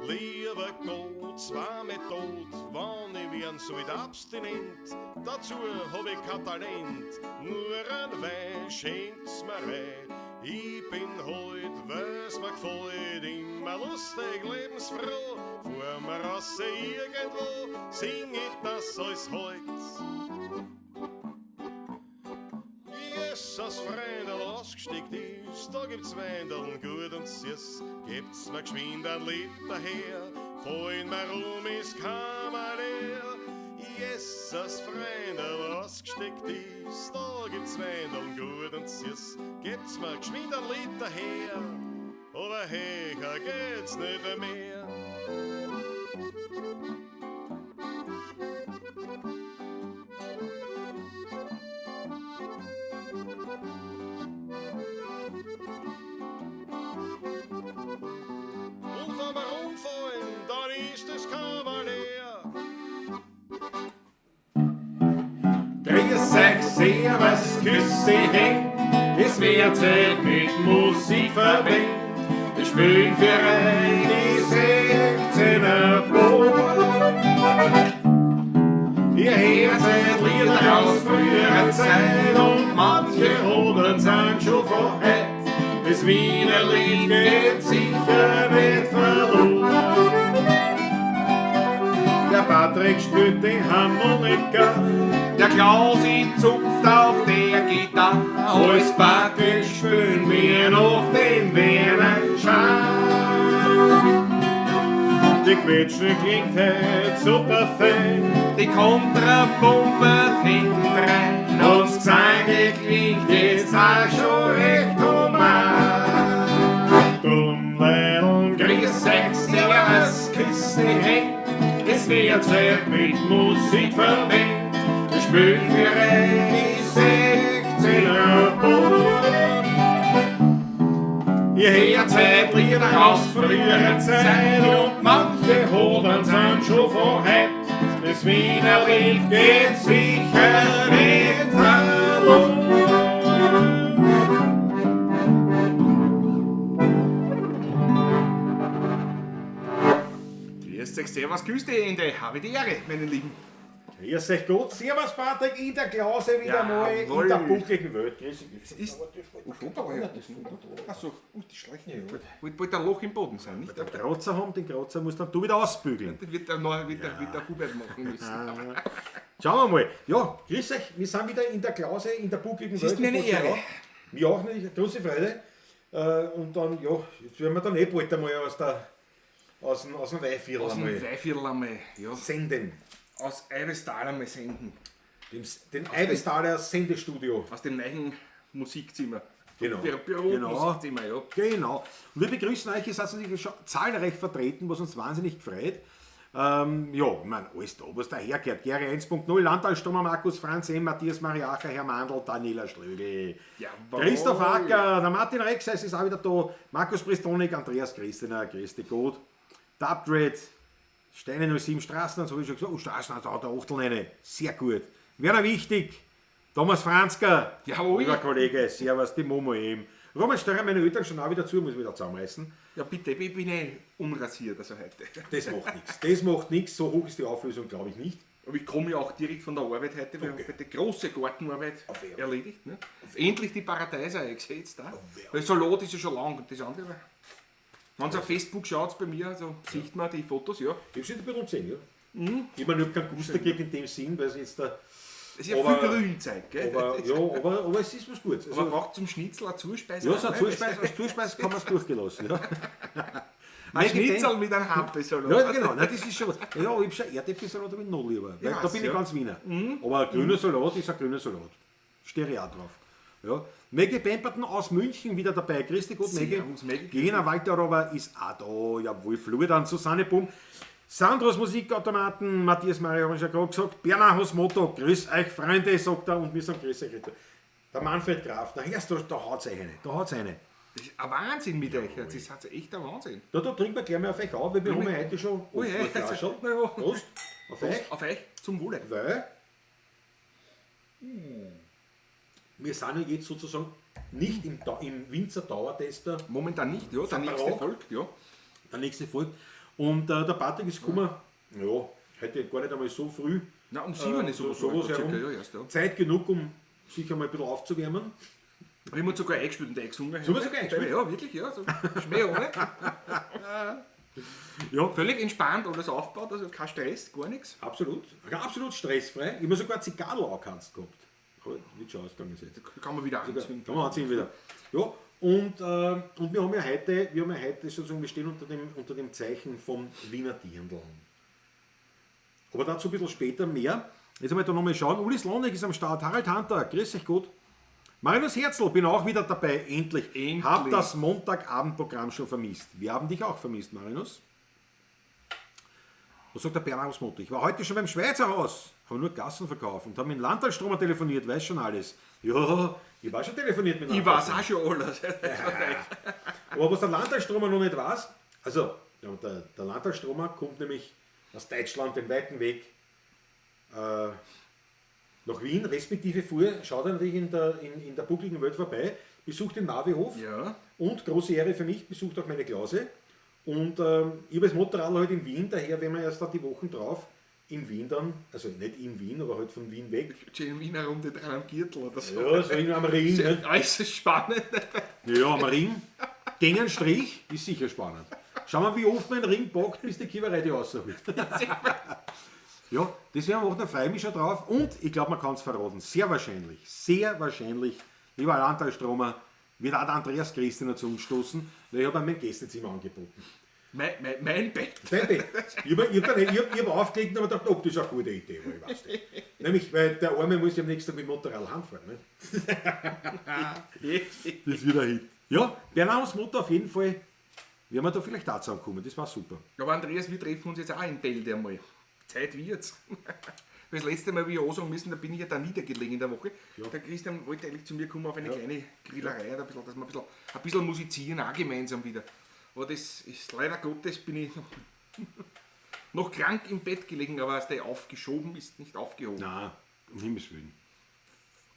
Liebe Gott, zwei Method, wann ich werden so wieder abstinent. Dazu hab ich kein Talent, nur ein Wein schenkt's mir rein. Ich bin heut, weil's mir gefällt, immer lustig, lebensfroh. Vor mir rasse irgendwo, sing ich das als Holz. Jesus, Freundl, ausgesteckt ist, da gibt's Weindeln gut und süß. Gibt's mir geschwind ein Lied daher, fallen mir ist Kammerleer. Jesus, Freundl, ausgesteckt ist, da gibt's Weindeln gut und süß. Gibt's mir geschwind ein Lied daher, aber höher geht's nicht mehr. Servus, Küsse, hey, es wird Zeit mit Musik verwendet. Wir spielen für euch die 16er Bogen. Ihr hört Lieder aus früherer Zeit und manche Hoden sind schon vorher. Das Wiener Lied geht sicher nicht verloren. Der Patrick spielt die Harmonika, der Klausi zupft auf der Gitarre. Als Patrick spielen wir noch den Wiener-Charme. Die Quetschen klingt heute super fein, die Kontrabombe hinten rein. Und das Gesang klingt jetzt auch schon recht human. Drum, Leidl, grüß euch, servus, küsse, hey. Es wird Zeit mit Musik verwendet. Wir spielen für euch die 16er Bogen. Ihr hört heute Lieder aus früherer Zeit und manche Hoden sind schon von heute. Das Wiener Lied geht sicher nicht verloren. Servus, grüß dich, Ende. Habe die Ehre, meine Lieben. Grüß euch Gott. Servus, Patrick, in der Klause wieder mal in der buckligen Welt. Grüß dich. Achso, die schleichen ja. Wollte ein Loch im Boden sein, nicht? Der Kratzer haben, den Kratzer musst dann du wieder ausbügeln. Das wird der Hubert machen müssen. Schauen wir mal. Ja, grüß euch. Wir sind wieder in der Klause, in der buckligen Welt. Das ist mir eine Ehre. Mir auch eine große Freude. Und dann, ja, jetzt werden wir dann bald einmal aus dem Weihviertel aus dem Weihviertel einmal, ja. Senden. Aus Eiwestal einmal senden. Den Eiwestaler Sendestudio. Aus dem neuen Musikzimmer. Genau. Büro-Musikzimmer, ja. Genau. Und wir begrüßen euch, ihr seid natürlich schon zahlreich vertreten, was uns wahnsinnig freut. Ja, ich meine, alles da, was dahergehört. Gary 1.0, Landalstummer, Markus Franz M., Matthias Mariacher, Herr Mandl, Daniela Schlögl, Christoph Acker, der Martin Rex ist auch wieder da, Markus Pristonik, Andreas Christener, Christi Gott, Dubdred, Steine 07, Straßen, so wie schon gesagt, Straßen, da hat der Achtel rein. Sehr gut. Werner Wichtig, Thomas Franzka, lieber Kollege, servus, die Momo eben. Roman Steurer, meine Eltern schon auch wieder zu, muss ich wieder zusammenreißen. Ja bitte, ich bin unrasiert also heute. Das macht nichts. Das macht nichts, so hoch ist die Auflösung, glaube ich nicht. Aber ich komme ja auch direkt von der Arbeit heute, wir haben heute große Gartenarbeit erledigt. Ne? Endlich die Paradeiser, ich sehe jetzt da. Weil Salat ist ja schon lang und das andere. Wenn ihr auf Facebook schaut, bei mir, so sieht man die Fotos, ja. Ich habe es ein bisschen gesehen, ja. Ich meine, ich habe keinen Guster gegeben in dem Sinn, weil es jetzt da. Es ist ja viel Grünzeug, gell? Aber es ist was Gutes. Also, man braucht zum Schnitzel eine Zuspeise. Ja, so als Zuspeise kann man es durchgelassen. Ja. Ein Schnitzel mit einem Hampesalat. Ja, genau, nein, das ist schon was. Ja, ich habe schon Erdäpfelsalat aber noch lieber. Weil da bin ich ganz Wiener. Aber ein grüner Salat ist ein grüner Salat. Stehe auch drauf. Ja. Maggie Pemberton aus München wieder dabei. Christi Gott, Maggie. Lena Walterower ist auch da. Jawohl, Florian, Susanne Bum. Sandros Musikautomaten, Matthias Maria habe ich ja gerade gesagt. Bernhard Motto, grüß euch Freunde, sagt er. Und wir sagen grüß euch. Der Manfred Graf, da hörst du, da haut es eine. Da haut's eine. Das ist ein Wahnsinn mit euch. Das ist echt ein Wahnsinn. Da trinken wir gleich mal auf euch auf, weil wir haben ja heute schon. Prost. Auf euch. Zum Wohle. Weil wir sind ja jetzt sozusagen nicht im Winzer Dauertester. Momentan nicht, ja. Der nächste folgt, ja. Der nächste folgt. Und der Patrick ist gekommen, ja, heute gar nicht einmal so früh. Na, um 7 ist sowas herum. ja, erst, ja. Zeit genug, um sich einmal ein bisschen aufzuwärmen. Wir haben uns sogar eingespielt und eingesungen. So haben wir sogar eingespielt? Ja, wirklich, ja. So Schmäh ohne. Ja, Völlig entspannt, alles aufgebaut, also kein Stress, gar nichts. absolut. Absolut stressfrei. Ich habe sogar Zigarren angekannst gehabt. Aber wie schon ausgegangen ist jetzt. Da kann man wieder anzünden. Kann man anziehen wieder. Ja, und wir haben ja heute sozusagen, wir stehen unter dem Zeichen vom Wiener Dirndl. Aber dazu ein bisschen später mehr. Jetzt einmal da nochmal schauen. Ulis Lonnig ist am Start. Harald Hunter, grüß euch gut. Marinus Herzl, bin auch wieder dabei. Endlich. Hab das Montagabendprogramm schon vermisst. Wir haben dich auch vermisst, Marinus. Was sagt der Bernhard Motto? Ich war heute schon beim Schweizer Haus, habe nur Gassen verkauft und habe mit dem Landtalstromer telefoniert, weiß schon alles. Ja, ich war schon telefoniert mit dem Ich weiß auch schon alles. Aber was der Landtalstromer noch nicht weiß, also ja, der Landtalstromer kommt nämlich aus Deutschland den weiten Weg nach Wien, respektive schaut er natürlich in der buckligen Welt vorbei, besucht den Navihof Ja. und, große Ehre für mich, besucht auch meine Klause. Und ich habe das Motorrad halt in Wien, daher werden wir erst die Wochen drauf in Wien dann, also nicht in Wien, aber halt von Wien weg. In Wiener Runde dran am Gürtel oder so. Ja, so in am Ring. Ne? Äußerst spannend. Ja, am Ring. Gegen einen Strich ist sicher spannend. Schauen wir, wie oft man den Ring packt, bis die Kiewerei die rausholt. Ja, deswegen machen wir freue mich schon drauf. Und ich glaube, man kann es verraten. Sehr wahrscheinlich, lieber Landtalstromer, wird auch der Andreas Christen dazu umstoßen, weil ich habe ihm mein Gästezimmer angeboten. Mein Bett. Dein Bett. Ich habe aufgelegt und habe gedacht, ob das eine gute Idee war, ich weiß nicht. Nämlich, weil der Arme muss ja am nächsten Tag mit dem Motorrad heimfahren. Ne? Das wird ein Hit. Ja, Bernhard Motto auf jeden Fall, werden wir da vielleicht auch zusammenkommen, das war super. Aber Andreas, wir treffen uns jetzt auch in Telde einmal. Zeit wird's. Das letzte Mal, wie ich auch sagen müssen, da bin ich ja da niedergelegen in der Woche. Ja. Der Christian wollte eigentlich zu mir kommen auf eine kleine Grillerei, dass wir ein bisschen musizieren, auch gemeinsam wieder. Aber das ist leider Gottes, bin ich noch krank im Bett gelegen, aber als der aufgeschoben ist, nicht aufgehoben. Nein, um Himmels Willen.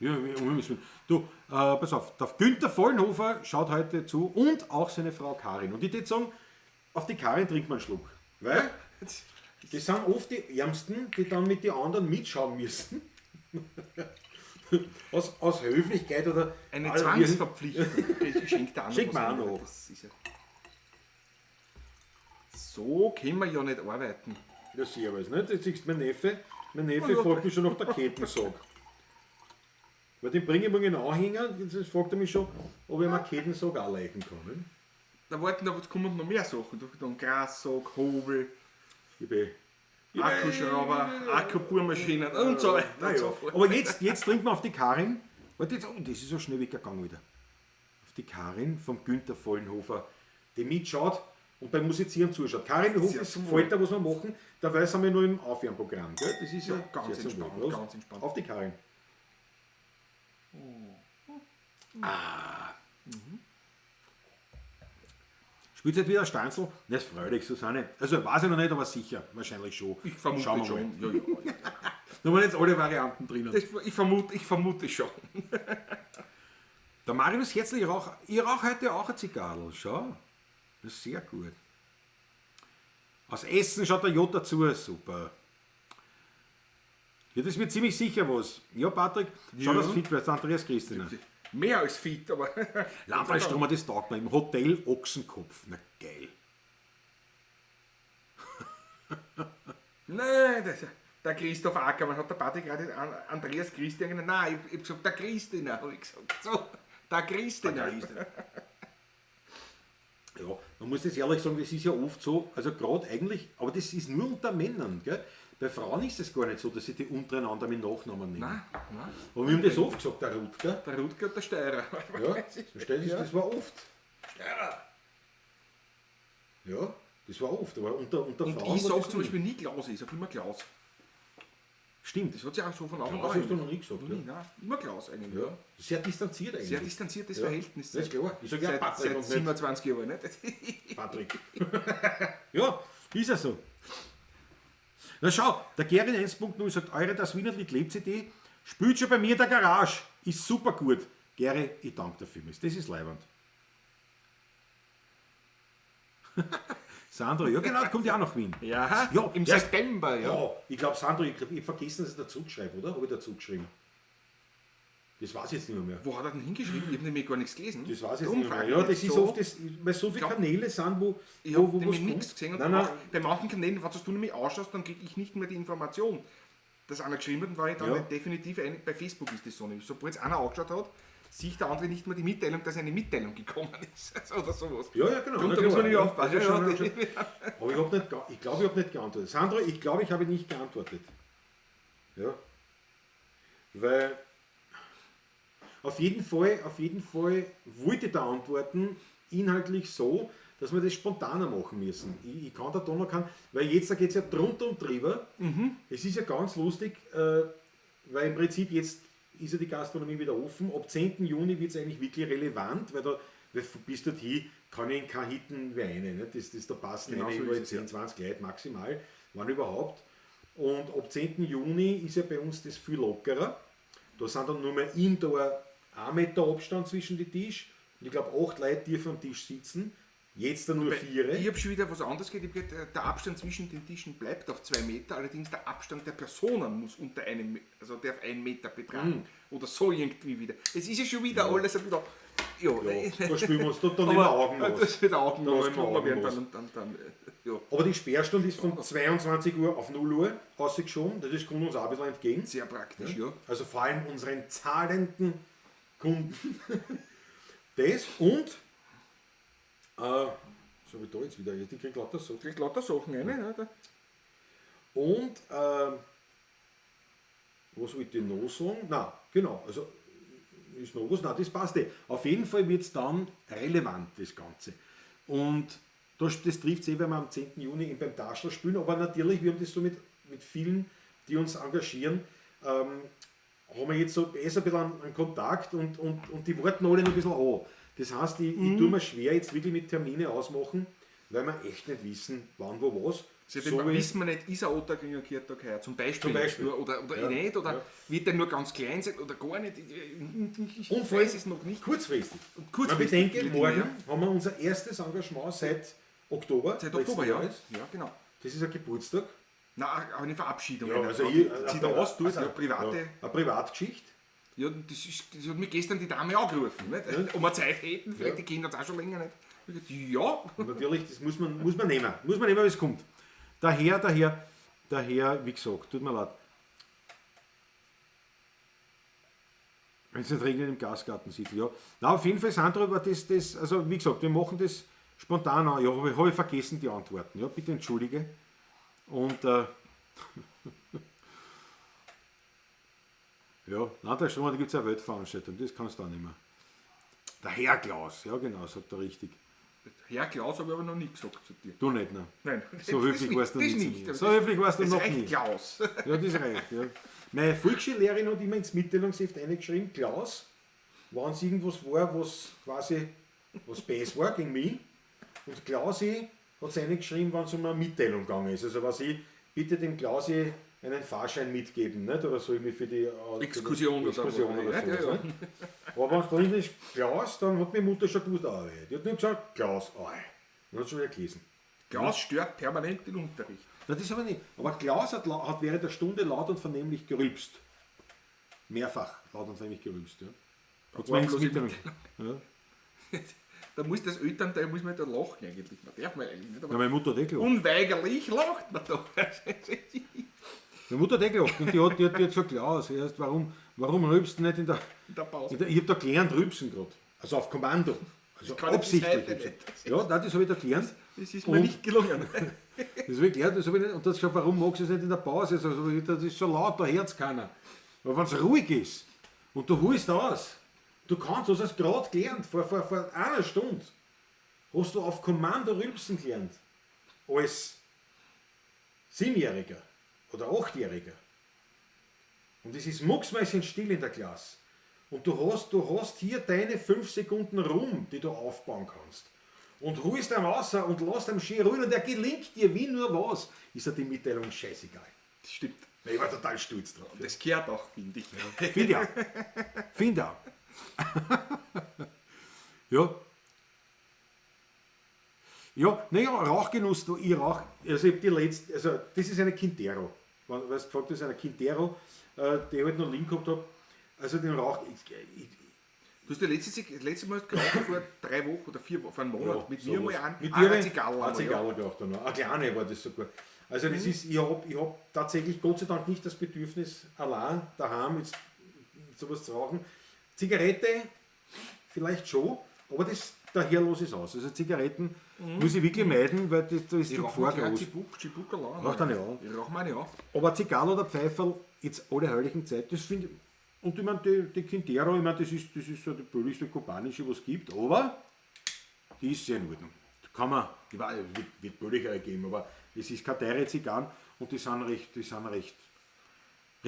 Ja, um Himmels Willen. Du, pass auf, der Günther Vollenhofer schaut heute zu und auch seine Frau Karin. Und ich würde sagen, auf die Karin trinkt man einen Schluck. Weil das sind oft die Ärmsten, die dann mit den anderen mitschauen müssen. aus Höflichkeit oder... Eine Zwangsverpflichtung. Das schenkt der Schenkt man auch noch. Das ist ja so können wir ja nicht arbeiten. Ja, servus, nicht? Jetzt siehst du, mein Neffe fragt mich schon nach der Kettensäge. Weil den bringe ich mir einen Anhänger, jetzt fragt er mich schon, ob ich mir Kettensäge auch leichen kann. Ne? Da kommen noch mehr Sachen. Dann Grassag, Hobel, Akkuschrauber, Akkubohrmaschinen und so weiter. Naja, und so fort. aber jetzt trinken wir auf die Karin. Warte, jetzt, das ist so schnell weggegangen wieder. Auf die Karin vom Günther Vollenhofer, die mitschaut und beim Musizieren zuschaut. Karin, ich hoffe, es gefällt dir, was wir machen. Dabei sind wir nur im Aufwärmprogramm. Gell? Das ist ja ganz sehr entspannt, wohl. ganz entspannt. Auf die Karin. Spielt jetzt wieder Stanzel? Das freut dich, Susanne. Also weiß ich noch nicht, aber sicher, wahrscheinlich schon. Ich vermute Schauen wir schon. mal. Ja. Da waren jetzt alle Varianten drinnen. Ich vermute schon. Der Marius Herzl, ich rauche heute auch ein Zigarrl. Schau, das ist sehr gut. Aus Essen schaut der J dazu, super. Ja, das wird ziemlich sicher was. Ja, Patrick, schau, das fit bleibt, Andreas Christina. Mehr als fit, aber... Landwaldstrom, das taugt mir. Im Hotel Ochsenkopf. Na geil. Nein, der Christoph Ackermann hat der Patrick gerade Andreas Christian genannt. Nein, ich habe gesagt, der Christina, habe ich gesagt. So, der Christina. Ja, man muss das ehrlich sagen, das ist ja oft so, also gerade eigentlich, aber das ist nur unter Männern, gell? Bei Frauen ist es gar nicht so, dass sie die untereinander mit Nachnamen nehmen. Nein. Aber wir haben das oft gesagt, der Rutger. Der Rutger und der Steirer. Ja, das war oft. Steirer. Ja, das war oft, aber unter Und Frauen. ich war sage das zum nie. Beispiel nie Klaus, ich sage immer Klaus. Stimmt. Das hat sich auch so von Anfang Klaus hast du noch nie gesagt, Nie, nein, immer Klaus eigentlich. Ja. Sehr distanziert eigentlich. Sehr distanziertes Ja. Verhältnis. Das ist klar. Ich sage ja Seit Patrick und nicht 27 Jahren, nicht? Patrick. Ja, ist ja so. Na schau, der Gerin 1.0 sagt, eure Das Wienerlied lebt CD, spielt schon bei mir in der Garage, ist super gut. Geri, ich danke dir vielmals, das ist leiwand. Sandro, ja genau, kommt ja auch nach Wien. Ja, Ja, im ja. September, ja. Ja, ich glaube, Sandro, ich habe vergessen, dass ich dazu geschrieben, oder? Habe ich dazu geschrieben? Das weiß ich jetzt nicht mehr. Wo hat er denn hingeschrieben? Ich habe nämlich gar nichts gelesen. Das weiß ich jetzt Darum nicht mehr. frage Ja, ich das ist so. oft, weil so viele glaub, Kanäle sind, wo Ich habe was nämlich kommt. nichts gesehen und Nein, nein. auch bei manchen Kanälen, wenn du nämlich ausschaust, dann kriege ich nicht mehr die Information. Dass einer geschrieben hat, dann war ich dann Ja. nicht definitiv einig. Bei Facebook ist das so nicht. Sobald es einer angeschaut hat, sieht der andere nicht mehr die Mitteilung, dass eine Mitteilung gekommen ist. Also, oder sowas. Ja, ja, genau. Und Ja, da muss man genau. nicht aufpassen. Ja, Ja, schon, ja, schon. Aber ich glaube, ich habe nicht geantwortet. Sandro, ich glaube, ich habe nicht geantwortet. Ja. Weil auf jeden Fall wollte ich da antworten, inhaltlich so, dass wir das spontaner machen müssen. Ich kann da noch keinen, weil jetzt geht es ja drunter und drüber. Es ist ja ganz lustig, weil im Prinzip jetzt ist ja die Gastronomie wieder offen. Ab 10. Juni wird es eigentlich wirklich relevant, weil bis dorthin kann ich in keine Hitten wie eine. Ne? Da passen Genau eine so über ist es, 10, 20 Leute maximal, wann überhaupt. Und ab 10. Juni ist ja bei uns das viel lockerer. Da sind dann nur mehr indoor 1 Meter Abstand zwischen die Tisch. Und ich glaube, 8 Leute dürfen am Tisch sitzen. Jetzt dann nur 4. Ich habe schon wieder was anderes gehört. Der Abstand zwischen den Tischen bleibt auf 2 Meter, allerdings der Abstand der Personen muss unter einem, also darf 1 Meter betragen. Oder so irgendwie wieder. Es ist ja schon wieder alles ein bisschen. Ja, Da spielen wir uns dann immer Augen los. Das wird Augen Da los. wollen wir Gucken wir Augen werden dann, ja. Aber die Sperrstunde ist von 22 Uhr auf 0 Uhr ausgeschoben. Das kommt uns auch ein bisschen entgegen. Sehr praktisch, ja. Also vor allem unseren zahlenden Kunden. Das und so habe ich da jetzt wieder, ich kriege lauter so. Kriegt lauter Sachen rein. Ja, da. Und was wollte ich noch sagen? Nein, genau, also ist noch was, nein, das passt eh. Auf jeden Fall wird es dann relevant, das Ganze. Und das trifft es wenn wir am 10. Juni eben beim Taschler spielen, aber natürlich, wir haben das so mit vielen, die uns engagieren, haben wir jetzt so ein bisschen einen Kontakt und die warten alle noch ein bisschen an. Das heißt, ich tue mir schwer jetzt wirklich mit Termine ausmachen, weil wir echt nicht wissen, wann, wo, was. Wissen wir nicht, ist ein Otterkringer Kirchtag heuer zum Beispiel, Beispiel. Oder Ja, nicht, oder ja. wird der nur ganz klein sein oder gar nicht. Ich Und vor allem weiß es noch nicht. kurzfristig. Kurzfristig Man bedenke, viele morgen Dinge, haben wir unser erstes Engagement seit Oktober. Seit letzten Oktober, ja. Jahres. Ja, genau. Das ist ein Geburtstag. Nein, auch eine Verabschiedung. Ja, einer also Frau. ich, Sieht aus, du, ja, private. Ja, eine Privatgeschichte. Ja, das hat mich gestern die Dame angerufen. Nicht? Ob wir Zeit hätten, vielleicht die Kinder das auch schon länger nicht. Ich hab gesagt, ja, Und natürlich, das muss man nehmen. Muss man nehmen, wie es kommt. Daher, wie gesagt, tut mir leid. Wenn es nicht regnet im Gasgarten sieht, ja. Na, auf jeden Fall, Sandro, war das, also wie gesagt, wir machen das spontan an. Ja, habe ich vergessen die Antworten. Ja, bitte entschuldige. Und ja, Landesstrom, da gibt es eine Weltveranstaltung, das kannst du auch nicht mehr. Der Herr Klaus, ja genau, sagt er richtig. Herr Klaus habe ich aber noch nie gesagt zu dir. Du nicht, ne? Nein, So höflich warst du das nicht zu nicht. mir. So höflich warst du Das noch reicht nie. Klaus. Ja, das reicht. Ja. Meine Volksschullehrerin hat immer ins Mitteilungsheft eingeschrieben, Klaus, wenn es irgendwas war, was quasi was best war gegen mich. Und Klausi hat es eingeschrieben, wenn es um eine Mitteilung gegangen ist. Also was ich bitte dem Klausi einen Fahrschein mitgeben, nicht? Oder soll ich mich für die Exkursion oder oder so. sowas. Ja, ja. Nicht? Aber wenn es drin ist Klaus, dann hat meine Mutter schon gewusst, die hat nur gesagt, Klaus, dann hat sie schon wieder gelesen. Klaus stört permanent den Unterricht. Das ist aber nicht. Aber Klaus hat während der Stunde laut und vernehmlich gerülpst. Mehrfach laut und vernehmlich gerülpst. Ja. Hat's mir ins Wortlose Mitteilung. Ja. Da muss das Elternteil muss man da lachen eigentlich. Man darf man eigentlich nicht. Ja, Aber meine Mutter hat eh gelacht. unweigerlich lacht man da. Meine Mutter hat eh gelacht. Und die hat gesagt, Klaus, erst, warum rülpst du nicht in der... In der Pause. Ich habe da gelernt rülpsen gerade. Also auf Kommando. Also kann ich bis absichtlich. heute rülpsen. nicht. Ja, nein, das habe ich da gelernt. Das ist mir nicht gelungen. Das habe ich gelernt, das habe ich nicht. Und das gesagt, warum magst du es nicht in der Pause? Also, das ist so laut, da hört es keiner. Aber wenn es ruhig ist und du holst aus, du kannst, du hast es gerade gelernt, vor einer Stunde, hast du auf Kommando rülpsen gelernt. Als 7-Jähriger oder 8-Jähriger. Und es ist mucksmäuschen still in der Klasse. Und du hast hier deine 5 Sekunden Ruhm, die du aufbauen kannst. Und holst ihn raus und lässt ihn schön ruhen und er gelingt dir wie nur was, ist dir die Mitteilung scheißegal. Das stimmt. Ich war total stolz drauf. Das gehört auch, finde ich. Finde auch. Finde auch. Ja. Ja, naja, Rauchgenuss, ich rauche, also ich habe die letzte, also das ist eine Quintero. Weißt du, gefragt, das ist eine Quintero, die ich halt noch liegen gehabt habe. Also den Rauch, Du hast das letzte Mal geraucht vor 3 Wochen oder 4 Wochen, vor einem Monat, mit mir mal an. Mit dir eine Zigarre. eine Zigarre geraucht. Eine kleine war das sogar. Also das ist, ich hab tatsächlich Gott sei Dank nicht das Bedürfnis, allein daheim jetzt sowas zu rauchen. Zigarette vielleicht schon, aber das daher los ist aus. Also Zigaretten muss ich wirklich meiden, weil da ist die Ich Gefahr rauche mir groß. Chibuka lang. Raucht er nicht an. Ich rauche meine auch. Aber Zigarre oder Pfeiferl, jetzt alle heiligen Zeit, das finde ich. Und ich meine, die Quintero, ich meine, das ist so die billigste kubanische, was es gibt, aber die ist sehr in Ordnung. Da kann man, ich weiß, wird billigere geben, aber es ist keine teure Zigarren und die sind recht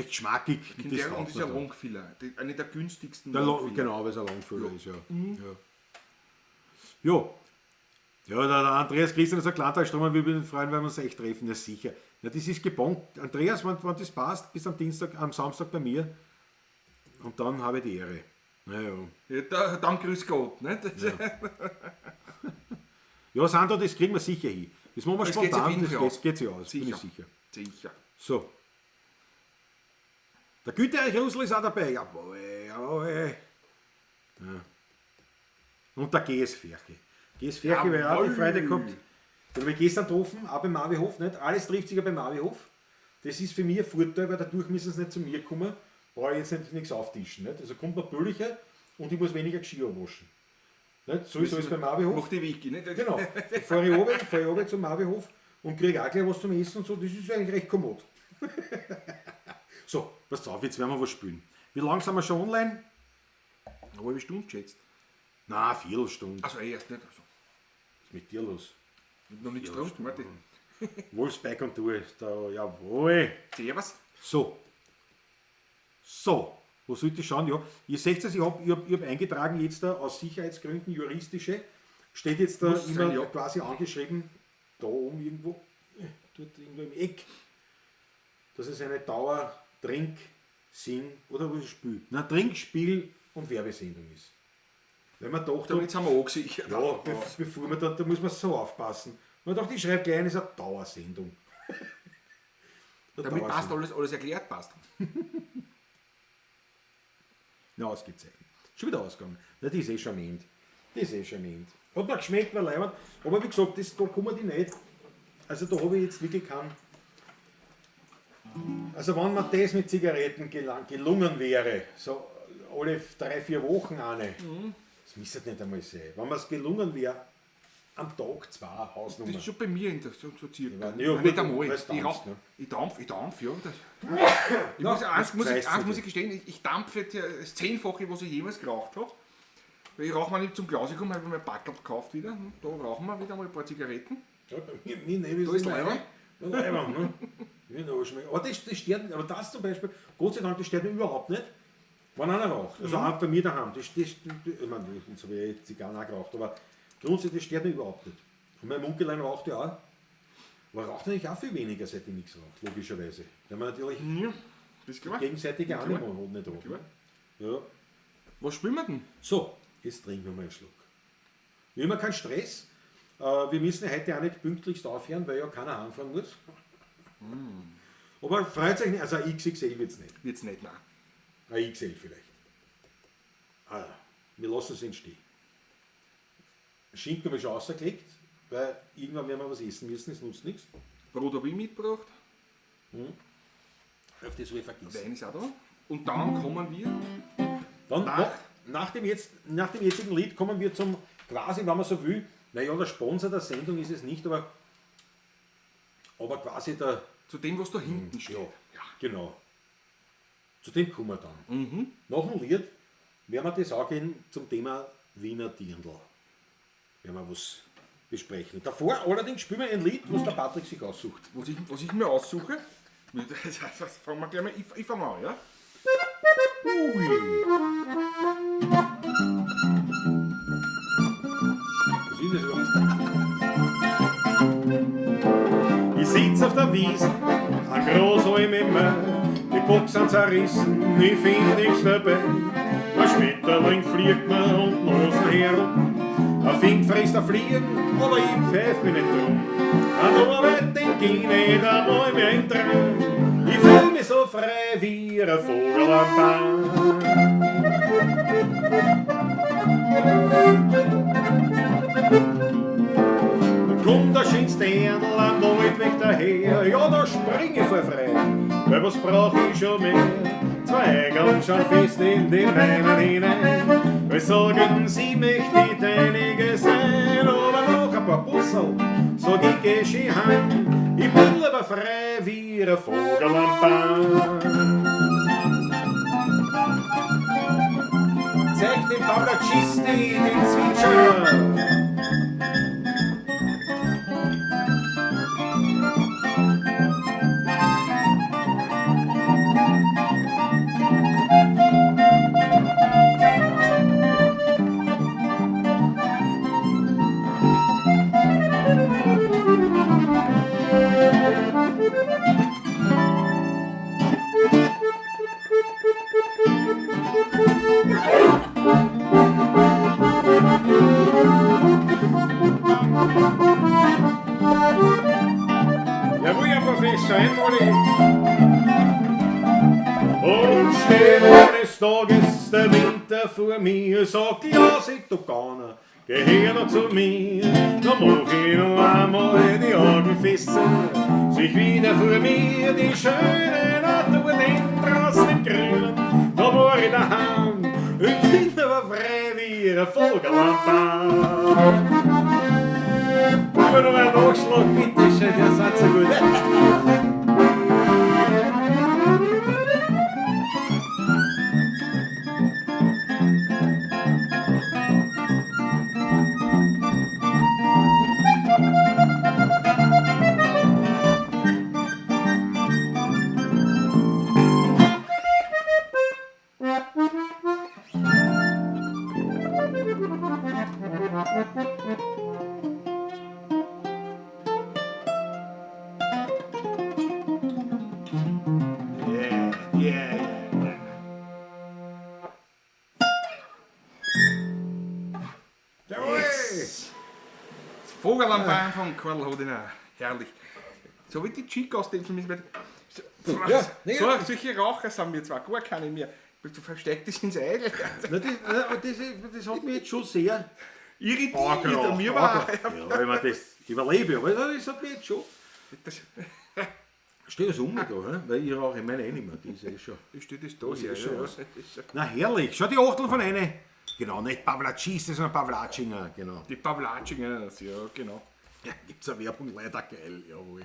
schmackig. Quintero und dieser Longfiller. Eine der günstigsten Genau, weil es ein Langfüller ist, ja. Ja. Ja, der Andreas Christian sagt, Landtagsströmer, wir würden freuen, wenn wir uns echt treffen. Ja, sicher. Ja, das ist gebongt. Andreas, wenn das passt, bis am Samstag bei mir. Und dann habe ich die Ehre. Naja. Ja, dann grüß Gott. Ne? Ja, Sandro, das kriegen wir sicher hin. Das machen wir Das geht sich auf spontan, jeden Fall das geht sich aus, bin ich Sicher. sicher. Sicher. So. Der Güterich Rusl ist auch dabei. Jawohl, jawohl. Ja. Und der GS Ferche. GS Ferche, weil auch die Freude gehabt. Den habe ich gestern getroffen, auch beim Mavihof. Nicht? Alles trifft sich ja beim Mavihof. Das ist für mich ein Vorteil, weil dadurch müssen sie nicht zu mir kommen. Brauche ich jetzt nichts auftischen. Nicht? Also kommt man billiger und ich muss weniger Geschirr waschen. Nicht? So ist alles beim Mavihof. Macht die Wiki, nicht? Genau. Da fahre ich runter zum Mavihof und kriege auch gleich was zum Essen und so. Das ist eigentlich recht kommod. So, pass auf, jetzt werden wir was spielen. Wie lange sind wir schon online? Eine halbe Stunde geschätzt. Nein, eine Viertelstunde. Was Also erst nicht. Also. ist mit dir los? Ich hab noch nichts getrunken, warte. Wolfsberg und du, da, jawohl. Servus. So, wo sollte ich schauen? Ja, ihr seht es, ich hab eingetragen jetzt da aus Sicherheitsgründen juristische. Steht jetzt da Muss immer sein, ja. quasi angeschrieben, da oben irgendwo, dort irgendwo im Eck, dass es eine Dauer-Trink-, Sing- oder was Spiel? Nein, Trinkspiel und Werbesendung ist. Wenn man doch Damit sind wir angesichert. ja, bevor man da muss man so aufpassen. Man dachte, ich schreibe gleich ein, es ist eine Dauersendung. Damit passt alles erklärt passt. Ja, ausgezeichnet. Schon wieder ausgegangen. Na, das ist eh charmant. Hat mir geschmeckt, war leibend. Aber wie gesagt, da kommen die nicht. Also da habe ich jetzt wirklich keinen. Also wenn mir das mit Zigaretten gelungen wäre, so alle 3-4 Wochen eine, das müsste nicht einmal sein. Wenn mir es gelungen wäre, am Tag 2 Hausnummer. Das ist schon bei mir in der so circa. Ja, gut, Nicht einmal. weil es dampft, ne? Ich dampf, ja. das Muss zeigst ich gestehen, ich dampfe das 10-fache, was ich jemals geraucht habe. Weil ich rauche mal nicht zum Klausi gekommen, habe ich mir ein Packel gekauft wieder. Da rauchen wir wieder mal ein paar Zigaretten. Ja, da ist Leibwand. Aber das stört, aber das zum Beispiel, Gott sei Dank, das stört mich überhaupt nicht, wenn einer raucht. Also auch bei mir daheim. Ich meine, jetzt habe ich jetzt Zigarren auch geraucht, aber grundsätzlich das stört mich überhaupt nicht. Und mein Munkelein raucht ja auch. Aber raucht natürlich auch viel weniger, seit ich nichts raucht, logischerweise. Weil man natürlich Ja, das klar. gegenseitige Annehmen nicht raucht. Klar. Ja. Was spielen wir denn? So, jetzt trinken wir mal einen Schluck. Wir haben ja keinen Stress. Wir müssen heute auch nicht pünktlichst aufhören, weil ja keiner anfahren muss. Aber freut euch nicht, also ein XXL wird es nicht. Wird's nicht, nein. Ein XL vielleicht. Wir lassen es entstehen. Schinken habe ich schon rausgelegt, weil irgendwann werden wir was essen müssen, es nutzt nichts. Brot habe ich mitgebracht. Auf das habe ich vergessen. Wein ist auch da. Und dann kommen wir. Dann nach dem jetzigen Lied kommen wir zum, quasi, wenn man so will, naja, der Sponsor der Sendung ist es nicht, aber quasi der. Zu dem, was da hinten steht. Ja, genau. Zu dem kommen wir dann. Nach dem Lied werden wir das auch gehen zum Thema Wiener Dirndl. Werden wir was besprechen. Davor allerdings spielen wir ein Lied, was der Patrick sich aussucht. Was ich mir aussuche. Fangen wir gleich mal. Ich fange an, ja? Was ist das überhaupt? Ich sitz auf der Wiese, ein Großhalm immer, die Box sind zerrissen, ich find nichts dabei. Ein Schmetterling fliegt mir unten außen herum, Ein Fink frisst ein Fliegen, aber ich pfeif mich nicht drum. An Arbeit denk ich nicht einmal mehr in Traum. Ich fühl mich so frei wie ein Vogel am Baum. Dann kommt der schönste Erdl am Waldweg daher, ja, da spring ich voll frei, weil was brauch ich schon mehr? Zwei Eigeln schon fest in den Beinen hinein, weil sagen sie möchte deinige sein, aber noch ein paar Bussel, sag ich geh schön heim, ich bin aber frei wie ein Vogel am Baum. Zeig dem Paulacisti den Zwitscher. Jawohl, Herr Professor, einmal und steht eines Tages der Winter vor mir, sagt ja, sieht doch keiner, geh her noch zu mir, da mach ich noch einmal die Augen fest, sich wieder vor mir die schöne Natur, den draußen im Grünen, da war ich daheim, ich bin aber frei wie ein Vogel am Baum. Aber noch ein Nachschlag, bitte schön, ihr seid so gut. Vogel am Baum von Karl Hodiner. Herrlich. So wie die Chicos, die von mir. Solche Raucher sind wir zwar gar keine mehr. Du versteckst das ins Ei. Das hat mich jetzt schon sehr irritiert. Mir war. Ja, wenn man das überlebe, aber das hat mich jetzt schon. Steht das um da, weil ich rauche meine eh nicht mehr. Das ist schon. Steht das da hier? Schon. Na herrlich, schau die Achtel von eine. Genau, nicht Pavlacisti, sondern Pavlacinger, genau. Die Pavlacinger, ja, genau. Ja, gibt's eine Werbung, leider geil, jawohl.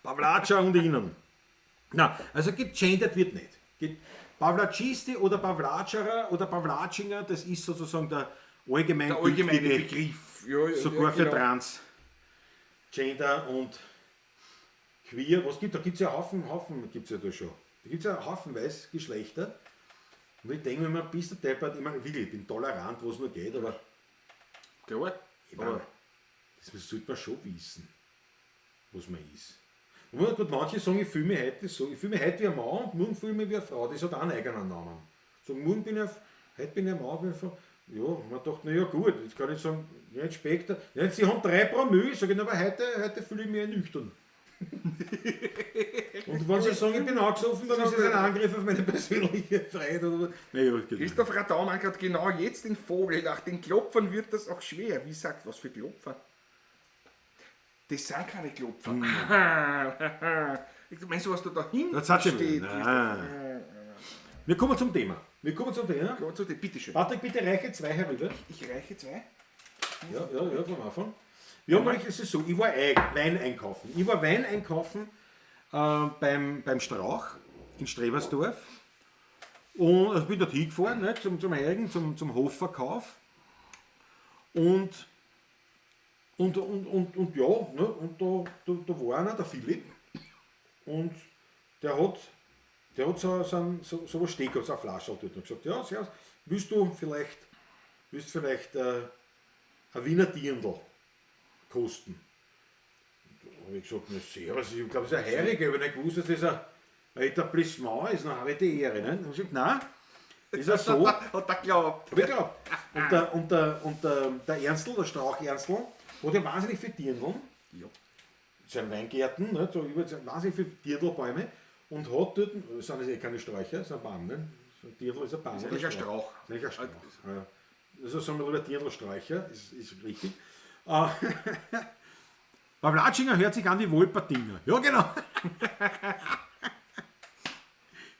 Pavlacia und Ihnen. Na, also gegendert wird nicht. Pavlacisti oder Pavlacerer oder Pavlacinger, das ist sozusagen der allgemeine Begriff. Ja, sogar für Trans, Gender und Queer. Was gibt da? Gibt es ja Haufen gibt es ja da schon. Da gibt es ja haufenweise Geschlechter. Und ich denke mir, bist du deppert, ich meine, wirklich, ich bin tolerant, wo es nur geht, aber. Klar. Aber das sollte man schon wissen, was man ist. Und manche sagen, ich fühle mich heute so. Ich fühle mich heute wie ein Mann und morgen fühle ich mich wie eine Frau. Das hat auch einen eigenen Namen. So, morgen bin ich, heute bin ich ein Mann, bin ich Frau. Ja, man dachte, naja gut, jetzt kann ich sagen, ja, jetzt Spekter. Ja, sie haben 3 Promille, sage ich, aber heute fühle ich mich nüchtern. Und wenn sie sagen, ich bin angesoffen, dann ist es ein Angriff auf meine persönliche Freiheit. Naja, Christoph Radaumann hat genau jetzt den Vogel, nach den Klopfern wird das auch schwer. Wie sagt, was für Klopfer? Das sind keine Klopfer. Meinst du, was da dahinter steht? Wir kommen zum Thema. Bitte schön. Patrick, bitte reiche 2 herüber. Ich reiche 2. Ja, vom Anfang. Wir haben eigentlich so, ich war Wein einkaufen. Ich war Wein einkaufen beim Strauch in Strebersdorf. Und also bin dort hingefahren, ne, zum Heirigen, zum Hofverkauf. Und ja, ne, und da war einer, der Philipp. Und der hat so was stehen gehabt, so eine Flasche dort. Und gesagt, ja, servus, willst du vielleicht ein Wiener Dirndl kosten? Da habe ich gesagt, na servus, ich glaube, das ist ein Heiriger, aber nicht gewusst, dass das ein Etablissement ist, dann habe ich die Ehre. Ne? Dann habe ich gesagt, nein, ist ja so. Hat er geglaubt. Hab ich geglaubt. der Ernstl, der Strauch-Ernstl, hat ja wahnsinnig viele Dirndln. Ja. Sein Weingärten, ne, so über wahnsinnig viele Dirndlbäume und hat dort, das sind jetzt keine Sträucher, das sind Baum, ne? So ein Dirndl ist ein Baum. Das ist eigentlich ein Strauch. Das ist eigentlich ein Strauch. Ja. Also sagen wir lieber Dirndlsträucher, ist richtig. Pawlatschinger hört sich an wie Wolpertinger. Ja, genau.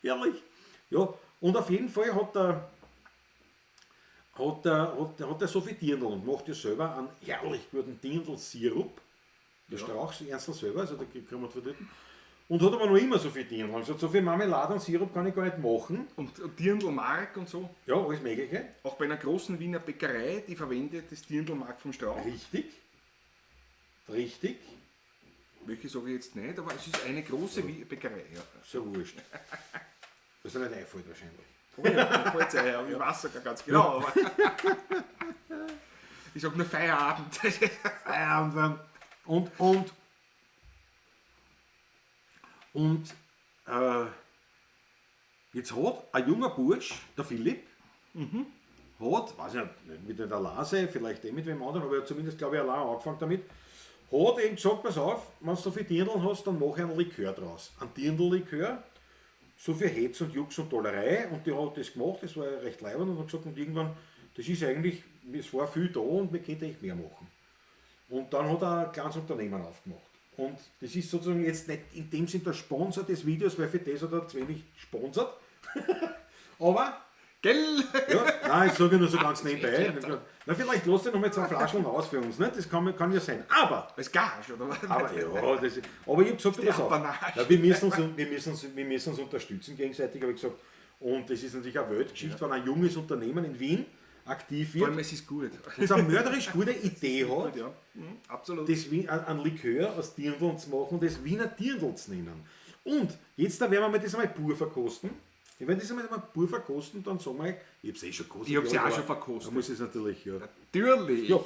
Herrlich. Ja, und auf jeden Fall hat er so viel Dirndl und macht ja selber einen herrlich guten Dirndl-Sirup. Der Strauch, Ernstl selber, also da kann man vertreten. Und hat aber noch immer so viel Dirndl. Also so viel Marmelade und Sirup kann ich gar nicht machen. Und Dirndlmark und so. Ja, alles Mögliche. Auch bei einer großen Wiener Bäckerei, die verwendet das Dirndlmark vom Strauch. Richtig. Richtig. Welche sage ich jetzt nicht, aber es ist eine große Bäckerei. Ja. Ist ja wurscht. Das ist nicht einfällt wahrscheinlich. Oh ja, da fällt's ja, ich weiß sogar ganz genau. Aber ich sage nur Feierabend. Jetzt hat ein junger Bursch, der Philipp, hat, weiß ich nicht, mit der Lase, vielleicht mit wem anderen, aber er hat zumindest, glaube ich, allein angefangen damit, hat eben gesagt, pass auf, wenn du so viel Dirndl hast, dann mach einen Likör draus. Ein Dirndl-Likör, so viel Hetz und Jux und Tollerei, und die hat das gemacht, das war ja recht leibend, und hat gesagt, und irgendwann, das ist eigentlich, es war viel da und wir könnten echt mehr machen. Und dann hat er ein kleines Unternehmen aufgemacht. Und das ist sozusagen jetzt nicht in dem Sinn der Sponsor des Videos, weil für das hat er zu wenig gesponsert. Aber, Gell? ja, nein, ich sage nur so ganz nebenbei. Na, vielleicht lässt er noch mal 2 Flaschen aus für uns, ne? Das kann ja sein. Aber, Als Gage, oder was? aber ich habe gesagt, pass auf, Apanage. ja, wir müssen uns unterstützen gegenseitig, habe ich gesagt. Und das ist natürlich eine Weltgeschichte, wenn ein junges Unternehmen in Wien aktiv Vor allem, wird es ist gut. und so eine mörderisch gute Idee hat, Gut, ja. Absolut. das ein Likör aus Dirndl zu machen und das Wiener Dirndl zu nennen. Und jetzt da werden wir das einmal pur verkosten. Ich werde das einmal pur verkosten und dann sagen wir, ich habe es eh schon gekostet. Ich habe sie auch aber schon verkostet. Da muss es natürlich, ja. Natürlich. Ja,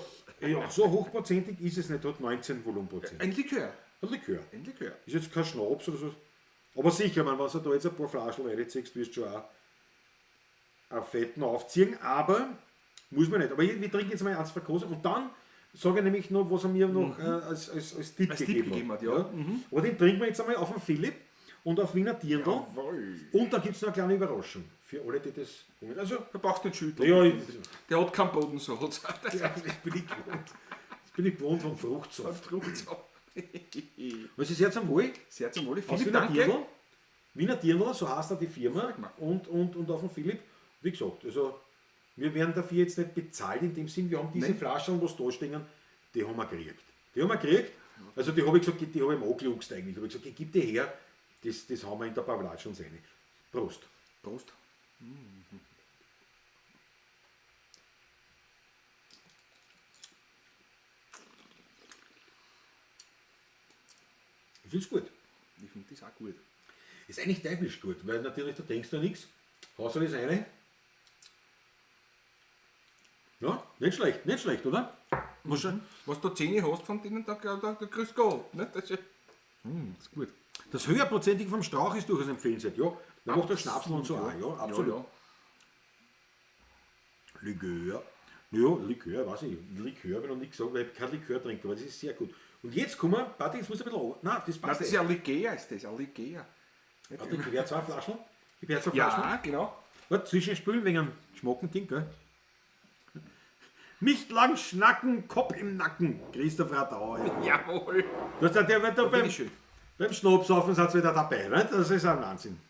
so hochprozentig ist es nicht, hat 19 Volumenprozent. Ein Likör. Ein Likör. Ein Likör. Ist jetzt kein Schnaps oder so. Aber sicher, wenn du da jetzt ein paar Flaschen reinziehst, wirst du schon auch einen fetten aufziehen, aber muss man nicht. Aber wir trinken jetzt mal eins verkosten und dann sage ich nämlich noch, was er mir noch als Tipp gegeben hat. Ja. Aber den trinken wir jetzt einmal auf den Philipp und auf Wiener Dirndl. Jawohl. Und dann gibt es noch eine kleine Überraschung für alle, die das. Also, Da brauchst du nicht schütteln. ja, Der hat keinen Bodensalz. das bin ich gewohnt von Fruchtsaft. Was ist jetzt am Wohl? Sehr zum Wohle. Aus Philipp, Wiener danke. Dirndl. Wiener Dirndl, so heißt er die Firma. Und auf den Philipp, wie gesagt, also wir werden dafür jetzt nicht bezahlt in dem Sinn, wir haben diese Flaschen, wo es da stehen, die haben wir gekriegt. Also die habe ich gesagt, die habe ich ihm angeluchst eigentlich. Ich habe gesagt, gib die her, das haben wir in der Pawlatsch uns rein. Prost. Prost. Ich finde es gut. Ich finde das auch gut. Ist eigentlich teuflisch gut, weil natürlich, da denkst du nichts. Haust du das rein? Ja, nicht schlecht, oder? Was du 10 hast von denen, da kriegst du Gold. Ne? Das ist gut. Das höherprozentige vom Strauch ist durchaus empfehlenswert, ja. Da macht der Schnapsel und so auch, ja, absolut. Ja. Likör. Ja, Likör, weiß ich. Likör habe ich noch nicht gesagt, weil ich kein Likör trinke, aber das ist sehr gut. Und jetzt kommen wir, warte, jetzt muss ich ein bisschen. Nein, das Nein, passt. das ist ja ein Likör, ist das. Ein Likör. Warte, ich gebe 2 Flaschen. Ich gebe 2 Flaschen. Ja, genau. Warte, zwischenspülen wegen einem Schmockending, gell? Nicht lang schnacken, Kopf im Nacken. Christoph Radauer. Ja. Jawohl. Das ist der wird da beim Bitteschön. Schnapsaufen sind sie wieder dabei, ne? Das ist ein Wahnsinn.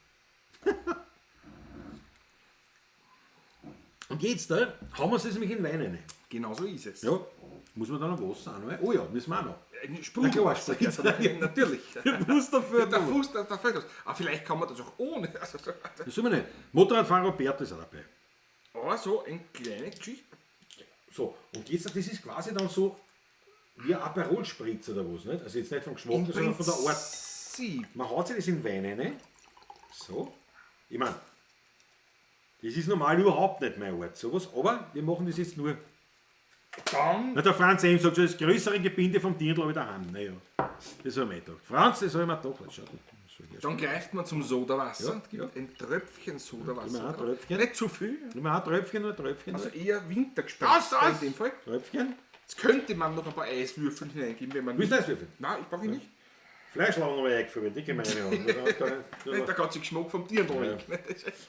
Und jetzt, da haben wir es nämlich in Wein rein. Genau so ist es. Ja, muss man dann noch Wasser auch noch? Oh ja, müssen wir auch noch. Sprudel. Na klar, Spritz. Natürlich. Muss dafür Der Fuß, der fällt aus. Aber vielleicht kann man das auch ohne. Also, Das soll man nicht. Motorradfahrer Robert ist auch dabei. aber so eine kleine Geschichte. So, und jetzt, das ist quasi dann so wie ein Aperol-Spritz oder was, nicht? Also jetzt nicht vom Geschmack, sondern von der Art. Prinzip. Man haut sich das in Wein rein. So. Ich meine, das ist normal überhaupt nicht meine Art, sowas, aber wir machen das jetzt nur. Dann. Na, der Franz eben sagt schon, das größere Gebinde vom Dirndl habe ich daheim. Naja, das habe ich mir gedacht. Franz, das habe ich mir gedacht. Schau, das soll Dann greift man zum Sodawasser, Ja, gibt ein Tröpfchen Sodawasser. Immer ein drauf. Tröpfchen. Nicht zu viel, Immer ein Tröpfchen, nur ein Tröpfchen. also eher Wintergespenst in dem Fall. Tröpfchen. Jetzt könnte man noch ein paar Eiswürfel hineingeben, wenn man Willst du Eiswürfel? Nein, ich brauche nicht. Fleischladen habe ich eingefüllt, die können wir nicht haben. Da geht sich Geschmack vom Tier noch weg.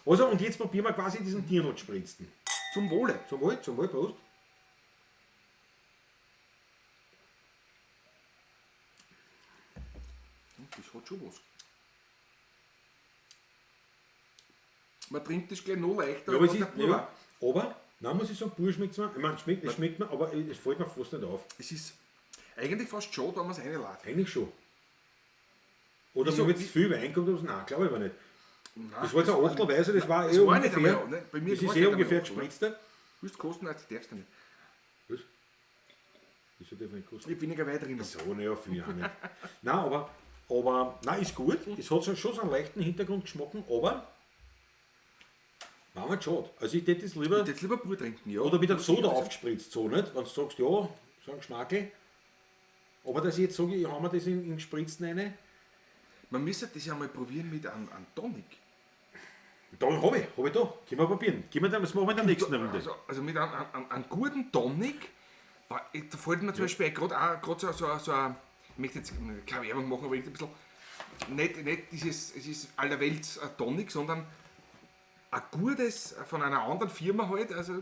Also, und jetzt probieren wir quasi diesen Dirndl gespritzten. Zum Wohle. Zum Wohl, Prost. Das hat schon was. Man trinkt das gleich noch leichter. Ja, aber es als ist, der Pulver. ja, aber, nein, muss ich sagen, pur schmeckt es mir. Ich meine, es schmeckt mir, aber es fällt mir fast nicht auf. Es ist eigentlich fast schon, da man es reinlädt. Eigentlich schon. Oder Wieso? wenn jetzt viel Wein kommt, oder so, nein, glaube ich aber nicht. Nein, Das war jetzt eine Achtelweise, das war das eh war nicht ungefähr. einmal, ne? Bei mir Das war ist nicht eh einmal ungefähr Achtel, gespritzter. Du willst kosten, als darfst du nicht. Was? Wieso darf ich nicht Ich kosten? habe weniger Wein drin. So, naja, viel auch nicht. Nein, aber, nein, ist gut. Es hat schon so einen leichten Hintergrundgeschmack, aber war mir schade. Also ich hätte das lieber, Ich würde jetzt lieber pur trinken, ja. oder mit der Muss ich Soda sagen. aufgespritzt, so nicht? Wenn du sagst, ja, so ein Geschmackel. Aber dass ich jetzt sage, ich habe mir das in den Gespritzten rein, Man müsste das ja mal probieren mit einem Tonic. da habe ich da. Können wir probieren. Das machen wir in der nächsten Runde. Also mit einem guten Tonic, da fällt mir zum Beispiel gerade so ein, ich möchte jetzt keine Werbung machen, aber ein bisschen, nicht dieses, es ist allerwelts ein Tonic, sondern ein gutes von einer anderen Firma halt, also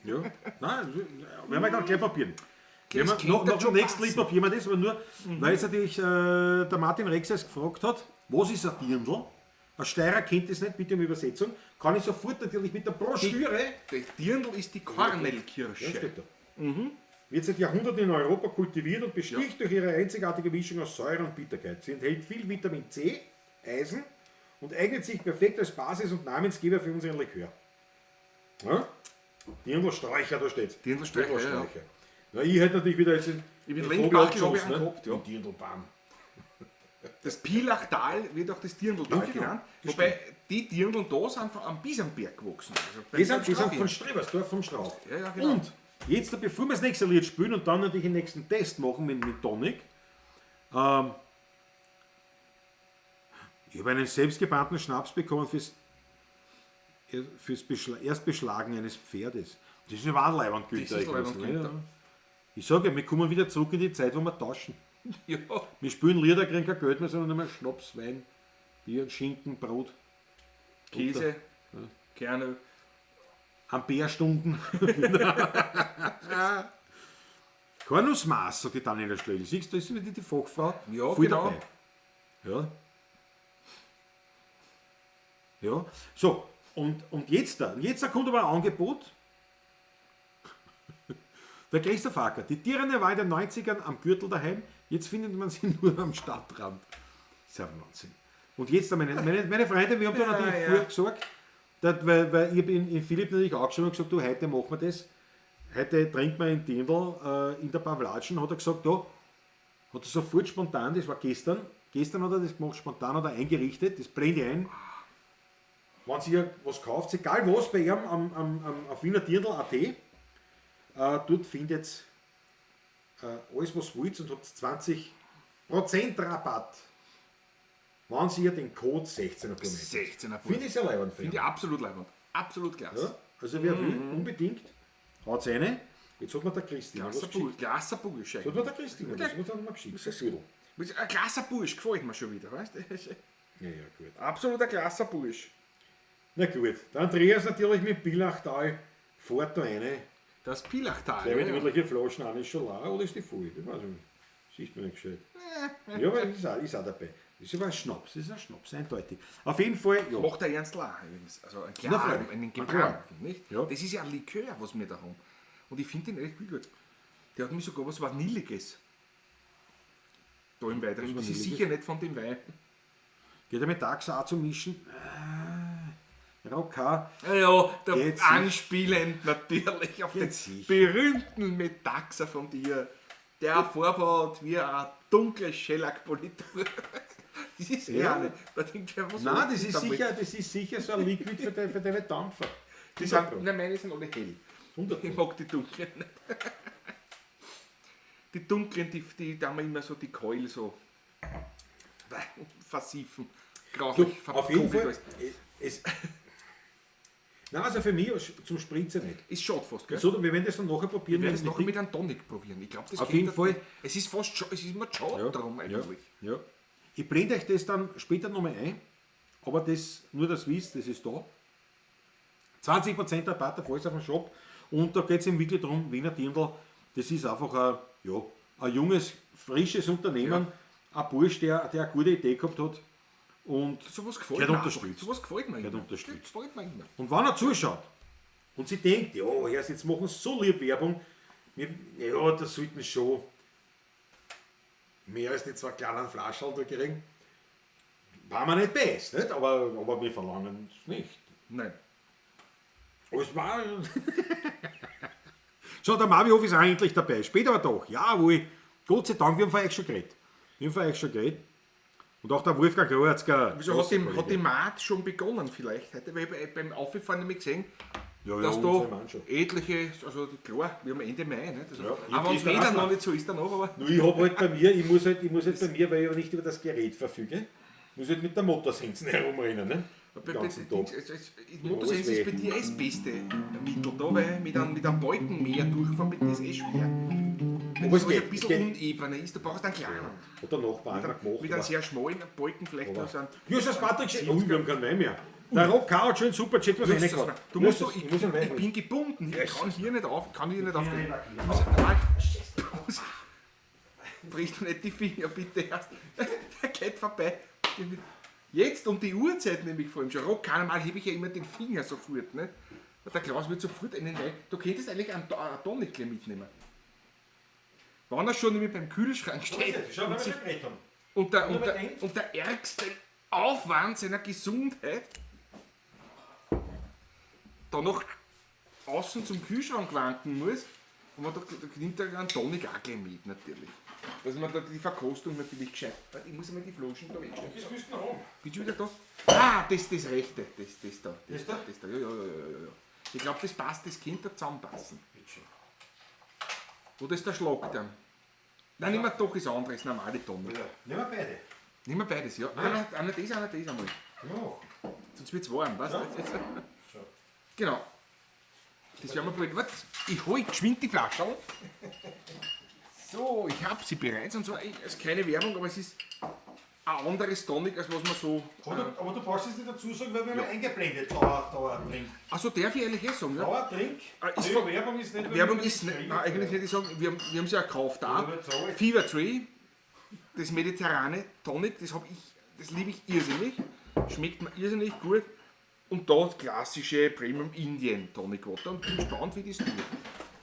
Ja, nein, werden wir dann gleich probieren. Das Noch könnte dem schon nächsten Lied passen. probieren wir das, aber nur, weil jetzt natürlich der Martin Rexes gefragt hat, was ist ein Dirndl? Ein Steirer kennt das nicht, bitte um Übersetzung. Kann ich sofort natürlich mit der Broschüre. Der Dirndl ist die Kornelkirsche. Ja, steht da. Wird seit Jahrhunderten in Europa kultiviert und besticht durch ihre einzigartige Mischung aus Säure und Bitterkeit. Sie enthält viel Vitamin C, Eisen und eignet sich perfekt als Basis und Namensgeber für unseren Likör. Ja? Dirndlsträucher, da steht's. Dirndlsträucher, ja. Na, ich hätte natürlich wieder jetzt in Ich bin den längst Vogel Backel habe ich abgeschossen, ne? angehabt, ja. Den Dirndlbaum. Das Pilachtal wird auch das Dirndltal Ja, genau. genannt. Das Wobei die Dirndl da sind am Biesenberg gewachsen. Also Die sind Strauch von Strebersdorf vom Strauch. Ja, ja, genau. Und jetzt, bevor wir das nächste Lied spielen und dann natürlich den nächsten Test machen mit Tonic, ich habe einen selbstgebrannten Schnaps bekommen fürs Erstbeschlagen eines Pferdes. Das ist ja auch ein Leibwandgüter. Das ist Leibwandgüter. Ich sage ja, wir kommen wieder zurück in die Zeit, wo wir tauschen. Ja. Wir spielen Lieder, kriegen kein Geld mehr, sondern nur mehr Schnaps, Wein, Bier, Schinken, Brot, Käse, Kerne. Amperestunden. Kornusmaß, sagt die Daniela Schlegel. Siehst du, das ist wieder die Fachfrau. Ja, voll genau. dabei. Ja. Ja. So, und jetzt kommt aber ein Angebot. Der Christoph Acker. Die Dirne war in den 90ern am Gürtel daheim, jetzt findet man sie nur am Stadtrand. Das ist ja Wahnsinn. Und jetzt, meine Freunde, wir haben da natürlich vorher gesagt, weil ich in Philipp natürlich auch schon gesagt, du, heute machen wir das. Heute trinken wir ein Dirndl in der Pavlatschen, hat er gesagt, ja, hat er sofort spontan, das war gestern hat er das gemacht, spontan hat er eingerichtet, das blende ich ein. Wenn ihr was kauft, egal was, bei ihm auf Wiener Dirndl.at, dort findet alles, was wollt und habt 20% Rabatt, wenn ihr den Code 16er 16er Finde ich sehr leibend. Finde ich absolut leibend. Absolut klasse. Ja, also wer will, unbedingt, haut rein. Jetzt hat mir der Christina was geschickt. Klasser Bursch. Jetzt hat mir der Christina das hat mir geschickt. Das ist ein Viertel. Ein klasser Bursch, gefällt mir schon wieder. Weißt du? Ja, gut. Absolut ein klasser Bursch. Na gut, der Andreas natürlich mit Billachtal fährt da rein. Das Pilachtal. Der mit irgendwelche Flaschen an ist schon leer oder ist die voll? Ich weiß nicht. Sieht man nicht gescheit. Ja, aber ist auch dabei. Das ist aber ein Schnaps, das ist ein Schnaps, eindeutig. Auf jeden Fall, ja. Macht der Ernst La übrigens. Also ein Na, klaren, freilich. einen Ein gebrannten, nicht? Ja. Das ist ja ein Likör, was wir da haben. Und ich finde den echt gut. Der hat mir sogar was Vanilliges. Da im Weiteren. Das ist Vanilliges? sicher nicht von dem Wein. Geht er mit Tax auch zu mischen? Rocker. Ja, der Geht sich. anspielend natürlich auf den Geht sich. berühmten Metaxa von dir, der Farbe hat wie ein dunkles Shellac-Politur. Das ist Ja. nicht. Da denkt wer, was Nein, soll das damit? ist sicher so ein Liquid für deine Dampfer. Die sind, nein, meine sind alle hell. 100 Ich mag die dunklen nicht. Die dunklen, die haben wir immer so die Keul so. versiefen. Du, Grauslich. auf jeden verkocht Fall. alles. Nein, also für mich zum Spritzen nicht. Ist schade fast, gell? So, wir werden das dann nachher probieren. Wir werden es mit nachher mit einem Tonic probieren. Ich glaube, das Auf geht jeden da- Fall. Es ist fast es ist immer schade darum eigentlich. Ja. Ich blende euch das dann später nochmal ein, aber das, nur das wisst, das ist da. 20% Rabatt auf alles auf dem Shop und da geht es wirklich darum, Wiener Dirndl, das ist einfach ein junges, frisches Unternehmen, ein Bursch, der eine gute Idee gehabt hat und Sowas gefällt Gehört mir unterstützt. einfach. Sowas gefällt mir Gehört immer. unterstützt. Das gefällt mir immer. Und wenn er zuschaut und sie denkt, ja, erst jetzt machen sie so lieb Werbung, ja, das sollten schon mehr als die 2 kleinen Flaschen da kriegen. War mir nicht best, nicht? Aber wir verlangen es nicht. Nein. Aber es war. So, der Marvihof ist auch endlich dabei. Später aber doch. Jawohl. Gott sei Dank, wir haben von euch schon geredet. Und auch der Wolfgang Groherzger. Wieso hat die Maat schon begonnen vielleicht heute? Weil ich beim Auffahren nämlich gesehen, Ja, dass unsere da Mann schon. etliche, also klar, wir haben Ende Mai, nicht? Also, Ja, aber wenn ich es weder weiß noch noch. nicht so ist, dann noch, aber Nur ich habe halt bei mir, ich muss halt bei mir, weil ich ja nicht über das Gerät verfüge, muss halt mit der Motorsensen herumrennen. Ne? Den ganzen Tag. Motorsense ist bei dir das beste Mittel da, weil mit einem Balken mehr durchfahren, mit das ist schwer. Wenn Aber es es ein geht, bisschen unebener ist, du brauchst einen kleinen. Hat der Nachbar einer gemacht. Mit einem sehr schmalen Balken vielleicht noch so einen. Jesus Patrick, oh, wir haben keinen Wein mehr. Der Rock hat schon Superchat was Jesus, reingehauen. Du musst doch, ich muss einen Wein ich bin gebunden, ich kann hier nicht auf. Brichst du nicht die Finger bitte erst. Der geht vorbei. Jetzt um die Uhrzeit nämlich vor allem schon. Rockkarneval hebe ich ja immer den Finger sofort. Nicht? Der Klaus wird sofort einen Wein. Du könntest eigentlich einen Tonic mitnehmen. Wenn er schon nämlich beim Kühlschrank steht Schau, wenn wir schon geredet haben. und der ärgste Aufwand seiner Gesundheit da noch außen zum Kühlschrank wanken muss, und man da nimmt er einen Tonic auch gleich mit, natürlich. Dass man da die Verkostung natürlich gescheit. Ich muss einmal die Flaschen da wegstellen. Das müssten wir haben. Bist du wieder da? Ah, das rechte. Das da. Das da? Das da. Ja. Ich glaube, das passt, das könnte da zusammenpassen. Oder ist der Schlag dann? Nein, nimm wir doch das andere, das normale Tonic. Nehmen wir beide. Nimm wir beides, ja. Einer das einmal. Ja. Sonst wird es warm, weißt du? So. Genau. Das werden wir probieren. Warte, ich hole geschwind die Flasche. So, ich habe sie bereits. Und zwar, es ist keine Werbung, aber es ist ein anderes Tonic, als was man so... Aber du brauchst es nicht dazu sagen, weil wir haben eingeblendet. Dauertrink. Achso, darf ich eigentlich sagen? Ja? Dauertrink. Ist Nee, Werbung ist nicht. Werbung ist nicht, nein, eigentlich nicht. Ich sagen, wir haben sie ja gekauft da. Ja, bezahle ich. Fever Tree, das mediterrane Tonic, das liebe ich irrsinnig. Schmeckt mir irrsinnig gut. Und da das klassische Premium Indian Tonic Water. Und bin gespannt, wie das tut.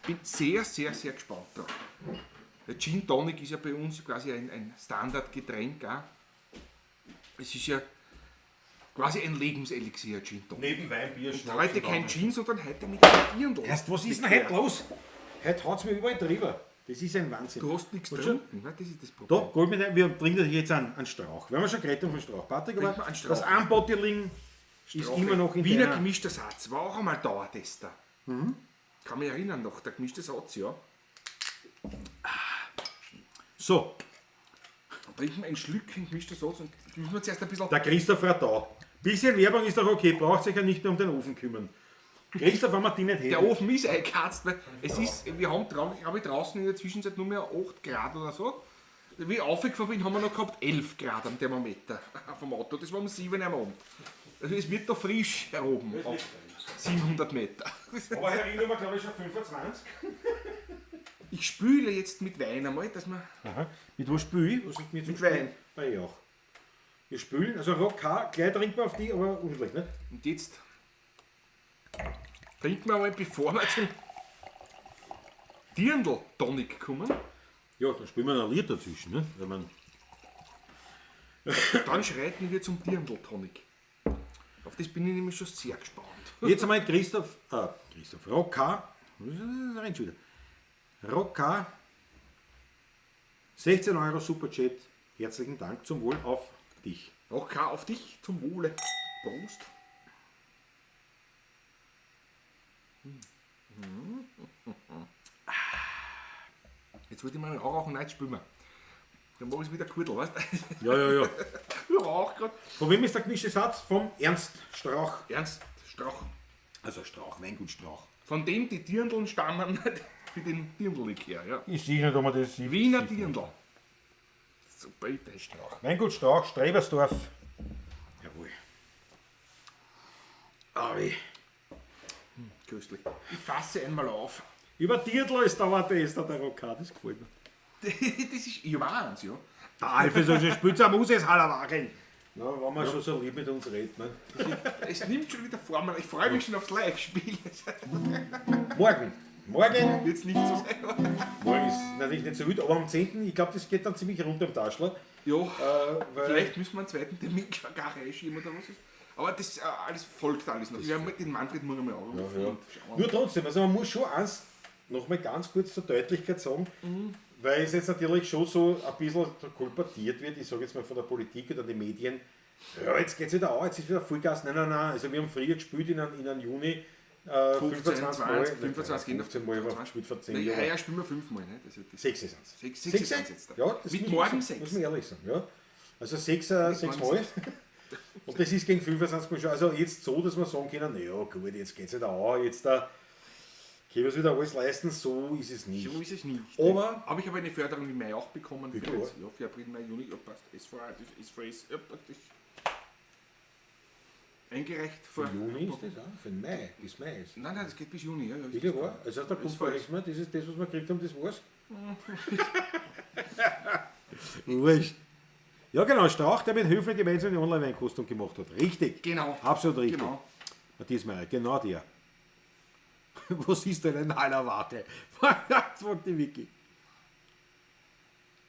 Bin sehr, sehr, sehr gespannt drauf. Der Gin Tonic ist ja bei uns quasi ein Standardgetränk. Auch. Es ist ja quasi ein Lebenselixier, Gin Tonic. Neben Wein, Bier, Schnaps. Heute kein Gin, sondern heute mit einem Dirndl. Erst, was ist denn heute los? Heute haut es mir überall drüber. Das ist ein Wahnsinn. Du hast nichts Und getrunken, ne? Das ist das Da, Problem. Goldmedaille, wir trinken jetzt einen Strauch. Wir haben ja schon geredet von Strauch, Patrick, aber Trinken wir einen Strauch. das Anbottling ist immer noch in Wiener deiner... gemischter Satz war auch einmal Dauertester. Kann mich erinnern noch, der gemischte Satz, ja. So, Trinken wir ein Schlückchen gemischter Satz und müssen wir zuerst ein bisschen... der Christoph war da. Bisschen Werbung ist doch okay, braucht sich ja nicht mehr um den Ofen kümmern. Christoph, wenn wir die nicht Der hätten. Ofen ist eingekatzt, weil es ist, wir haben glaube ich, draußen in der Zwischenzeit nur mehr 8 Grad oder so. Wie ich aufgefahren bin, haben wir noch gehabt 11 Grad am Thermometer vom Auto. Das war um 7 am Abend. Also es wird da frisch heroben auf 700 Meter. Aber Herr Riener war glaube ich schon 25. Ich spüle jetzt mit Wein einmal, dass man... Aha. Mit was spüle ich? Was ist mit Mit Wein. Bei ich auch. Wir spülen, also Rock gleich trinkbar auf die, aber ordentlich, ne? Und jetzt trinken wir einmal, bevor wir zum Dirndl-Tonic kommen. Ja, dann spülen wir ein Lied dazwischen, ne? Wenn man Dann schreiten wir zum Dirndl-Tonic. Auf das bin ich nämlich schon sehr gespannt. Jetzt einmal Christoph Rocker, Rocker, 16 Euro Superchat, herzlichen Dank, zum Wohl auf dich. Okay, auf dich, zum Wohle. Prost. Jetzt wollte ich mal auch rauchen, nein, spülen wir. Dann mach ich es mit der Kurdel, weißt du? Ja. Ja, auch gerade. Von wem ist der gemischte Satz? Vom Ernst Strauch. Ernst Strauch. Also Strauch, Weingut Strauch. Von dem die Dirndln stammen für den Dirndl-Likör, ja. Ich sehe nicht, ob man das sieht. Wiener Dirndl. Super Idee. Strauch. Weingut Strauch, Strebersdorf. Jawohl. Aui. Köstlich. Ich fasse einmal auf. Über Dirndl ist dauert das, der Rocard, das gefällt mir. Das ist, ich war eins, ja. Der Alfred soll schon Spitzer muss es halt machen. Na, wenn man schon so lieb mit uns redet. Ne? Es nimmt schon wieder Form. Ich freue mich schon aufs Live-Spiel. Morgen. Morgen. Wird es nicht so sein. Morgen ist natürlich nicht so wild, aber am 10. Ich glaube, das geht dann ziemlich runter im Taschler. Ja, Weil vielleicht müssen wir einen zweiten Termin gar reinschieben oder was ist. Aber das alles folgt alles noch. Wir haben den Manfred nur einmal angerufen. Ja. Nur trotzdem, also man muss schon eins nochmal ganz kurz zur Deutlichkeit sagen, weil es jetzt natürlich schon so ein bisschen kolportiert wird, ich sage jetzt mal von der Politik oder den Medien, ja, jetzt geht es wieder an, jetzt ist wieder Vollgas. Nein, also wir haben früher gespielt in einem Juni 25 Mal, 15 Mal war gespielt vor 10 Jahren. Ja, spielen wir 5 Mal. Ne? Das 6 ist es. 6 6 ist es jetzt. Ja, das mit muss morgen man, 6. muss man ehrlich sagen. Ja. Also 6 morgen Mal. Und das ist gegen 25 Mal schon. Also jetzt so, dass wir sagen können, naja gut, jetzt geht es wieder an, jetzt da können wir es wieder alles leisten, so ist es nicht. So ist es nicht. Aber habe ich aber eine Förderung im Mai auch bekommen. Bitte, Für, jetzt, ja, für April, Mai, Juni. Ja, passt. SVS, ja, praktisch. Eingereicht vor. für Juni ist das auch, für Mai, bis Mai ist. Nein, das geht bis Juni. Ja, ja, Bitte wahr? Also der kommt voll. vorher, das ist das, was wir gekriegt haben, das war's. Wurscht. Ja genau, Strauch, der mit Höfler gemeinsam eine Online-Weinkostung gemacht hat. Richtig. Genau. Absolut richtig. Genau. Matthias Meyer, genau der. Was ist denn ein Heiler Warte? Fragt die Vicky.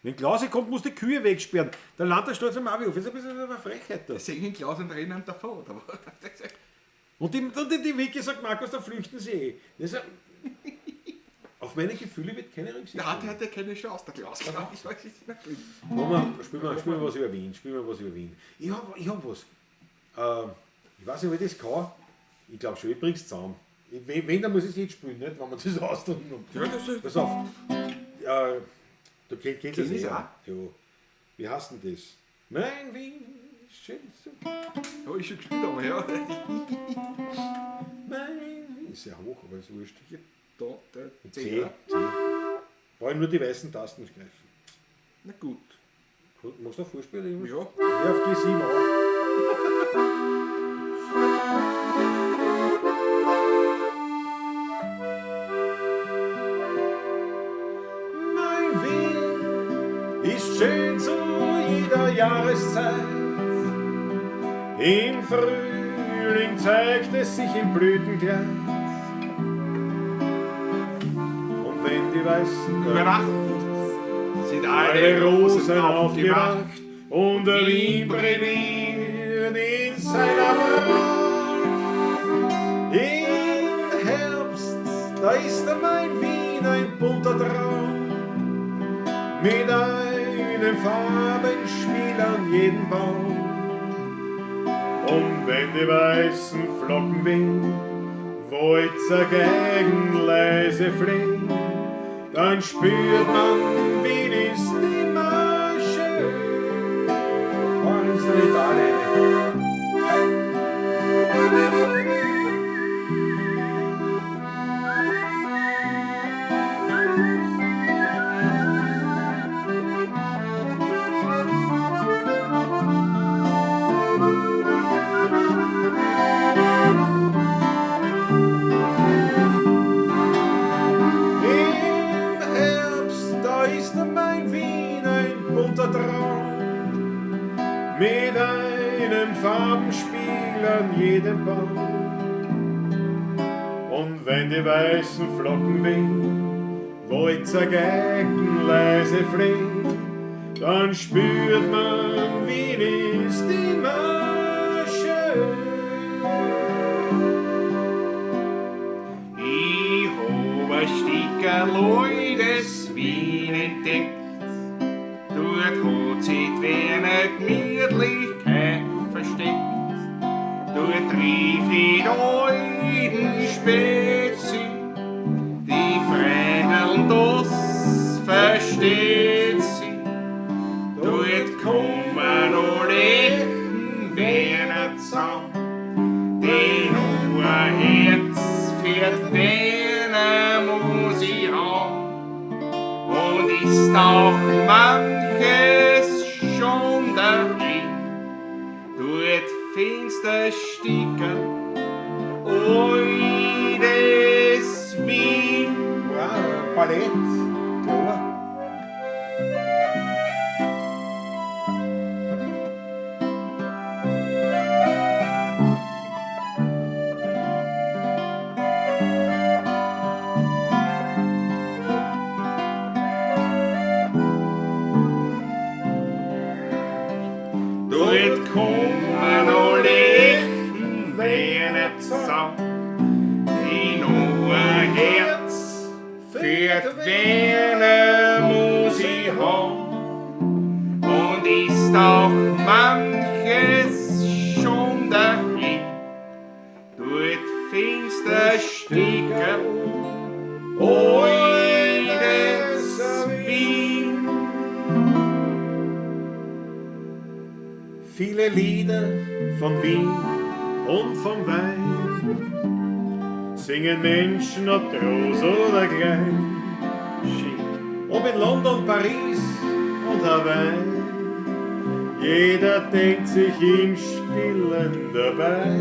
Wenn Klause kommt, muss die Kühe wegsperren. Der Landtag steht zum Mavi auf. Das ist ein bisschen eine Frechheit da. Sehen Klaus und rennen davon. Und die Vicky sagt, Markus, da flüchten sie eh. Das ist auf meine Gefühle wird keine Rücksicht. Der hat ja keine Chance, der Klaus. Ich weiß es nicht. Spielen wir was über Wien. Ich hab was. Ich weiß nicht, ob ich das kann. Ich glaube schon, ich bring's zusammen. Wenn, dann muss ich es jetzt spielen, nicht? Wenn man das ausdrücken. Ja, das ist. Pass auf. Du kennst das Kenn ich ja. auch. Ja. Wie heißt denn das? Mein Wien ist schön so. Ja, ich schon gespielt, aber ja. Mein ist sehr hoch, aber ist wurscht. Da, der C. C. Brauche nur die weißen Tasten greifen. Na gut. Machst du Vorspiel? Ja. Hör auf G7 auf. Mein Wien ist schön zu jeder Jahreszeit. Im Frühling zeigt es sich im Blütenglanz. Und wenn die weißen Über Nacht sind alle Rosen aufgewacht und der Wien brennt in seiner Pracht. Im Herbst, da ist mein Wien ein bunter Traum, mit einem Farbenspiel an jedem Baum. Und wenn die weißen Flocken wehen, Walzer Geigen leise flehen, dann spürt man, Wien ist immer schön. Oh, ist nicht alleine. Mit einem Farbenspiel an jedem Baum. Und wenn die weißen Flocken wehen, Walzer Geigen leise flehen, dann spürt man, Wien ist immer schön. Ich hab ein Stickerl des Wien entdeckt. Dort hat sich die Gemütlichkeit versteckt. Dort triff ich alten Spezi, die Freundeln, das versteht sie. nur ein Herz für deine Musik haben. Und ist auch manches schon darin, dort finster Sticker, oi des Wien. Ja, Ballett, klar. Dort kommen alle echten Wiener zusammen, die nur ein Herz für die Wiener Musik haben. Und ist auch manches schon dahin, dort finster Sticker, oi des Wien. Viele Lieder von Wien und vom Wein singen Menschen, ob groß oder klein, ob in London, Paris und Hawaii. Jeder denkt sich im Stillen dabei,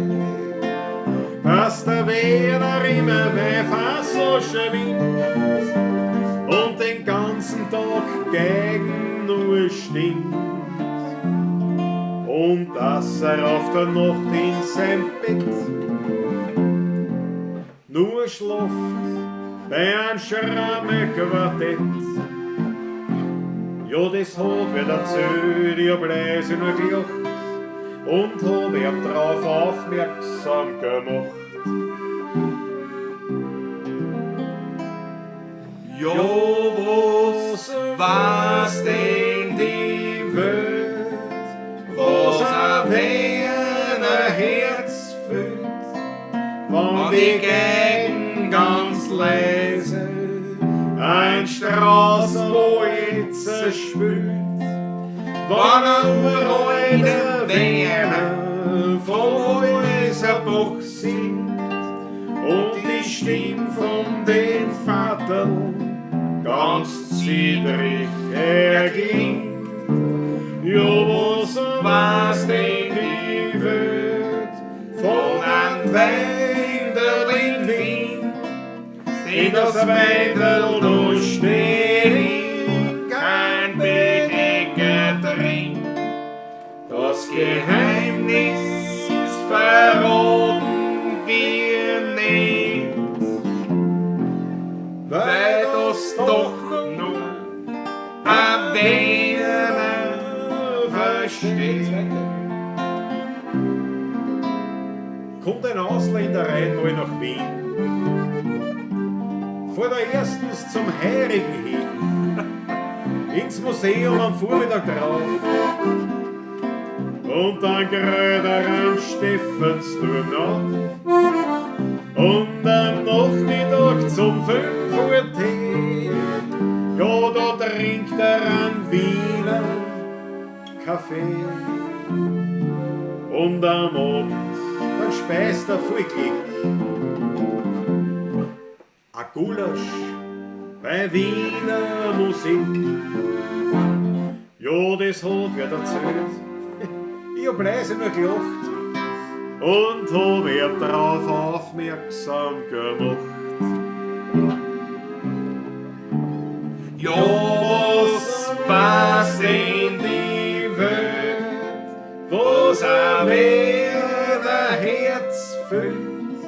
dass der Wiener immer fast so schwingt und den ganzen Tag gegen nur stinkt. Und dass auf der Nacht in sein Bett nur schlaft bei einem Schramme-Quartett. Ja, das hat wer erzählt, ich hab leise nur gelacht und hab ihm drauf aufmerksam gemacht. Jo, was war's denn die Welt, was ein Wiener Herz füllt, wenn die Gegend ganz leise ein Straßenboy zerspült, wenn ein uralter Wiener von Häuserbach singt und die Stimme von den Vater ganz zittrig erklingt. Ja, was war's denn die Welt von einem Wendel in Wien, in das Wendel da steht kein Bedecker drin. Das Geheimnis verraten wir nicht, weil das doch nur ein Wiener versteht. Kommt ein Ausländer rein mal nach Wien, fährt er erstens zum Heirigen hin, ins Museum am Vormittag drauf, und dann gerät er am Stephansturm auf, und am Nachmittag zum 5 Uhr Tee, ja, da trinkt er einen Wiener Kaffee, und am Abend dann speist er voll Glück a Gulasch bei Wiener Musik. Ja, das hat wer erzählt, ich hab leise nur gelacht und hab ihm drauf aufmerksam gemacht. Ja, was war's in die Welt, was ein Wiener Herz füllt,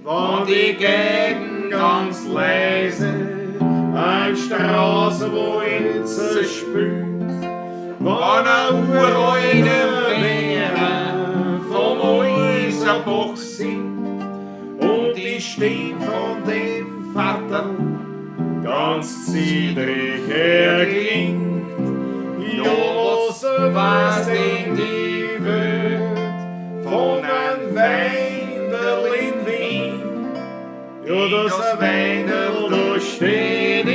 wenn die Gegend ganz leise ein Straßenboy zerspült, wenn ein uralter Wiener vom Häuserbach singt und die Stimme von dem Vater ganz zittrig erklingt. Ja, was war's denn die Welt von einem Wendel in Wien? Ja, das Wendel, da steht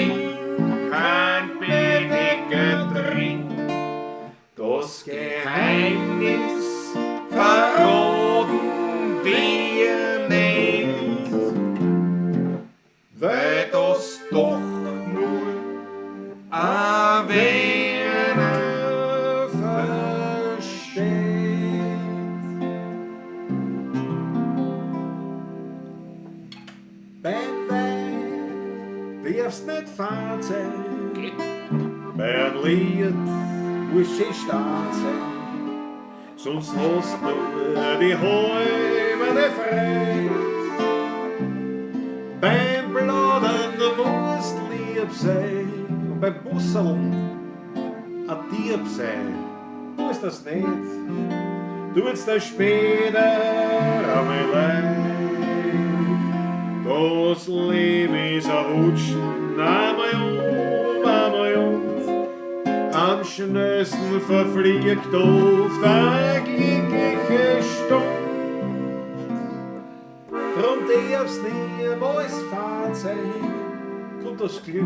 kein Bedecker drin. Das Geheimnis verraten wir nicht. Fahrt sein. Beim Lied muss ich stark sein, sonst hast nur die halbe frei. Beim Bladen du musst lieb sein und beim Busseln ein Dieb sein. Tu es das nicht, tut's das später einmal leid. Das Leben ist ein Rutschen, einmal und am schnellsten verfliegt auf der glückliche Stunde. Drum darf's niemals fad sein, kommt das Glück,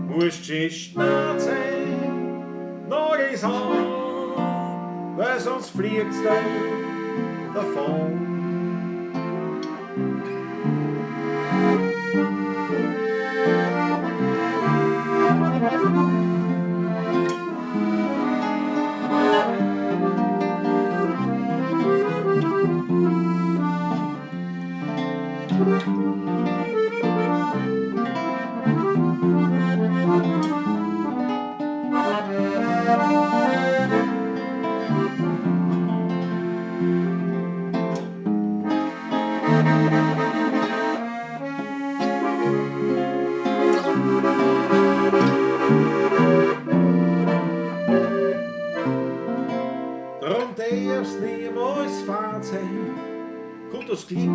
musst du stark sein, noch ist an, weil sonst fliegt's dann davon. Drum darf's niemals fad sein, kommt das Glück,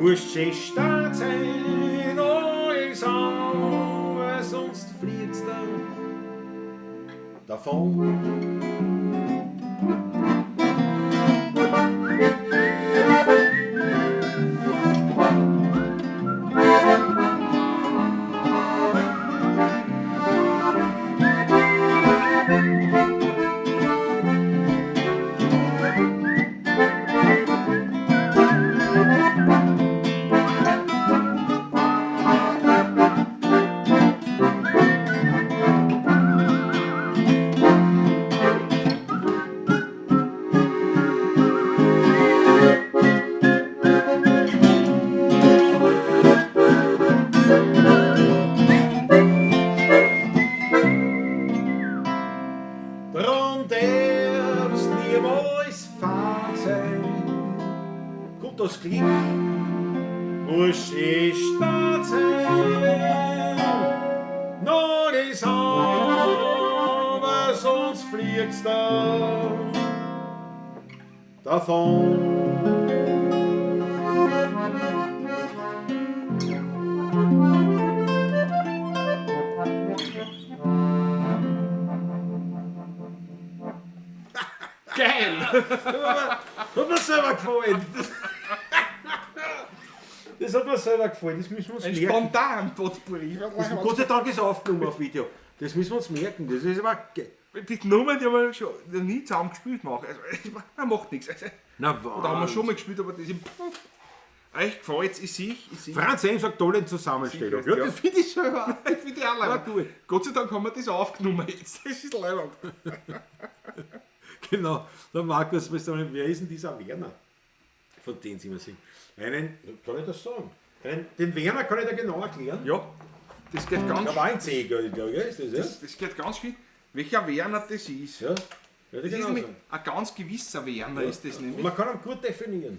musst du stark sein, alles an, weil sonst fliegt's dann davon. Drum darf's niemals fad sein, kommt das Glück, musst du stark sein, noch ist aber sonst fliegt's dann davon. Geil! Hat mir selber gefallen. Das hat mir selber gefallen, das müssen wir uns Ein merken. spontan Potpourri. Gott sei Dank ist aufgenommen auf Video. Das müssen wir uns merken. Das ist aber. Die Nummern, die haben wir schon noch nie zusammen gespielt. Also, man macht nichts. Na, Oder haben wir schon mal gespielt, aber das ist. Euch gefällt es, ich sehe. Franz Heim sagt tolle Zusammenstellung. Sicher, Ja, das finde ich selber. Ich finde die auch Ja, leibend. gut. Gott sei Dank haben wir das aufgenommen jetzt. Das ist leibend. Genau. Der Markus, wer ist denn dieser Werner? Von dem sie immer singen. Kann ich das sagen? Den Werner kann ich da genau erklären. Ja, das geht ganz Der war ein C, glaube ich, ist das, ja? das geht ganz schön. Welcher Werner das ist? Ja, ja Das das ist genau nämlich sagen. ein ganz gewisser Werner, ist das Und nämlich. man kann ihn gut definieren.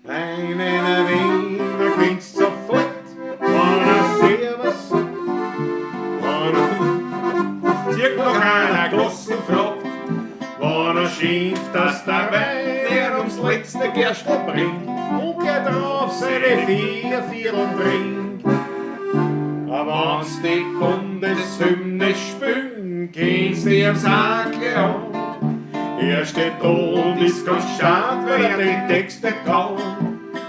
Einen Wiener klingt sofort, wenn er Servus sagt, wenn er zirkt noch einer großen fragt, wenn er schimpft, dass der Wein er ums letzte Gerstel bringt und geht drauf seine 4 Viertel trinkt. Aber wenn's die Bundeshymne spülen, kennst du ihm Sackle an. Er steht da und ist ganz schad, weil er den Text nicht kann.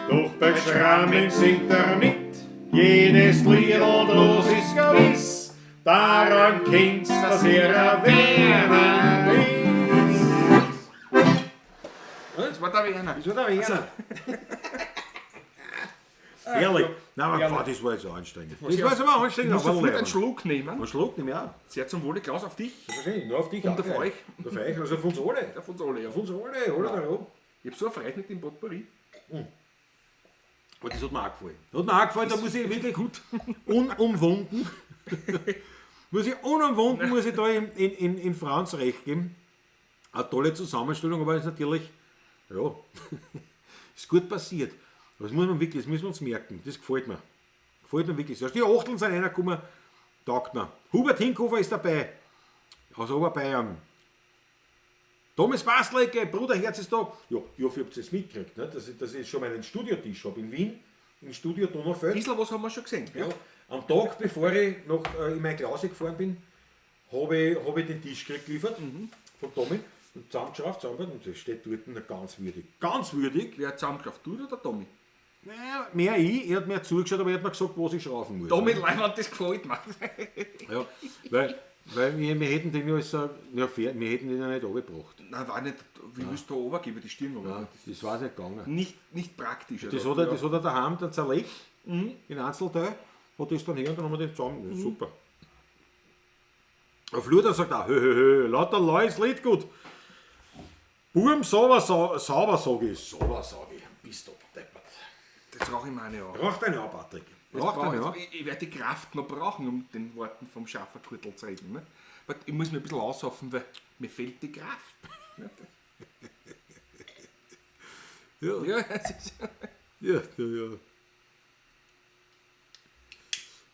Doch bei Schrammen singt er mit, jedes Lied los ist gewiss. Daran kennt's, dass er ein Werner ist. Das war der Werner. Das war der Werner. Ehrlich, nein, aber boah, das war jetzt so anstrengend. Das war jetzt aber anstrengend. Ich muss aber sofort einen leibend. Schluck nehmen. Einen Schluck, nimm ich auch. Sehr zum Wohle, Klaus, auf dich. Wahrscheinlich, nur auf dich. Und auch auf gleich. euch. Und auf euch, also auf uns alle. Auf uns alle, ja. Auf uns alle, oder? Ja. Ich hab so eine Freude mit dem Potpourri. Aber das hat mir auch gefallen. Da muss ich wirklich gut unumwunden, muss ich da in Franz recht geben. Eine tolle Zusammenstellung, aber es ist natürlich, ja, ist gut passiert. Das müssen wir uns merken. Das gefällt mir. Gefällt mir wirklich. Erst die Achteln sind reingekommen, taugt mir. Hubert Hinkhofer ist dabei, aus Oberbayern. Thomas Bastlecke, Bruderherz ist da. Ja, ich hoffe, ihr habt es mitgekriegt, ne? Dass ich schon meinen Studiotisch habe in Wien, im Studio Donaufeld. Ein bisschen was haben wir schon gesehen. Ja. Am Tag, bevor ich noch in meine Klause gefahren bin, habe ich den Tisch geliefert von Tommy. Und zusammengeschraubt, und das steht dort ganz würdig. Ganz würdig. Wer hat zusammengeschraubt, du oder Tommy? Naja, mehr ich. Er hat mir zugeschaut, aber er hat mir gesagt, was ich schrauben muss. Tommy Leimann, das gefällt mir. Ja, weil wir hätten den ja, wir hätten den ja nicht runtergebracht. Nein, war nicht. Wie willst du da runtergeben, die Stirn? Ja, das war nicht gegangen. Nicht praktisch. Das hat er daheim dann zerlegt, in Einzelteil, hat das dann her und dann haben wir den zusammen. Ja, super. Auf Luder sagt er, lauter Leute, Lied gut. Burm, sauber sag ich. Sauber sag ich. Bist du deppert. Das rauche ich mir eine an. Raucht eine an, Patrick. Raucht eine an. Ich werde die Kraft noch brauchen, um den Worten vom Schafferkurtel zu reden. Ne? Aber ich muss mir ein bisschen aushoffen, weil mir fehlt die Kraft. Ja. Ja, es ist Ja.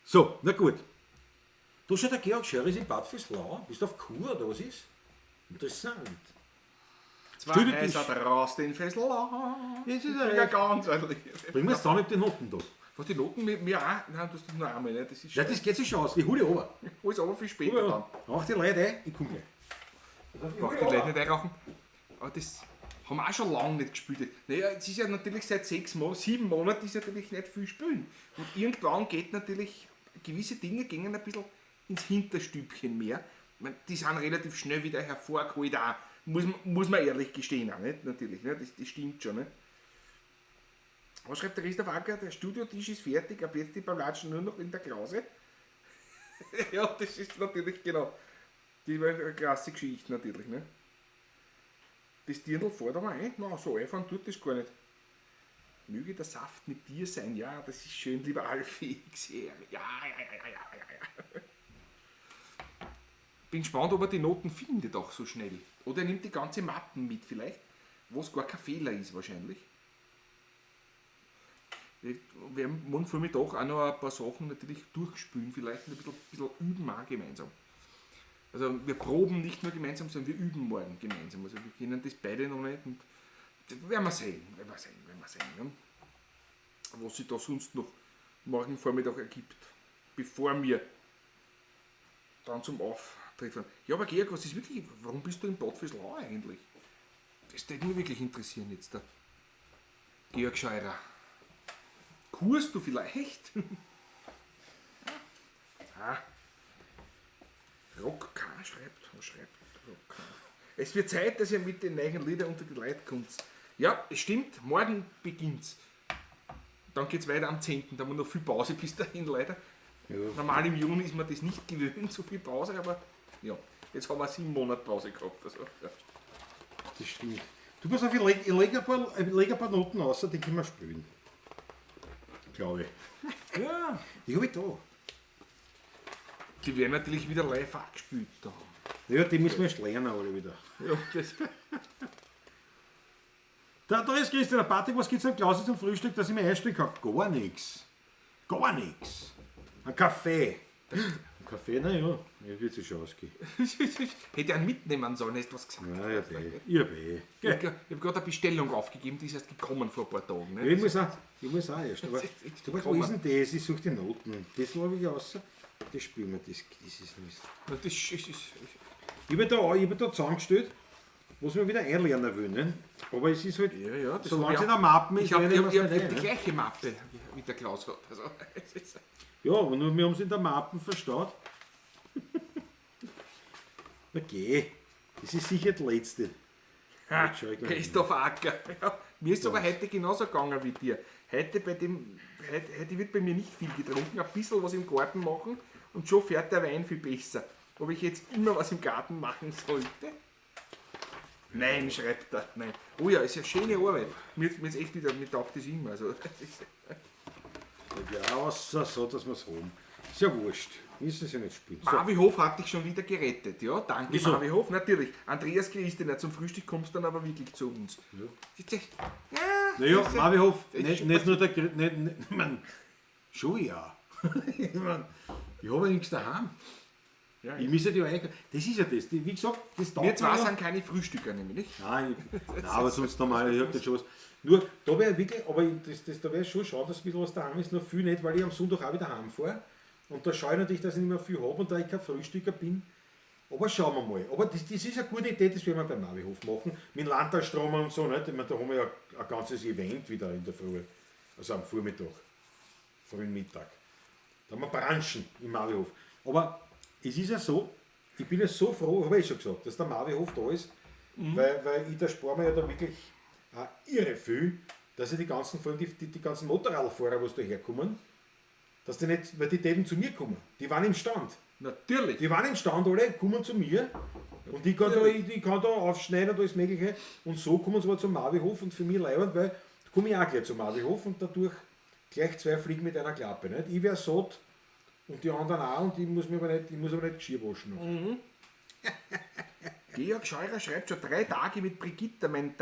So, na gut. Du schaut der Georg Schör ist in Bad Vöslau. Bist du auf Kur oder was ist? Interessant. zwei Häuser raus, den Fessel. Das ist Ja, ganz ehrlich. Bringen wir es dann mit den Noten da. Was die Noten mit mir auch? Nein, das ist nur einmal. Ne? Das ist Ja, das geht sich schon aus. Die Hude runter. alles aber viel später dann. Mach die Leute ein, ich komme gleich. Mach die Leute nicht einrauchen. Aber das haben wir auch schon lange nicht gespielt. Naja, es ist ja natürlich seit 7 Monaten ist natürlich nicht viel spielen. Und irgendwann geht natürlich, gewisse Dinge gingen ein bisschen ins Hinterstübchen mehr. Ich meine, die sind relativ schnell wieder hervorgeholt auch. Muss man ehrlich gestehen auch, nicht? Natürlich, ne? Das stimmt schon. Nicht? Was schreibt der Christoph Acker? Der Studiotisch ist fertig, ab jetzt die Ballatschen nur noch in der Klause. Ja, das ist natürlich genau. Die war eine krasse Geschichte natürlich. Ne? Das Dirndl fährt aber ein. Na, so einfahren tut das gar nicht. Möge der Saft mit dir sein. Ja, das ist schön, lieber Alfie. Ja. Bin gespannt, ob er die Noten findet auch so schnell. Oder er nimmt die ganze Mappen mit vielleicht, wo es gar kein Fehler ist wahrscheinlich. Wir werden morgen Vormittag auch noch ein paar Sachen natürlich durchspülen, vielleicht ein bisschen üben auch gemeinsam. Also wir proben nicht nur gemeinsam, sondern wir üben morgen gemeinsam. Also wir kennen das beide noch nicht und werden wir sehen. Ne? Was sich da sonst noch morgen Vormittag ergibt, bevor wir dann zum Auftritt fahren. Ja, aber Georg, was ist wirklich, warum bist du in Bad Vöslau eigentlich? Das würde mich wirklich interessieren jetzt, der Georg Scheurer. Kurst du vielleicht? Rock schreibt Rock. Es wird Zeit, dass ihr mit den neuen Liedern unter die Leute kommt. Ja, es stimmt, morgen beginnt's. Dann geht's weiter am 10. Da haben wir noch viel Pause bis dahin leider. Ja. Normal im Juni ist man das nicht gewöhnt, so viel Pause, aber ja, jetzt haben wir 7 Monate Pause gehabt. Also, ja. Das stimmt. Du pass auf, ich lege ein paar Noten aus, die können wir spielen. Glaube ich. Ja, die habe ich da. Die werden natürlich wieder live angespielt da. Ja, die müssen wir erst lernen alle wieder. Ja, das Da ist Christian Patrick, was gibt es am Klaus zum Frühstück, dass ich mir einstellen kann? Gar nichts. Gar nichts. Ein Kaffee. Ein Kaffee, naja, ja, wird sich schon ausgehen. Hätte einen mitnehmen sollen, hast du was gesagt. Ja, ich habe gerade eine Bestellung aufgegeben, die ist erst gekommen vor ein paar Tagen. Ne? Ja, ich muss auch erst. Aber wo ist denn das? Ich suche die Noten. Das habe ich raus. Das spielen wir, das ist Mist. Ich habe da zusammengestellt, was wir wieder einlernen wollen. Aber es ist halt, Ja, das solange es in der Mappe ist, ich habe die gleiche Mappe, wie der Klaus hat. Also, ja, aber nur wir haben es in der Mappe verstaut. Okay, das ist sicher das Letzte. Christoph Acker. Ja, mir ist es aber heute genauso gegangen wie dir. Heute wird bei mir nicht viel getrunken, ein bisschen was im Garten machen und schon fährt der Wein viel besser. Ob ich jetzt immer was im Garten machen sollte? Nein, schreibt er. Nein. Oh ja, ist ja schöne Arbeit. Mir jetzt echt wieder mit taugt das immer. Also, das ist, Ja, außer so, dass wir es haben. Ist ja wurscht. Müssen sie nicht spielen. So. Marvi Hof hat dich schon wieder gerettet. Ja, danke Wieso? Marvi Hof. Natürlich. Andreas Christen, zum Frühstück kommst du dann aber wirklich zu uns. Ja. Naja, Marvihof, ist nicht, schon nicht nur der ich mein, schon ja. Ich mein, ich habe ja nichts daheim. Ja, Ich müsste ja eigentlich. Das ist ja das. Wie gesagt, das wir taugt zwei mir ja. sind keine Frühstücker nämlich. Nein, aber sonst normal, ich hab das schon was. Nur, da wäre wirklich, aber da wäre schon schade, dass ein bisschen was daheim ist, nur viel nicht, weil ich am Sonntag auch wieder heimfahre. Und da schaue ich natürlich, dass ich nicht mehr viel habe und da ich kein Frühstücker bin. Aber schauen wir mal. Aber das ist eine gute Idee, das werden wir beim Marvihof machen. Mit dem Landtalstrom und so, nicht? Ich meine, da haben wir ja ein ganzes Event wieder in der Früh. Also am Vormittag, frühen Mittag. Da haben wir Branchen im Marvihof. Aber es ist ja so, ich bin ja so froh, habe ich schon gesagt, dass der Marvihof da ist, weil ich da spare mir ja da wirklich irre viel, dass ich die ganzen, vor allem die ganzen Motorradfahrer, was da herkommen, dass die nicht, weil die täten zu mir kommen. Die waren im Stand. Natürlich. Die waren im Stand alle, kommen zu mir und ich kann da aufschneiden und alles Mögliche. Und so kommen sie aber zum Marvihof und für mich leibend, weil da komme ich auch gleich zum Marvihof und dadurch gleich zwei Fliegen mit einer Klappe. Nicht? Ich wäre satt und die anderen auch und ich muss aber nicht Geschirr waschen. Noch. Georg Scheurer schreibt schon 3 Tage mit Brigitte, mein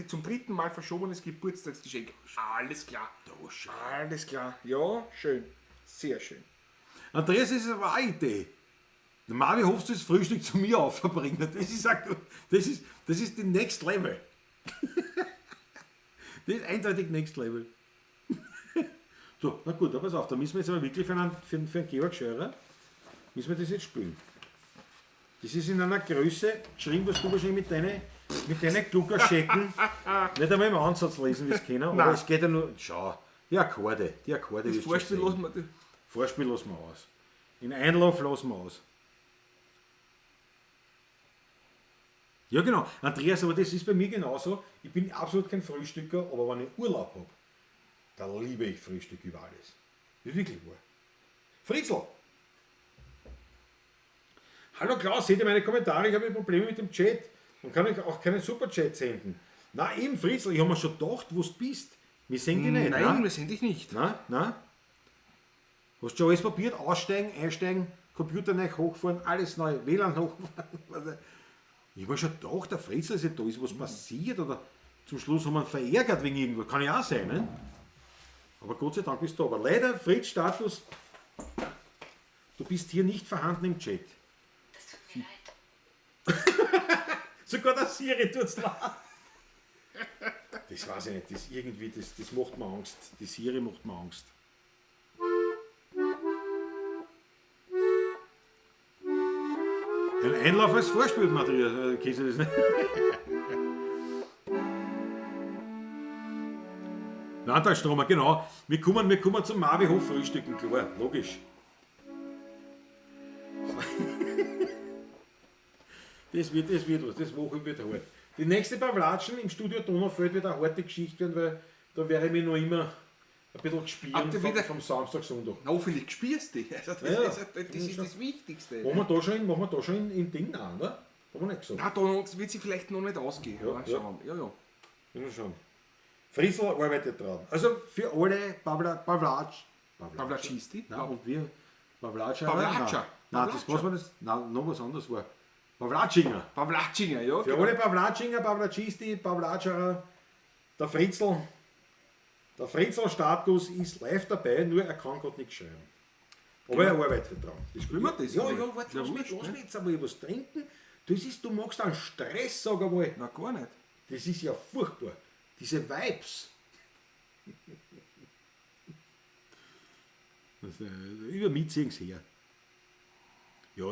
zum dritten Mal verschobenes Geburtstagsgeschenk. Alles klar. Alles klar. Ja, schön. Sehr schön. Andreas, das ist aber auch eine Idee. Der Marvihof soll das Frühstück zu mir aufverbringen. Das ist die Next Level. Das ist eindeutig Next Level. So, na gut, aber pass auf, da müssen wir jetzt aber wirklich für einen Georg Scheurer, müssen wir das jetzt spielen. Das ist in einer Größe geschrieben, was du wahrscheinlich mit deinen Gluckerschecken nicht einmal im Ansatz lesen wirst können, aber Nein. es geht ja nur, schau, die Akkorde Das wirst du Vorspiel sehen. lassen wir. Vorspiel lassen wir aus. In Einlauf lassen wir aus. Ja genau, Andreas, aber das ist bei mir genauso. Ich bin absolut kein Frühstücker, aber wenn ich Urlaub habe, da liebe ich Frühstück über alles. Das ist wirklich wahr. Fritzl! Hallo Klaus, seht ihr meine Kommentare? Ich habe Probleme mit dem Chat. Man kann euch auch keinen Superchat senden. Na eben, Fritzl, ich habe mir schon gedacht, wo du bist. Wir sehen dich nicht. Nein, ne? wir sind dich nicht. Na? Hast du schon alles probiert? Aussteigen, einsteigen, Computer neu hochfahren, alles neu, WLAN hochfahren. Ich habe mir schon gedacht, der Fritzl ist ja da, ist was passiert oder zum Schluss haben wir ihn verärgert wegen irgendwas. Kann ja auch sein, ne? Aber Gott sei Dank bist du da. Aber leider, Fritz Status, du bist hier nicht vorhanden im Chat. Das tut mir leid. Sogar der Siri tut's leid. Das weiß ich nicht, das macht mir Angst. Die Siri macht mir Angst. Ein Einlauf als Vorspiel, Matthias, kennst du das nicht? Landtalstromer, genau. Wir kommen zum Marvihof frühstücken, klar, logisch. Das wird was, das Woche wird hart. Die nächste Pavlatschen im Studio Donaufeld wird eine harte Geschichte werden, weil da werde ich mich noch immer ein bisschen gespielt Habt ihr wieder- vom Samstag, Sonntag. Na, hoffentlich spürst du dich. Also das, Ja, ist, das ist das Wichtigste. Machen wir da schon in Ding an, oder? Haben wir nicht gesagt. Na, da wird sie vielleicht noch nicht ausgehen. Ja, aber ja. schauen wir. Ja. Müssen wir schauen. Fritzl arbeitet dran. Also für alle Pavlatschisti? Nein, und wir Pavlatscher. Pavlatscher. Nein, das was war das? Nein, noch was anderes war. Pavlatschinger. Pavlatschinger, ja. Für alle Pavlatschinger, Pavlatschisti, Pavlatscherer, der Fritzl-Status ist live dabei, nur er kann gerade nichts schreiben. Aber er arbeitet dran. Das Will man das Ja, einmal? ja, warte, Ja, lass mich wurscht, ne? jetzt einmal was trinken. Du magst einen Stress, sag einmal. Na, gar nicht. Das ist ja furchtbar. Diese Vibes. Über mich ziehen sie her. Ja.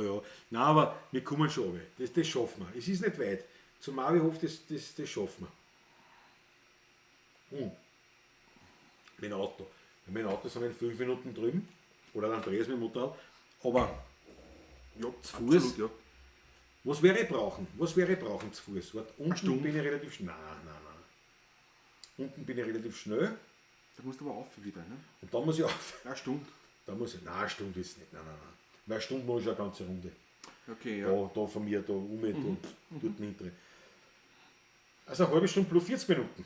Nein, aber wir kommen schon runter. Das schaffen wir. Es ist nicht weit. Zum Marvihof, das schaffen wir. Mit dem Auto. Mit dem Auto sind wir in 5 Minuten drüben. Oder dann Andreas mit dem Motorrad. Aber Ja, zu Fuß. absolut, ja. Was wäre ich brauchen? Zu Fuß? Warte, unten Stunde. bin ich relativ schnell. Nein. Unten bin ich relativ schnell. Da musst du aber auf wieder, ne? Und dann muss ich auf. Eine Stunde. Nein, eine Stunde ist nicht. Nein. Weil eine Stunde mache ich eine ganze Runde. Okay, ja. Da von mir, da dort hinten. Also eine halbe Stunde plus 40 Minuten.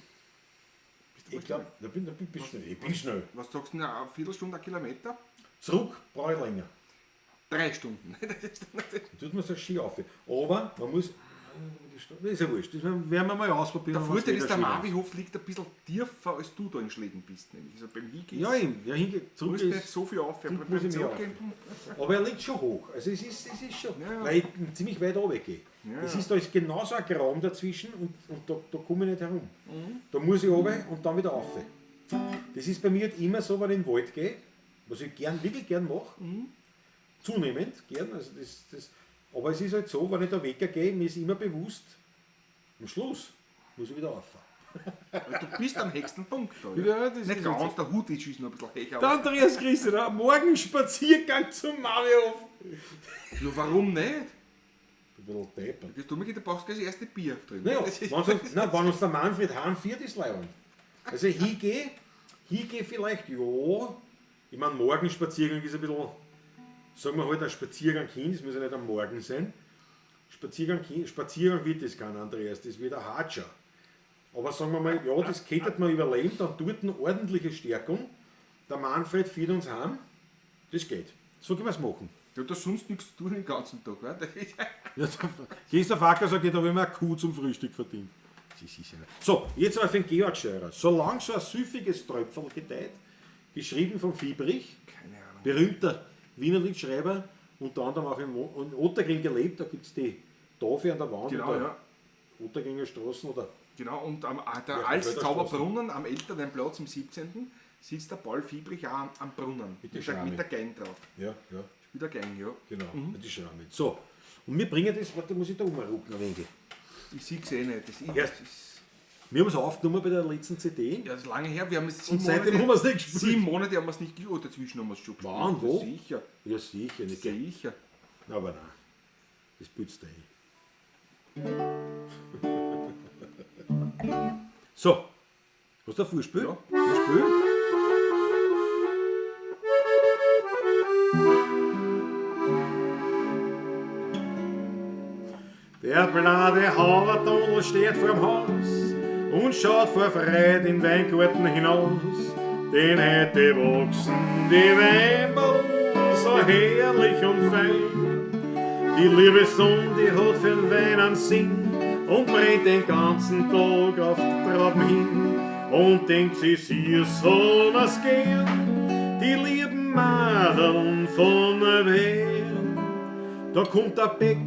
Ich glaube, ich bin schnell. Was sagst du denn, eine Viertelstunde, ein Kilometer? Zurück brauche ich länger. 3 Stunden. Dann tut man so Ski auf. Aber man muss. Das ist ja wurscht. Das werden wir mal ausprobieren. Der wenn wir Vorteil uns ist, der wieder Marvihof liegt ein bisschen tiefer, als du da in Schlägen bist. Nämlich. Also beim Hingehen Ja, eben. Ja, du zurück musst nicht ist. so viel auf. zurück Beim muss ich mehr Zurückgehen, Aber er liegt schon hoch. Also es ist schon. Ja. Weil ich ziemlich weit runtergehe. Ja, Das ja. ist, da ist genauso ein Graum dazwischen und da komme ich nicht herum. Mhm. Da muss ich runter und dann wieder rauf. Das ist bei mir halt immer so, wenn ich in den Wald gehe, was ich wirklich gern mache. Mhm. Zunehmend gern. Also aber es ist halt so, wenn ich da weggehe, mir ist immer bewusst, am Schluss muss ich wieder rauf. Weil du bist am höchsten Punkt. Da, Ja, das nicht ist ganz, der Hut ist noch ein bisschen höher. Der Andreas Christen, ein Morgenspaziergang zum Mariohof. Ja, warum nicht? Ein bisschen deppert. Das du mir, du brauchst gleich das erste Bier drin. Naja, Das ist- wenn uns der Manfred heimführt, ist leibend. Also hingehe vielleicht, ja. Ich meine, Morgenspaziergang ist ein bisschen, sagen wir halt, ein Spaziergang hin, das muss ja nicht am Morgen sein. Spaziergang wird das kein, Andreas, das wird ein Hatscher. Aber sagen wir mal, ja, das könnte man überleben, dann tut eine ordentliche Stärkung. Der Manfred führt uns heim, das geht. So können wir es machen. Du hast sonst nichts zu tun den ganzen Tag. Oder? Das ist- Ja, gehst der Facker sagt, da habe ich mir eine Kuh zum Frühstück verdient. Das ist ja nicht. So, jetzt aber für den Georg Scheurer. Solange so ein süffiges Tröpfel gedeiht, geschrieben von Fiebrich, Keine Ahnung. berühmter Wiener Liedschreiber, unter anderem auch in Ottergring gelebt, da gibt es die Tafel an der Wand, Genau, in der ja. Ottergringer Straßen oder Genau, und der Ja, Alszauberbrunnen am älteren Platz im 17. sitzt der Paul Fiebrich auch am Brunnen. Mit der Mit Schramme. der Gang drauf. ja, Mit der Gang, ja. genau, die Schramme. So, und wir bringen das, warte, muss ich da umrucken ein wenig. Ich sehe es eh nicht. Das ist, Ja. das ist, Wir haben es aufgenommen bei der letzten CD. ja, das ist lange her. Wir haben es Und seitdem haben wir es nicht gespielt. 7 Monate haben wir es nicht gespielt. Oh, dazwischen haben wir es schon gespielt. Wann, wo? Sicher. Ja, sicher, nicht. gell? Sicher. Aber nein, das putzt er eh. So, hast du ein Vorspiel? Ja. Vorspiel? Der blade Havertunnel steht vorm Haus und schaut vor Freude in den Weingarten hinaus. Den hätte wachsen die Weinbau so herrlich und fein. Die liebe Sonne, die hat für den Wein einen Sinn und brennt den ganzen Tag auf die Trauben hin und denkt sie soll was gehen, die lieben Madeln von der Wehr. Da kommt der Beck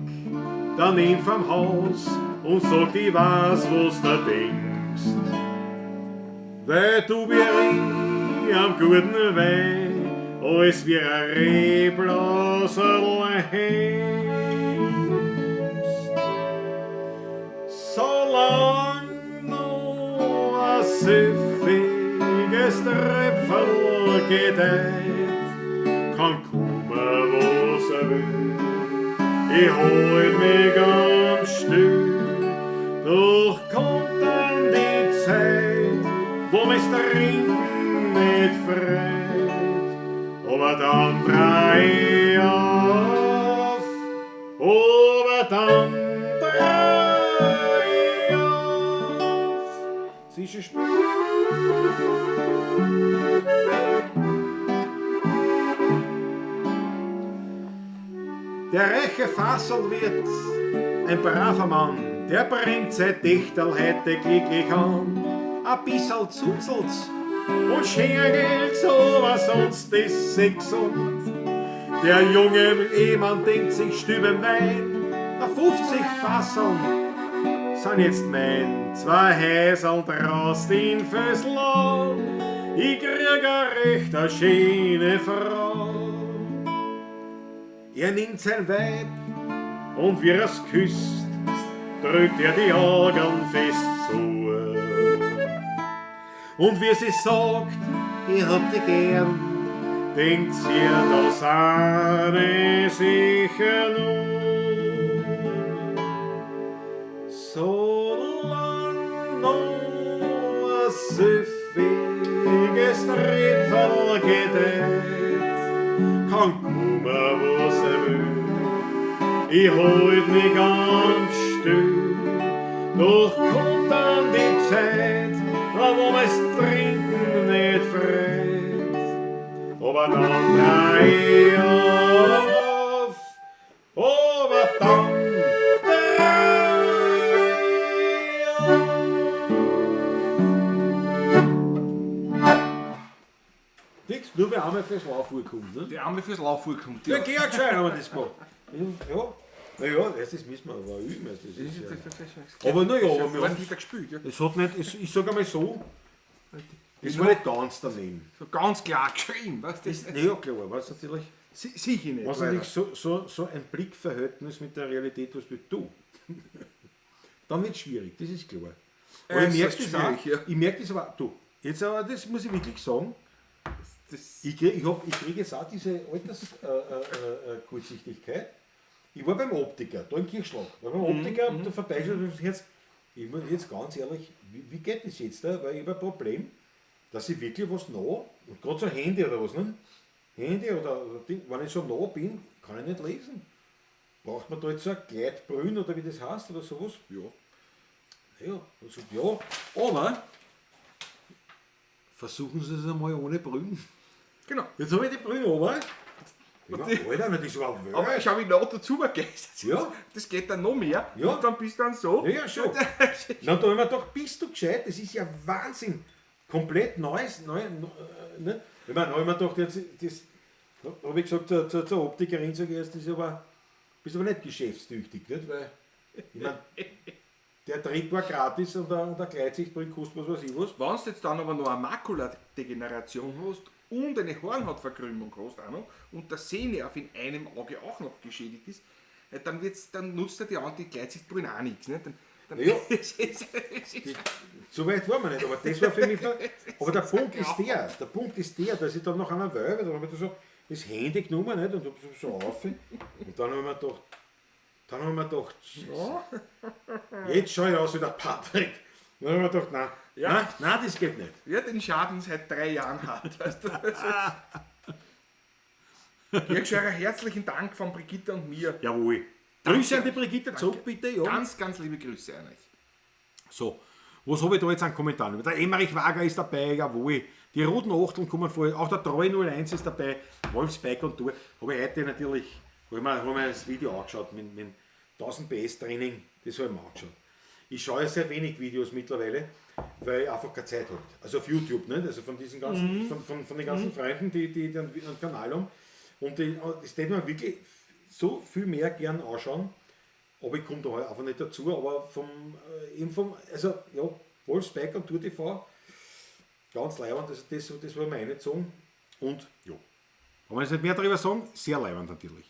daneben vom Haus und sagt, ich weiß, was du denkst. Weil du wie am guten Wein, als wie ein Reblaserl hängst. Solang noch ein süffiges Tröpfel gedeiht, kann kommen, was will. Ich halt mich ganz still, doch kommt dann die Zeit, wo mich Trinken nicht freit. Aber dann dreh ich auf, aber dann dreh ich auf. Zwischenspiel. Der reiche Fassel wird ein braver Mann, der bringt sein Dichterl heute glücklich an. Ein bissl zuzelt und schingelt so, was sonst ist sie gesund. Der junge Ehemann denkt sich stüben Wein, nach 50 Fasseln sind jetzt mein. 2 Häsel draus in Föslau, ich krieg a recht a schöne Frau. Er nimmt sein Weib und wie er's küsst, drückt er die Augen fest zu. Und wie sie sagt, ich hab dich gern, denkt sie, das eine sicher nur. Solang noch ein süffiges Tröpfel gedeiht, kann kommen, was will. Ich halt mich ganz still, Doch kommt dann die Zeit, wo man es Trinken nicht freut. Aber dann dreh ich auf, aber dann Nix, nur wer einmal fürs Laufen kommt, ne? Die Arme fürs Laufen kommt. Ja, Georg Scheuer haben wir das gemacht. Ja, naja, das müssen wir aber üben. Das ist ja. Aber naja, aber wir haben haben wieder gespielt. Ja. es hat nicht, ich sage einmal so, es war nicht ganz daneben. So ganz klar geschrieben. Weißt du? Ja, klar, was natürlich, Sicher nicht. was natürlich so ein Blickverhältnis mit der Realität hast wie du, dann wird es schwierig, das ist klar. Aber Es ich merke ist das auch, schwierig, ja. ich merke das aber, du, jetzt aber, das muss ich wirklich sagen, Das, ich kriege jetzt auch diese Alterskurzsichtigkeit. Ich war beim Optiker, da im Kirchschlag. Beim Optiker, da vorbeigeschaut und jetzt, ich muss jetzt ganz ehrlich, wie geht das jetzt da? Weil ich habe ein Problem, dass ich wirklich was nah, und gerade so Handy oder was, ne? Handy oder Ding, wenn ich so nah bin, kann ich nicht lesen. Braucht man da jetzt so ein Gleitbrünn oder wie das heißt oder sowas? Ja. Ja, also, ja. Aber versuchen Sie es einmal ohne Brünn. genau. Jetzt habe ich die Brille oben. Und Ja, die- Alter, das war Aber wild. ich habe ihn noch dazu gegessen. Ja. Das geht dann noch mehr. Ja. Und dann bist du dann so. Ja, ja, schon. Na, da habe ich mir gedacht, bist du gescheit? Das ist ja Wahnsinn. Komplett neues, ne? Ich meine, da habe ich mir gedacht, jetzt, das habe ich gesagt zur Optikerin, sage ich erst, das ist aber, bist aber nicht geschäftstüchtig, nicht? Weil, ich meine, der Trick war gratis und der Gleitsichtbrille kostet was weiß ich was. Wenn du jetzt dann aber noch eine Makuladegeneration hast und eine Hornhautverkrümmung hast auch noch und der Sehnerv in einem Auge auch noch geschädigt ist, dann nutzt dir die Anti-Gleitsichtbrille auch nichts. Ne? Dann Ja. So weit war man nicht, aber das war für mich. Aber der Punkt ist der, dass ich dann nach einer Weile, dann habe ich da so das Handy genommen nicht, und habe so auf. Und dann habe ich mir gedacht, jetzt schaue ich aus wie der Patrick. Dann habe ich mir gedacht, nein, das geht nicht. Wer den Schaden seit 3 Jahren hat. Weißt du? Georg Scheurer, herzlichen Dank von Brigitte und mir. Jawohl. Grüße an die Brigitte zurück, bitte. Ja. Ganz, ganz liebe Grüße an euch. So, was habe ich da jetzt an Kommentaren? Der Emmerich Wager ist dabei, jawohl. Die roten Achteln kommen vor, auch der Treu 01 ist dabei, Wolfsbike und Tour. Habe ich heute natürlich, habe mir das Video angeschaut mit 1000 PS Training, das habe ich mir angeschaut. Ich schaue ja sehr wenig Videos mittlerweile, weil ich einfach keine Zeit habe. Also auf YouTube, nicht? Also von diesen ganzen, von den ganzen Freunden, die einen Kanal haben. Und das täte mir wirklich so viel mehr gern anschauen. Aber ich komme da halt einfach nicht dazu. Aber also ja, Wolfsbike und Tour TV, ganz leibend, das war meine Zunge. Und ja, kann man jetzt nicht mehr darüber sagen, sehr leibend natürlich.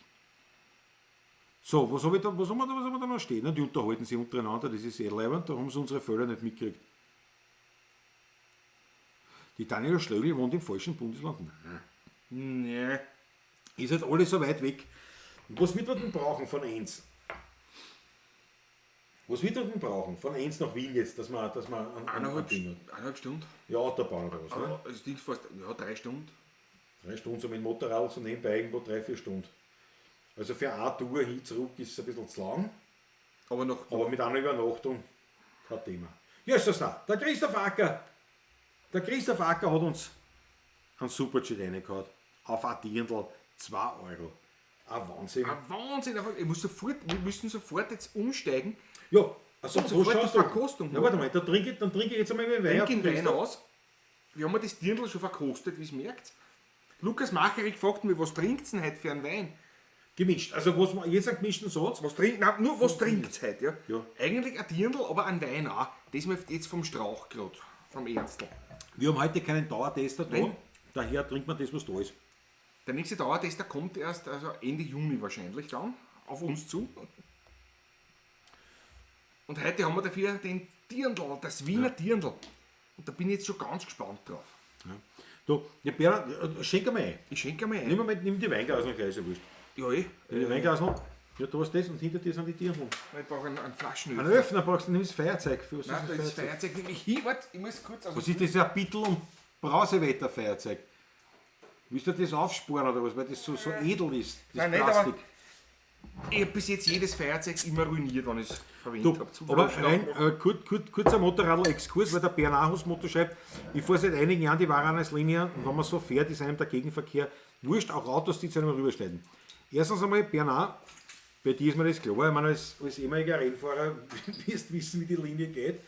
So, was haben wir da noch stehen? Ne? Die unterhalten sich untereinander, das ist sehr leibend, da haben sie unsere Fälle nicht mitgekriegt. Die Daniela Schlögl wohnt im falschen Bundesland. Nein. Nee. Ist halt alles so weit weg. Und was wird man denn brauchen von Enns? Was wird man denn brauchen von Enns nach Wien jetzt, dass man ein Ding hat? 1,5 Stunden. Ja, Autobahn oder was, ne? Aber das Ding fast, ja, 3 Stunden. 3 Stunden, so mit dem Motorrad, so nebenbei irgendwo 3-4 Stunden. Also für eine Tour hin zurück ist es ein bisschen zu lang, Aber noch, aber mit einer Übernachtung kein Thema. Ja, ist das da. Der Christoph Acker hat uns einen Superjet reingehauen. Auf ein Dirndl, 2 Euro. Ein Wahnsinn. ein Wahnsinn. Wir müssen sofort jetzt umsteigen. Ja, also Und sofort die Verkostung Ja, warte mal, dann trinke ich jetzt einmal meinen Wein. Trink den Wein aus. Wir haben ja das Dirndl schon verkostet, wie es merkt. Lukas Macherich fragt mich, was trinkt es denn heute für einen Wein? Gemischt. Also was man jetzt einen gemischten Satz. Was trinkt, nein, nur was trinkt es heute? Ja? Ja. Eigentlich ein Dirndl, aber ein Wein auch. Das mal jetzt vom Strauch gerade, vom Ernstl. Wir haben heute keinen Dauertester da. Nein. Daher trinkt man das, was da ist. Der nächste Dauertester kommt erst also Ende Juni wahrscheinlich dann auf uns zu. Und heute haben wir dafür den Dirndl, das Wiener Dirndl. Und da bin ich jetzt schon ganz gespannt drauf. Ja. Du, ja, Bernhard, schenk einmal ein. Ich schenke mir ein. Nimm die Weinglasen gleich, ist ja wurscht. Ja, eh. Die Weinglasen, ja, da ist das und hinter dir sind die Tiere. Ich brauche einen Flaschenöffner. Einen Öffner brauchst du, nimm das Feuerzeug. Für was Nein, ist das das ist Feuerzeug nämlich hin. Warte, ich muss kurz aus. Was ist das, ein Bittel- und Brausewetterfeuerzeug? Willst du das aufsparen oder was? Weil das so edel ist, das Nein, nicht, Plastik. Ich habe bis jetzt jedes Feuerzeug immer ruiniert, wenn ich es Du, verwendet habe. Zum aber Flaschen rein, kurzer Motorradl-Exkurs, weil der Bernahus-Motto schreibt, ich fahre seit einigen Jahren die Varanes-Linie und wenn man so fährt, ist einem der Gegenverkehr wurscht, auch Autos, die zu einem rüberschneiden. Erstens einmal, Bernard, bei dir ist mir das klar, ich meine, als ehemaliger Rennfahrer wirst wissen, wie die Linie geht.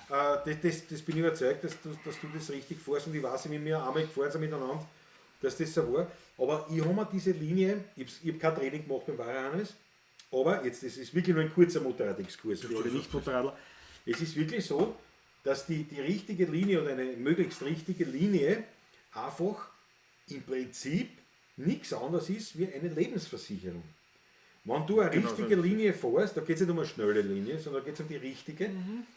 Das bin ich überzeugt, dass du das richtig fährst und ich weiß, wie wir einmal gefahren sind miteinander, dass das so war. Aber ich habe mir diese Linie, ich habe kein Training gemacht beim Varanes, aber jetzt, das ist wirklich nur ein kurzer Motorrad-Exkurs für alle Nicht-Motorradler. Es ist wirklich so, dass die richtige Linie oder eine möglichst richtige Linie einfach im Prinzip nichts anderes ist wie eine Lebensversicherung. Wenn du eine richtige Linie fährst, da geht es nicht um eine schnelle Linie, sondern da geht es um die richtige,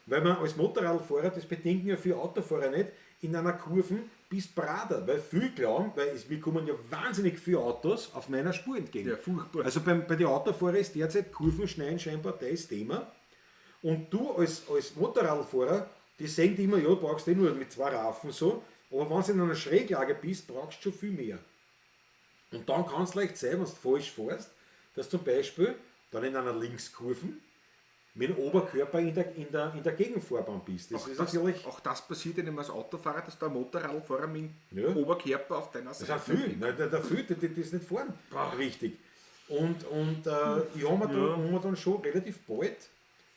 weil man als Motorradfahrer, das bedenken ja viele Autofahrer nicht, in einer Kurve bis Prader, weil viel glauben, wir kommen ja wahnsinnig viele Autos auf meiner Spur entgegen. Ja, furchtbar. Also bei den Autofahrern ist derzeit Kurvenschneiden scheinbar das Thema. Und du als Motorradfahrer, die sagen dir immer, ja, du brauchst nur mit 2 Rafen so, aber wenn du in einer Schräglage bist, brauchst du schon viel mehr. Und dann kann es leicht sein, wenn du falsch fährst, dass zum Beispiel dann in einer Linkskurve mit dem Oberkörper in der Gegenfahrbahn bist. Das ist natürlich. Auch das passiert ja nicht als Autofahrer, dass der Motorradfahrer mit dem Ja. Oberkörper auf deiner Das Seite ist viel, der fühlt das nicht fahren. Richtig. Und ich habe mir dann schon relativ bald,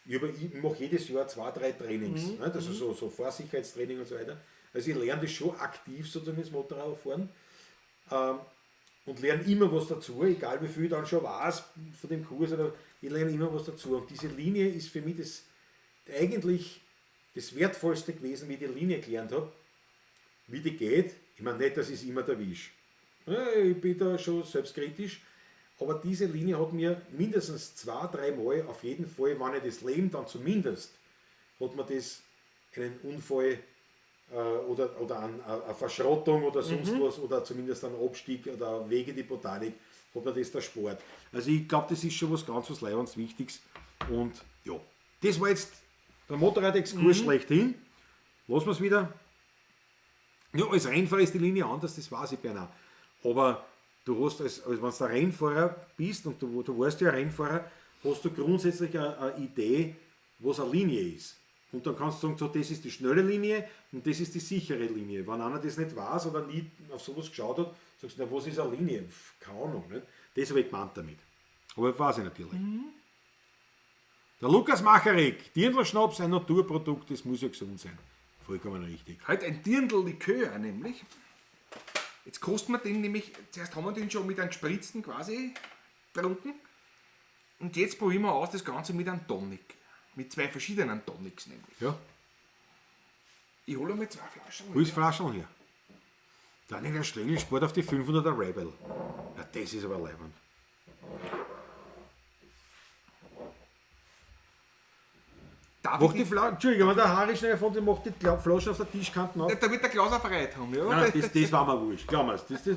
ich mache jedes Jahr 2, 3 Trainings, ne? Also so Fahrsicherheitstraining und so weiter. Also ich lerne das schon aktiv sozusagen das Motorradfahren. Und lerne immer was dazu, egal wie viel ich dann schon weiß von dem Kurs, oder ich lerne immer was dazu. Und diese Linie ist für mich eigentlich das Wertvollste gewesen, wie ich die Linie gelernt habe, wie die geht. Ich meine nicht, dass ich es immer erwische. Ja, ich bin da schon selbstkritisch, aber diese Linie hat mir mindestens 2, 3 Mal auf jeden Fall, wenn ich das Leben dann zumindest, hat mir das einen Unfall oder eine Verschrottung oder sonst was, oder zumindest einen Abstieg oder Wege die Botanik, hat man das der Sport. Also ich glaube, das ist schon was ganz was Leibens Wichtiges. Und ja, das war jetzt der Motorrad-Exkurs schlechthin. Lassen wir es wieder. Ja, als Rennfahrer ist die Linie anders, das weiß ich Bernhard. Aber du hast, wenn du ein Rennfahrer bist und du warst ja Rennfahrer, hast du grundsätzlich eine Idee, was eine Linie ist. Und dann kannst du sagen, so, das ist die schnelle Linie und das ist die sichere Linie. Wenn einer das nicht weiß oder nie auf sowas geschaut hat, sagst du, na, was ist eine Linie? Keine Ahnung. Nicht? Das habe ich gemeint damit. Aber das weiß ich natürlich. Der Lukas Macharik, Dirndl-Schnaps, ein Naturprodukt, das muss ja gesund sein. Vollkommen richtig. Heute ein Dirndl-Likör nämlich. Jetzt kosten wir den nämlich, zuerst haben wir den schon mit einem Spritzen quasi getrunken. Und jetzt probieren wir aus das Ganze mit einem Tonic. Mit 2 verschiedenen Tonics nämlich. Ja. Ich hole mir 2 Flaschen. Wo ist Flaschen hier? Dann in der Strengel Sport auf die 500er Rebel. Ja, das ist aber leibend. Macht die Flaschen, Entschuldigung, wenn der Harry schnell von dem macht die Flaschen auf der Tischkante auf. Da wird der Klaus auf Reit haben. Ja? Nein, das war mir wurscht. Glaub mir's. Das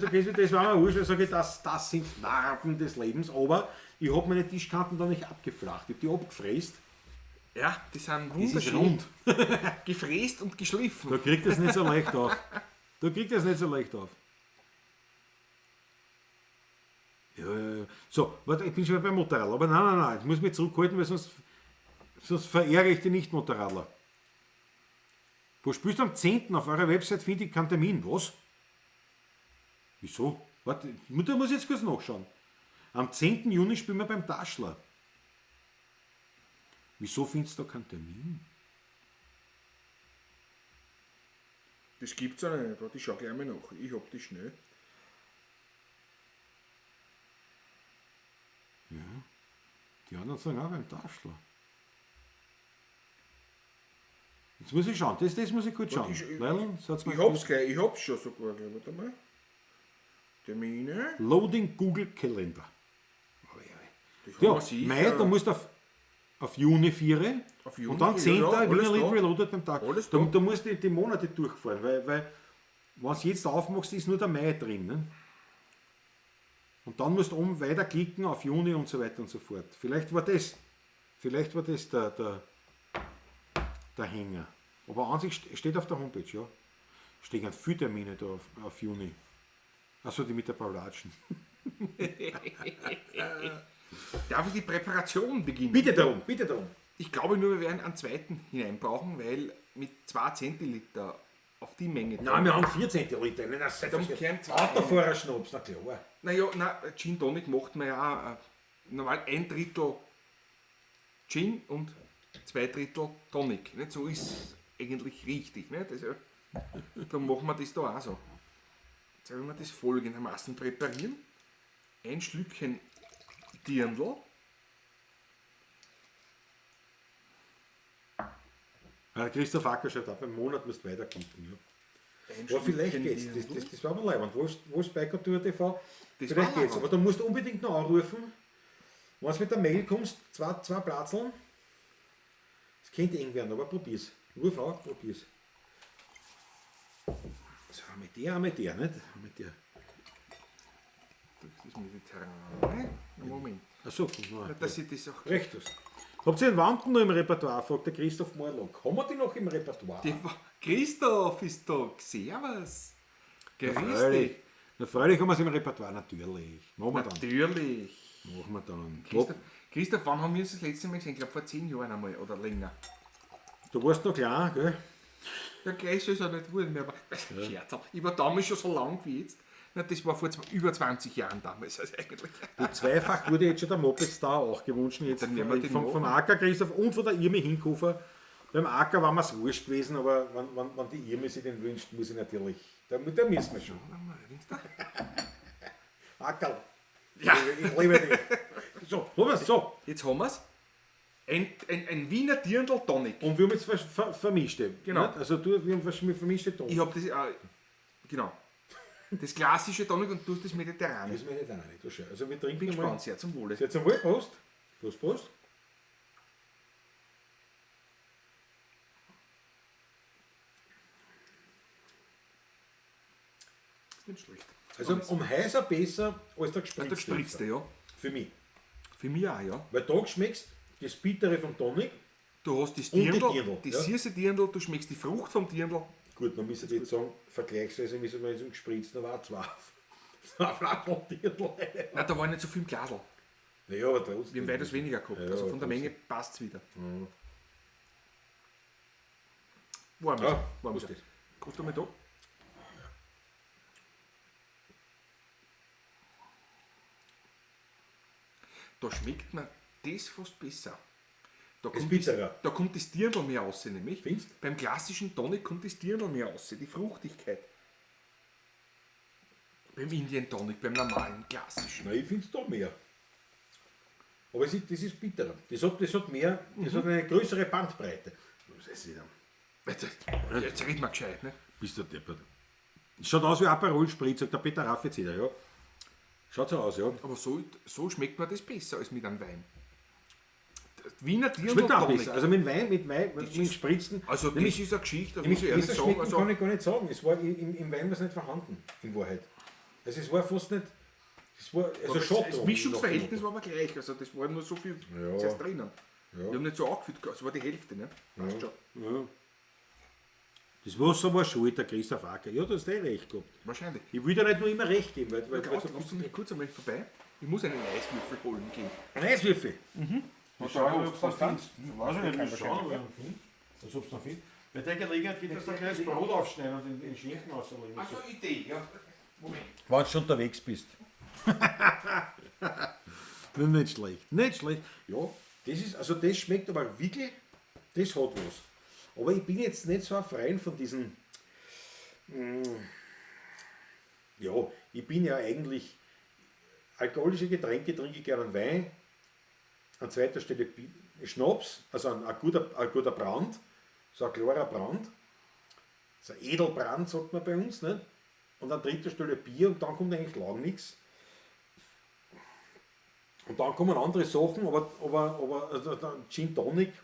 war mir wurscht, weil ich sage, das sind Narben des Lebens. Aber ich habe meine Tischkanten da nicht abgeflacht. Ich habe die abgefräst. Ja, die sind Das ist wunderschön. rund. Gefräst und geschliffen. Da kriegt das nicht so leicht auf. Ja. So, warte, ich bin schon beim Motorrad. Aber nein, jetzt muss ich mich zurückhalten, weil sonst verehre ich die Nicht-Motorradler. Wo spielst du am 10. auf eurer Website, finde ich keinen Termin. Was? Wieso? Warte, da muss ich jetzt kurz nachschauen. Am 10. Juni spielen wir beim Taschler. Wieso findest du da keinen Termin? Das gibt's ja nicht. Warte, ich schau gleich mal nach. Ich hab die schnell. Die anderen sagen auch beim Taschler. Jetzt muss ich schauen, das muss ich kurz schauen. Ich hab's gleich, ich hab's schon sogar. Warte mal. Termine. Loading Google Calendar. Das Ja, haben wir sicher. Mai, da musst du auf Juni 4. Auf Juni Und dann 4, 10. ja, alles Wiener Lied da. Reloaded beim Tag. Alles Da da. musst du die Monate durchfahren, weil wenn du es jetzt aufmachst, ist nur der Mai drin. Ne? Und dann musst du oben weiterklicken auf Juni und so weiter und so fort. Vielleicht war das der Hänger. Aber an sich steht auf der Homepage, ja. Stehen viele Termine da auf Juni. Achso, die mit der Paulatschen. Darf ich die Präparation beginnen? Bitte darum, bitte darum. Ich glaube nur, wir werden einen zweiten hineinbrauchen, weil mit 2 Zentiliter auf die Menge. Nein, wir haben 4 Zentiliter. Nein, das Da kämen zwei Autofahrer Schnaps, na klar. Naja, Gin Tonic macht man ja auch, normal 1/3 Gin und 2/3 Tonic. Nicht? So ist eigentlich richtig. Nicht? Also, dann machen wir das da auch so. Jetzt werden wir das folgendermaßen präparieren. Ein Schlückchen Dirndl. Christoph Acker schreibt ab, im Monat musst du weiterkommen. Ja. Ein Aber vielleicht Schlückchen geht's. Dirndl. Das war mal leibend. Wo ist Biker-Tour TV? Das Vielleicht war geht's. leibend. Aber du musst unbedingt noch anrufen. Wenn du mit der Mail kommst, zwei Platzeln. Das könnte eng werden, aber probier's. Ruf an, probier's. So, mit der, nicht? Mit der. Das ist mediterran. Moment. Achso, Dass ich das auch. recht hast. Habt ihr den Wanden noch im Repertoire? Fragt der Christoph Morlock. Haben wir die noch im Repertoire? Christoph ist da. Servus. Grüß Freilich. dich. Na, freilich haben wir es im Repertoire, natürlich. Machen wir dann. Natürlich. Machen wir dann. Christoph, wann haben wir uns das letzte Mal gesehen? Ich glaube vor 10 Jahren einmal oder länger. Du warst noch klein, gell? Ja, größer ist er nicht geworden mehr, aber Scherz. Ich war damals schon so lang wie jetzt. Na, das war vor über 20 Jahren damals. Also eigentlich. Du, zweifach wurde jetzt schon der Moped-Star auch gewünscht. Jetzt Dann nehmen wir den vom machen. Acker Christoph und von der Irmi Hinkofer. Beim Acker war mir es wurscht gewesen, aber wenn die Irmi sich den wünscht, muss ich natürlich. Da müssen wir schon. Ackerl. Ja. Ich liebe dich. So, Thomas, so. Jetzt haben wir es. Ein Wiener Dirndl Tonic. Und wir haben jetzt vermischt. Genau. Nicht? Also wir haben vermischte Ton. Ich habe das, genau. Das klassische Tonic und du hast das mediterrane. Das ist mir nicht auch nicht. Das schön. Also wir trinken Bin mal. gespannt, sehr zum Wohle. Jetzt einmal Prost. Prost, Prost. Ist nicht schlecht. Also um heißer besser als der Der gespritzte. gespritzte, ja. Für mich. Für mich auch, ja. Weil da schmeckst du das Bittere vom Tonic. Du hast das Und die Dirndl, Dirndl, das ja. süße Dirndl, du schmeckst die Frucht vom Dirndl. Gut, man müsste jetzt sagen, vergleichsweise müssen wir jetzt im gespritzten aber auch zwei Flaschen Dirndl. Nein, da war nicht so viel im Glasl. Naja, aber trotzdem. Wir haben weitaus weniger gehabt. Ja, Also von der trotzdem. Menge passt es wieder. Warm ist Ja, er, warm ist Prost. er. Kommst du mal da? Da schmeckt mir das fast besser. Da Ist bitterer. da kommt das Dirndl mehr raus, nämlich. Findest? Beim klassischen Tonic kommt das Dirndl mehr raus, die Fruchtigkeit. Beim Indian Tonic, beim normalen, klassischen. Nein, ich finde es da mehr. Aber das ist bitterer. Das hat mehr, das hat eine größere Bandbreite. Was heißt das denn? Jetzt red mal gescheit, ne? Bist du deppert. Es schaut aus wie Aperol Spritz, sagt der Peter Raff jetzt wieder, ja. Schaut so aus, ja. Aber so schmeckt mir das besser als mit einem Wein. Das Wiener Dirndl Schmeckt auch Tonic. besser. Also mit Wein, mit Spritzen. Also das nämlich, ist eine Geschichte, da muss nämlich ich ehrlich besser sagen. schmecken kann ich gar nicht sagen. Es war im Wein was nicht vorhanden, in Wahrheit. Also es war fast nicht. Es war, also Schott. das Mischungsverhältnis war aber gleich, also das war nur so viel Ja. zuerst drinnen. Ja. Wir haben nicht so angefüllt, es war die Hälfte, ne? Passt schon. Ja. Das Wasser war schuld, der Christoph Acker. Ja, du hast recht gehabt. Wahrscheinlich. Ich will dir nicht nur immer recht geben, weil Klaus, kommst du mich kurz einmal vorbei? Ich muss einen Eiswürfel holen gehen. ein Eiswürfel. Was schauen, ob du das findest. Weiß ich nicht, wir schauen, als ob es noch findest. Bei der Gelegenheit geht es ein kleines Brot aufschneiden und in den Schinken auslegen. Also Idee, ja. Moment. Wenn du schon unterwegs bist. Nicht schlecht, nicht schlecht. Ja, das schmeckt aber wirklich, das hat was. Aber ich bin jetzt nicht so ein Freund von diesen, ja, ich bin ja eigentlich, alkoholische Getränke trinke ich gerne Wein, an zweiter Stelle Schnaps, also ein guter Brand, so ein klarer Brand, so ein Edelbrand sagt man bei uns, nicht? Und an dritter Stelle Bier und dann kommt eigentlich lang nichts. Und dann kommen andere Sachen, aber also dann Gin Tonic,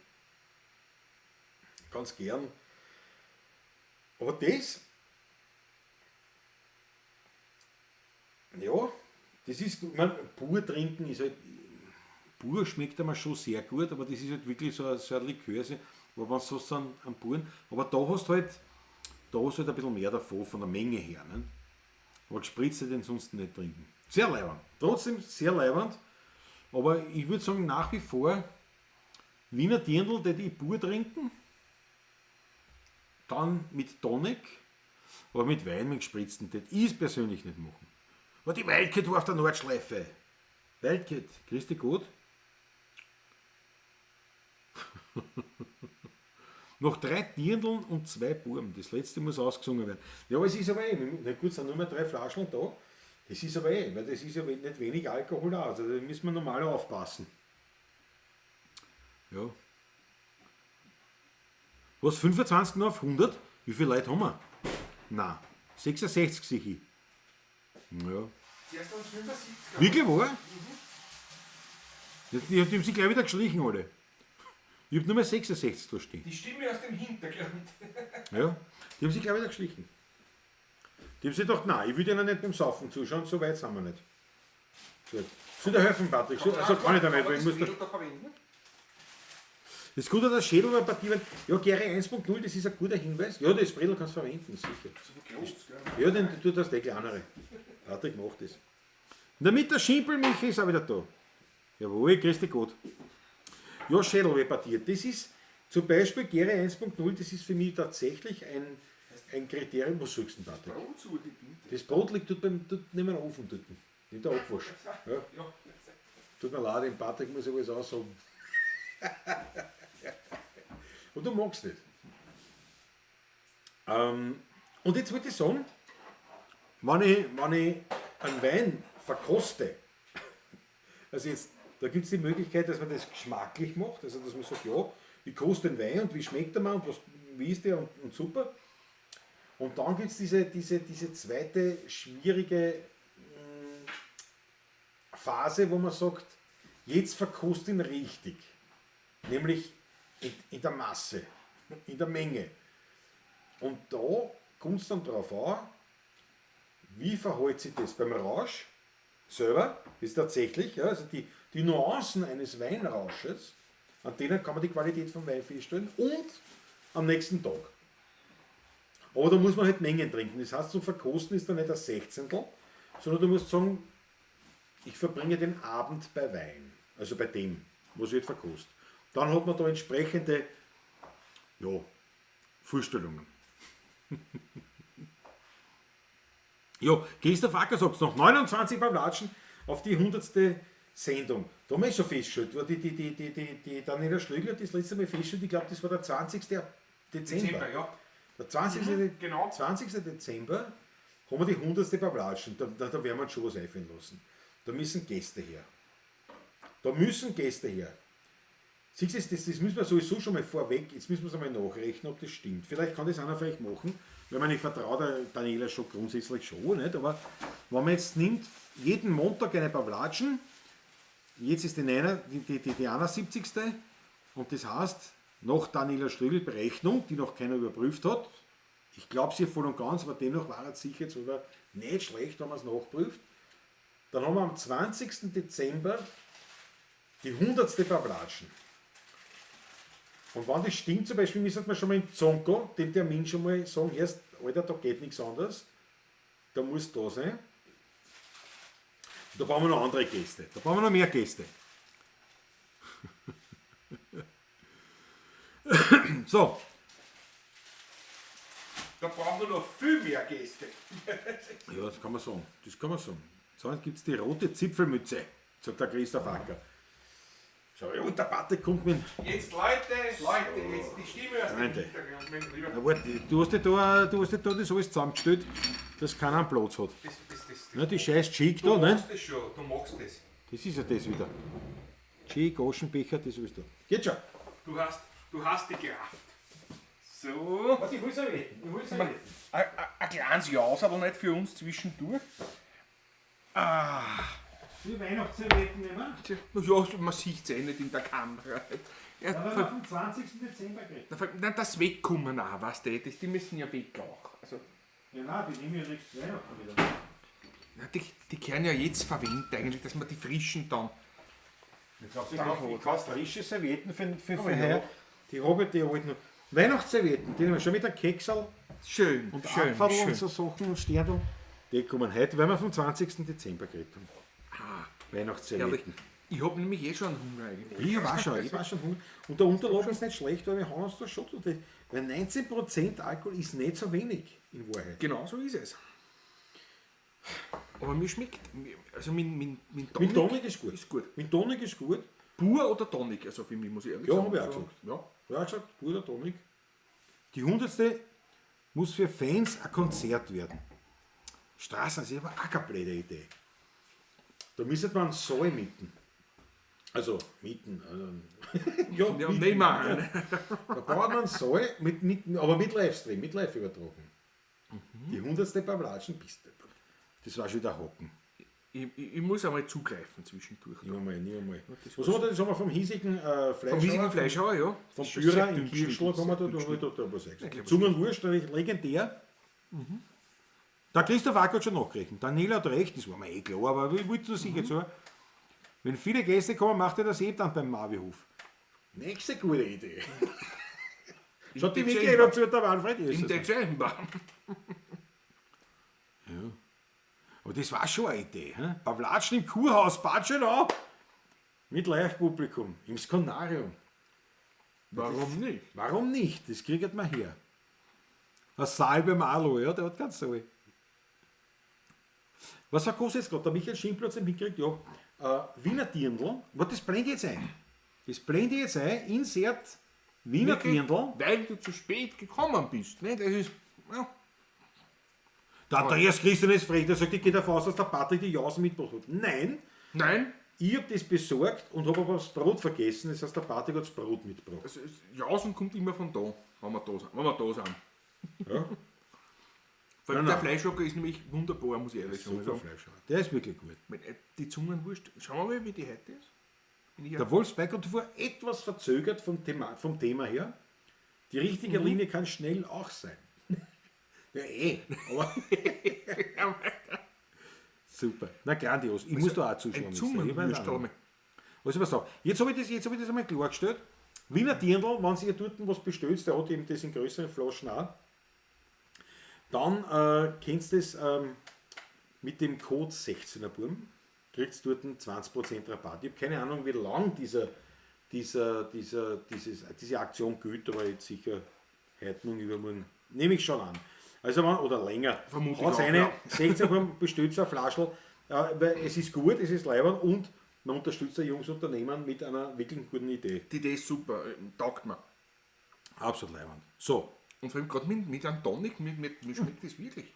ganz gern. Aber das, ja, das ist, ich meine, pur trinken ist halt, pur schmeckt einmal schon sehr gut, aber das ist halt wirklich so ein Likör, wo man so an puren, aber da hast du halt ein bisschen mehr davon, von der Menge her. Ne? Aber gespritzt den sonst nicht trinken. Sehr leibend. Trotzdem sehr leibend. Aber ich würde sagen, nach wie vor Wiener Dirndl, die pur trinken, dann mit Tonic, aber mit Wein, mit gespritzten, das ich persönlich nicht machen. Aber die Wildcat war auf der Nordschleife. Wildcat, grüß dich gut. Noch 3 Dirndln und 2 Buben. Das letzte muss ausgesungen werden. Ja, aber es ist aber na gut, es sind nur mehr 3 Flaschen da. Das ist aber weil das ist ja nicht wenig Alkohol aus. Also da müssen wir normal aufpassen. Ja. Was, 25 noch auf 100? Wie viele Leute haben wir? Nein, 66 sehe ich. Ja. Zuerst waren es 75. Wirklich wahr? Die haben sich gleich wieder geschlichen, alle. Ich habe nur mehr 66 da stehen. Die Stimme aus dem Hintergrund. Ja, die haben sich gleich wieder geschlichen. Die haben sich gedacht, nein, ich will denen nicht beim Saufen zuschauen, so weit sind wir nicht. Gut. Soll dir helfen, Patrick? So kann ich da nicht, weil ich muss da... Das Gute an der Schädelpartie, ja, Gary 1.0, das ist ein guter Hinweis. Ja, das Bredel kannst du verwenden, sicher. Ja, den tut das der kleinere. Patrick macht das. Damit der Schimpelmilch ist auch wieder da. Jawohl, grüß dich gut. Ja, Schädelrepartier. Das ist zum Beispiel Gary 1.0, das ist für mich tatsächlich ein Kriterium. Was sagst du denn, Patrick? Das Brot liegt dort neben dem Ofen dort. In der Abwasch. Ja. Tut mir leid, dem Patrick muss ich alles aussagen. Und du magst das. Und jetzt wollte ich sagen, wenn ich einen Wein verkoste, also jetzt, da gibt es die Möglichkeit, dass man das geschmacklich macht, also dass man sagt, ja, ich koste den Wein und wie schmeckt der mal und wie ist der und super. Und dann gibt es diese zweite schwierige Phase, wo man sagt, jetzt verkoste ihn richtig. Nämlich in der Masse, in der Menge. Und da kommt es dann darauf an, wie verhält sich das beim Rausch selber, ist tatsächlich, ja, also die Nuancen eines Weinrausches, an denen kann man die Qualität vom Wein feststellen und am nächsten Tag. Aber da muss man halt Mengen trinken. Das heißt, zum Verkosten ist da nicht ein Sechzehntel, sondern du musst sagen, ich verbringe den Abend bei Wein, also bei dem, was ich halt verkoste. Dann hat man da entsprechende Vorstellungen. Ja, Christoph Acker sagt es noch, 29 beim Latschen auf die 100. Sendung. Da haben wir schon festgestellt, war die Daniela Schlögler das letzte Mal festgestellt, ich glaube, das war der 20. Dezember. Ja. Der 20. genau. 20. Dezember haben wir die 100. beim Latschen. Da werden wir uns schon was einfallen lassen. Da müssen Gäste her. Siehst du, das müssen wir sowieso schon mal vorweg, jetzt müssen wir es einmal nachrechnen, ob das stimmt. Vielleicht kann das einer vielleicht machen, weil man, ich vertraue der Daniela schon grundsätzlich schon, nicht? Aber wenn man jetzt nimmt, jeden Montag eine Pavlatschen, jetzt ist die 71. Und das heißt, nach Daniela Schlögl Berechnung, die noch keiner überprüft hat, ich glaube sie voll und ganz, aber dennoch war es sicher sogar nicht schlecht, wenn man es nachprüft, dann haben wir am 20. Dezember die 100. Pavlatschen. Und wenn das stimmt, zum Beispiel müssen wir schon mal im Zonko dem Termin schon mal sagen, erst, Alter, da geht nichts anderes, da muss da sein. Da brauchen wir noch andere Gäste, da brauchen wir noch mehr Gäste. So, Da brauchen wir noch viel mehr Gäste. ja, das kann man sagen. So, jetzt gibt es die rote Zipfelmütze, sagt der Christoph Acker. Schau, ja, und der Patrick kommt mit. Jetzt Leute, jetzt die Stimme aus dem Freunde. Hintergrund. Mein Lieber. Na, warte, du hast dir da das alles zusammengestellt, dass keiner einen Platz hat. Das, Ja, die scheiß Chic da, du ne? machst das schon, du machst das. Das ist ja das wieder. Chic, Aschenbecher, das ist da. Geht schon. Du hast die Kraft. So. Was, ich will es erwähnen. Ein kleines Jaus, aber nicht für uns zwischendurch. Die Weihnachtserwähnung nehmen. Ja, man sieht es eh nicht in der Kamera. Ja, Aber wir vom 20. Dezember geredet. Nein, das Wegkommen auch, weißt du, die müssen ja weg auch. Also, Ja, nein, die nehmen ja nächstes Weihnachten wieder. ja, die können ja jetzt verwendet eigentlich, dass man die frischen dann. Ich kaufe frische Servietten für heuer. Die habe die alten Weihnachtsservietten, die haben wir schon mit der Keksal Schön, und schön, Apfel und schön. so Sachen und Sternl. Die kommen heute, weil wir vom 20. Dezember geredet haben. Weihnachtsservietten. Ich habe nämlich eh schon einen Hunger eigentlich. Ich war schon Hunger. Und der Unterlauf ist nicht schlecht, weil wir haben uns da schon. Weil 19% Alkohol ist nicht so wenig in Wahrheit. Genau so ist es. Aber mir schmeckt, also mein Mit Tonic, Tonic ist gut. ist gut. Mit Tonic ist gut. Pur oder Tonic, also für mich muss ich ehrlich Ja, sagen. hab ich auch so, gesagt. ja. Ja, gesagt, guter Tonic. Die 100. muss für Fans ein Konzert werden. Straßen ist aber auch keine blöde Idee. Da müsste man einen Saal mieten. Also mieten. Ja, mieten. nehmen wir an. Da baut man einen Saal, aber mit Livestream, mit Live-Übertragung. Die 100. Pavlatschen bist du. Das war schon wieder Hocken. Ich muss einmal zugreifen zwischendurch. Nehmen wir mal. Was haben wir da? Das haben wir vom hiesigen Fleischhauer. Vom riesigen Fleischhauer, ja. Vom Das ist Bührer sehr in dünn Kirschl geschnitten, kann man sehr da dünn da was sagen. glaub, Zungenwurst, legendär. Der Christoph Ack hat schon nachgerechnet. Daniela hat recht, das war mir eh klar, aber ich wollte nur sicher sagen, wenn viele Gäste kommen, macht er das eh dann beim Marvihof. Nächste gute Idee. Schaut die wirklich Dezember. dazu, der Manfred Im Jesus. Dezember. Aber das war schon eine Idee. He? Pavlatschen im Kurhaus, Batschenau, mit Live-Publikum, im Skonarium. Warum nicht? Warum nicht? Das kriegt man her. Ein Saal beim Alo, ja, der hat ganz Saal. Was war groß jetzt gerade? Der Michael Schimpel hat es mitgekriegt, ja. Wiener Dirndl, das blende ich jetzt ein. Das blende ich jetzt ein, Insert Wiener Dirndl. Weil du zu spät gekommen bist. Ne? Das ist. Ja. Der Andreas Christian ist frech, der sagt, ich gehe davon aus, dass der Patrick die Jausen mitgebracht hat. Nein, Nein, ich habe das besorgt und habe aber das Brot vergessen, das heißt, der Patrick hat das Brot mitgebracht. also Jausen kommt immer von da, wenn wir da sind. Ja, Vor allem Nein, der Fleischhocker ist nämlich wunderbar, muss ich ehrlich super sagen. Fleisch. Der ist wirklich gut. Die Zungenwurst, schauen wir mal, wie die heute ist. Wenn ich Der Wolfsberg hat vor etwas verzögert vom Thema her. Die richtige Linie kann schnell auch sein. Ja, aber. Super. Na, grandios. Ich muss da auch zuschauen. ein jetzt. Zungenwurst Ich haben wir. Also, pass auf. Jetzt habe ich das einmal klargestellt. Wiener Dirndl, wenn Sie dort was bestellt, der hat eben das in größeren Flaschen auch. Dann kennst du das mit dem Code 16er Burm, kriegst du dort einen 20% Rabatt. Ich habe keine Ahnung, wie lang diese Aktion gilt, aber jetzt sicher heute und übermorgen. Nehme ich schon an. Also oder länger. Vermutlich Haut's auch, eine, ja. 16 Burm bestellt so ein Flaschel, weil es ist gut, es ist leibend und man unterstützt ein junges Unternehmen mit einer wirklich guten Idee. Die Idee ist super, taugt mir. Absolut leibend. So. Und vor allem gerade mit einem Tonic, mir schmeckt das wirklich.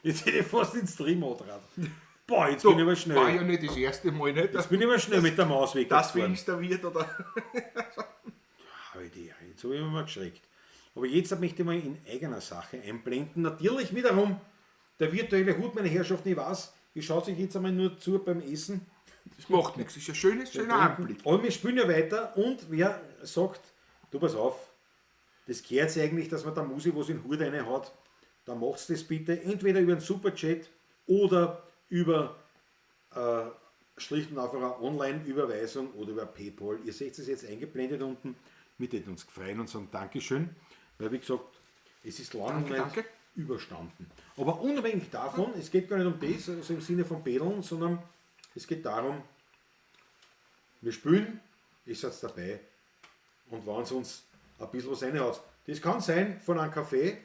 Jetzt hätte ich fast den Stream angetragen. Boah, jetzt bin ich aber War schnell. ja nicht das erste Mal nicht, Jetzt bin ich aber schnell mit der Maus weg. dass Fenster wird oder. Jetzt habe ich mich mal geschreckt. Aber jetzt möchte ich mal in eigener Sache einblenden. Natürlich wiederum der virtuelle Hut, meine Herrschaften, ich weiß, ich schaue sich jetzt einmal nur zu beim Essen. Das macht nichts, das ist ein schöner Anblick. Aber wir spielen ja weiter und wer sagt, du pass auf, das gehört sich eigentlich, dass man der Musik was in den Hut reinhaut, dann macht's das bitte entweder über einen Superchat oder über schlicht und einfach eine Online-Überweisung oder über PayPal. Ihr seht es jetzt eingeblendet unten. Wir hätten uns gefreut und sagen Dankeschön, weil wie gesagt, es ist lange Danke. überstanden. Aber unabhängig davon, es geht gar nicht um das, also im Sinne von Bedeln, sondern es geht darum, wir spielen, ihr seid dabei und wenn es uns ein bisschen was reinhaut. Das kann sein von einem Kaffee,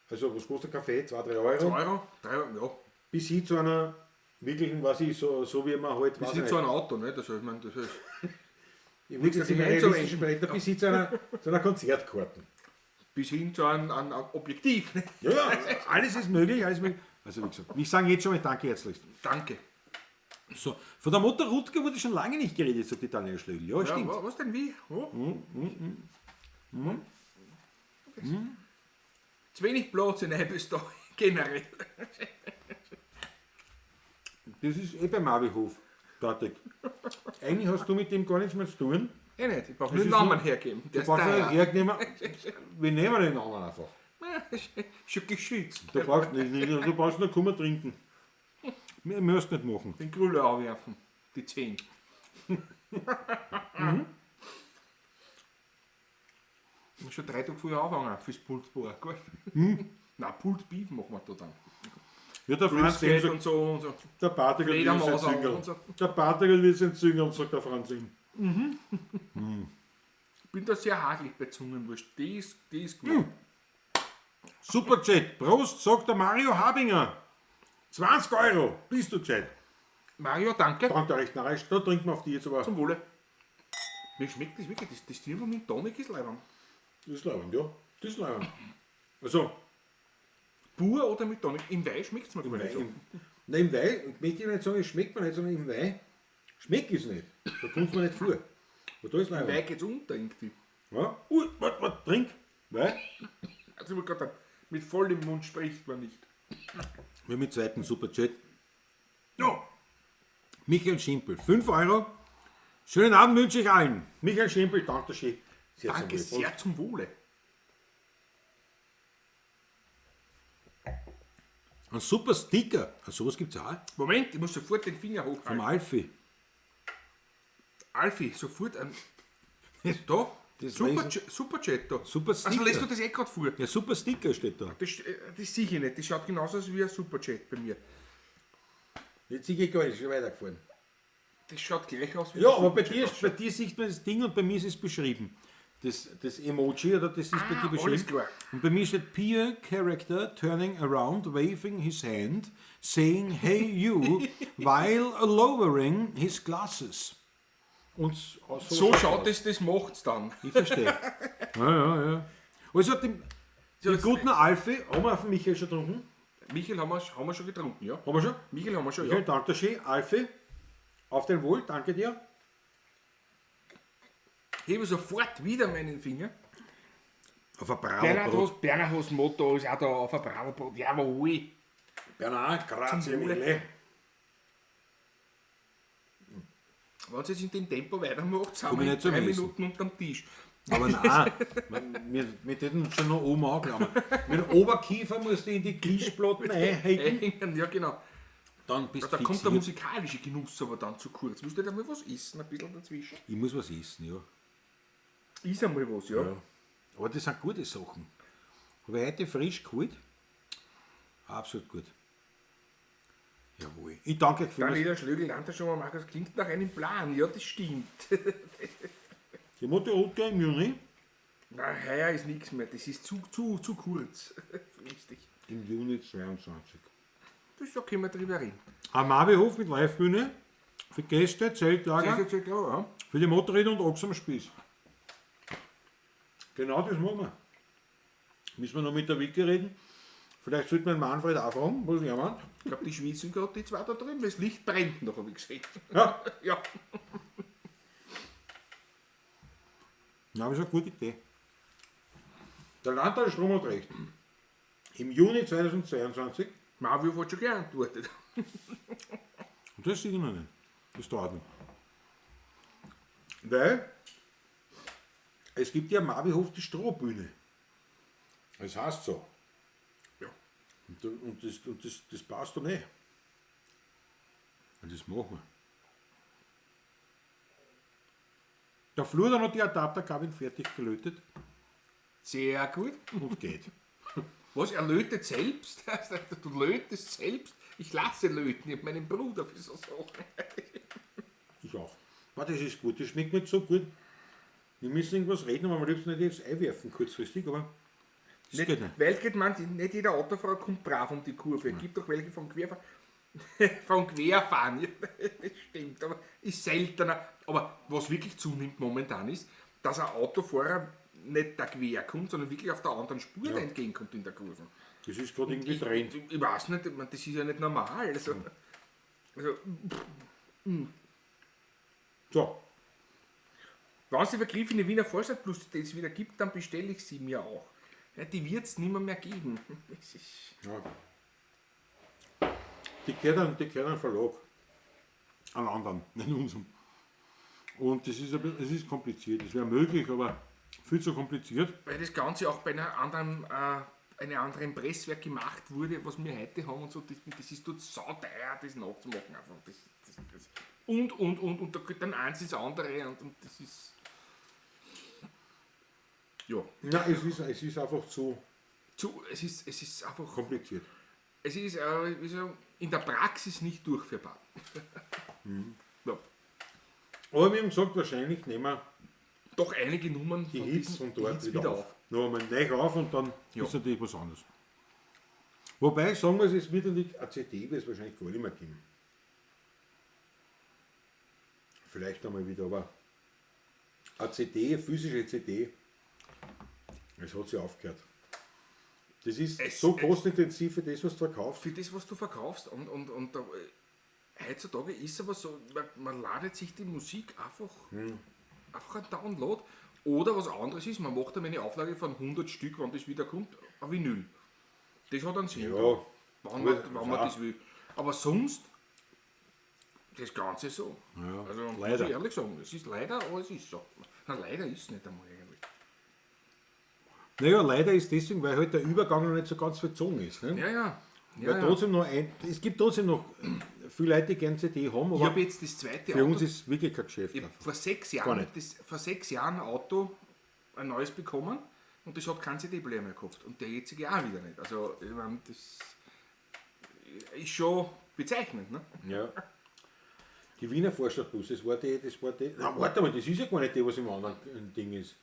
also was kostet ein Kaffee? 2-3 Euro, 2 Euro, 3 Euro, ja. bis hin zu einer wirklichen, was ich, so wie man halt, Das ist nicht so ein Auto, ne? Das heißt, das ist ich will jetzt nicht nicht so realistischen Bereich, bis hin zu einer Konzertkarte. bis hin zu einem Objektiv. Ne? Ja, ja, alles ist möglich, alles möglich. Also wie gesagt, ich sage jetzt schon mal danke herzlichst. Danke. So, von der Mutter Rutger wurde schon lange nicht geredet, sagt die Daniela Schlögl. Ja, Ja, stimmt. was denn wie? Oh. Zu wenig Platz in Eibestal generell. Das ist eh beim Marvihof fertig. Eigentlich hast du mit dem gar nichts mehr zu tun. Nicht, ich brauche Das nur den ist Namen nur- hergeben. Du Der ist brauchst nicht teuer. hernehmen. Wir nehmen den Namen einfach. Schon geschützt. Du brauchst nur Kummer trinken. Wir müssen nicht machen. Den Grüller aufwerfen. Die 10. Ich muss schon 3 Tage früher anfangen fürs Pultbohr. Gut. Nein, Pultbeef machen wir da dann. Ja, der Franz Brisket sagt, und so und so. der Patrick will sein Fledermaus Züngerl. und so. Der Patrick will sein Züngerl, sagt der Franz ihm. Ich bin da sehr hagelig bei Zungenwurst. Die ist gut. Superchat, Prost, sagt der Mario Habinger. 20 €, bist du gescheit. Mario, danke. Danke recht narrisch, da trinken wir auf die jetzt aber. Zum Wohle. Mir schmeckt das wirklich. Das Tier mit Tonic ist leibend. Das ist leibend, ja. Das ist leibend. Also, Pur oder mit Tonic? Im Wein schmeckt es mir gar nicht so. Nein, im Wein, möchte ich nicht sagen, es schmeckt mir nicht, sondern im Wein schmeckt es nicht. Da kommt es mir nicht vor. Aber da ist Im leibend. Wein geht es unter irgendwie. Ja. Warte, trink. Wein. Also ich gerade mit vollem Mund spricht man nicht. Wir haben den zweiten Superchat. Ja. Michael Schimpel, 5 €. Schönen Abend wünsche ich allen. Michael Schimpel, danke schön. Sehr Danke zum Wohl. sehr zum Wohle. Ein super Sticker. Sowas gibt es auch. Moment, ich muss sofort den Finger Vom hochhalten. Alfie. Alfie, sofort ein... Da, Das Superchat da. Super Also Sticker. lässt du das gerade vor? Ja, super Sticker steht da. Das sehe ich nicht. Das schaut genauso aus wie ein Superchat bei mir. Jetzt sehe ich gar nicht, ist schon weitergefahren. Das schaut gleich aus wie Ja, ein aber bei Superchat. dir sieht man das Ding und bei mir ist es beschrieben. Das Emoji, oder das ist bei dir beschrieben. alles klar. Und bei mir steht Peer Character turning around, waving his hand, saying hey you, while lowering his glasses. Und So schaut es, das macht's dann. Ich verstehe. Ja. Also den guten Alfie, haben wir auf den Michael schon getrunken? Michael haben wir schon getrunken, ja? Haben wir schon? Michael haben wir schon, Michael, ja. danke schön. Alfie, auf dein Wohl, danke dir. Hebe sofort wieder meinen Finger. Auf ein Brauerbrot. Bernhard's Motto ist auch da auf ein Brauerbrot. Jawohl. Bernhard, grazie Zum Wohle. mille. Wenn sie jetzt in dem Tempo weitermacht, sind Komm ich wir in nicht zum 3 Essen. Minuten unterm Tisch. Aber nein, wir täten schon noch oben anklammern. Mit dem Oberkiefer musst du in die Glischplatten einhängen, Ja, genau. dann bist Da du kommt der fixiert. musikalische Genuss aber dann zu kurz. Müsst ihr da mal was essen, ein bisschen dazwischen? Ich muss was essen, ja. Ist einmal was, ja. Ja. Aber das sind gute Sachen. Aber heute frisch geholt. Absolut gut. Jawohl. Ich danke euch Dann vielmals. jeder Schlögel lernt er schon mal, Markus, klingt nach einem Plan. Ja, das stimmt. Die Mutter Rutka im Juni. Na, heuer ist nichts mehr. Das ist zu kurz. Fristig. Im Juni 22. Das da können wir drüber reden. Amabi-Hof mit Livebühne. Für Gäste, Zeltlager. Das ist jetzt ja klar, ja. Für die Motorräder und Ochs am Spieß. Genau das machen wir. Müssen wir noch mit der Wicke reden. Vielleicht sollte man Manfred auch fragen, was er meint. Ich glaube, die schwitzen gerade die zwei da drüben. Das Licht brennt noch, habe ich gesehen. Ja, Ja. na, das ist eine gute Idee. Der Landtagsstrom hat recht. Im Juni 2022, Marvio hat schon geantwortet. und das sehe ich noch nicht. Das dauert noch. Weil es gibt ja am Mabihof die Strohbühne. Das heißt so. Ja. Und das passt da nicht. Und das machen wir. Der Flur dann hat die Adapterkabine fertig gelötet Sehr gut. und geht. Was, er lötet selbst? Du lötest selbst? Ich lasse löten. Ich habe meinen Bruder für so Sachen. Ich auch. Aber das ist gut, das schmeckt mir so gut. Wir müssen irgendwas reden, aber am liebsten nicht jetzt einwerfen kurzfristig, aber das geht nicht. Weil geht man, nicht jeder Autofahrer kommt brav um die Kurve. Es gibt doch welche vom vom Querfahren. Ja, das stimmt, aber ist seltener. Aber was wirklich zunimmt momentan ist, dass ein Autofahrer nicht da quer kommt, sondern wirklich auf der anderen Spur da entgegenkommt in der Kurve. Das ist gerade irgendwie Trend. Ich weiß nicht, ich meine, das ist ja nicht normal. Also So, wenn es die vergriffene Wiener Vorstadt plus das wieder gibt, dann bestelle ich sie mir auch. Ja, die wird es nicht mehr geben. Das ist ja. Die gehört an Verlag. An anderen, nicht unserem. Und das ist, es ist kompliziert. Es wäre möglich, aber viel zu kompliziert. weil das Ganze auch bei einer anderen Presswerk gemacht wurde, was wir heute haben und so, das ist dort sauteuer, das nachzumachen einfach. Und da geht dann eins ins andere und das ist... Ja, Nein, es ist einfach zu es ist einfach... kompliziert. es ist wie soll ich sagen, in der Praxis nicht durchführbar. Ja. Aber wir haben gesagt, wahrscheinlich nehmen wir Doch einige Nummern die von Hits diesen von dort Hits wieder auf. Noch einmal neu auf und dann Ja. ist natürlich was anderes. Wobei, sagen wir es wird natürlich eine CD, wird es wahrscheinlich gar nicht mehr geben. Vielleicht einmal wieder, aber eine CD, eine physische CD, es hat sich aufgehört. Das ist so kostenintensiv für das, was du verkaufst. Für das, was du verkaufst und da, heutzutage ist aber so, man ladet sich die Musik einfach ein Download oder was anderes ist, man macht einmal eine Auflage von 100 Stück, wann das wieder kommt, ein Vinyl. Das hat einen Sinn, Ja, wann man das will. Aber sonst das Ganze so. Ja, Also muss leider. ich ehrlich sagen, es ist leider, aber es ist so. Na, leider ist es nicht einmal eigentlich. Naja, leider ist deswegen, weil halt der Übergang noch nicht so ganz verzogen ist. Ne? Ja. Weil trotzdem noch es gibt trotzdem noch viele Leute, die gerne CD haben, Ich aber habe jetzt das zweite für Auto. uns ist wirklich kein Geschäft. Ich hab vor 6 Gar Jahren, nicht. vor 6 Jahren ein Auto, ein neues bekommen und das hat kein CD-Player mehr gehabt. Und der jetzige auch wieder nicht. Also, ich meine, das ist schon bezeichnend. Ne? Ja. Die Wiener Vorstadtbus, das war die. Na, warte mal, das ist ja gar nicht die, was im anderen Ding ist.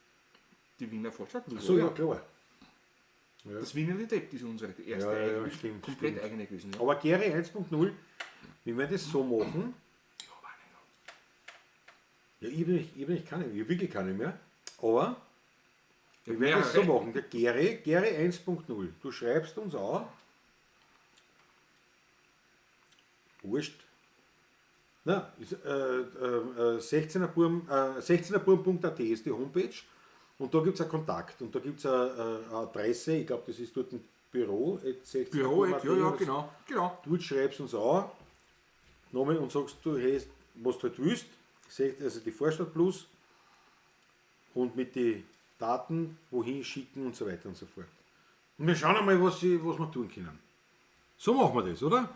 Die Wiener Vorstadt. So, ja, klar. Das Wiener Depp ist unsere die erste Ja, ja, eigene, stimmt, komplett stimmt. eigene gewesen. Ja. Aber Gary 1.0, wie wir das so machen, ja, ich habe wirklich keine mehr, aber wir werden das so machen, der Gary 1.0, du schreibst uns auch, wurscht, na, 16erburm.at ist die Homepage und da gibt es einen Kontakt und da gibt es eine Adresse, ich glaube, das ist dort ein Büro, Büro, ja, genau. Du schreibst uns an, nochmal und sagst, du hey, was du halt willst, also die Vorstadt Plus und mit den Daten, wohin schicken und so weiter und so fort. Und wir schauen einmal, was wir tun können. So machen wir das, oder?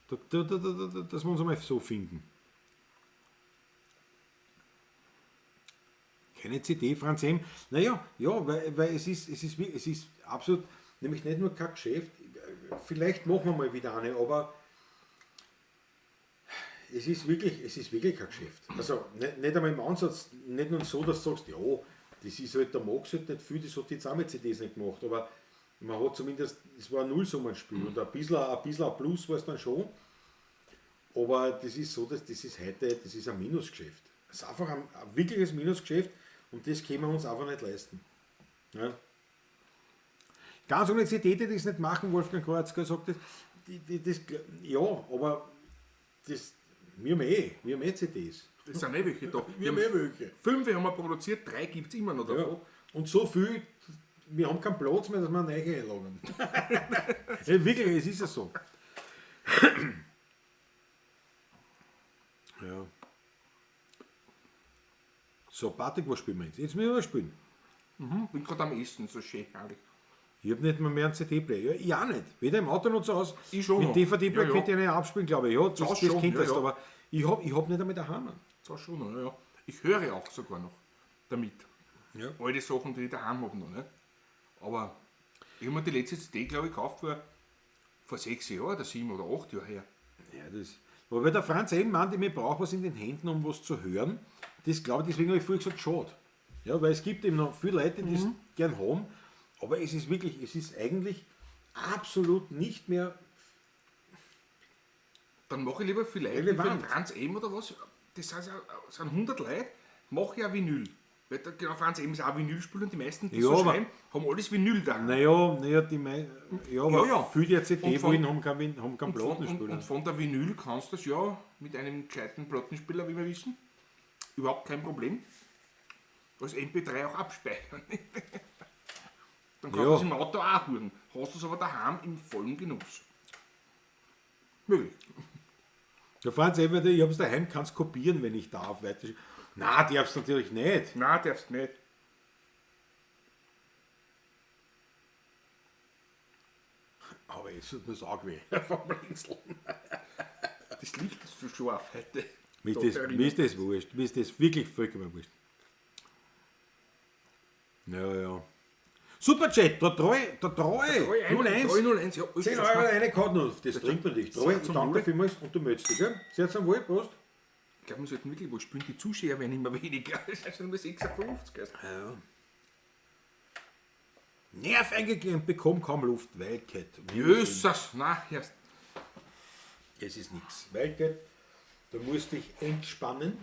Dass wir uns einmal so finden. Keine CD, Franz M. Naja, ja, weil es ist absolut, nämlich nicht nur kein Geschäft, vielleicht machen wir mal wieder eine, aber es ist wirklich kein Geschäft. Also nicht einmal im Ansatz, nicht nur so, dass du sagst, ja, das ist halt, da magst du halt nicht viel, das hat jetzt auch mit CDs nicht gemacht, aber man hat zumindest, es war ein Nullsummenspiel und ein bisschen ein Plus war es dann schon, aber das ist so, dass das ist heute, das ist ein Minusgeschäft. Das ist einfach ein wirkliches Minusgeschäft und das können wir uns einfach nicht leisten. Ja. Ganz ohne CD, die das nicht machen, Wolfgang Kreuzger sagt das, ja, aber das, wir haben eh CDs. Das sind eh welche da. Wir haben eh welche. 5 haben wir produziert, 3 gibt es immer noch Ja. davon. Und so viel, wir haben keinen Platz mehr, dass wir eine neue einladen. Ja, wirklich, es ist ja so. Ja. So, Patrick, was spielen wir jetzt? Jetzt müssen wir spielen. Bin gerade am Essen, so schön herrlich. Ich habe nicht mehr einen CD-Player. Ja, ich auch nicht. Weder im Auto noch zu Hause. Ich schon Mit noch. DVD-Player Ja, ja. könnt ihr nicht abspielen, glaube ich. Ja, das Das schon, kennt ja, das, ja. aber ich hab nicht einmal daheim. Das schon noch, ja. Ich höre auch sogar noch damit. Ja. All die Sachen, die ich daheim habe noch. Nicht? Aber ich habe mir die letzte CD, glaube ich, gekauft vor 6 Jahren oder 7 oder 8 Jahren her. Ja, wobei der Franz eben meint, ich brauche was in den Händen, um was zu hören. Das glaube ich, deswegen habe ich vorher gesagt, schade. Ja, weil es gibt eben noch viele Leute, die das gern haben, aber es ist wirklich, es ist eigentlich absolut nicht mehr. Dann mache ich lieber vielleicht wie für den Franz M oder was. Das sind 100 Leute, mache ich ein Vinyl. Weil der, genau, Franz M ist auch ein Vinylspieler und die meisten, die Ja, so aber- schreiben, haben alles Vinyl da. Naja, aber Ja. viele, die CD Und von- wollen, haben keinen Plattenspieler. Und von der Vinyl kannst du das ja mit einem gescheiten Plattenspieler, wie wir wissen, überhaupt kein Problem, als MP3 auch abspeichern. Dann kannst du Ja. es im Auto auch hören. Hast du es aber daheim im vollen Genuss. Möglich. Der Franz eben, ich habe es daheim, kann es kopieren, wenn ich darf. Nein, darfst du natürlich nicht. Nein, darfst nicht. Aber es tut mir das Auge weh. Vom Blinzeln. Das Licht ist so scharf heute. Mir Da ist erinnert das wurscht. Mir ist das wirklich vollkommen wurscht. Ja. Superchat, der Treu, 01. 301, ja. 10 Euro eine Karten, das trinkt man nicht. Treu, Sehr zum danke Wohle. vielmals und du möchtest dich, gell? Sehr zum Wohl, Prost. Ich glaube, wir sollten wirklich was spielen. Die Zuschauer werden immer weniger. Das ist schon nur 56, gell? Ja. Nerv eingeklemmt, bekomm kaum Luft, Wildcat. Jesus, nein, erst. Es ist nichts. Wildcat, du musst dich entspannen.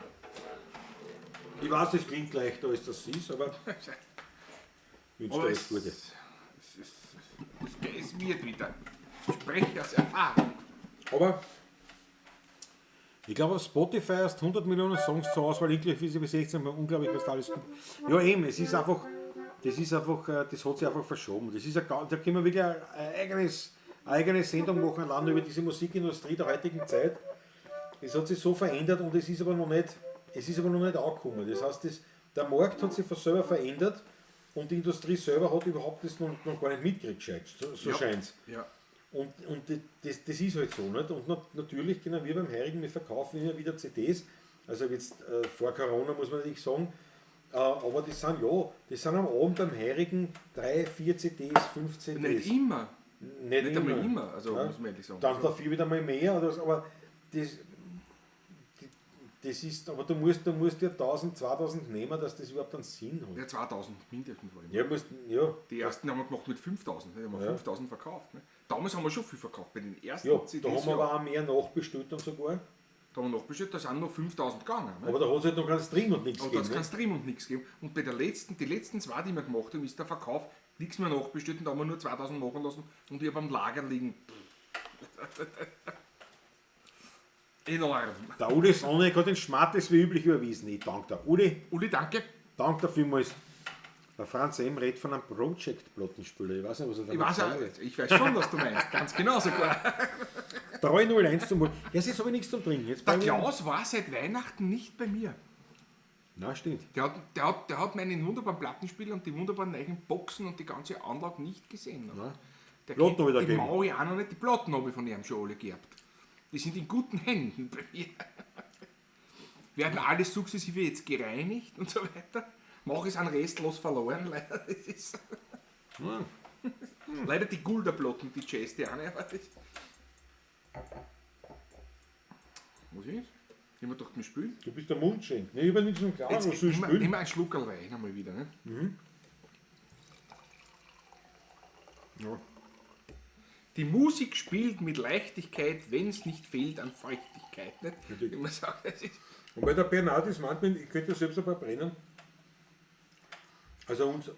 Ich weiß, es klingt leichter als das ist, aber ich wünsche dir Aber alles Gute. es wird wieder. Ich spreche aus Erfahrung. Aber ich glaube, auf Spotify hast 100 Millionen Songs zur Auswahl, inklusive bis 16, unglaublich, was da alles gibt. Ja, eben, es ist einfach, das hat sich einfach verschoben. Das ist da können wir wirklich eine eigene Sendung machen, allein über diese Musikindustrie der heutigen Zeit. Es hat sich so verändert und es ist aber noch nicht angekommen. Das heißt, der Markt hat sich von selber verändert und die Industrie selber hat überhaupt das noch gar nicht mitgekriegt, so Ja. scheint es. Ja. Und das ist halt so. Nicht? Und natürlich können wir beim Heurigen, wir verkaufen immer wieder CDs, also jetzt vor Corona muss man natürlich sagen, aber das sind am Abend beim Heurigen 3, 4 CDs, 5 CDs. Nicht immer. Nicht einmal immer, also Ja. muss man ehrlich sagen. Dann dafür wieder mal mehr, aber das ist, aber du musst ja 1000, 2000 nehmen, dass das überhaupt einen Sinn hat. Ja, 2000 mindestens war immer. Ja, Die ersten haben wir gemacht mit 5000, haben wir Ja. 5000 verkauft. Ne? Damals haben wir schon viel verkauft, bei den ersten ja, da CDs. haben wir aber auch mehr nachbestellt und sogar. Da haben wir nachbestellt, da sind noch 5000 gegangen. Ne? Aber da hat es halt noch keinen Stream und nichts Und da hat es gegeben. keinen Stream und nichts gegeben. Und bei die letzten zwei, die wir gemacht haben, ist der Verkauf nichts mehr nachbestellt und da haben wir nur 2000 machen lassen und ich habe am Lager liegen. Enorm. Der Uli Sonneck hat den Schmattes wie üblich überwiesen. Ich danke dir. Uli, Uli, danke. danke dir vielmals. Der Franz M. redet von einem Project-Plattenspieler. Ich weiß nicht, was er damit sagt. Ich weiß schon, was du meinst. Ganz genau sogar. 301 zum Wohl. Ja, jetzt habe ich nichts zum Trinken. Jetzt Der brauche ich- Klaus war seit Weihnachten nicht bei mir. Na, stimmt. Der hat meinen wunderbaren Plattenspieler und die wunderbaren neuen Boxen und die ganze Anlage nicht gesehen. Ja. Der Platten kennt wieder die gegeben. Maui auch noch nicht, die Platten habe ich von ihm schon alle gehabt. Die sind in guten Händen bei mir. Werden alles sukzessive jetzt gereinigt und so weiter. Mache es an restlos verloren, leider. Das ist leider die Gulderplatten, die Jazz, die eine. Was ist? Ich habe mir gedacht, wir spielen. Du bist der Mundschenk. Ne, ich habe nichts im Glas. Jetzt Was soll ich nehmen spielen? wir einen Schluckerl Wein einmal wieder. Ne? Ja. Die Musik spielt mit Leichtigkeit, wenn es nicht fehlt an Feuchtigkeit. Nicht? Richtig. Wie man sagt, das ist Und bei der Bernardis manchmal, ich könnte selbst ein paar brennen. Also uns,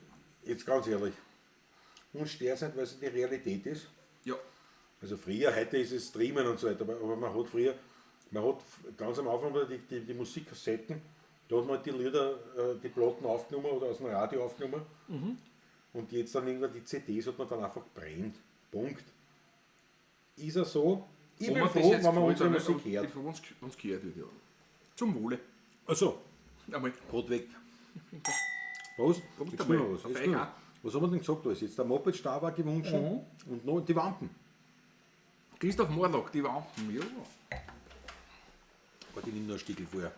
jetzt ganz ehrlich, uns stört es, weil es die Realität ist. ja, Also früher, heute ist es Streamen und so weiter, aber man hat früher, ganz am Anfang die Musikkassetten, da hat man halt die Lieder, die Platten aufgenommen oder aus dem Radio aufgenommen. Und jetzt dann irgendwann die CDs hat man dann einfach brennt. Punkt. Ist er so? Ich bin froh, wenn man unsere Musik hört. Von uns gehört wird, ja. Zum Wohle. Also, Einmal. Brot weg. Was? Kommt Jetzt einmal. nur was. Auf Jetzt euch nur. auch. Was haben wir denn gesagt alles jetzt? Der Moped-Star war gewünscht und noch die Wampen. Christoph Morlock, die Wampen, ja. Warte, ich nehme noch ein Stückchen vorher.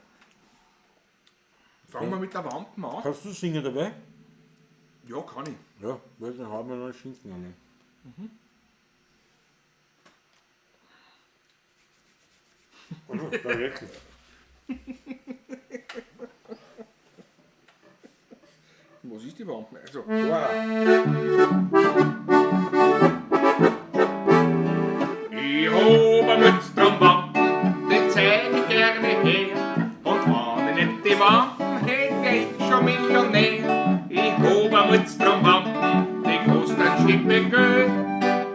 Fangen wir mit der Wampen an. Kannst du singen dabei? Ja, kann ich. Ja, weil dann haben wir noch einen Schinken an. Da jetzt. Was ist die Wampen? Also, ich habe eine Mütze am Wappen, die zeig ich gerne her. Und wenn ich nicht die Wappen hätte, ich schon Millionär. Ich habe eine Mütze am Wappen, die kostet ein Schippe Geld.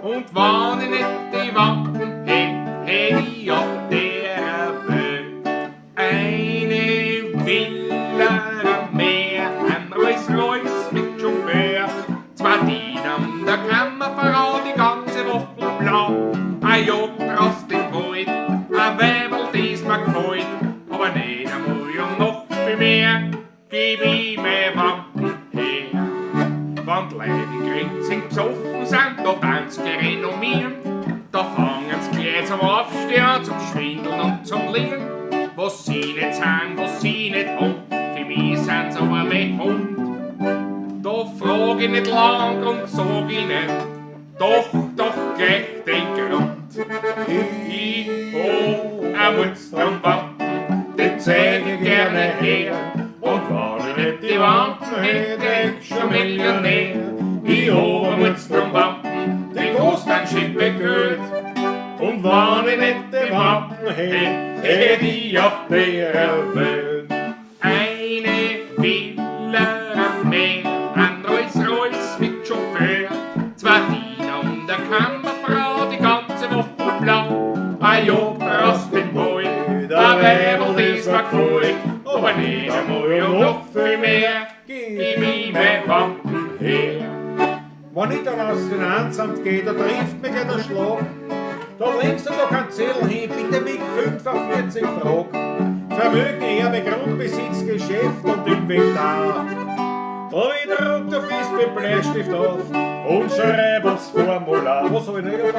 Und wenn ich nicht die Wappen hätte, hätte ich auf der Welt eine Villa am Meer, ein Rolls-Royce mit Chauffeur, zwei Diener an der Kammerfrau, die ganze Woche blau. Ein Jagd aus dem Wald, ein Weibel, das mir gefällt, aber nicht einmal und noch viel mehr, gib ich mein Wappen her. Wenn die Leute in Grenzen besoffen sind, da tanzt die renommieren, da fangen sie gleich zum Aufstehen, zum Schwindeln und zum Lieren. Was sie nicht sind, was sie nicht haben, für mich sind sie aber mein Hund. Da Da frag ich nicht lang und sag ich nicht, doch gleich den Grund. Ich ein Mutstrumwappen, den zeig ich gerne her. Und wenn ich nicht die Wampen hätte, ich schon Millionär. Ich hab ein Mutstrumwappen, die kostet ein Schippe Geld. Und wenn ich nicht die Wampen hätte ich auf der Welt eine Villa am Meer, ein Rolls-Royce mit Chauffeur, 2 Diener und eine Kammerfrau, die ganze Woche blau. Ein Jogger aus dem Wald, ein Weibel, das mir gefällt, aber nicht einmal und noch viel mehr, gib mir mein Wampen her. Wenn ich dann aufs Finanzamt gehe, da trifft mich gleich der Schlag. Da legst du doch keinen Zettel hin, bitte mit 45 Fragen. Vermögen, Erbe, Grundbesitz, Geschäft und Inventar. Da wieder runter fest mit Bleistift auf und schreib aufs Formular. Was soll ich nicht auf?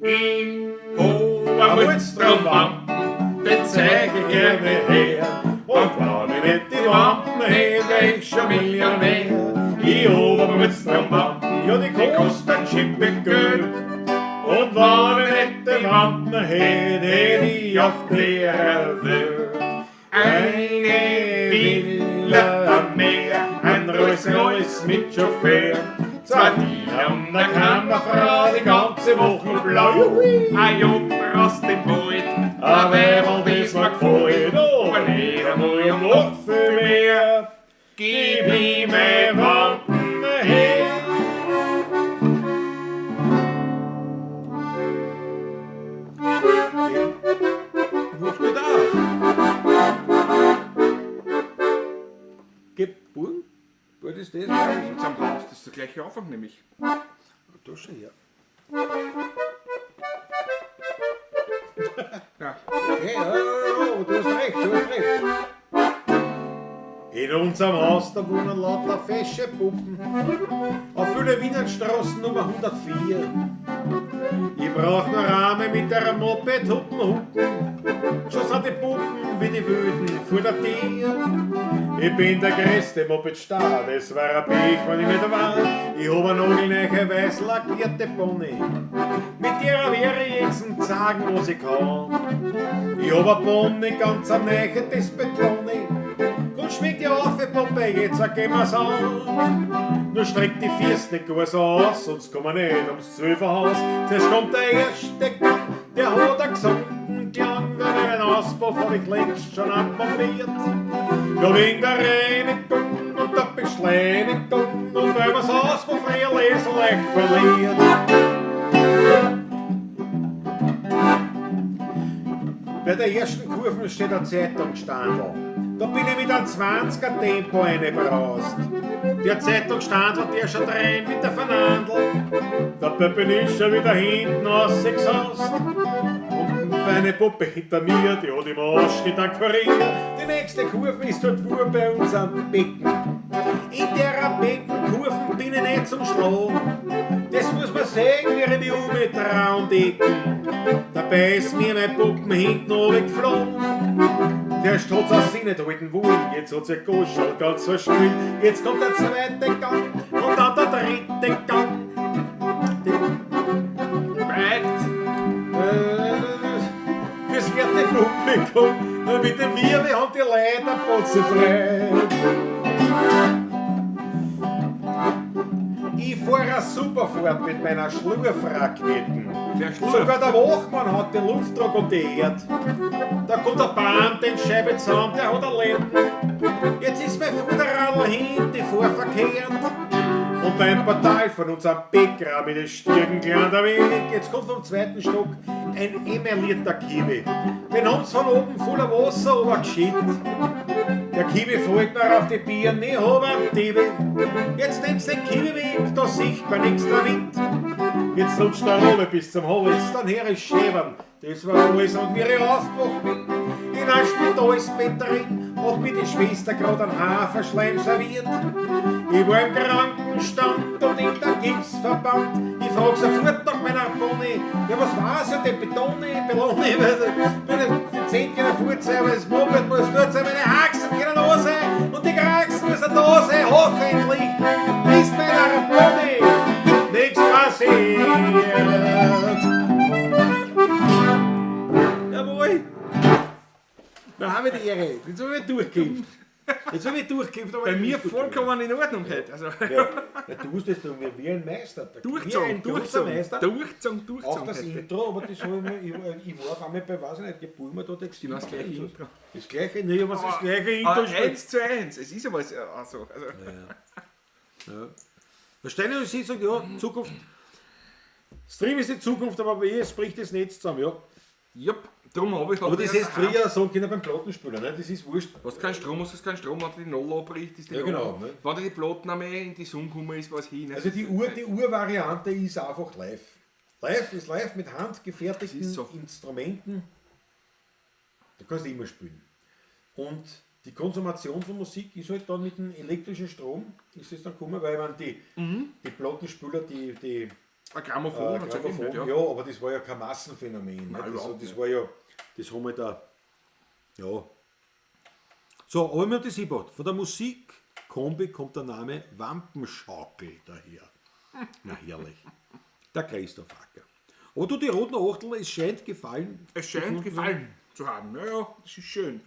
Ich hab ein Mutstrumwampen, den zeig ich gerne her. Und wenn ich nicht die Wampen hätte, ich schon Millionär. Ich hab ein Mutstrumwampen, ja, die kostet ein Schippe Geld. Und wenn ich nicht die Wampen hätte, hätte ich auf der Welt eine Villa am Meer, ein Rolls-Royce mit Chauffeur, 2 Diener und eine Kammerfrau, die ganze Woche blau. Ein Jogger aus dem Wald, ein Weibel, das mir gefällt, aber nicht einmal und noch viel mehr, gib ihm mein Wampen her. Was geht da? Geburten? Was ist das? Zum Haus, das ist der gleiche Anfang nämlich. Da schon her. Ja. Okay, ja, du hast recht. In unserem Haus, da wohnen lauter fesche Puppen. Auf viele Wiener Straßen Nummer 104. Ich brauch nur Rahmen mit der Moped huppen. Schon sind die Puppen wie die Wilden vor der Tür. Ich bin der größte Moped-Star, das war ein Pech, wenn ich nicht war. Ich hab eine nagelneue weiß lackierte Pony. Mit der werde ich jetzt sagen, was ich kann. Ich hab ein Pony ganz am Nähe des Betoni. Und schmieg die auf, Puppe, jetzt gehen wir's an. Nur streck die Füße nicht gar so aus, sonst kommen wir nicht ums 12 Haus. Zuerst kommt der erste Gang, der hat einen gesunden Klang. Wenn ich einen Auspuff hab ich längst schon abmontiert. Ja, wegen der Reinigung und der Beschleunigung und weil man's Auspuff früher lesen leicht verliert. Bei der ersten Kurve steht ein Zeitungsstandl. Da bin ich mit einem 20er Tempo reingebraust. Der Zeitungsstandl, der schon rein mit der Vernandel. Dabei bin ich schon wieder hinten rausgesaust. Und meine Puppe hinter mir, die hat im Ausschnitt einen Kurier. Die nächste Kurve ist dort vor bei uns am Becken. In der Beckenkurve bin ich nicht zum Schlagen. Das muss man sehen, wie ich mich umgetraue und decken. Dabei ist mir mein Puppen hinten runtergeflogen. Der Strotz aus sie nicht halten wollen, jetzt hat sich Goschal ganz verspielt. Jetzt kommt der zweite Gang und dann der dritte Gang. Fürs vierte Publikum, mit dem Wirbel haben die Leute Potze frei. Ich fahre super fort mit meiner Schlurfraketen. Sogar der Wachmann hat den Luftdruck und die Erde. Da kommt der Bahn, den Scheibenzaun, der hat eine Lenden. Jetzt ist mein Futterradl hinten vorverkehrt. Und beim Portal von unserem Bäcker mit den Stürgen kleiner Weg. Jetzt kommt vom 2. Stock ein emelierter Kiwi. Den haben's von oben voller Wasser runtergeschüttet. Der Kiwi fällt mir auf die Birne, ich hab einen Tibi. Jetzt nimmst den Kiwi weg, da sieht man nichts damit. Jetzt rutscht der Rolle bis zum Hals, dann her ist Schäbern. Das war alles, und wie ich aufgewacht bin, in ein Spitalsbett drin, hat mir die Schwester gerade einen Haferschleim serviert. Ich war im Krankenstand und in der Gipsverband. Ich frag sofort nach meiner Pony, ja was war's ja, den Betoni, wenn ich die 10 Jahre Furzei, aber das Moped muss dort sein, meine Haxen können da sein und die Kraxen müssen da sein, hoffentlich. Ehre. Jetzt habe ich durchgeimpft. Aber Bei ich mir nicht gut vollkommen in Ordnung halt. Also, gewesen. Ja, du musst das tun wie ein Meister. Wie ein großer Meister. Durchzogen. Auch das halt. Intro, aber das habe ich war auf einmal bei, weiß ich nicht, Gebunden da Textil. Das gleiche Intro. Das gleiche, nee, was das gleiche Intro spielt. 1:1. Es ist aber so. Also, Ja. Verstehen Sie, sagen, ja, Zukunft. Stream ist die Zukunft, aber bei ihr spricht das Netz zusammen, ja. jupp, darum habe ich Aber das ist früher so können beim Plattenspieler, ne? Das ist wurscht. hast keinen Strom, hast keinen Strom, wenn du die Null abbricht, ist die Ja, Null. genau, ne? Wenn du die Platten einmal in die Sonne gekommen ist, was hin. Also die Urvariante ist einfach live. Live ist live mit handgefertigten Das ist so. Instrumenten. Da kannst du immer spielen. Und die Konsumation von Musik ist halt dann mit dem elektrischen Strom, ist es dann gekommen, weil man die Plattenspieler, die ein Grammophon, hat's ja Grammophon, gegeben, ja, aber das war ja kein Massenphänomen. Ne? Nein, Das, überhaupt das nicht. war ja, das haben wir da, ja. So, aber wir haben das gebracht. Von der Musikkombi kommt der Name Wampenschaukel daher. Na herrlich. Der Christoph Acker. Aber du, die roten Achtel, es scheint gefallen. Es scheint gefallen zu haben. Ja, das ist schön.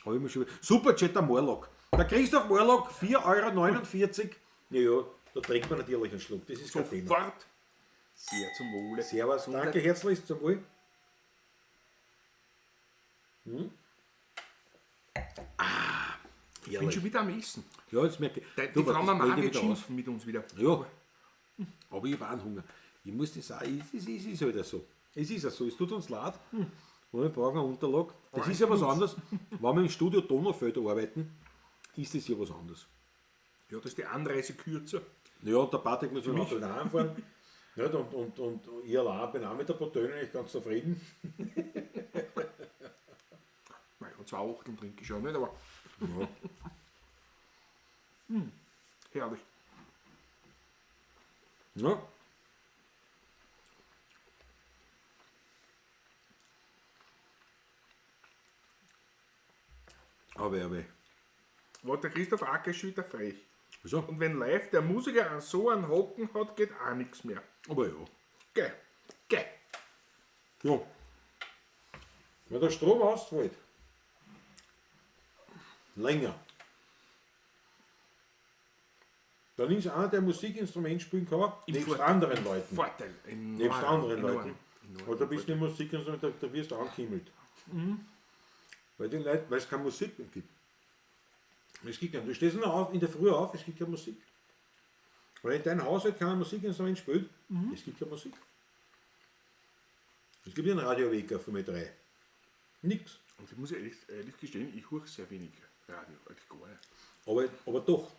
Hab ich mir schon Superjet der Morlock. Der Christoph Morlock, 4,49 €. Ja, da trinkt man natürlich einen Schluck. Das ist kein Thema. Sofort. Sehr zum Wohle. Servus, danke herzlich zum Wohl. Ich bin schon wieder am Essen. Ja, jetzt merke ich. Die Du, Frau das Mama bringt wird wieder aus. schimpfen mit uns wieder. Ja, aber ich habe auch einen Hunger. Ich muss das sagen, es ist halt so. Es ist ja so, es tut uns leid. Und wir brauchen eine Unterlage. Das ist ja was anderes. Wenn wir im Studio Donaufelder arbeiten, ist das ja was anderes. Ja, das ist die Anreise kürzer. Ja, und der Patrick muss mit dem Auto heimfahren. Nicht? Und ich allein bin auch mit der Portöne nicht ganz zufrieden. Naja, 2 Achteln trinke ich schon nicht, aber Ja. herrlich. Ja. Aber. War der Christoph Acker ist schon wieder frech. Wieso? Und wenn live der Musiker an so einen Hocken hat, geht auch nichts mehr. Aber ja. Geh. Ja. Wenn der Strom ausfällt. Länger. Dann ist einer, der Musikinstrument spielen kann, nebst Vorteil. anderen Leuten. Vorteil. Nebst anderen Leuten. Aber da bist du nicht Musikinstrument, da wirst du angehimmelt. Weil die Leute, weil es keine Musik mehr gibt. Es gibt keine. Du stehst nur auf, in der Früh auf, es gibt keine Musik. Weil in deinem Haushalt kein Musikinstrument spielt, es gibt keine Musik. Es gibt einen Radiowecker von mir 3. Nix. Und ich muss ehrlich gestehen, ich höre sehr wenig Radio, eigentlich gar nicht. Aber doch.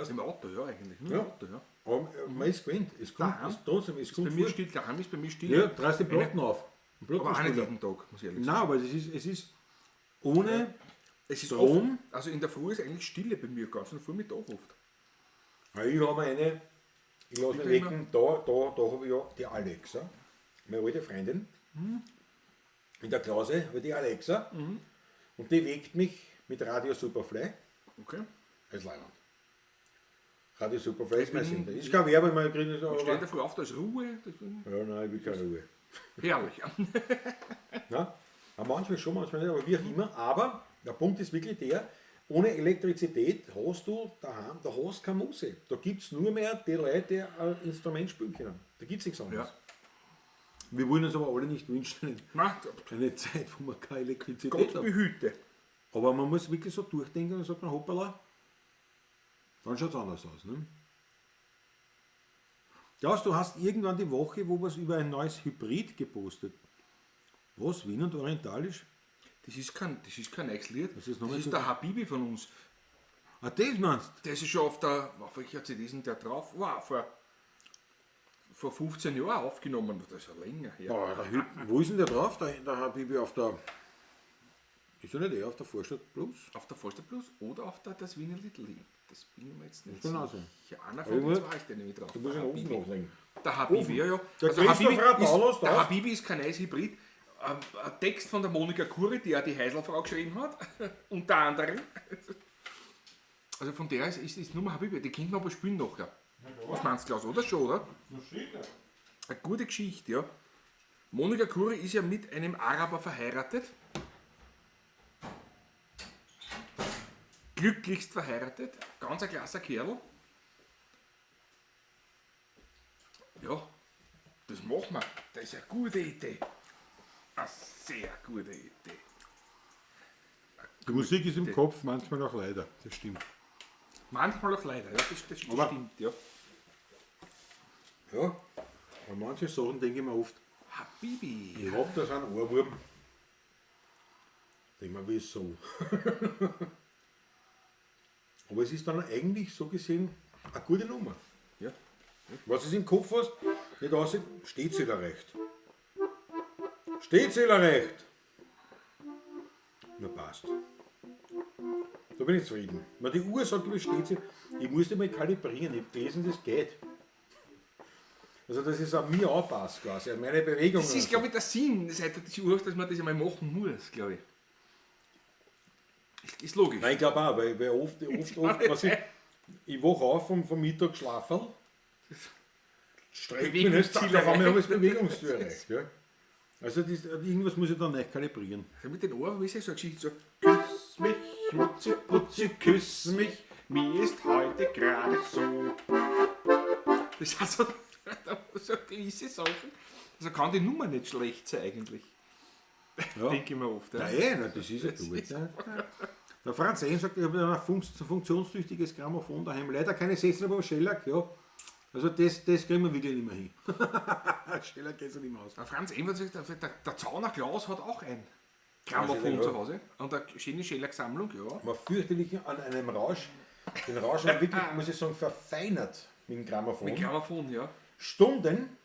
Im Auto, ja, eigentlich. Nur Ja. im Auto, ja. Aber man ist gewöhnt. Es kommt, Daheim? es trotzdem, es Bei kommt mir vor. still, daheim ist bei mir still. Ja, drehst die Platten auf. Ein Aber auch nicht Plattenspieler. jeden Tag, muss ich ehrlich Nein, sagen. aber es ist ohne Es ist Strom. oft, also in der Früh ist eigentlich Stille bei mir, ganz Vormittag oft. Ja, ich habe eine, ich lasse mich bin wecken, da habe ich ja die Alexa, meine alte Freundin. In der Klause habe ich die Alexa und die weckt mich mit Radio Superfly Okay. als Leihwand. Radio Superfly ist mein bin- Sender. Ist keine Werbung, man kriegt nicht, Ich stehe aber... dafür auf, da ist Ruhe. Deswegen. Ja, nein, ich will keine Ruhe. Herrlich. Ja, aber manchmal schon, manchmal nicht, aber wie auch immer. Aber der Punkt ist wirklich der, ohne Elektrizität hast du daheim, da hast du keine Musik. Da gibt es nur mehr die Leute, die ein Instrument spielen können. Da gibt es nichts anderes. Ja. Wir wollen uns aber alle nicht wünschen, Na, eine Zeit, wo man keine Elektrizität Gott hat. behüte. Aber man muss wirklich so durchdenken und sagt man, hoppala, dann schaut es anders aus. Ne? Klaus, du hast irgendwann die Woche, wo was über ein neues Hybrid gepostet. Was? Wien und Orientalisch? Das ist kein neues Lied. Das ist Das nochmal ist so- der Habibi von uns. Ah, das meinst du? Der ist schon auf welcher CD ist denn der drauf? Wow, vor 15 Jahren aufgenommen. Das ist ja länger her. Wo ist denn der drauf? Da habe ich auf der. Ist er nicht eher auf der Vorstadt Plus? Auf der Vollstadt Plus oder auf der Das Wiener Little Lied. Das bin ich mir jetzt nicht kann auch sein. sicher. Einer Aber von den ich zwei ist der nämlich drauf. Du musst Der ihn oben Habibi. nachlegen. Der Habibi, ja, ja. Der Also Christopher Paulus der drauf. Habibi ist kein neues Hybrid. Ein Text von der Monika Kuri, die auch die Heiselfrau geschrieben hat, unter anderem. Also von der ist nur Habibi, die kennt man aber spielen nachher. Was meinst du, Klaus, oder schon, oder? Eine gute Geschichte, ja. Monika Kuri ist ja mit einem Araber verheiratet. glücklichst verheiratet. Ganz ein klasser Kerl. Ja, das machen wir. Das ist eine gute Idee. Eine sehr gute Idee. Die Musik ist im Kopf manchmal auch leider, das stimmt. Manchmal auch leider, ja, das Aber- stimmt, ja. Ja, an manche Sachen denke ich mir oft, Habibi. ich hab da so einen Ohrwurm. Denke mir, wieso? Aber es ist dann eigentlich so gesehen eine gute Nummer. Ja. Was ist im Kopf hast, nicht aussieht, Stehzählerrecht. Stehzählerrecht! Na passt. Da bin ich zufrieden. Wenn die Uhr sagt, du steht, ich muss die mal kalibrieren, ich hab gelesen, das geht. Also das ist an mir anpasst quasi, an meine Bewegung. Das ist, glaube ich, der Sinn seit dieser Uhr, dass man das einmal machen muss, glaube ich. Ist logisch. Nein, ich glaube auch, weil oft was ich wache auf vom Mittag schlafen, streckt mich nicht, Bewegungsziel da haben wir erreicht. alles Bewegungsziel erreicht. Ja. Also irgendwas muss ich da nicht kalibrieren. Also mit den Ohren ist ja so eine Geschichte so: Küss mich, Schmutzi, Putzi, küss mich, mir ist heute gerade so. Das ist also so gewisse Sachen. Also kann die Nummer nicht schlecht sein eigentlich. Ja. Denke ich mir oft. Ja. Nein, das ist ja gut. Ja. Der Franz Ehm sagt, ich habe ein funktionstüchtiges Grammophon daheim. Leider keine 16, aber Shellac, ja. Also das kriegen wir wirklich nicht mehr hin. Shellac geht es nicht mehr aus. Der Franz Eber sagt, der Zauner Klaus hat auch ein Grammophon Ja. zu Hause. Und eine schöne Schellack-Sammlung, ja. Man fürchterlich an einem Rausch, den Rausch haben wirklich, muss ich sagen, verfeinert mit dem Grammophon. Mit Grammophon, ja. Stunden,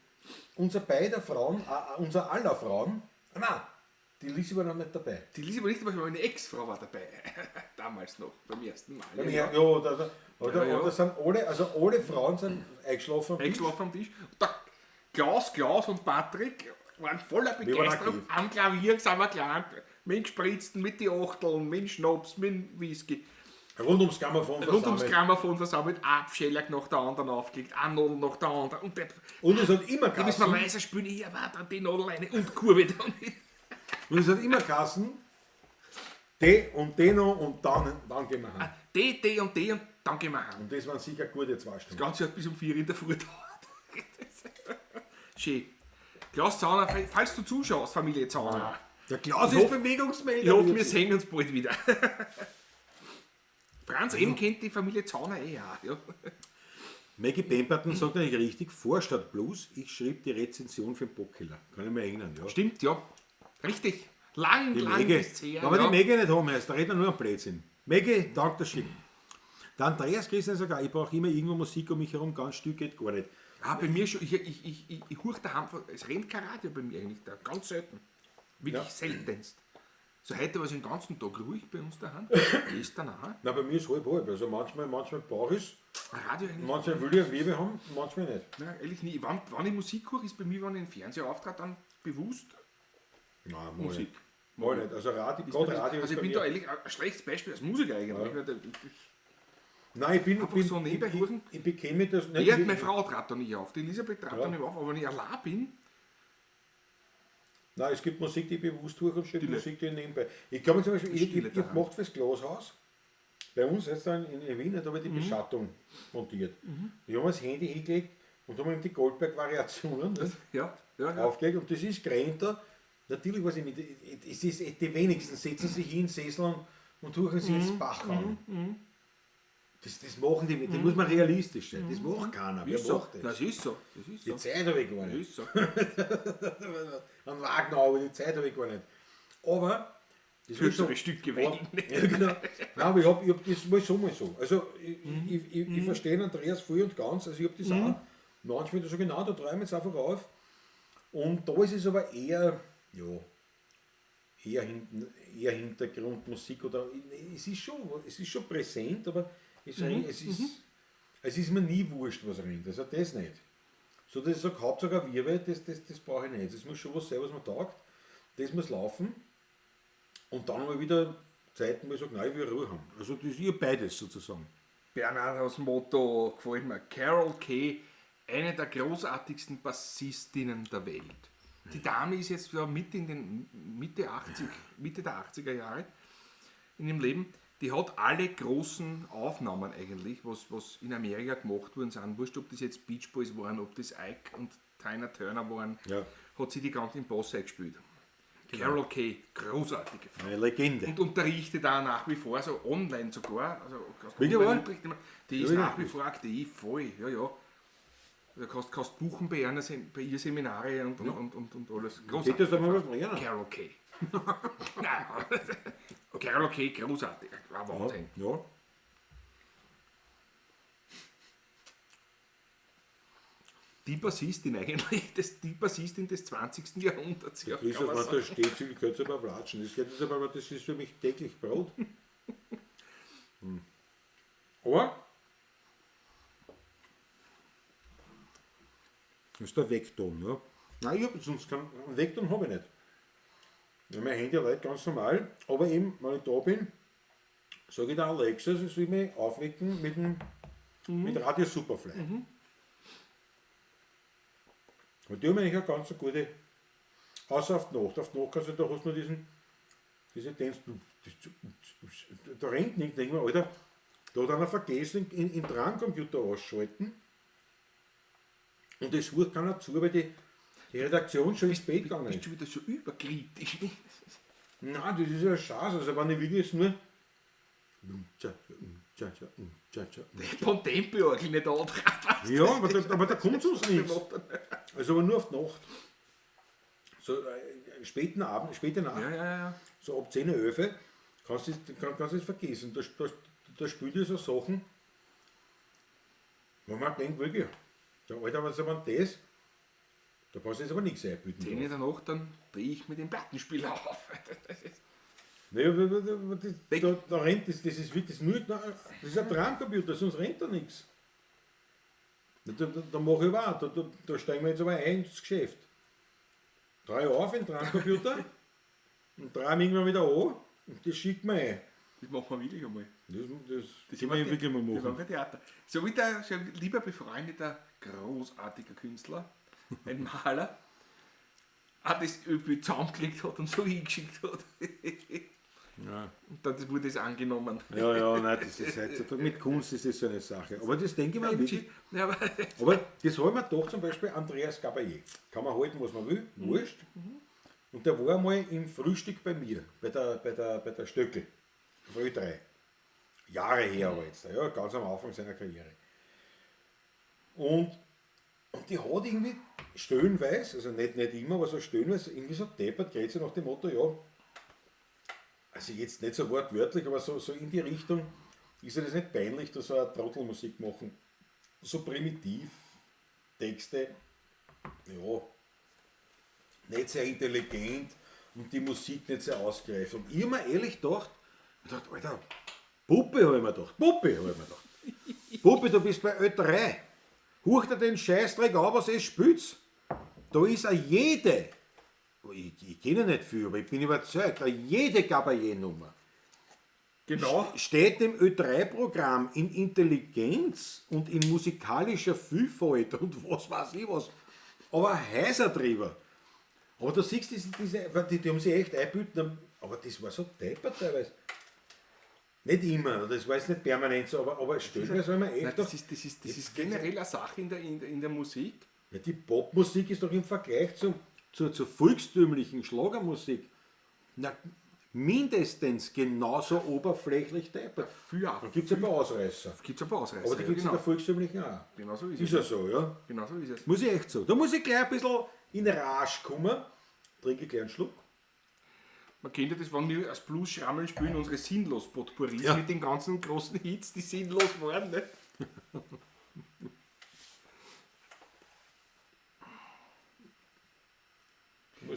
unser beider Frauen, unser aller Frauen, nein, die Lisi war noch nicht dabei. Die Lisa war nicht dabei, aber meine Ex-Frau war dabei. Damals noch, beim ersten Mal. Ja, Ja. oder sind alle Frauen sind eingeschlafen am Tisch. Eingeschlafen am Tisch. Und der Klaus und Patrick waren voller Wir waren Begeisterung. aktiv. Am Klavier sind wir gelernt. Mit dem Gespritzten, mit den Achteln, mit dem Schnaps, mit dem Whisky. Rund ums Grammophon Rund ums versammelt. Grammophon versammelt, ein Schellack nach der anderen aufgelegt, ein Nadel nach der anderen. Und der, Und es hat immer da müssen wir Kassen. leiser spielen, hier war dann die Nadel eine und die Kurve dann nicht. Und es hat immer Kassen. Die und die noch und dann gehen wir heim. Die und dann gehen wir heim. Und das waren sicher gute 2 Das Stunden. Ganze hat bis um 4 in der Früh gedauert. Schön. Klaus Zauner, falls du zuschaust, Familie Zauner, Der Klaus Ich ist hoffe- Bewegungsmelder. ich hoffe, wir sehen uns bald wieder. Franz eben kennt die Familie Zauner eh auch. Ja. Maggie Pemberton sagt eigentlich richtig, Vorstadt Blues, ich schrieb die Rezension für den Bockeller. Kann ich mich erinnern, ja. Stimmt, ja. Richtig. Lang Die Maggie, ist es her. aber ja. die Maggie nicht haben heißt, da redet er nur am Blödsinn. Maggie, danke das Schicken. Der Andreas Christian sagt auch, ich brauche immer irgendwo Musik um mich herum, ganz Stück geht gar nicht. Ah, bei mir schon, ich huch daheim, es rennt kein Radio bei mir eigentlich da, ganz selten. Wirklich Ja. seltenst. So heute war es den ganzen Tag ruhig bei uns daheim. Gestern auch. Na, bei mir ist halb. Also manchmal brauche ich es, Ein Radio eigentlich. manchmal will ich eine Liebe haben, manchmal nicht. Nein, ehrlich nicht. Wann ich Musik höre, ist bei mir, wenn ich im Fernseher auftrat, dann bewusst Nein, mal Musik. nicht. Mal nicht. Also Radio, Ist gerade bei mir- Radio also ist ich bei bin mir. da ehrlich ein schlechtes Beispiel als Musiker eigentlich. Ja. Ich- Nein, ich bin, Einfach so nebenbei hören. ich bekäme das nicht. Ja, meine Frau trat da nicht auf, die Elisabeth trat Ja. da nicht auf, aber wenn ich allein bin, Nein, es gibt Musik, die ich bewusst höre und es gibt Stille. Musik, die ich nebenbei. Ich kann mir zum Beispiel, Stille ich daheim. mache fürs Glashaus, bei uns jetzt dann in Wien, da habe ich die Beschattung montiert. Ich habe mir das Handy hingelegt und habe mir die Goldberg-Variationen ja. aufgelegt und das ist Gränter. Natürlich weiß ich nicht, es ist, die wenigsten setzen sich hin, Sesseln und hören sich ins Bach an. Das machen die nicht, das muss man realistisch sein. Das macht keiner. Wer Ist so. macht das? Das ist so. Das ist Die so. Zeit habe ich gar Das nicht. ist so. An Wagner, aber die Zeit habe ich gar nicht. Aber das wird Kürzere Stücke wegen. Ja, genau. Nein, aber ich hab das mal so. Also ich verstehe Andreas voll und ganz. Also ich habe das auch manchmal so genau, da träume ich jetzt einfach auf. Und da ist es aber eher, ja, eher Hintergrundmusik oder es ist schon präsent, aber es ist mir nie wurscht, was rennt. Also das nicht. So dass ich sage, Hauptsache ein Wirbel, das brauche ich nicht. Das muss schon was sein, was mir taugt. Das muss laufen. Und dann mal wieder Zeiten, wo ich sage, nein, ich will Ruhe haben. Also das ist ihr beides sozusagen. Bernhard aus Motto gefällt mir. Carol Kay, eine der großartigsten Bassistinnen der Welt. Die Dame ist jetzt Mitte der 80er Jahre in ihrem Leben. die hat alle großen Aufnahmen eigentlich, was in Amerika gemacht worden sind. Wurscht, ob das jetzt Beach Boys waren, ob das Ike und Tina Turner waren, Ja. hat sie die ganzen Boss eingespielt. Carol Kay, großartige Frau. Eine Legende. Und unterrichtet auch nach wie vor, so online sogar. Also, kannst Wirklich online wahr? unterrichten. Die ist Ja, nach wie vor aktiv, voll, ja. Du kannst buchen bei ihr Seminare und alles. Geht das einmal was bringen? Carol Kay. Nein. Carol Kay, großartig. War Wahnsinn. Ja. Die Bassistin eigentlich, die Bassistin des 20. Jahrhunderts. Ja, Ist kann man aber, sagen. da steht sie, ich könnte es aber platschen. Das ist für mich täglich Brot. Aber das ist der Vekton, ja. Nein, ich habe sonst keinen Vekton habe ich nicht. Ja, mein Handy läuft ganz normal, aber eben, wenn ich da bin, sage ich der Alexa, sie soll mich aufwecken mit Radio Superfly. Und die haben eigentlich eine ganz gute, außer auf die Nacht. Auf die Nacht kannst du, da hast du nur diese Dance, da rennt nicht, denke ich mir, Alter, da hat einer vergessen, in Dran-Computer ausschalten. Und das hört keiner zu, weil die Redaktion schon ins Bett gegangen Bist ist. du wieder so überkritisch? Nein, das ist ja scheiße. Also wenn ich will, ist nur. Von Tempo-Orgel nicht an. Ja, aber da kommt sonst nichts. Also aber nur auf die Nacht. So späten Abend, späte Nacht, Ja. so ab 10, 11 kannst du es vergessen. Da spielt ihr so Sachen, wo man denkt, wirklich, der Alter, was aber das, da kannst du jetzt aber nichts einbieten. 10 in der Nacht, dann drehe ich mit dem Plattenspieler auf. Das ist Naja, da rennt das ist wirklich nur, das ist ein Dramcomputer, sonst rennt da nichts. Da mache ich auch, da steigen wir jetzt aber ein ins Geschäft. Drei auf in den Dramcomputer und drei irgendwann wieder an und das schickt man ein. Das machen wir wirklich einmal. Das können wir wirklich mal Das machen. war für Theater. So wie der so ein lieber befreundeter, großartiger Künstler, ein Maler, auch das Öl zusammengekriegt hat und so hingeschickt hat. Ja. Und dann wurde es angenommen. Ja, nein, das ist heutzutage mit Kunst ist das so eine Sache. Aber das denke ich mir wirklich. Ja, aber Aber das haben wir doch zum Beispiel Andreas Gabayé. Kann man halten, was man will, wurscht. Und der war einmal im Frühstück bei mir, bei der Stöckel, Früh 3. Jahre her aber jetzt, ja, ganz am Anfang seiner Karriere. Und die hat irgendwie stöhnweise, also nicht immer, aber so stöhnweise, irgendwie so deppert, geht sie nach dem Motto, ja, also jetzt nicht so wortwörtlich, aber so in die Richtung, ist ja das nicht peinlich, da so eine Trottelmusik machen. So primitiv, Texte, ja, nicht sehr intelligent und die Musik nicht sehr ausgereift. Und ich habe mir ehrlich gedacht, Alter, Puppe habe ich mir gedacht, Puppe, du bist bei Ö3. Huch dir den Scheißdreck an, was es spielt. Da ist jede, ich kenne nicht viel, aber ich bin überzeugt, jede Gabayé-Nummer genau. steht im Ö3-Programm in Intelligenz und in musikalischer Vielfalt und was weiß ich was. Aber heißer drüber. Aber du siehst, die haben sich echt einbüten, aber das war so deppert teilweise. Nicht immer, das war jetzt nicht permanent so, aber stellenweise soll man echt. Nein, das ist generell eine Sache in der Musik. Ja, die Popmusik ist doch im Vergleich zur volkstümlichen Schlagermusik mindestens genauso oberflächlich deppert. Da gibt es ein paar Ausreißer. Gibt es ein paar Ausreißer. Aber die gibt es in genau. der volkstümlichen auch. Genau so ist Ist es. ja so, ja. Genau so ist es. Muss ich echt so. Da muss ich gleich ein bisschen in Rage kommen. Trinke gleich einen Schluck. Man kennt ja das, wenn wir als Blues-Schrammeln spielen, unsere Sinnlos-Potpourris Ja. mit den ganzen großen Hits, die sinnlos waren. Nicht?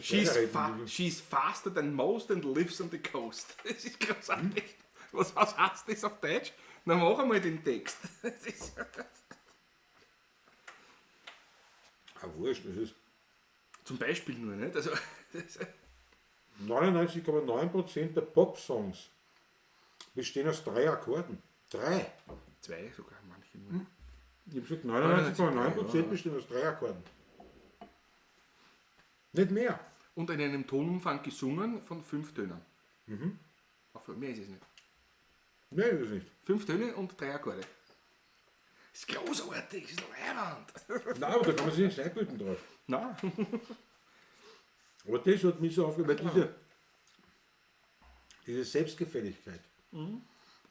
She's faster than most and lives on the coast. Das ist großartig. Was heißt das auf Deutsch? Na, mach einmal den Text. Das ist Wurscht, das ist zum Beispiel nur, nicht? Also, 99,9% der Pop-Songs bestehen aus 3 Akkorden. 3. 2 sogar, manche nur. Ich habe gesagt, 99,9% bestehen aus 3 Akkorden. Nicht mehr. Und in einem Tonumfang gesungen von 5 Tönen. Mehr ist es nicht. Nein, das nicht. 5 Töne und 3 Akkorde. Das ist großartig, das ist noch Heiland. Nein, aber da kann man sich nicht einbilden drauf. Nein. Aber das hat mich so aufgehört, weil diese Selbstgefälligkeit,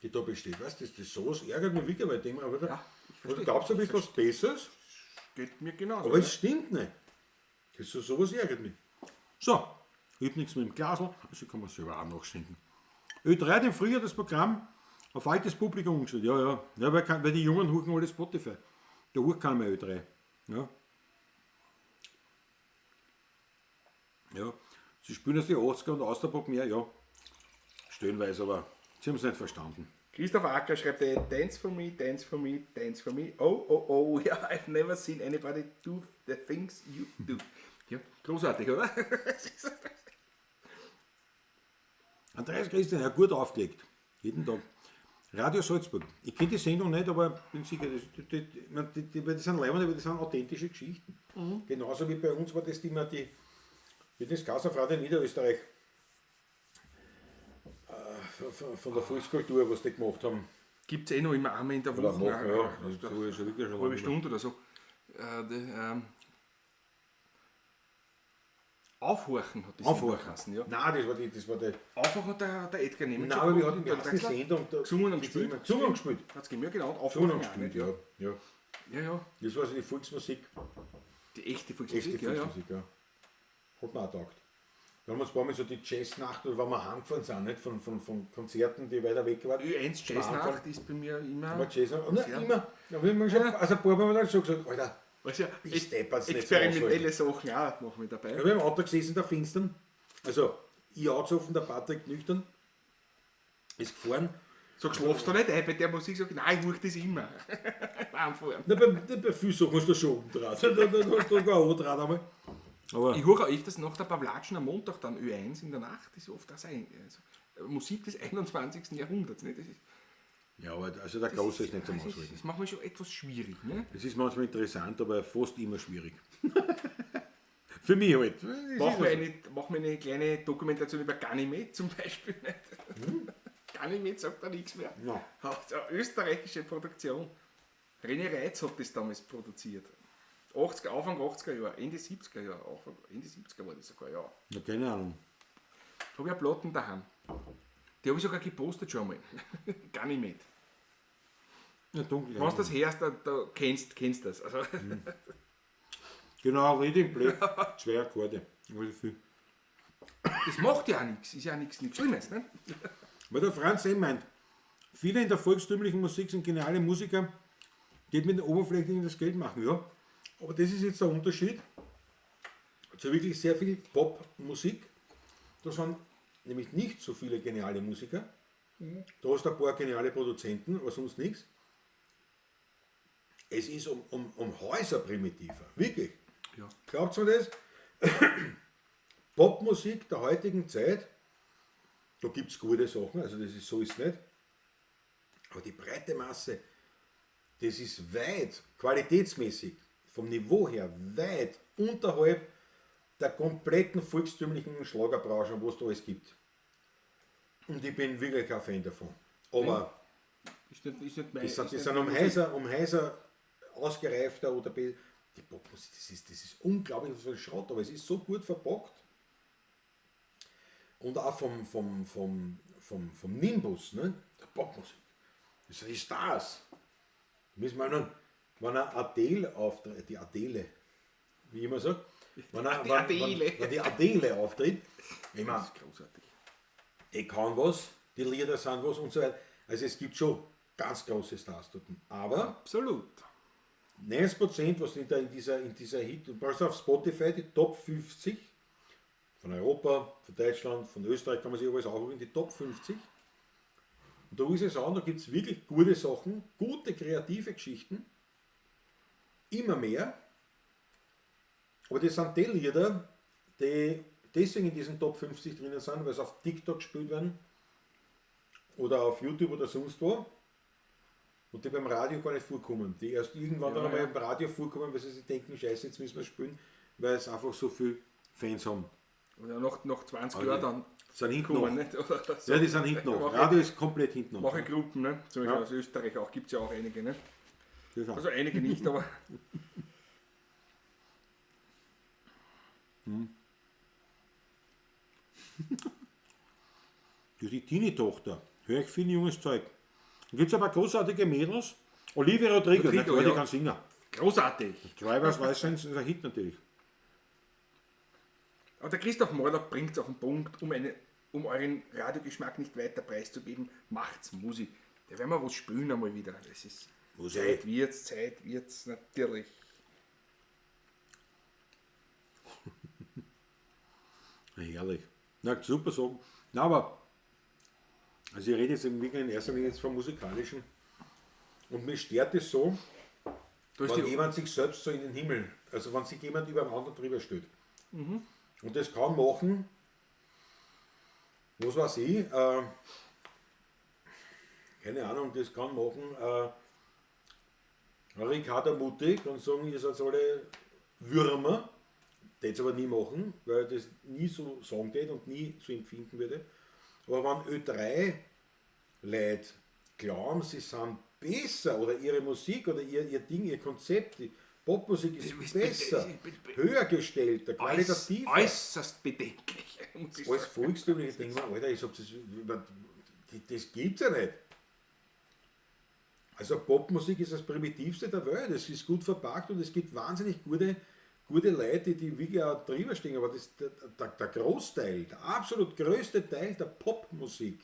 die da besteht, weißt du, das sowas ärgert mich wirklich, weil ich denke mir, aber Ja, du glaubst, du bist was Besseres, Geht mir genauso. aber es stimmt nicht. Das ist sowas ärgert mich. So, ich habe nichts mit dem Glasl, also kann man selber auch nachschenken. Ö3 hat im Frühjahr das Programm auf altes Publikum umgestellt. Ja, weil die Jungen huchen alle Spotify. Da hucht keiner mehr Ö3. Ja. Ja, sie spielen jetzt die 80er und Austerpop mehr, ja. Stellenweise, aber sie haben es nicht verstanden. Christoph Acker schreibt, dance for me, dance for me, dance for me. Oh, oh, oh, yeah, I've never seen anybody do the things you do. Ja, großartig, oder? Andreas Christian hat gut aufgelegt. Jeden Tag. Radio Salzburg. Ich kenne die Sendung nicht, aber bin sicher, das sind Leibende, aber das sind authentische Geschichten. Genauso wie bei uns war das immer wie das Gasserfrau in Niederösterreich. Von der Volkskultur, was die gemacht haben. Gibt es eh noch immer einmal in der Oder Woche. machen, ja, das ist schon wirklich Eine schon halbe Stunde oder so. Aufhorchen hat das Aufhorchen. geheißen, ja. Nein, das war der. Aufhorchen hat der Edgar Nemitz Nein, aber wir hatten die erste Sendung da gesungen und gespielt. Gesungen und gespielt. Hat es gegeben, genau. Und Gesungen Aufhorchen und auch gespielt, nicht, ja. Ja, ja. Das war so die Volksmusik. Die echte Echte Volksmusik, ja, ja. Volksmusik, ja. Hat mir auch getaugt. Wir haben uns ein paar Mal so die Jazznacht, oder wenn wir heimgefahren sind, nicht? Von Konzerten, die weiter weg waren. Ö1 Jazznacht ist bei mir immer. Aber Jazznacht, und Sehr. immer. Da haben wir schon, also ein paar Mal dann schon gesagt, Alter, Also, ich deppert's nicht so experimentelle Sachen auch machen wir dabei. ich habe im Auto gesessen, der Finstern. Also, ich angesoffen, der Patrick nüchtern. Ist gefahren. So schlafst du nicht ein bei der Musik, sag ich, nein, ich mache das immer. Beim Fahren. Na, bei vielen Sachen hast du schon oben dran. Da hast du sogar auch dran einmal. Aber Ich höre auch öfters nach der Pavlatschen am Montag dann Ö1 in der Nacht. Das ist oft das Musik des 21. Jahrhunderts. Ne? Das ist, ja, aber also der Große ist nicht zum Aushalten. das macht mir schon etwas schwierig. Ne? Es ist manchmal interessant, aber fast immer schwierig. Für mich halt. Machen wir eine kleine Dokumentation über Ganymed zum Beispiel. Nicht? Ganymed sagt da nichts mehr. Ja. Eine österreichische Produktion. René Reitz hat das damals produziert. 80er, Anfang 80er Jahre, Ende 70er Jahre, Ende 70er war das sogar, ja. Ja, keine Ahnung. Habe ich eine Platten daheim. Die habe ich sogar gepostet schon mal. Ganymed. Ja, dunkel. Wenn du das hörst, da kennst du das. Also, Genau, Reading Play. 2 Akkorde. Also viel. das macht ja auch nichts, ist ja nichts Schlimmes. Ne? Weil der Franz eben meint, viele in der volkstümlichen Musik sind geniale Musiker, die mit den Oberflächlichen das Geld machen, ja. Aber das ist jetzt der Unterschied zu wirklich sehr viel Popmusik. Da sind nämlich nicht so viele geniale Musiker. Da hast du ein paar geniale Produzenten, aber sonst nichts. Es ist um Häuser primitiver, wirklich. Ja. Glaubt ihr das? Popmusik der heutigen Zeit, da gibt es gute Sachen, also das ist so ist nicht. Aber die breite Masse, das ist weit, qualitätsmäßig, vom Niveau her, weit unterhalb der kompletten volkstümlichen Schlagerbranche, was es da alles gibt. Und ich bin wirklich kein Fan davon. Aber Ist nicht mein, die sind, ist die nicht sind um Häuser ausgereifter oder die Popmusik, das ist unglaublich so ein Schrott, aber es ist so gut verpackt. Und auch vom Nimbus, ne? Der Popmusik. Das sind die Stars. Da müssen wir noch, wenn eine Adele auftritt, die Adele, wie immer sagt, wenn die Adele auftritt, immer, Das ist großartig. die kann was, die Lieder sind was und so weiter. Also es gibt schon ganz große Stars dort. Aber Absolut. 90%, was in dieser Hit, du brauchst auf Spotify die Top 50 von Europa, von Deutschland, von Österreich, kann man sich alles aufrufen, die Top 50. Und da ist es an, da gibt es wirklich gute Sachen, gute kreative Geschichten, immer mehr. Aber das sind die Lieder, die deswegen in diesen Top 50 drinnen sind, weil sie auf TikTok gespielt werden oder auf YouTube oder sonst wo. Und die beim Radio gar nicht vorkommen. Die erst irgendwann dann einmal im Radio vorkommen, weil sie sich denken, scheiße, jetzt müssen wir spielen, weil es einfach so viele Fans haben. Oder nach 20 Aber Jahren dann Sind hinten kommen, noch. nicht? Oder so. Ja, die sind hinten noch. Radio ist komplett hinten noch. Mache Gruppen, ne? Zum Beispiel Ja. aus Österreich auch, gibt es ja auch einige, ne? Das auch. Also einige nicht, aber Die Teenie-Tochter. Höre ich viel junges Zeug. Dann gibt es aber großartige Mädels. Olivia Rodrigo, Rodrigo, na klar, die ja. kann singen. großartig. Drivers License ist ein Hit natürlich. Aber der Christoph Morler bringt es auf den Punkt, um euren Radiogeschmack nicht weiter preiszugeben, macht's Musik. Da werden wir was spielen einmal wieder. Das ist Musik. Zeit wird's natürlich. Herrlich. Na, super Song. Na, aber, also ich rede jetzt im Wirklich in erster Linie jetzt vom Musikalischen. Und mich stört es so, Da ist wenn die, jemand sich selbst so in den Himmel, also wenn sich jemand über einen anderen drüber stellt. Und das kann machen, was weiß ich, keine Ahnung, das kann machen, Ricardo Mutig und sagen, ihr seid alle Würmer. Das aber nie machen, weil das nie so sagen geht und nie so empfinden würde. Aber wenn Ö3 Leute glauben, sie sind besser oder ihre Musik oder ihr Ding, ihr Konzept, die Popmusik ist besser, höher gestellter, qualitativer, äußerst bedenklich, muss ich als sagen. volkstümlich. Ich denke mir, Alter, das gibt's ja nicht. Also Popmusik ist das Primitivste der Welt, es ist gut verpackt und es gibt wahnsinnig gute Leute, die wirklich auch drüber stehen, aber der Großteil, der absolut größte Teil der Popmusik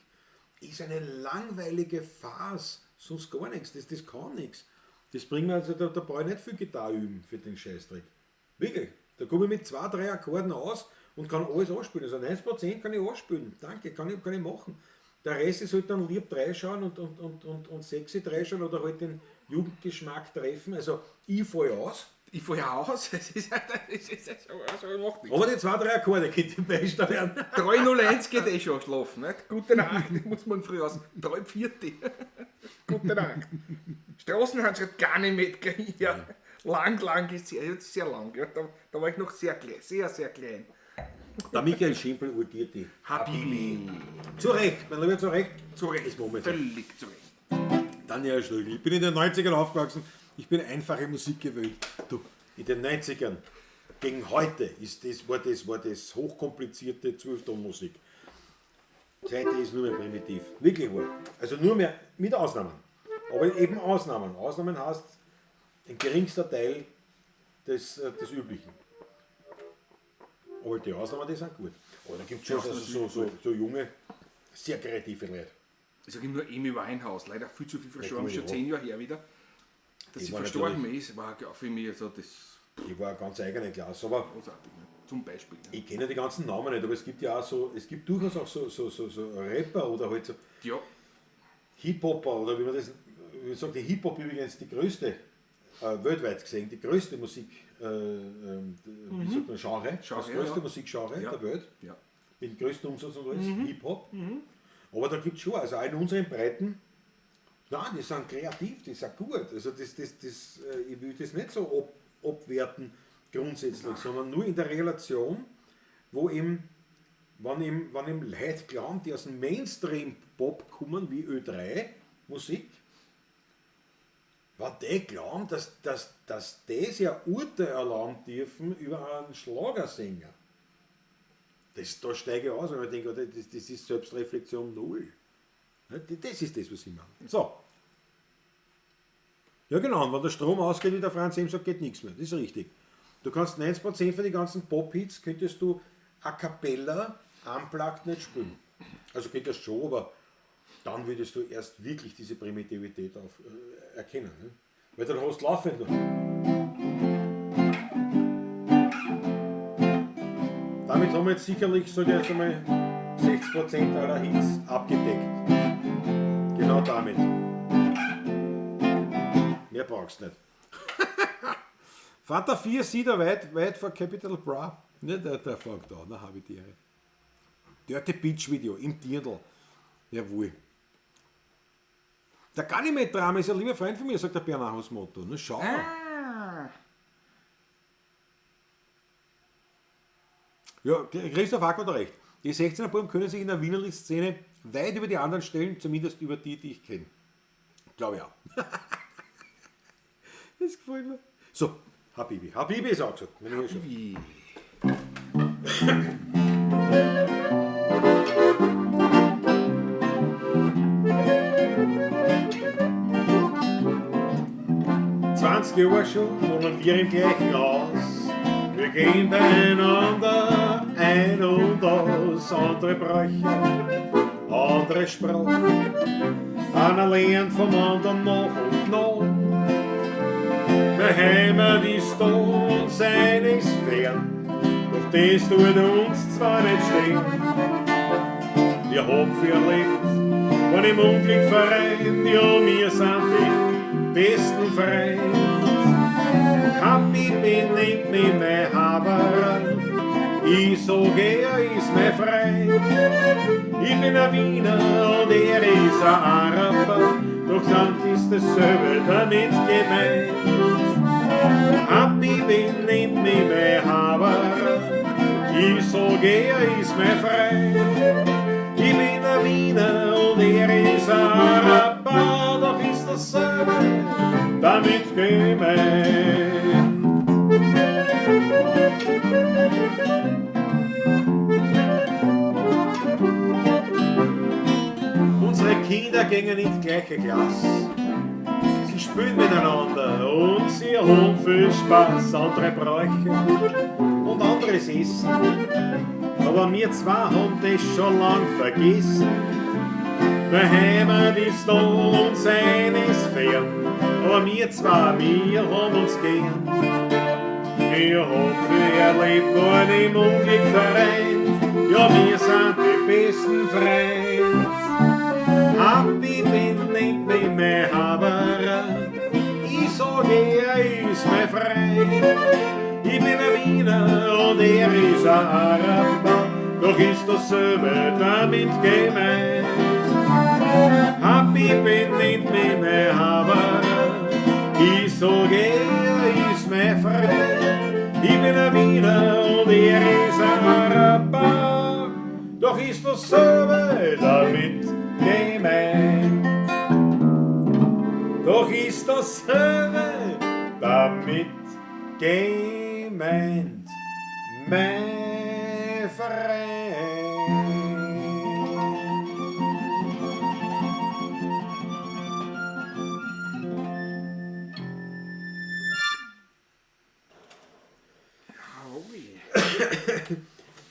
ist eine langweilige Farce, sonst gar nichts, das kann nichts. Das bringt mir, also da brauche ich nicht viel Gitarre üben für den Scheißdreck. Wirklich, da komme ich mit 2, 3 Akkorden aus und kann alles anspielen, also 90% kann ich anspielen, danke, kann ich machen. Der Rest ist halt dann lieb dreischauen und sexy dreischauen oder halt den Jugendgeschmack treffen, also ich falle aus. Ich vorher aus, es ist macht nichts. Aber die 2, 3 Akkorde könnte ich beister werden. 301 geht eh schon schlafen, nicht? Gute Nacht, muss man früh aus. 3/4. Gute Nacht. Straßen haben sie gar nicht mitgekriegt. Ja. Lang ist sehr lang. Ja. Da war ich noch sehr klein, sehr klein. Der Michael Schimpel urtiert die. Habibi. Zu Recht, mein Lieber, zu Recht. Zu Recht, Ist momentan. völlig zu Recht. Daniel Schlögl. Ich bin in den 90ern aufgewachsen. Ich bin einfache Musik gewöhnt. Du, in den 90ern gegen heute war das hochkomplizierte 12-Ton-Musik. Heute ist nur mehr primitiv. Wirklich wahr. Also nur mehr mit Ausnahmen. Aber eben Ausnahmen. Ausnahmen heißt ein geringster Teil des Üblichen. Aber die Ausnahmen, die sind gut. Aber da gibt es schon so junge, sehr kreative Leute. Ich sage nur Amy Winehouse, leider viel zu viel verstorben, Ja, schon 10 Jahre her wieder. Dass Die sie war verstorben ist, war für mich so das Die war eine ganz eigene Klasse. Aber großartig. Ne? Zum Beispiel. Ne? ich kenne die ganzen Namen nicht, aber es gibt ja auch so, es gibt durchaus auch so Rapper oder halt so Ja, Hip-Hopper oder wie man das, wie sagt, die Hip-Hop übrigens die größte, weltweit gesehen, die größte Musik, wie sagt man, Genre, das Genre, größte ja. Musikgenre Ja. der Welt, ja. mit dem größten Umsatz und alles, Hip-Hop. Aber da gibt es schon, also auch in unseren Breiten, nein, die sind kreativ, die sind gut. Also ich will das nicht so abwerten grundsätzlich, sondern nur in der Relation, wo eben, wenn eben Leute glauben, die aus dem Mainstream-Pop kommen, wie Ö3 Musik, wenn die glauben, dass das ja Urteil erlauben dürfen über einen Schlagersänger. Da steige ich aus und ich denke, das ist Selbstreflexion null. Das ist das, was ich meine. So. Ja genau, und wenn der Strom ausgeht, wie der Franz eben sagt, geht nichts mehr. Das ist richtig. Du kannst 90% von den ganzen Pop-Hits könntest du a cappella unplugged nicht spielen. Also geht das schon, aber dann würdest du erst wirklich diese Primitivität erkennen. Ne? Weil dann hast du laufend noch. Damit haben wir jetzt sicherlich, sage ich jetzt einmal, 60% aller Hits abgedeckt. Genau damit. Mehr brauchst du nicht. Vater 4 sieht er weit vor Capital Bra. Ne, der fängt an, da habe ich die Ehre. Dirty Beach Video im Dirndl. Jawohl. Der Ganymed-Drama ist ein lieber Freund von mir, sagt der Bernahus Motto. Na schau. Ja, Christoph Hack hat recht. Die 16er Buben können sich in der Wienerli-Szene weit über die anderen stellen, zumindest über die ich kenne. Glaube ich auch. Das gefällt mir. So, Habibi. Habibi ist auch gesagt. Wenn ich schon. Wie? Jahre schon wohnen wir im gleichen Haus. Wir gehen beieinander ein und aus. Andere Bräuche, andere Sprache. Einer lernt vom anderen nach und nach. Meine Heimat ist da und sein ist fern. Doch das tut uns zwar nicht stehen. Wir haben viel erlebt, von dem Unglück vereint. Ja, wir sind die besten Freunde. Happy bin ich mit mein Haber. Ich sag, er ist mein Freund. Ich bin ein Wiener und er ist ein Araber. Doch dann ist dasselbe damit gemeint. Happy bin ich mit mein Haber. Ich sag, er ist mein Freund. Ich bin ein Wiener und er ist ein Araber. Doch ist dasselbe damit gemeint. Unsere Kinder gehen ins gleiche Glas. Sie spielen miteinander und sie haben viel Spaß. Andere Bräuche und anderes Essen. Aber wir zwei haben das schon lang vergessen. Meine Heimat ist da und seine ist fern. Aber wir zwei, wir haben uns gern. Wir haben viel erlebt, waren im Unglück vereint. Ja, wir sind die besten Freunde. Happy bin ich mit mein Haber. Ich sag, er ist mein Freund. Ich bin ein Wiener und er ist ein Araber. Doch ist dasselbe damit gemeint. Happy bin ich mit mein Haber. Ich sag, er ist mein Freund. Ich bin ein Wiener und er ist ein Araber. Doch ist dasselbe damit gemeint. Doch ist dasselbe damit gemeint. Mein Freund.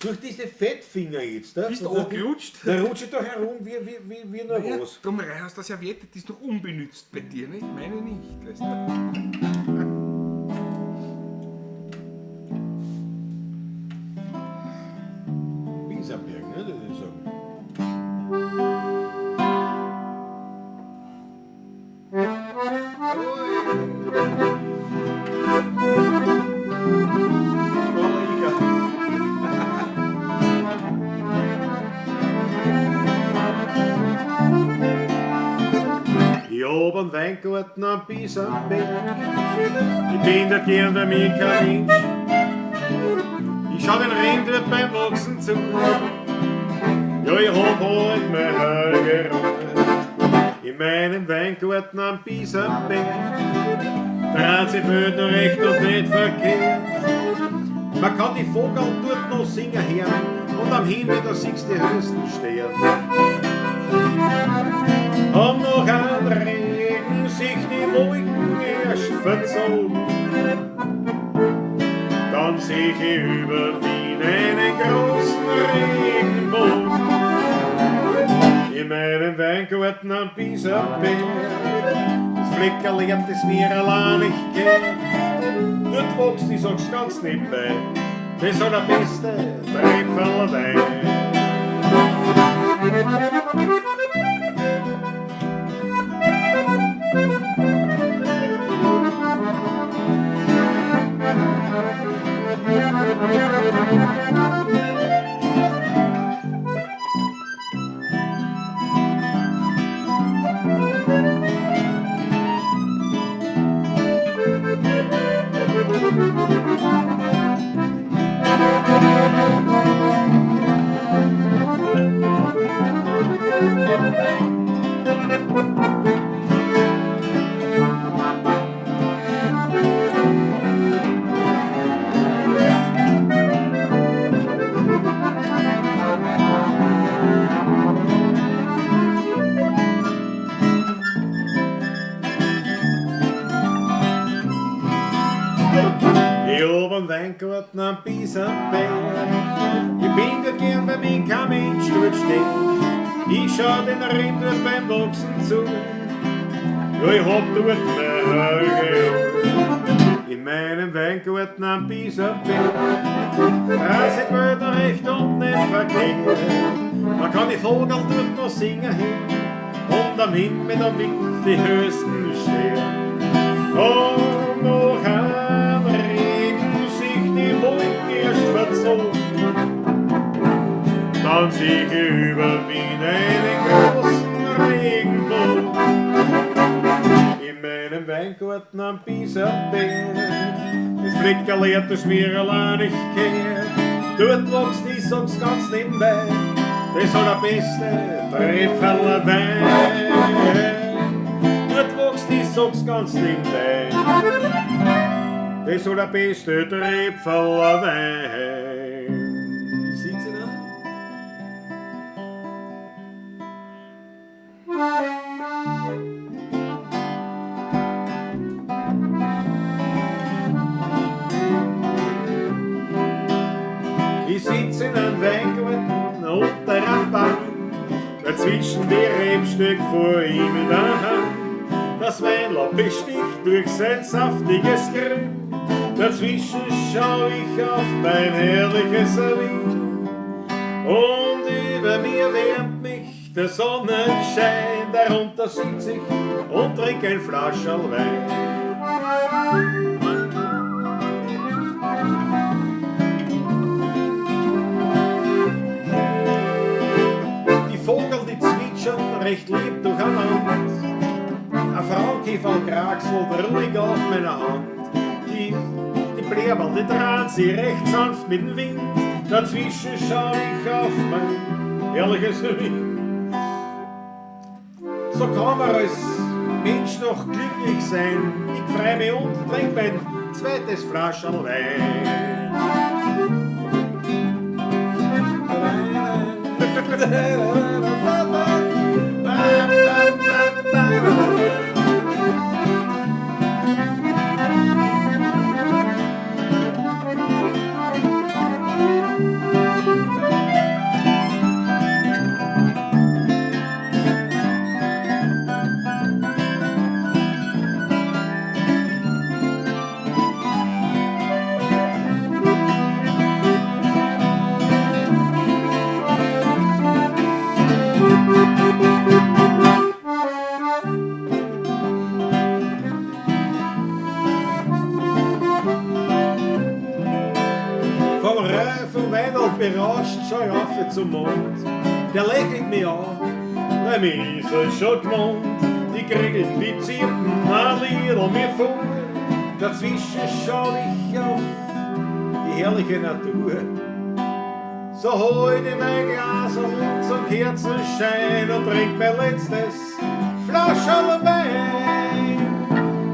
Durch diese Fettfinger jetzt, Bist du angerutscht? da rutscht ich da herum wie nur Ja, was. drum hast du eine Serviette, die ist noch unbenutzt bei dir, nicht? Meine nicht, weißt du? Wiesenberg, ne, das ist so. Ich hab einen Weingarten am Biesenberg. Ich bin da gern der Mensch. Ich schau den Rind dort beim Wachsen zu. Ja, ich hab halt meine Hölle gerungen. In meinem Weingarten am Biesenberg. Der sich fühlt noch recht und nicht verkehrt. Man kann die Vogel dort noch singen hören. Und am Himmel, da siehst du die höchsten Sterne. Und noch an Regen sich die Wolken erst verzogen. Dann seh ich über Wien einen großen Regenbogen. In meinem Weingarten am Biesenberg. Das Fleckerl lernt es mir allein nicht gehen. Dort wächst, ich sag's ganz nebenbei, das soll der beste Trepferl Wein. Hier oben Weingarten am Biesenberg. Ich bin dort gern, weil mich kein Mensch dort steht. Ich schau den Rind dort beim Wachsen zu. Ja, ich hab dort meine Höhe. In meinem Weingarten am Biesenberg. Reisigwälder recht und nicht verkehrt. Man kann die Vogel dort noch singen hin. Und am Himmel da winkt die höchsten Sterne. Und noch am Regen sich die Wolken erst verzogen. Dann sehe ich über Wien einen großen Regenbogen. In meinem Weingarten am Biesenberg. Das Fleckerl hat das mir allein nicht gehört. Dort wächst, ich sag's ganz nebenbei. Das soll der beste Trefferler Wein. Dort wächst, ich sag's ganz nebenbei. Das soll der beste Trefferler Wein. Wie sieht's denn an? Ich sitz in einem Weingarten unter einem Baum, dazwischen die Rebstück vor ihm in der Hand. Das Weinlaub besticht durch sein saftiges Grün, dazwischen schau ich auf mein herrliches Wien. Und über mir wärmt mich der Sonnenschein, darunter sitz ich und trink ein Flascherl Wein. Recht lieb durcheinander. Ein Frauenkäfer kraxelt ruhig auf meiner Hand. Die Bläberl, die drehen sie recht sanft mit dem Wind. Dazwischen schau ich auf mein herrliches Wien. So kann man als Mensch noch glücklich sein. Ich freu mich und trink mein zweites Flascherl Wein. Berauscht schau ich auf zum Mond, der lächelt mich an, weil mich ist er schon gewohnt. Die Grillen, die Zirpen, ein Lied an mir vor, dazwischen schau ich auf die herrliche Natur. So hol ich mein Glas zum Kerzenschein und trink mein letztes Flascherl Wein.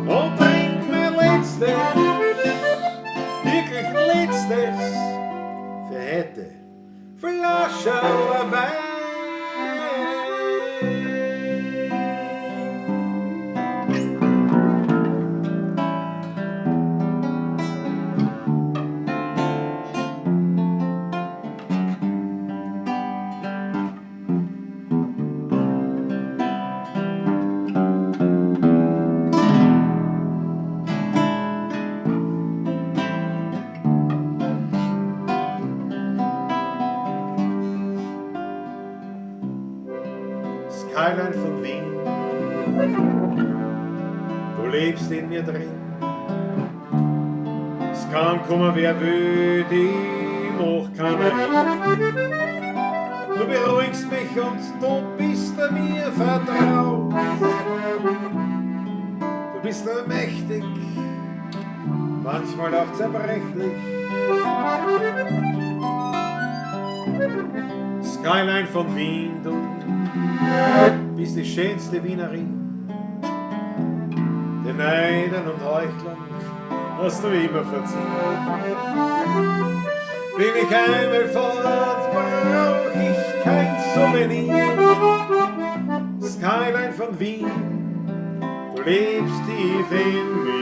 Und trink mein letztes, wirklich letztes für heute Flascherl Wein. Skyline von Wien, du lebst in mir drin. Es kann kommen, wer will, die macht keiner hin. Du beruhigst mich und du bist mir vertraut. Du bist mächtig, manchmal auch zerbrechlich. Skyline von Wien, du bist die schönste Wienerin. Den Neidern und Heuchlern hast du immer verziehen. Bin ich einmal fort, brauch ich kein Souvenir. Skyline von Wien, du lebst tief in mir.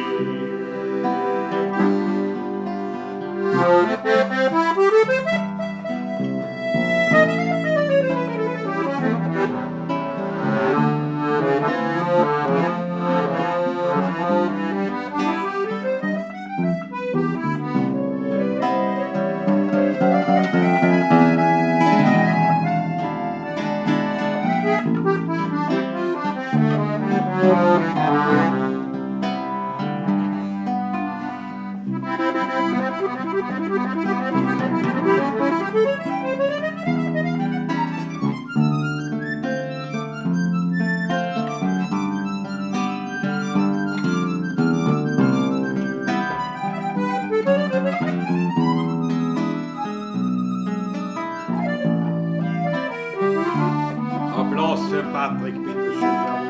Applaus für Patrick, bitteschön. Jawohl.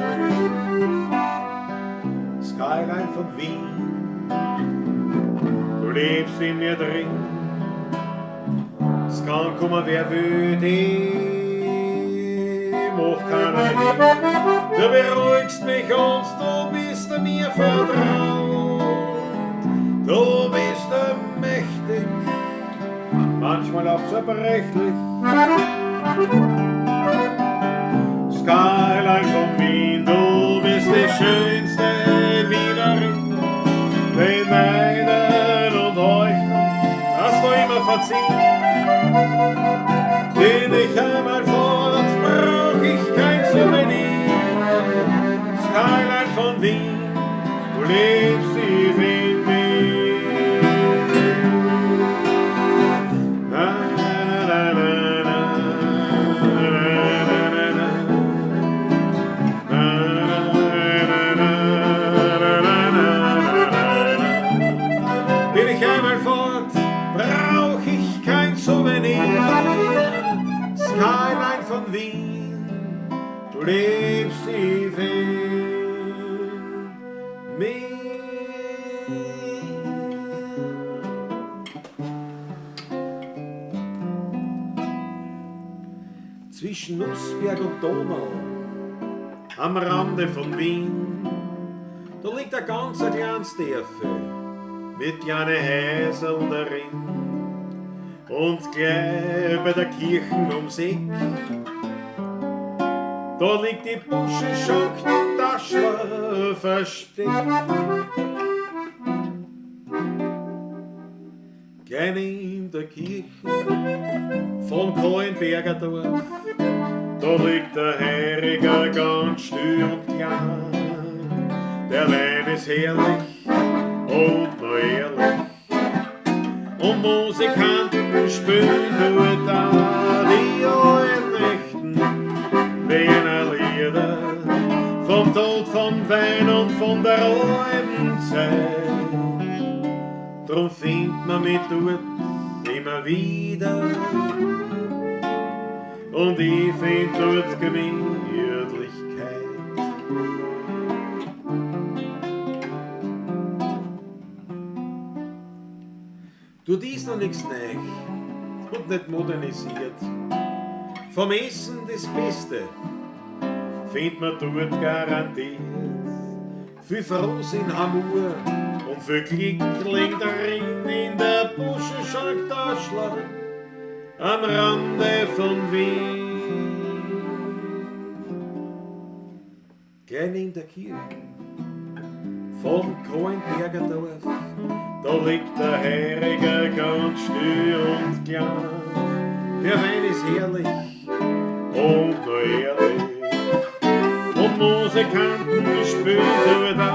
Skyline von Wien, du lebst in mir drin. Es kann kommen, wer will, die macht keiner hin. Du beruhigst mich und du bist mir vertraut. Du bist mächtig, manchmal auch zerbrechlich. Skyline von Wien, du bist die schönste Wienerin. Den Neiden und Heucheln hast du immer verziehen. Bin ich einmal fort, brauch ich kein Souvenir. Skyline von Wien, du lebst tief in mir. Na, na, na, na, na. Bin ich einmal fort, brauch ich kein Souvenir. Skyline von Wien, du lebst tief in mir. Zwischen Nussberg und Donau, am Rande von Wien, da liegt ein ganz kleines Dörfel mit kleinen Häuseln darin. Und gleich bei der Kirche ums Eck, da liegt die Buschenschank-Taschler versteckt. Gleich in der Kirche von Kohlenberger Dorf, da liegt der Herriger ganz still und klein. Der Wein ist herrlich und noch ehrlich, und Musikanten spielen dort da die alten echten Wiener Lieder vom Tod, vom Wein und von der alten Zeit. Drum findet man mich dort immer wieder, und ich find dort Gemütlichkeit. Du dies noch nix neu und nicht modernisiert. Vom Essen das Beste findet man dort garantiert. Viel Frohsinn, Hamur und viel Glück liegt darin in der Buschenschank-Taschler am Rande von Wien. Klein in der Kirche vom Kohlenberger Dorf, da liegt der Herriger ganz still und klein. Der Wein ist herrlich und noch ehrlich, und Musikanten spielen dort da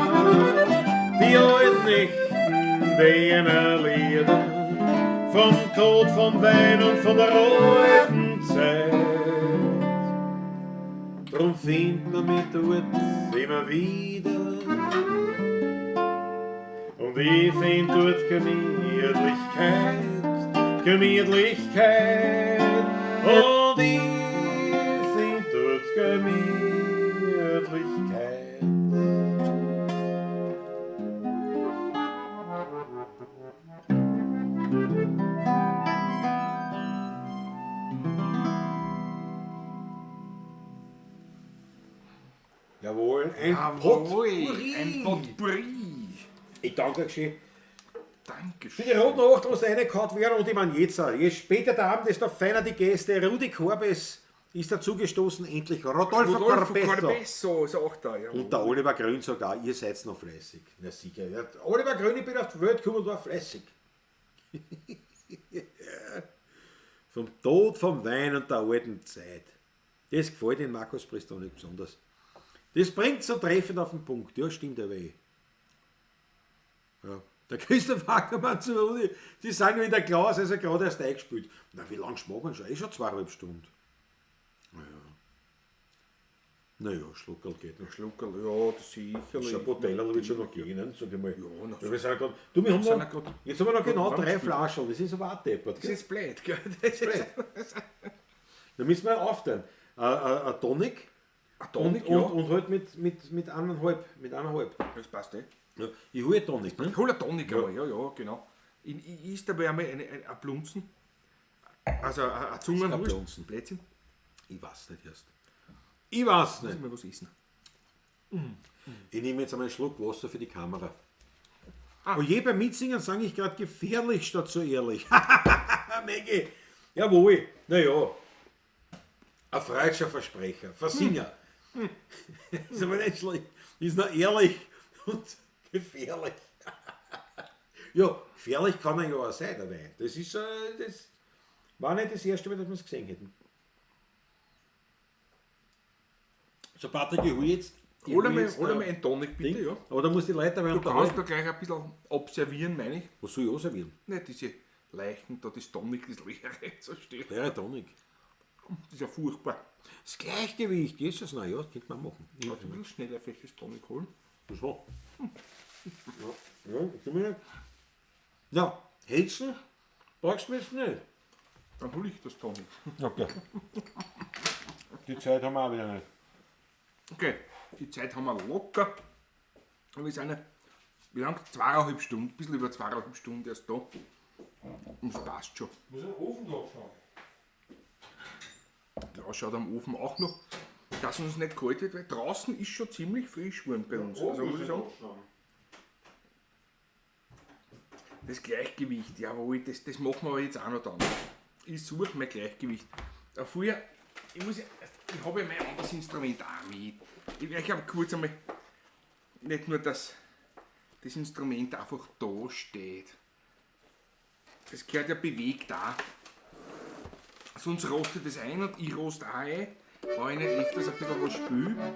die alten echten Wiener Lieder vom Tod, vom Wein und von der alten Zeit. Drum findet man mich dort immer wieder, und ich find dort Gemütlichkeit, Gemütlichkeit, und ich find dort Gemütlichkeit. Jawohl, ein Potpourri. Ein Potpourri. Ich danke schön. Für Dankeschön. die roten Nacht muss reingehauen werden, und ich meine jetzt, je später der Abend, desto feiner die Gäste. Rudi Korbes ist dazugestoßen, endlich Rodolfo Corbesso. Corbesso, sagt er. Ja. Und der Oliver Grün sogar, ihr seid noch fleißig. Na sicher. Ja, Oliver Grün, ich bin auf die Welt gekommen und war fleißig. Vom Tod, vom Wein und der alten Zeit. Das gefällt den Markus Preston nicht besonders. Das bringt so treffend auf den Punkt. Ja, stimmt aber eh. Ja. Der Christoph Ackermann zu Rudi, die sind nur in der Klaus, also gerade erst eingespielt. Na, wie lange schmacken schon? Schon 2,5 Stunden. Naja, Schluckerl geht noch. Schluckerl, ja, das sicherlich. Ein Boteller wird schon noch gehen, ne? Sag ich mal. Ja, na, Ja, wir sind grad, du, wir haben sind noch, wir grad- jetzt haben wir noch genau beim 3 Spiel. Flaschen, das ist aber auch deppert. Das Gell? ist blöd, gell? Das ist Da müssen wir aufteilen. Ein Tonic, ein Tonic, und halt mit 1,5. Mit 1,5. Das passt, eh. Ja, ich hole Tonic, ne? Ich hole einen Tonic Ja. einmal, ja, genau. Ich isst dabei einmal ein Plunzen. Also ein Zungenwurst. Plunzen? Plätzchen. Ich weiß nicht erst. Ich weiß Muss nicht. ich mal was essen. Ich nehme jetzt einmal einen Schluck Wasser für die Kamera. Oh je, beim Mitsingen sage ich gerade gefährlich statt so ehrlich. Maggie, jawohl. Naja, ein freudscher Versprecher. Versinger. Ist aber nicht schlecht. Ist noch ehrlich und gefährlich. Ja, gefährlich kann er ja auch sein, der Wein. Das ist das war nicht das erste Mal, dass wir es gesehen hätten. So, Patrick, ich hole jetzt. Hol einmal einen Tonic, bitte, ja. Aber da muss die Leute Du werden kannst da gleich ein bisschen observieren, meine ich. Was soll ich auch servieren? Nicht diese Leichen, da das Tonic, das Leere, so steht. Leere Tonic. Das ist ja furchtbar. Das Gleichgewicht, Jesus, na ja, das könnte man machen. Also ein bisschen schneller vielleicht das Tonic holen. So. Ja, Heizen brauchst du jetzt nicht. Dann hole ich das Tonic. Okay. Die Zeit haben wir auch wieder nicht. Okay, die Zeit haben wir locker. Wir sind ja, wie lang? 2,5 Stunden, ein bisschen über 2,5 Stunden erst da. Und es passt schon. Muss den Ofen nachschauen. Ja, schaut am Ofen auch noch, dass uns nicht kalt wird, weil draußen ist schon ziemlich frisch geworden bei uns. Also muss ich sagen, das Gleichgewicht, jawohl, das machen wir aber jetzt auch noch dann. Ich suche mein Gleichgewicht. Vorher, ich habe ja mein anderes Instrument auch mit. Ich habe kurz einmal, nicht nur, dass das Instrument einfach da steht. Das gehört ja bewegt da. Sonst rostet es ein und ich rost auch ein, weil ich nicht öfters ein bisschen was spüle.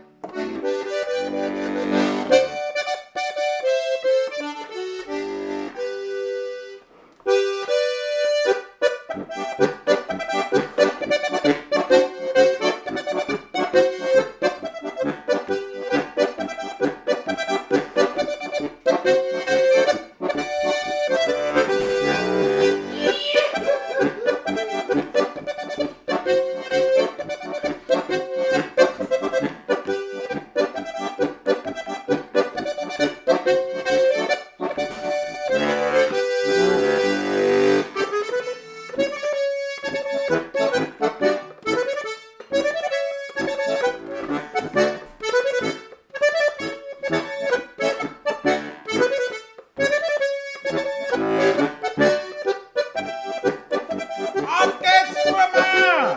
Auf geht's, Turma!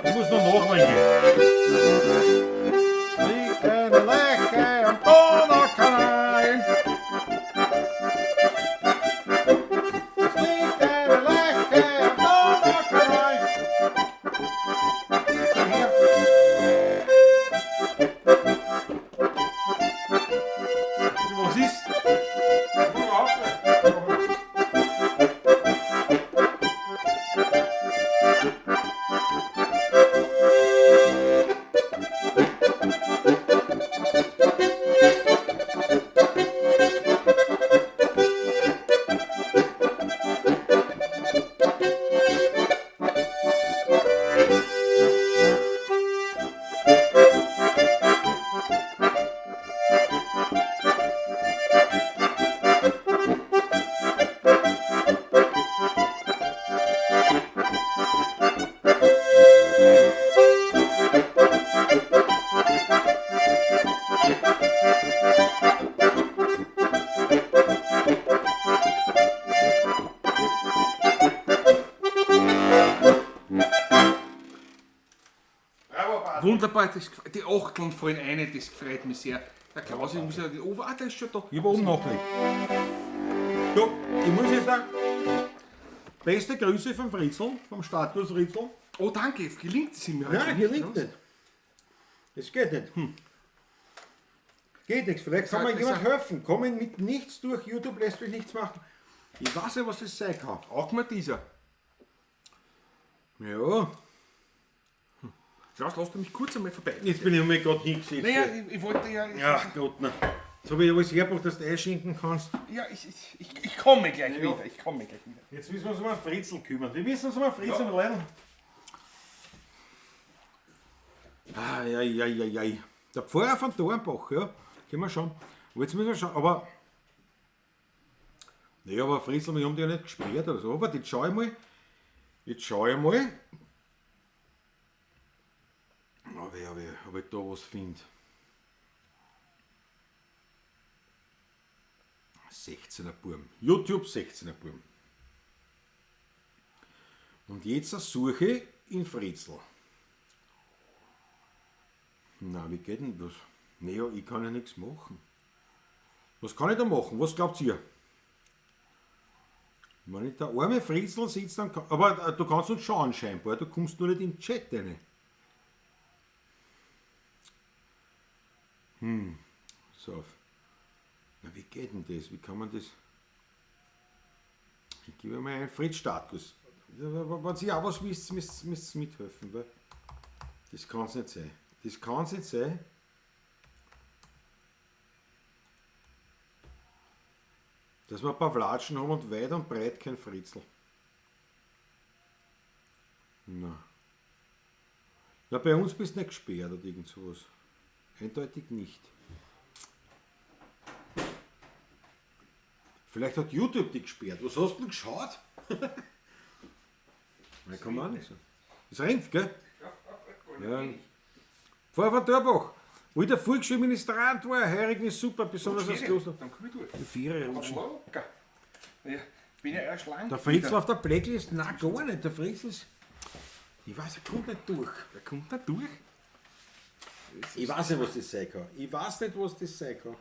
Ich muss noch nachholen gehen. Liegen, Leche am Donaukanal. Liegen, Leche am Donaukanal. Was ist? Überhaupt nicht. Wunderbar, die Achteln fallen ein, das freut mich sehr. Der Klaus, ich muss ja den Ofen, der ist schon da. Ich habe oben nachgelegt. Du, ich muss jetzt sagen, beste Grüße vom Fritzl, vom Status Fritzl. Oh, danke, gelingt es mir Nein, heute gelingt ne? nicht. Es geht nicht. Geht nichts. Vielleicht kann Das mir heißt, jemand helfen. Kommen mit nichts durch. YouTube lässt mich nichts machen. Ich weiß ja, was das sein kann. Auch mal dieser. Ja, Lass du mich kurz einmal vorbei. jetzt bin ich mir gerade hingesetzt. Naja, ich wollte ja. Ach Gott, na. Jetzt habe ich alles hergebracht, dass du einschinken kannst. Ja, ich komme gleich wieder. Ich komme gleich wieder. Jetzt müssen wir uns um einen Fritzel kümmern. Wir müssen uns um einen Fritzel lernen. Ai. Der Pfarrer von Dornbach, ja. Können wir schauen. Aber jetzt müssen wir schauen. Aber. Naja, aber Fritzl, wir haben die ja nicht gesperrt oder so. Aber jetzt schaue ich mal. Ob ich da was finde. 16er Burm. YouTube 16er Burm. Und jetzt suche ich in Fritzl. Na, wie geht denn das? Naja, ich kann ja nichts machen. Was kann ich da machen? Was glaubt ihr? Wenn ich der arme Fritzl sitzt, dann kann, aber du kannst uns schauen scheinbar, du kommst nur nicht in den Chat rein. So. Na, wie geht denn das? Wie kann man das? Ich gebe mal einen Fritz-Status. Wenn ihr auch was wisst, müsst ihr mithelfen, weil das kann es nicht sein. Das kann es nicht sein. Dass wir ein paar Flatschen haben und weit und breit kein Fritzl. Na, bei uns bist du nicht gesperrt oder irgend sowas. Eindeutig nicht. Vielleicht hat YouTube dich gesperrt. Was hast du denn geschaut? Na, kann man auch nicht sagen. Das rennt, gell? Ja. Pfarrer von Dorbach, wo ich der Volksschulministrant war, Heurigen ist super, besonders das Kloster. Dann komm ich durch. Die Viere rutschen. Locker. Ja, bin ja erst lang. Der Fritzl auf der Blacklist? Nein, gar nicht. Der Fritzl ist. Ich weiß, er kommt nicht durch. Der kommt da durch. Ich weiß nicht, was das sein kann. Ich weiß nicht, was das sein kann.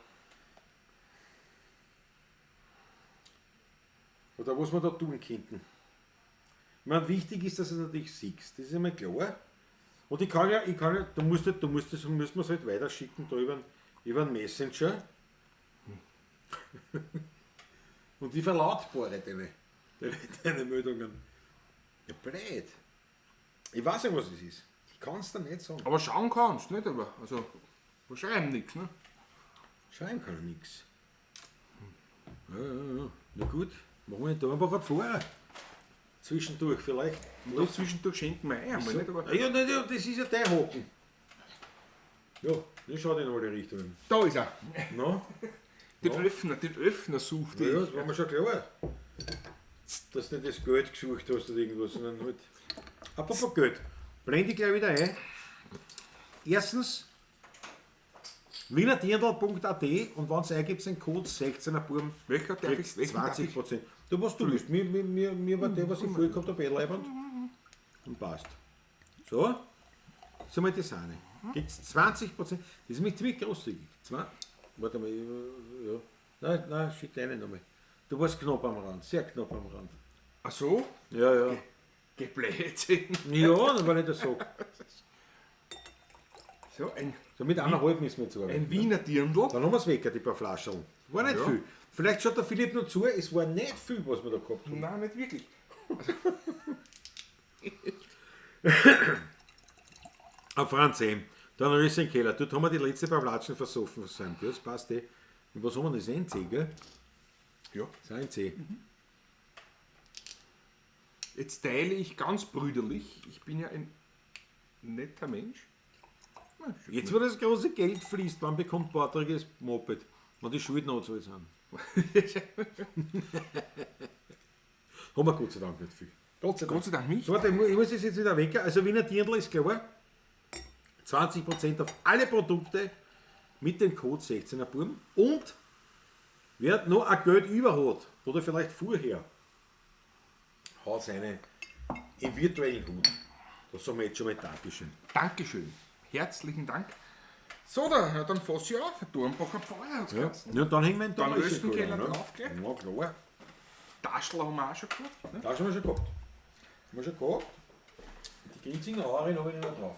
Oder was wir da tun könnten. Ich meine, wichtig ist, dass du es natürlich siehst. Das ist einmal klar. Und ich kann ja, du musst das, müssen wir es halt weiterschicken da über einen Messenger. Und ich verlautbare deine Meldungen. Ja, blöd. Ich weiß nicht, was es ist. Ich kann es dir nicht sagen. Aber schauen kannst, nicht? Aber, also, wir schreiben nichts, ne? Schreiben kann er nichts. Ja. Na gut, machen wir den Dornbacher Pfarrer. Zwischendurch vielleicht. Und da zwischendurch schenken wir ein, einmal, nicht? Aber Ja, das ist ja der Hocken. Ja, das schaut in alle Richtungen. da ist er. No? Den Öffner sucht Ja, ich. das war mir schon klar. Dass du nicht das Geld gesucht hast oder irgendwas, sondern halt. Apropos Geld. Blende ich gleich wieder ein. Erstens wienerdirndl.at und wenn es eingibt, den Code 16er Burm, Welcher darf kriegst ich? 20%. Du, was du willst. Mir war der, was ich vorher gehabt habe, leibend. Und passt. So. So mal die Sahne. Kriegst 20%. Das ist nämlich ziemlich großzügig. Warte mal. Ja. Nein, schick deine nochmal. Du warst knapp am Rand. Sehr knapp am Rand. Ach so? Ja. Gebläht. Ja, dann war nicht so. So, So mit 1,5 müssen wir jetzt arbeiten. ein Wiener Dirndl. Dann haben wir es weg, die paar Flaschen. War nicht Ja. viel. Vielleicht schaut der Philipp noch zu, es war nicht viel, was wir da gehabt haben. Nein, nicht wirklich. Franz M. Dann Röschenkeller. Dort haben wir die letzte paar Flaschen versoffen. Das passt eh. Und was haben wir? Das ist ein C, gell? Ja. Das ist ein C. Jetzt teile ich ganz brüderlich. Ich bin ja ein netter Mensch. Na, schön. Jetzt, wo das große Geld fließt, wann bekommt Patrick das Moped? Wenn die Schulden anzahlt sind. Haben wir Gott sei Dank nicht viel. Gott sei Dank. Gott sei Dank nicht. So, warte, ich muss das jetzt wieder weg. Also Wiener Dirndl ist klar. 20% auf alle Produkte mit dem Code 16er Burm. Und wer noch ein Geld über hat, oder vielleicht vorher, haut seine im virtuellen Hut. Das sagen wir jetzt schon mal Dankeschön. Dankeschön. Herzlichen Dank. So, dann fass ich auf. Dornbacher Pfarrer hat's Ja. geheißen. Ja, dann hängen wir in Dann der Röschenkeller ne? drauf gleich. Ja, klar. Taschel haben wir auch schon gehabt. Ne? Das haben wir schon gehabt. Haben wir schon gehabt. Die Grinzinger Aurin habe ich nicht mehr drauf.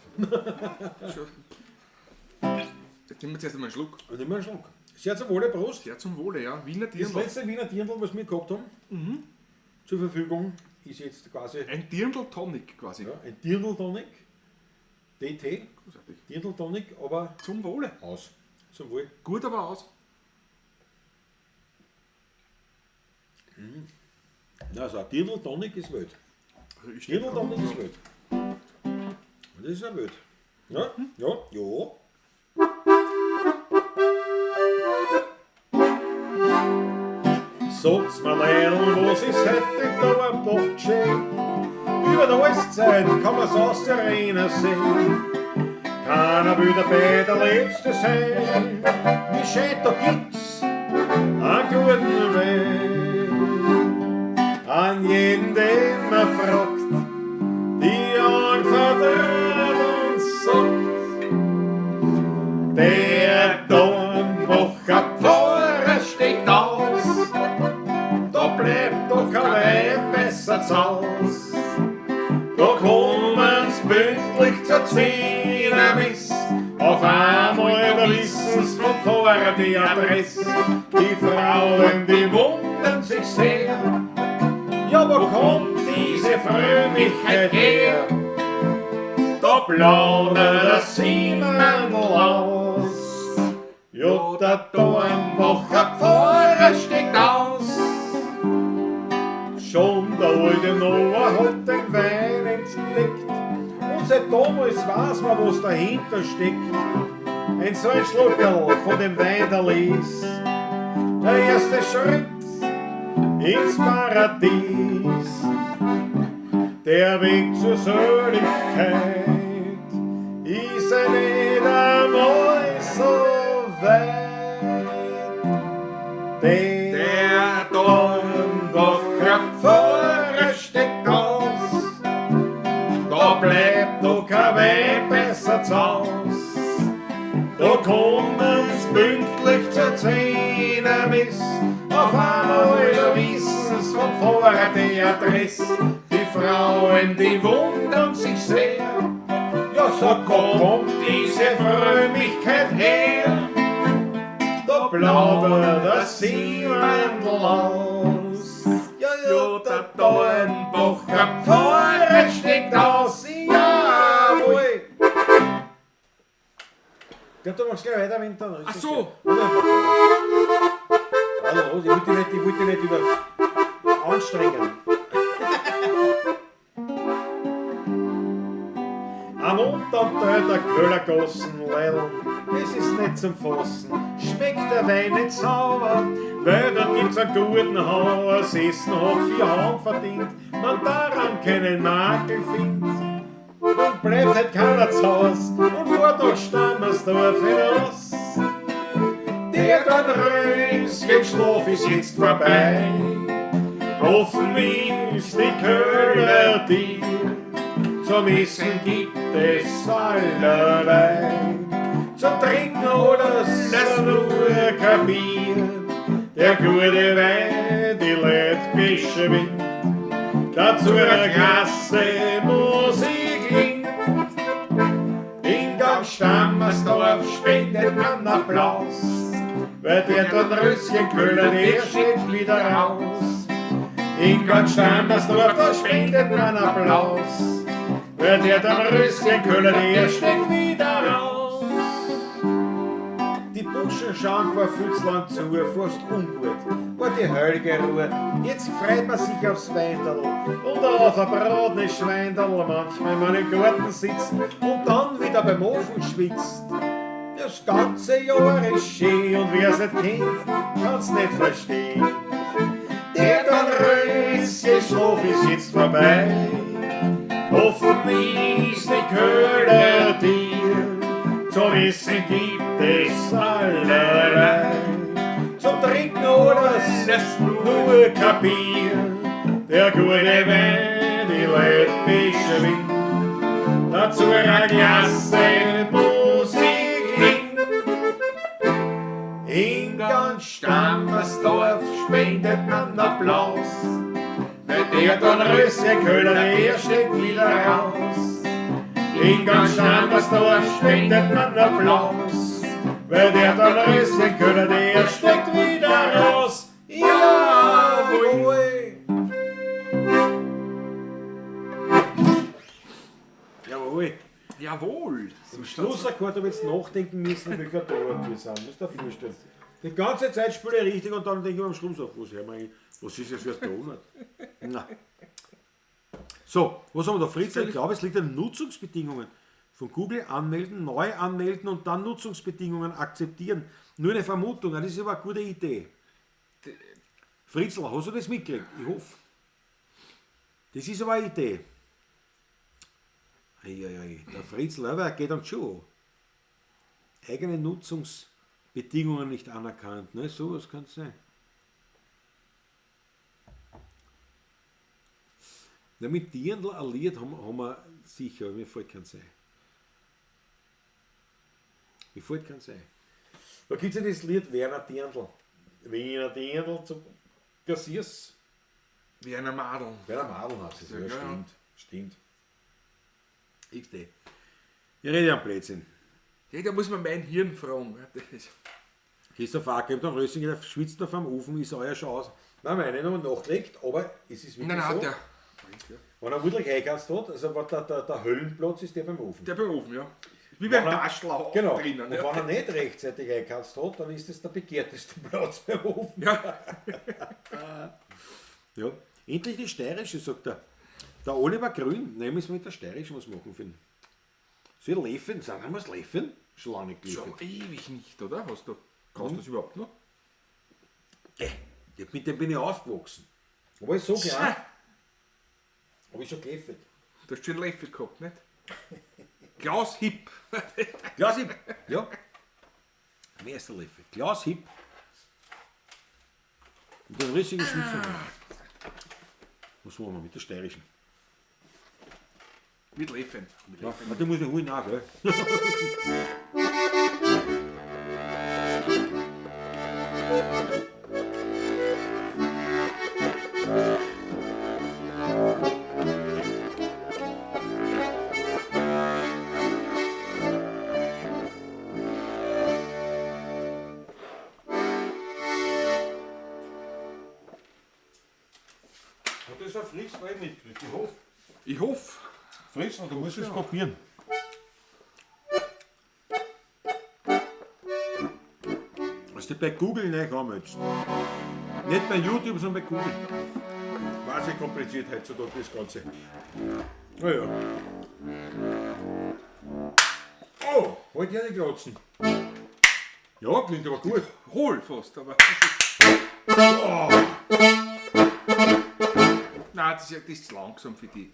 Jetzt nehmen wir zuerst einmal einen Schluck. Und immer einen Schluck. Sehr zum Wohle, Prost. Sehr zum Wohle, ja. Wiener Das Dirndl. letzte Wiener Dirndl, was wir gehabt haben, zur Verfügung, ist jetzt quasi Ein Dirndl Tonic quasi. ja, ein Dirndl Tonic. DT, Großartig. Dirndl Tonic, aber Zum Wohle. aus. Zum Wohl. Gut, aber aus. Also ein Dirndl Tonic ist wild. Also ich Dirndl Tonic ist wild. Das ist ja wild. Ja, ja, ja. Sagt's mir Leil, was ist heute da am Bach geschehen? Über die Eiszeit kann man's aus der Arena sehen. Keiner will dabei der Letzte sein. Wie schön, da gibt's einen guten Weg. An jeden, den man fragt, die Antwort uns sagt. Der Dornbacher Pfarrer steigt aus, da bleibt doch kein Weib besser zu Haus. Da kommen's pünktlich zur Zehnermiss, auf einmal da wissen's vom Pfarrer die Adresse. Die Frauen, die wundern sich sehr, ja, wo kommt diese Frömmigkeit her? Da plaudert der Siemandl aus. Ja, der Dornbacher Pfarrer steigt aus. Schon der alte Noah hat den Wein entdeckt. Und seit damals weiß man, was dahinter steckt. Ein so ein Schluckerl von dem Wein der Les. Der erste Schritt ins Paradies. Der Weg zur Seligkeit ist ja nicht einmal so weit. Der Dornbacher Pfarrer steckt aus, da bleibt doch kein Weib besser zu Haus. Da kommen's pünktlich zur Zehnermiss, auf einmal da wissen's vom Pfarrer die Adresse. Die Frauen, die wundern sich sehr, ja, so kommt diese Frömmigkeit her. Da plaudert der Siemandl aus. Ja, ja, der Dornbacher Pfarrer steigt aus. Jawohl. Ich glaube, du machst gleich weiter mit der Ach so. Hallo, ich wollte dich nicht über anstrengen. Am Montag der Köhlergassen, Leil, es ist nicht zum Fassen. Schmeckt der Wein nicht sauber, weil dort gibt's einen guten Hauer. Das Essen hat 4 Hauen verdient, man daran keinen Makel findet. Und bleibt halt keiner zu Haus und fährt nach Stammersdorf hinaus. Der dann Röschen Schlaf ist jetzt vorbei. Offen ist die Köhler dir. Zum Essen gibt es allerlei. Zum Trinken oder das nur kein Bier. Der gute Wein, die Leute beschwingt. Dazu eine Klasse Musik klingt. In ganz Stammersdorf spendet man Applaus, weil der Dornröschen Köhler, der steht wieder raus. In ganz Stammersdorf, da spendet man Applaus, weil der Dornröschen Köhler, der steht wieder raus. Die Buschen schauen war viel zu lang zu, fast ungut, war die heilige Ruhe. Jetzt freut man sich aufs Weinderl und auf ein bratenes Schweinderl, manchmal mal im Garten sitzen und dann wieder beim Ofen schwitzt. Das ganze Jahr ist schön und wer's nicht kennt, kann's nicht verstehen. Der Dornröschen Schlaf ist jetzt vorbei, offen ist die Köhler dir. Zum Essen gibt es allerlei, zum Trinken oder das nur kein Bier. Der gute Wein, die Leute beschwingt, dazu eine Klasse Musik klingt. In ganz Stammersdorf spendet man Applaus, weil der Dornröschen Köhler, der steht wieder raus. ganz Standersdorf spendet man Applaus, weil der dann rösten können, der steckt wieder raus. Jawohl! Jawohl. Jawohl. Im Schlussakkord habe ich jetzt nachdenken müssen, welcher Torwart wir sind. Musst du dir vorstellen. Die ganze Zeit spiele ich richtig und dann denke ich mir am Schluss auf, was ist das für ein Torwart? Na. So, was haben wir da? Fritz, ich glaube, es liegt an Nutzungsbedingungen. Von Google anmelden, neu anmelden und dann Nutzungsbedingungen akzeptieren. Nur eine Vermutung, das ist aber eine gute Idee. Fritzl, hast du das mitgekriegt? Ich hoffe. Das ist aber eine Idee. Eieiei, der Fritzl, aber er geht dann schon. Eigene Nutzungsbedingungen nicht anerkannt, ne? So was kann es sein. Ja, mit Dirndl alliert haben wir sicher, aber mir fällt kein sein. Mir fällt kein sein. Da gibt es ja das Lied Werner Dirndl. Werner Dirndl zum Kassiers. Werner Madl. Werner Madl heißt es, ja, Ja, ja. stimmt. Stimmt. XD. Ich rede am Blödsinn. Ja, da muss man mein Hirn fragen. Das ist- Christoph Acker, der Rössing, der schwitzt auf am Ofen, ist euer schon aus. Nein, meine noch nachgelegt, aber es ist wirklich Nein, so. der. Wenn er wirklich eingehst hat, also der Höllenplatz ist der beim Ofen. Der berufen, ja. Wie beim Wenn er- Taschler Genau. drinnen. Und Ja. wenn er nicht rechtzeitig eingehst hat, dann ist es der begehrteste Platz beim Ofen. Ja. Ja. Endlich die steirische, sagt er. Der Oliver Grün, nehmen wir es mit der steirischen was machen finden. So ein Leffen, sagen wir es Leffen? Schon lange nicht Schon geliefert. ewig nicht, oder? Kannst du das überhaupt noch? Mit dem bin ich aufgewachsen. Aber ist so klein. Habe ich schon geliefert. Du hast schon einen Löffel gehabt, nicht? Klaus Hipp. Glas Hipp, ja. Meister Löffel. Glas Hipp. Und den riesigen Schnitzel. Was machen wir mit der steirischen? Mit Löffeln. Ja, den muss ich holen auch, gell? Und das hat Fritz nicht mitgekriegt. Ich hoffe. Ich hoffe. Fritz, du musst es probieren. Was die bei Google nicht haben jetzt. Nicht bei YouTube, sondern bei Google. Wahnsinnig kompliziert heutzutage das Ganze. Naja. Oh, halt ja die Glotzen. Ja, klingt aber gut. Hohl fast, aber. Nein, das ist zu langsam für die.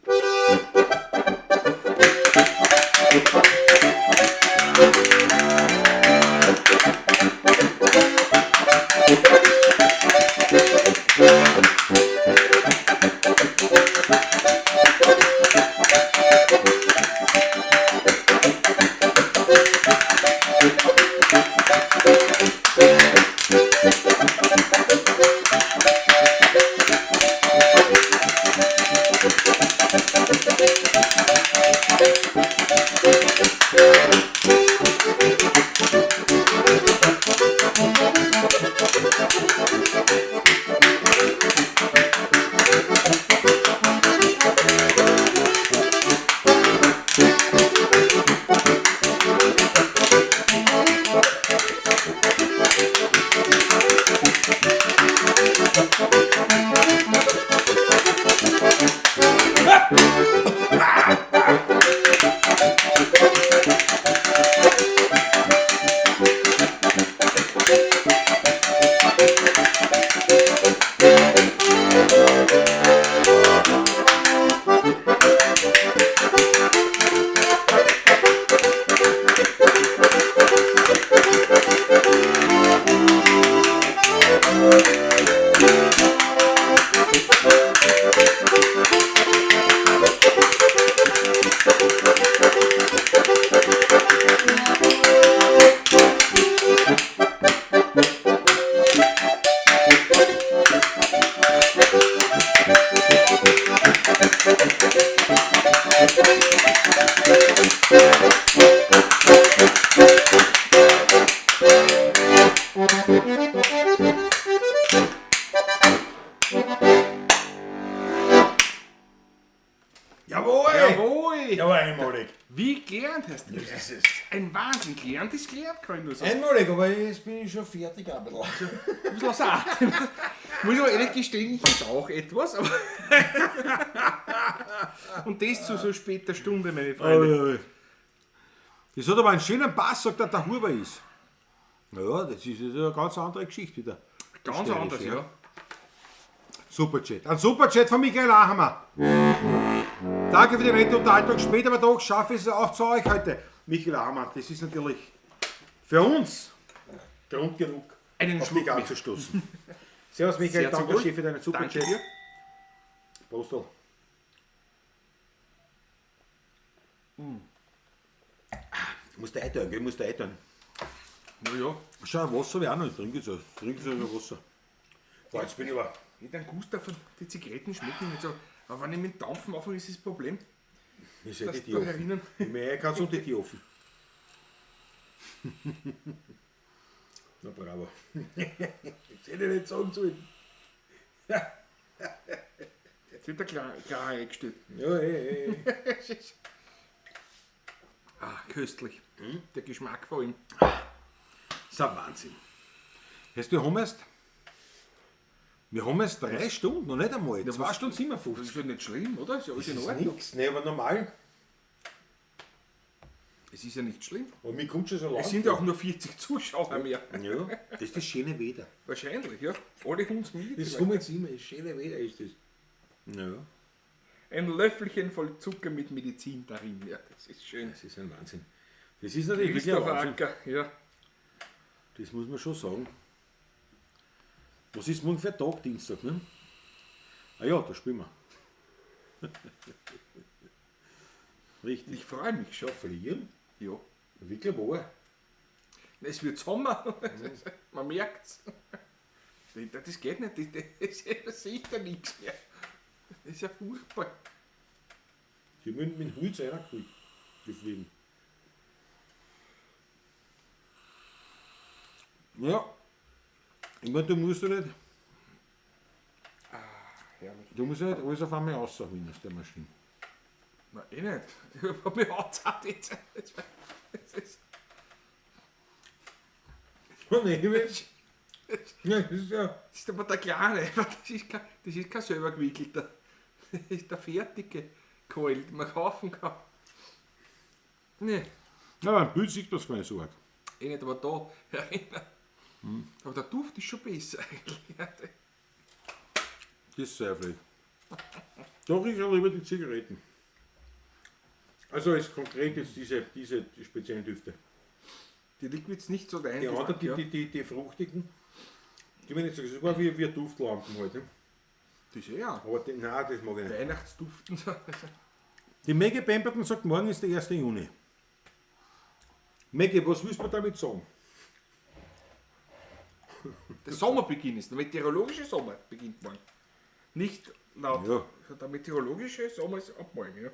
gelernt ist gelernt, kann ich nur sagen. Einmalig, aber jetzt bin ich schon fertig. Ein bisschen. Ein bisschen aus Atem. Muss ich aber ehrlich gestehen, ich jetzt auch etwas, aber. Und das zu so später Stunde, meine Freunde. Das hat aber einen schönen Pass, sagt der Huber ist. Ja, das ist eine ganz andere Geschichte wieder. Ganz anders, ja. Superchat. Ein Superchat von Michael Ahammer. Danke für die nette Unterhaltung. Später aber doch schaffe ich es auch zu euch heute. Michael Ahammer, das ist natürlich für uns Grund genug, Einen auf Schluck dich anzustoßen. Servus Michael, Sehr zum danke Wohl. Chef für deinen Danke Superchat. dir. Prostel. Ich muss da eintun, gell? Ich muss da eintun. Naja, Schau, Wasser wäre auch noch nicht. Trinke so Wasser. Boah, jetzt bin ich aber... mit einem Guster von die Zigaretten schmecken nicht so. Aber wenn ich mit dem Dampfen mache, ist das Problem. Ich sehe Dass die Tür da offen. herinnen. Ich meine, kannst du die Tür offen. Na bravo. Ich hätte nicht sagen sollen. Jetzt wird der klar eingestellt. Ja, ey. Ah, köstlich. Der Geschmack von ihm. Das ist ein Wahnsinn. Weißt du, wir haben jetzt 3 Stunden, noch nicht einmal. 2 Stunden Das 57. ist ja nicht schlimm, oder? Ist ja alles Das in ist Ordnung. nichts, ne, aber normal. Es ist ja nicht schlimm. Und mir kommt schon so lang. Es sind ja auch nur 40 Zuschauer mehr. Ja, das ist das schöne Wetter. Wahrscheinlich, ja. Alle Hundsmilch. Das kommt jetzt immer, das schöne Wetter ist das. Ja, Ein Löffelchen voll Zucker mit Medizin darin. Ja, das ist schön. das ist ein Wahnsinn. Das ist natürlich wirklich ein Christopher Wahnsinn. Acker, ja. Das muss man schon sagen. Was ist morgen für ein Tag, Dienstag, ne? Ah ja, da spielen wir. Richtig. Ich freue mich schon. Verlieren? Ja. Wirklich wahr. Es wird Sommer. Man merkt's. Das geht nicht. Das sehe ich da nichts mehr. Das ist ja furchtbar. Die haben mit dem Hut einer geholt. Die Fliegen. Ja. Ich meine, du musst ja nicht. Herrlich. Du musst ja nicht alles auf einmal rausholen aus der Maschine. Na, eh nicht. Ich hab mich angezeigt jetzt. Das ist Oh nein, ja, das ist ja. das ist aber der Kleine. Das ist kein selber gewickelter. Das ist der fertige Kohl, den man kaufen kann. Nee, Ja, beim Bild sieht das gar nicht so arg. eh nicht, aber da erinnern. Aber der Duft ist schon besser eigentlich. Das ist sehr vielleicht. Da rieche ich lieber die Zigaretten. Also als konkret jetzt diese speziellen Düfte. Die Liquids nicht so dein Die Geschmack, anderen, die fruchtigen, die will ich nicht sagen, das war wie Duftlampen halt. Ne? Das ist ja Aber nein, das mag ich nicht. Weihnachtsduft und so. Die Maggie Pemberton sagt, morgen ist der 1. Juni. Maggie, was willst du damit sagen? Der Sommerbeginn ist, der meteorologische Sommer beginnt morgen. Nicht laut. Ja. Der meteorologische Sommer ist ab morgen, ja.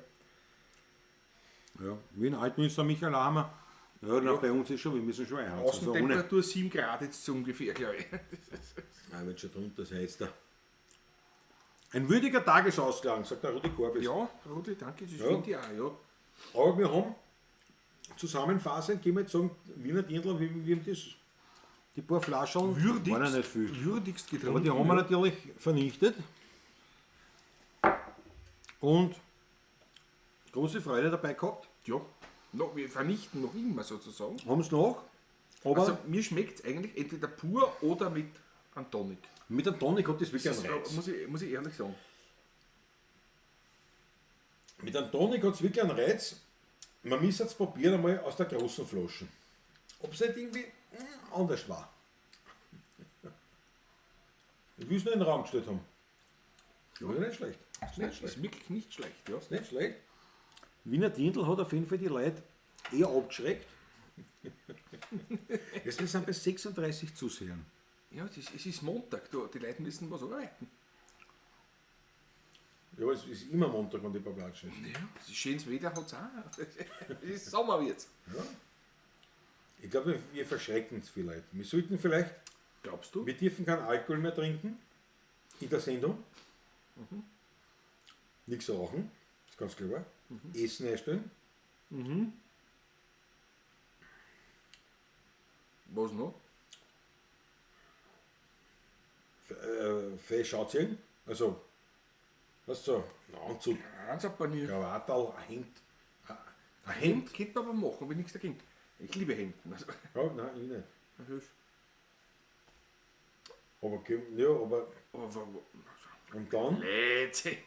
Ja, wie in Altmünster Michael Hammer. Ja, na, bei uns ist schon, wir müssen schon einheizen. Also ohne. Außentemperatur 7 Grad jetzt so ungefähr, glaube ich. Ah, wird schon drunter sein jetzt da. Ein würdiger Tagesausklang, sagt der Rudi Korbis. Ja, Rudi, danke, das Ja. finde ich auch, ja. Aber wir haben zusammenfassend, können wir jetzt sagen, Wiener Dirndl, wie haben das, die paar Flaschen, waren ja nicht viel. Würdigst getrunken. Aber die haben wir natürlich vernichtet. Und große Freude dabei gehabt. Ja, no, wir vernichten noch immer sozusagen. Haben es noch. Aber Also mir schmeckt es eigentlich entweder pur oder mit einem Tonic. mit einem Tonic hat das wirklich Das einen Reiz. muss ich ehrlich sagen. Mit einem Tonic hat es wirklich einen Reiz. Man muss jetzt probieren einmal aus der großen Flasche. Ob es nicht irgendwie anders war. Ich will es nur in den Raum gestellt haben. Ja, ist nicht schlecht. Das ist wirklich nicht schlecht, ja. Ist nicht schlecht. Wiener Dirndl hat auf jeden Fall die Leute eher abgeschreckt. Jetzt wir sind bei 36 Zusehern. Ja, es ist Montag, die Leute müssen was arbeiten. Ja, es ist immer Montag, wenn die Bablatschen. Ja, das ist schönes Wetter hat es auch. Es ist Sommer jetzt. Ich glaube, wir verschrecken es viele Leute. Wir sollten vielleicht, Glaubst du? wir dürfen keinen Alkohol mehr trinken in der Sendung. Nichts rauchen, ist ganz klar. Essen einstellen. Was noch? Fee schaut hin. Also, was so? Ein Anzug, Anzugpanier. Krawattal, ein Hemd. Ein Hemd? Hemd könnte man aber machen, habe ich nichts dagegen. Ich liebe Hemden. Also, Ja, nein, ich nicht. hilf. Aber, ja, aber, Aber und dann? Blödsinn.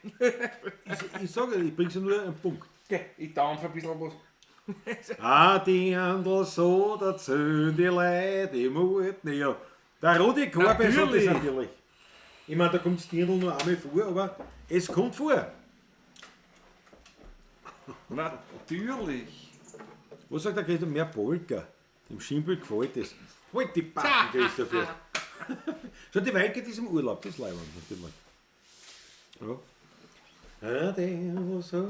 Ich sage, ich bringe so nur einen Punkt. Ich dampfe ein bisschen was. Die Handel so, dazu die Leute, die Mut. Ja, der Rudi Korbe sagt das natürlich. Ich meine, da kommt das Dirndl nur einmal vor, aber es kommt vor. Natürlich. Was sagt der Greta? Mehr Polka. Dem Schimpel gefällt das. Halt die Backen, Christopher. Schau, die Weike ist im Urlaub, das ist leibend natürlich. Ja. Der so.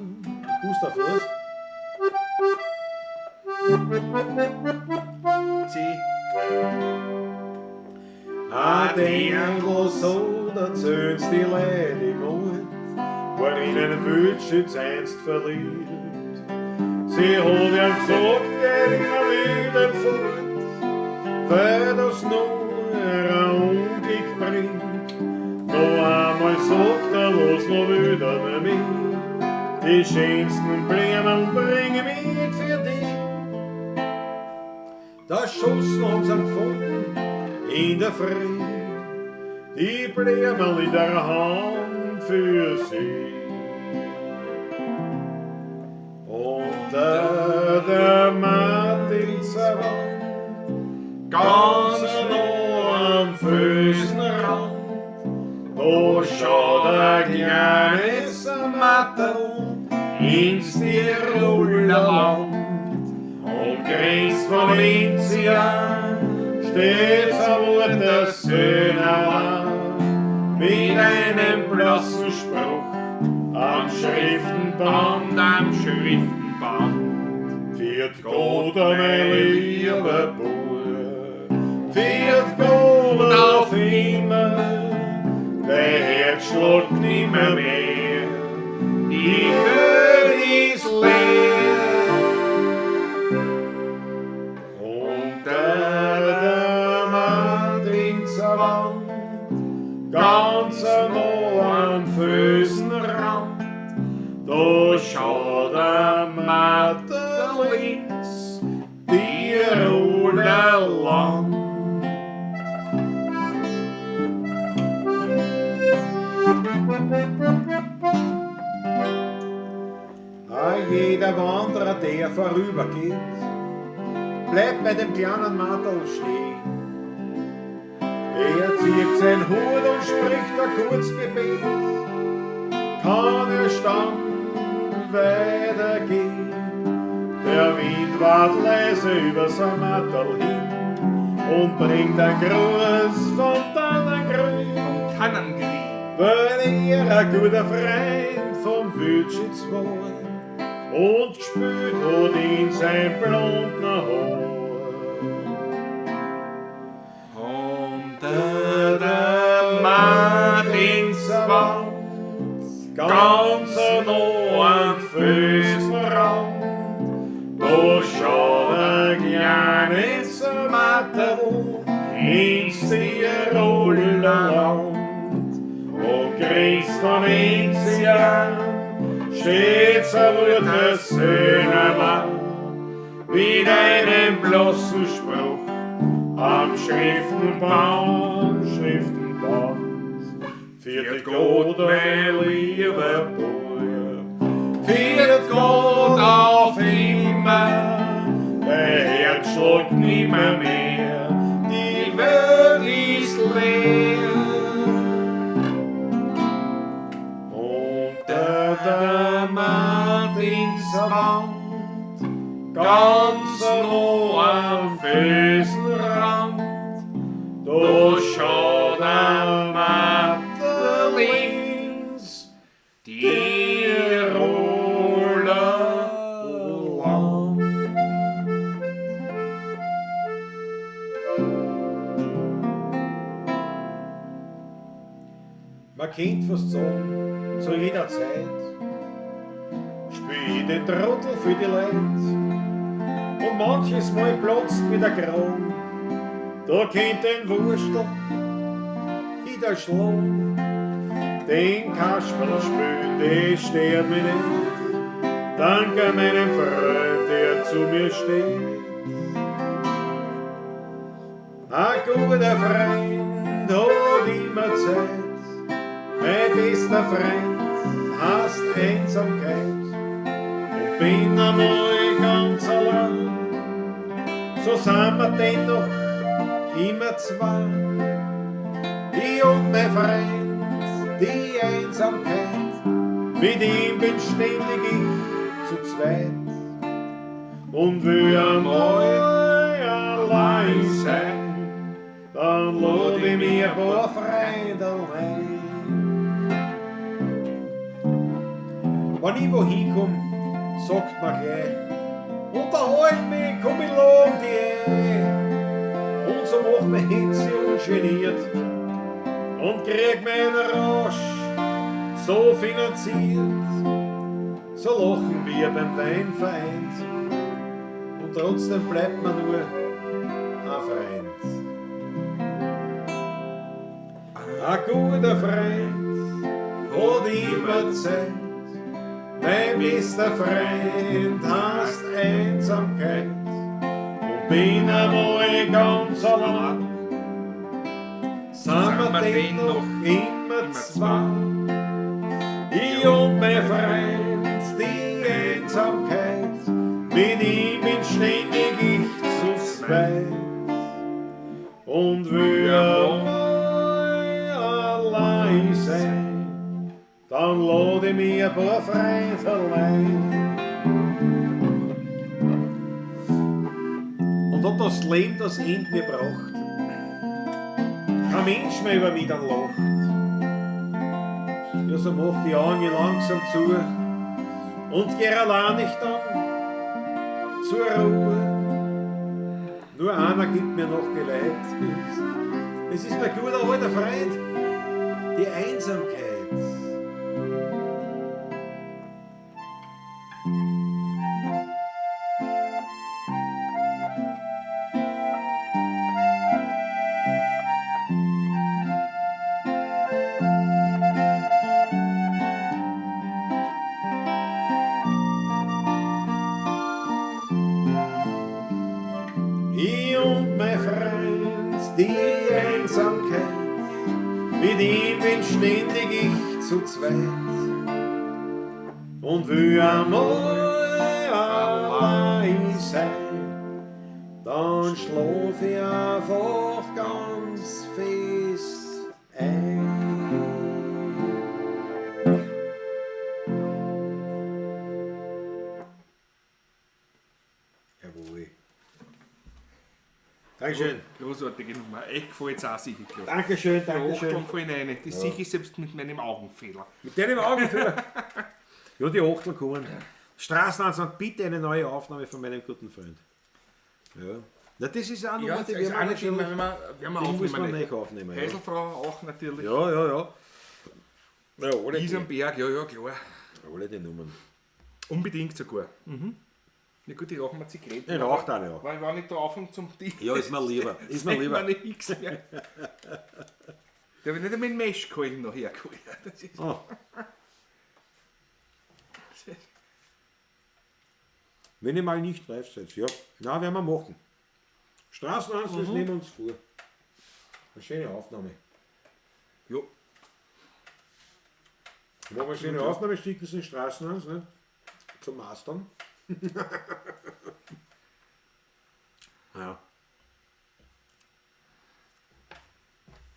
Gustav, was? Die Engel so, da zöhn's die Leute Mut, worin Wildschütz einst verliert. Sie hat ihm gesagt, geht immer wieder fort, weil das nur ein Unglück bringt. Noch einmal sagt was noch wieder mit, die schönsten Blumen bringen mit für dich. Das Schuss haben sie gefunden in der Früh, die Blumen in der Hand für sie. Und der Martinswand, ganz nah am Füßenrand, da schaut ein kleines Mattel ins Tiroler Land. Und grenzt von Vinzia steht am Muttersöhnerland mit einem blassen Spruch am Schriftenband, Viert Gott, mein lieber Bruder, viert Gott auf immer, der Herzschlag nimmer mehr, die Welt ist leer. Und der Martinswand, ganz nah am Füßenrand, da schaut der Matterlins Tiroler Land. Jeder Wanderer, der vorübergeht, bleibt bei dem kleinen Matterl stehen. Er zieht seinen Hut und spricht ein Kurzgebet. Kann er stand weitergehen? Der Wind ward leise über sein Matterl hin und bringt ein Gruß von Tannengrün. Weil er ein guter Freund vom Wildschütz war und gespült hat in sein blonden Haar. Unter der Martinswand, ganz nah am Füßenrand, da schaut ein kleines Matterl ins Tiroler Land. Und grenzt von Vinzia steht's am Muttersöhnerland mit einem bloßen Spruch am Schriftenband. Viert Gott, mein lieber Bruder, viert Gott auf immer, der Herzschlag nimmer mehr, die Welt ist leer. Der Martinswand, ganz nah am Füßenrand, da schaut der Matterlins Tiroler Land. Man kennt fast sagen, zu jeder Zeit, spiel den Trottel für die Leute und manches Mal platzt mit der Kram. Da kennt ein Wurstel in der Schlung. Den Kasperl spülen, das stört mich nicht. Danke meinem Freund, der zu mir steht. Ein guter Freund hat immer Zeit. Mein bester Freund heißt Einsamkeit. Und bin einmal ganz allein. So sind wir dennoch immer zwei. Ich und mein Freund, die Einsamkeit. Mit ihm bin ständig ich zu zweit. Und will einmal allein sein, dann lade ich mir ein paar Freunde ein. Wenn ich wohin komm, sagt man gleich, unterhalt mich, komm ich lade dich ein. Und so mach mir Hitze ungeniert und krieg meinen Rausch so finanziert. So lachen wir beim Weinverein und trotzdem bleibt man nur ein Freund. Ein guter Freund hat immer Zeit. Mein bester Freund heißt Einsamkeit. Und bin einmal ganz allein. Sind wir dennoch immer zwei. Ich und mein Freund, die Einsamkeit. Mit ihm bin ständig ich zu zweit. Und will einmal allein sein, dann lade ich mir ein paar Freunde ein. Und ob das Leben das Ende mir braucht, kein Mensch mehr über mich dann lacht. Ja, so mach die Augen langsam zu und geh allein nicht dann zur Ruhe. Nur einer gibt mir noch Geleit. Es ist mein guter alter Freund, die Einsamkeit. Ich und mein Freund, die Einsamkeit, mit ihm bin ständig ich zu zweit und will einmal allein sein, dann schlaf ich einfach ganz fest ein. Jawohl. Dankeschön. Großartige Nummer. Echt gefällt es auch sicher. Dankeschön, Der Dankeschön. Achtung voll rein. Das ja. Sehe ich selbst mit meinem Augenfehler. Mit deinem Augenfehler. Ja, die Achtel kommen. Straßenanzug, bitte eine neue Aufnahme von meinem guten Freund. Ja. Na, das ist auch noch Ja, die das ist auch nicht schlimm, wenn wir muss man aufnehmen. nicht aufnehmen. Ja. Heiselfrau auch natürlich. Ja. Ja, alle die, Isenberg, ja, klar. alle die Nummern. Unbedingt sogar. Ja gut, ich rauche mir Zigaretten. Ich rauche eine auch. Weil ich war nicht drauf und zum Tisch. Ja, ist mir lieber. Ist mir lieber. Da habe ich nicht einmal einen Meshkeulen noch hergeholt. Das ist Oh. Wenn ich mal nicht live seid, ja. Na, werden wir machen. Straßenanzug, das nehmen wir uns vor. Eine schöne Aufnahme. Ja. Machen wir eine schöne Aufnahme, schicken Sie den Straßenanzug, ne? Zum Mastern. Ja.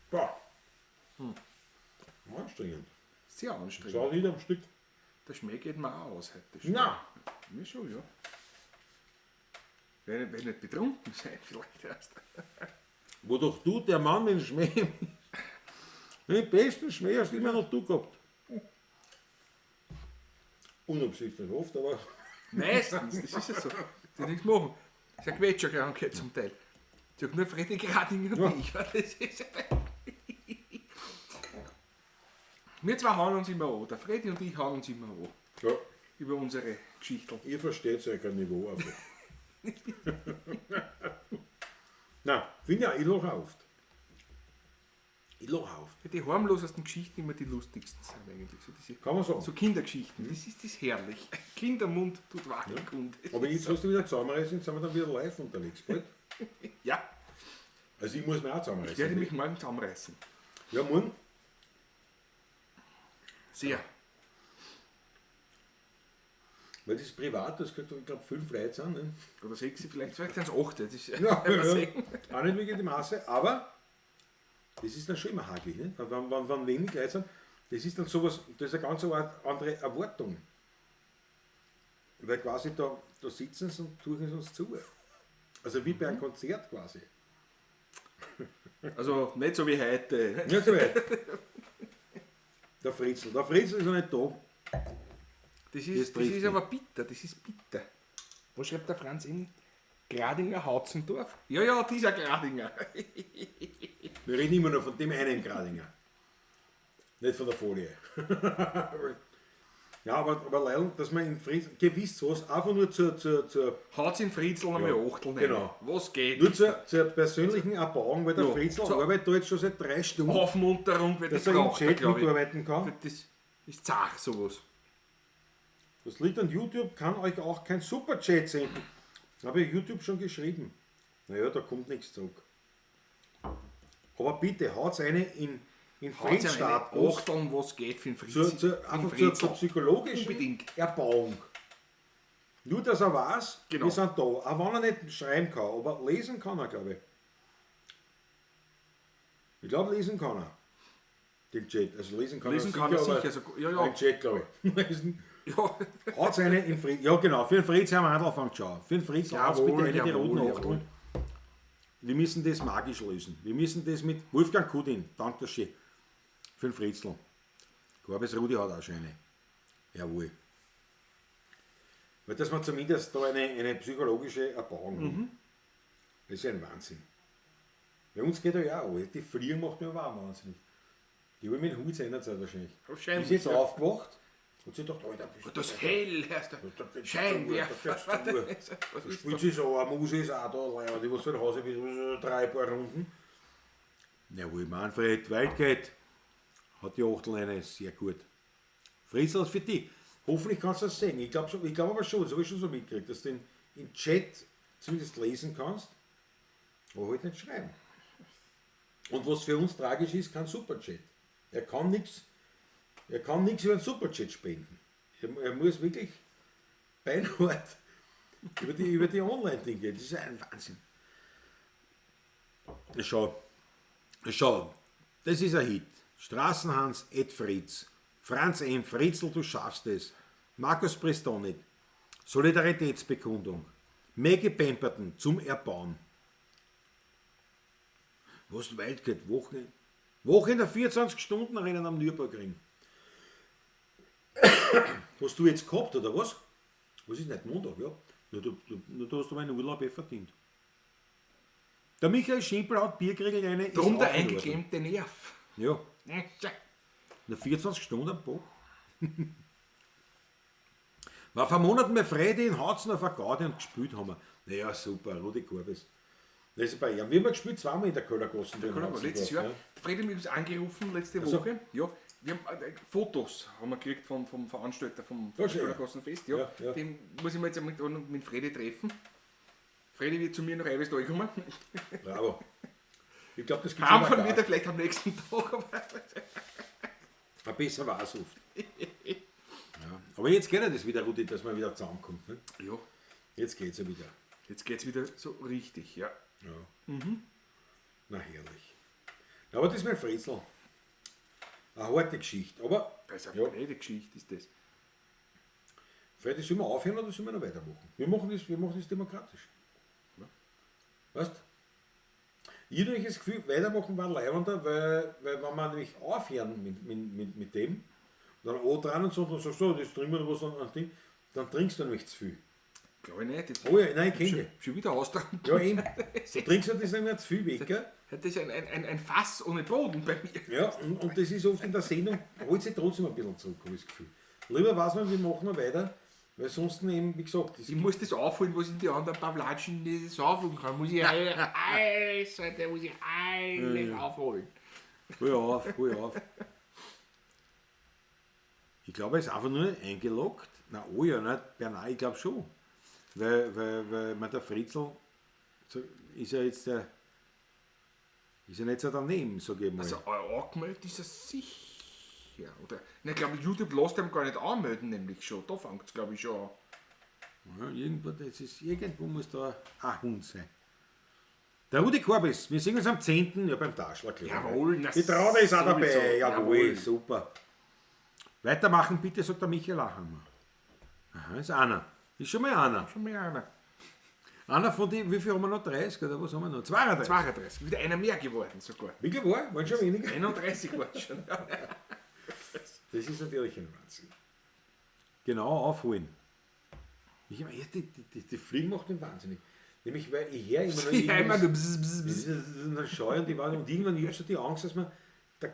Boah. Anstrengend. sehr anstrengend. Schau nicht am Stück. Der Schmäh geht mir auch aus heute. Na. Mir schon, ja. Wenn ich nicht betrunken sein, vielleicht erst. Wodurch du, der Mann, den Schmäh, den besten Schmäh hast immer noch du gehabt. Unabsichtlich oft, aber. Meistens, das ist ja so. Die nichts machen. Das ist eine Quetscherkrankheit zum Teil. Die hat nur Freddy Gradinger und ich. Das ist ja wir zwei hauen uns immer an. Der Freddy und ich hauen uns immer an. Ja, Über unsere Geschichten. ihr versteht ja kein Niveau. Aber. Nein, finde ich auch, ich lache oft. Ich lache oft. Die harmlosesten Geschichten immer die lustigsten sind eigentlich. So, diese, Kann man sagen. so Kindergeschichten, das ist herrlich. Kindermund tut Wackelkunde. Aber jetzt hast du wieder zusammenreißen, sind wir dann wieder live unterwegs. Bald. Ja, Also ich muss mich auch ich werde zusammenreißen. mich morgen zusammenreißen. Ja, morgen. Sehr. Weil das ist privat, das könnte, ich glaube, 5 Leute sein. Ne? Oder 6, vielleicht sind es 8. Das ist, Ja, mal ja. sehen. Auch nicht wegen die Masse, aber das ist dann schon immer hakelig. Ne? Wenn wenig Leute sind, das ist dann sowas, das ist eine ganz andere Erwartung. Weil quasi da sitzen sie und tun es uns zu. Also wie bei einem Konzert quasi. Also nicht so wie heute. Nicht so weit. Der Fritzl ist noch nicht da. Das Das ist trifft mich. aber bitter, das ist bitter. Was schreibt der Franz in Gradinger Hautzendorf? Ja, dieser Gradinger. Wir reden immer noch von dem einen Gradinger. Nicht von der Folie. Ja, aber leider, dass man in Fritzl gewiss sowas einfach nur zur Haut's in Fritzl einmal Ja, Achtel genau. Was geht? nur zur persönlichen Erbauung, weil der Ja, Fritzl so- arbeitet da jetzt schon seit 3 Stunden, Aufmunterung wird dass das er im braucht, Chat glaube ich. mitarbeiten kann. Das ist zach, sowas. Das liegt an YouTube, kann euch auch kein Superchat senden. Habe ich YouTube schon geschrieben. Naja, da kommt nichts zurück. Aber bitte, haut's eine in Haut's Fritzl-Status Achteln, was geht für den Fritz. einfach zur psychologischen Unbedingt. Erbauung. Nur, dass er weiß, Genau. wir sind da. Auch wenn er nicht schreiben kann, aber lesen kann er, glaube ich. Ich glaube, lesen kann er. Den Chat. Also lesen kann Lesen er kann er aber sicher. Also, ja. Den Chat, glaube ich. Lesen. Ja. Haut's eine in Fritzl. Ja, genau. Für den Fritz haben wir angefangen zu schauen. Für den Fritz haut's Jawohl, bitte eine die jawohl, roten jawohl. Achteln. Wir müssen das magisch lösen. Wir müssen das mit Wolfgang Kudin, danke schön, für den Fritzl. Gorbes Rudi hat auch schon eine. Jawohl. Weil dass wir zumindest da eine psychologische Erbauung haben. Das ist ja ein Wahnsinn. Bei uns geht ja auch alles. Die Fliegen macht mir aber auch wahnsinnig. Die haben mit dem Hut seiner Zeit wahrscheinlich. Wahrscheinlich, Die ist jetzt ja. aufgewacht und sie dachte, Alter, bist du Das hell, heißt der Scheinwerfer. da spielt sie so, eine Muse ist auch da, Leute, die was für ein Haus bis 3 paar Runden. Jawohl, Manfred Waldgate hat die Achtelleine sehr gut. Fritzl für die. Hoffentlich kannst du das sehen. Ich glaube aber schon, das habe ich schon so mitgekriegt, dass du im Chat zumindest lesen kannst, aber halt nicht schreiben. Und was für uns tragisch ist, kein Superchat. Er kann nichts über den Superchat spenden. Er muss wirklich beinhart über die Online-Dinge. Das ist ein Wahnsinn. Schau, das ist ein Hit. Straßenhans, Ed Fritz, Franz M. Fritzl, du schaffst es. Markus Prestonit, Solidaritätsbekundung. Maggie Pemberton zum Erbauen. Was weit geht, Woche in der 24-Stunden-Rennen am Nürburgring. Hast du jetzt gehabt, oder was? Was ist nicht Montag, ja? Du hast aber einen Urlaub verdient. Der Michael Schimpel hat Bierkriegel eine. ist Drum der auch in Ordnung. eingeklemmte Nerv. Ja, Tja. nach 24 Stunden am Bock. War vor Monaten bei Fredi in Hautzen auf der Gaudi und gespielt haben wir. Naja, super, Rudi Korbes. Das ist bei ihm. Wir haben gespielt zweimal in der Köllergasse. Letztes Jahr, der Fredi hat mich angerufen letzte Also- Woche. Ja, wir haben Fotos haben wir gekriegt vom Veranstalter vom Ja, schön. Köllergassenfest. Ja, Ja, ja. Den muss ich mir jetzt mit Fredi treffen. Fredi wird zu mir noch einmal da kommen. Bravo. Ich glaube, das gibt Heimfahren wird er vielleicht am nächsten Tag. Aber ein besser war es oft. Ja. Aber jetzt geht ja das wieder, Rudi, dass man wieder zusammenkommt. Ne? ja, Jetzt geht es ja wieder. jetzt geht es wieder so richtig, ja. Ja. Na herrlich. Ja, aber das ist mein Fritzl. Eine harte Geschichte. Aber, Das ist ja, eine blöde Geschichte, ist das. Freddy, sollen wir aufhören oder sollen wir noch weitermachen? Wir machen das demokratisch. Ja. Weißt du? Ich habe das Gefühl, weitermachen war leibender, weil wenn wir nämlich aufhören mit dem, dann dran und so, und sagst so, das trinken wir noch was an Ding, dann trinkst du nämlich zu viel. Glaube ich nicht. Jetzt Oh ja, nein, ich kenne schon wieder austragen. dich. Ja, eben. Du trinkst ja das nämlich zu viel weg, gell? Das ist ein Fass ohne Boden bei mir. Ja, und das ist oft in der Sendung, holt sich trotzdem ein bisschen zurück, habe ich das Gefühl. Lieber weiß man, wir machen noch weiter, Weil sonst eben, wie gesagt, das Ich muss das aufholen, was in die anderen Pavlatschen nicht aufholen kann. Muss ich alles aufholen. hol auf. Ich glaube, er ist einfach nur nicht eingeloggt. Na, oh ja, nicht, Bernard, ich glaube schon. Weil man der Fritzl so, ist ja jetzt der. Ist ja nicht so daneben, sage ich mal. Also angemeldet ist er sicher. Oder? Ne, ich glaube, YouTube lässt ihm gar nicht anmelden, nämlich schon. Da fängt es, glaube ich, schon an. Ja, irgendwo muss da ein Hund sein. Der Rudi Korbis, wir sehen uns am 10. Ja, beim Taschler, glaube ich. Jawohl, na, Die Traube ist auch dabei. sowieso. Jawohl, super. Weitermachen bitte, sagt der Michael Achammer. Aha, ist einer. Ist schon mal einer. Schon mehr einer. Einer von den, wie viel haben wir noch? 30 oder was haben wir noch? 32. 32. Wieder einer mehr geworden sogar. Wie viel war? Waren schon weniger? 31 war es schon. Das ist natürlich ein Wahnsinn. Genau, aufholen. Ich meine, die Fliegen macht den wahnsinnig. Nämlich, weil ich her immer noch Ja, immer irgendwas- nur bzz, bzz, bzz. dann schaue und irgendwann habe ich so die Angst, dass man da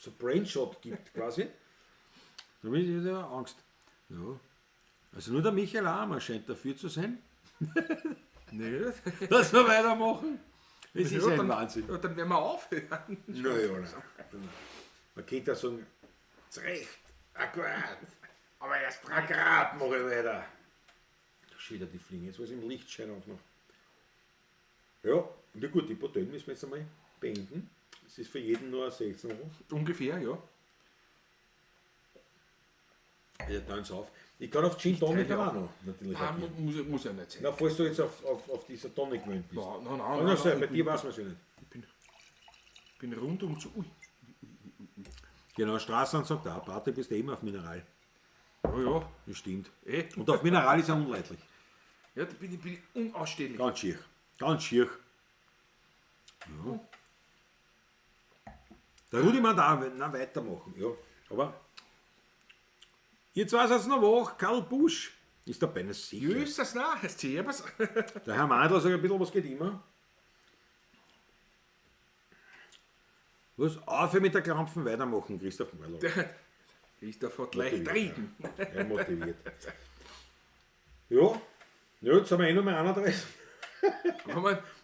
so Brainshot gibt quasi. Da habe ich wieder Angst. Ja. Also nur der Michael Ahmer scheint dafür zu sein, Nicht? dass wir weitermachen. Es ist Ja, ein dann- Wahnsinn. Ja, dann werden wir aufhören. Naja, man könnte ja sagen, zurecht, akkurat, Aber erst akkurat mache ich weiter. Da steht ja die Fliege, jetzt was im Lichtschein auch noch. Ja, na gut, die Portellen müssen wir jetzt einmal beenden. Es ist für jeden nur 16 Euro. Ungefähr, ja. Ja, dann auf. Ich kann auf Gin Tonic teile auch noch natürlich Ah, agieren. muss ja nicht sein. Na, falls du jetzt auf dieser Tonic gewöhnt bist. Nein, Bei dir weiß man es ja nicht. Ich bin rundum zu. Ui. Genau, Straßan sagt auch, Pate bist du immer auf Mineral. Ja, ja. Das stimmt. Eh. Und auf Mineral ist er unleidlich. Ja, da bin ich unausstehlich. Ganz schier. Ganz schier. Ja. Der Rudi meint auch, na, weitermachen. Ja. Aber ihr zwei seid noch wach. Karl Busch ist dabei, das sicher. Jösses, nein, es Servus. Der Herr Mandl sagt ein bisschen, was geht immer. Was? Auf mit der Klampfen weitermachen, Christoph Marlow. Christoph hat leicht reden. Er motiviert. Ja, jetzt haben wir eh noch mal 31.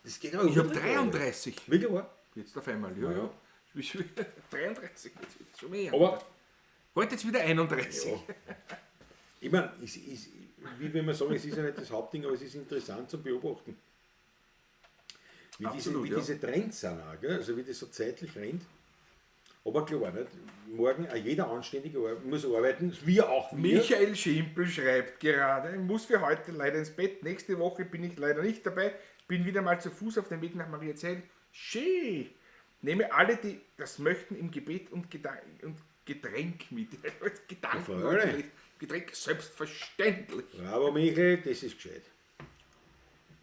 Das geht aber Ich habe gut. 33. Wirklich wahr? Jetzt auf einmal, ja. Ja. Ich bin schon wieder 33. Jetzt wird es schon mehr. Aber Heute jetzt wieder 31. ja. Ich meine, wie will man sagen, es ist ja nicht das Hauptding, aber es ist interessant zu beobachten. Absolut, Wie ja. diese Trends sind auch, gell? Also wie das so zeitlich rennt. Aber klar, nicht? Morgen auch jeder Anständige muss arbeiten, wir auch. Wir. Michael Schimpel schreibt gerade, ich muss für heute leider ins Bett. Nächste Woche bin ich leider nicht dabei. Bin wieder mal zu Fuß auf dem Weg nach Mariazell. Schön. Nehme alle, die das möchten, im Gebet und Getränk mit. Gedanken Freude. natürlich. Getränk selbstverständlich. Bravo Michael, das ist gescheit.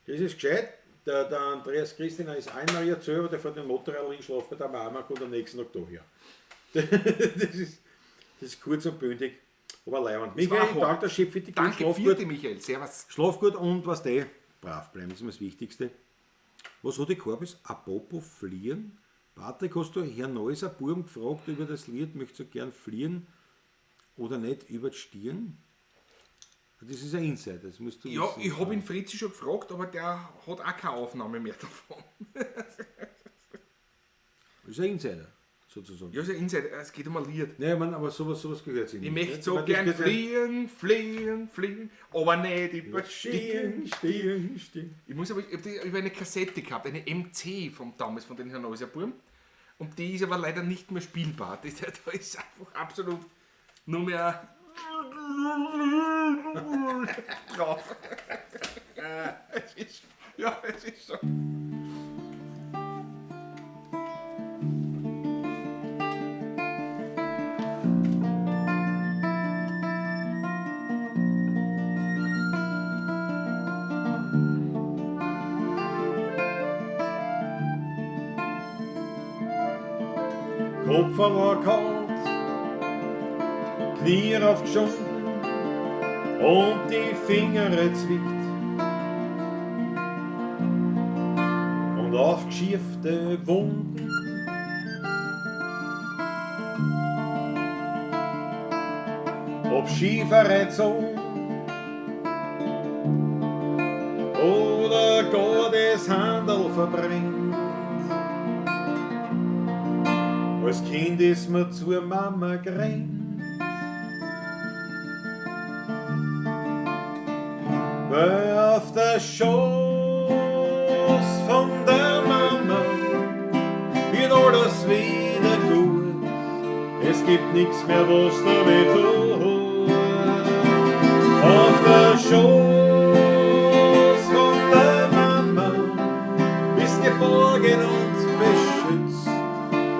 Das ist gescheit. Der Andreas Christina ist einmal jetzt selber, der fährt den Motorrad hinschlafen bei der Mama und am nächsten Tag da her. Das ist kurz und bündig, aber leibend. Michael, war danke der Chef für die Gute, Danke, schlaf vierte gut, Michael. Servus. schlaf gut und was der brav bleiben, das ist mir das Wichtigste. Was hat die Korbis? Apropos fliehen? Patrick, hast du Herrn Neuser Burm gefragt über das Lied, möchtest du gern fliehen oder nicht über die Stirn? Das ist ein Insider, das musst du Ja, wissen. ich habe ihn Fritzi schon gefragt, aber der hat auch keine Aufnahme mehr davon. Das ist ein Insider, sozusagen. Ja, ist ein Insider, es geht um ein Lied. Nee, man, aber sowas gehört sich Ich nicht. möchte ne? so Weil das gern geht ja- fliehen, aber nicht über die Stirn. Stehen. Ich habe über eine Kassette gehabt, eine MC vom damals, von den Herrn Neuserburm. Und die ist aber leider nicht mehr spielbar. Da ist einfach absolut nur mehr drauf. Es ist so. Kopf war kalt, Knie aufgeschoben und die Finger zwickt. Und aufgeschiefte Wunden. Ob ob Skiverletzung oder gar das Handel verbrennt. Als Kind ist mir zur Mama gerannt, weil auf der Schoß von der Mama wird alles wieder gut. Es gibt nichts mehr, was da weh tut. Auf der Schoß von der Mama bist geborgen und beschützt,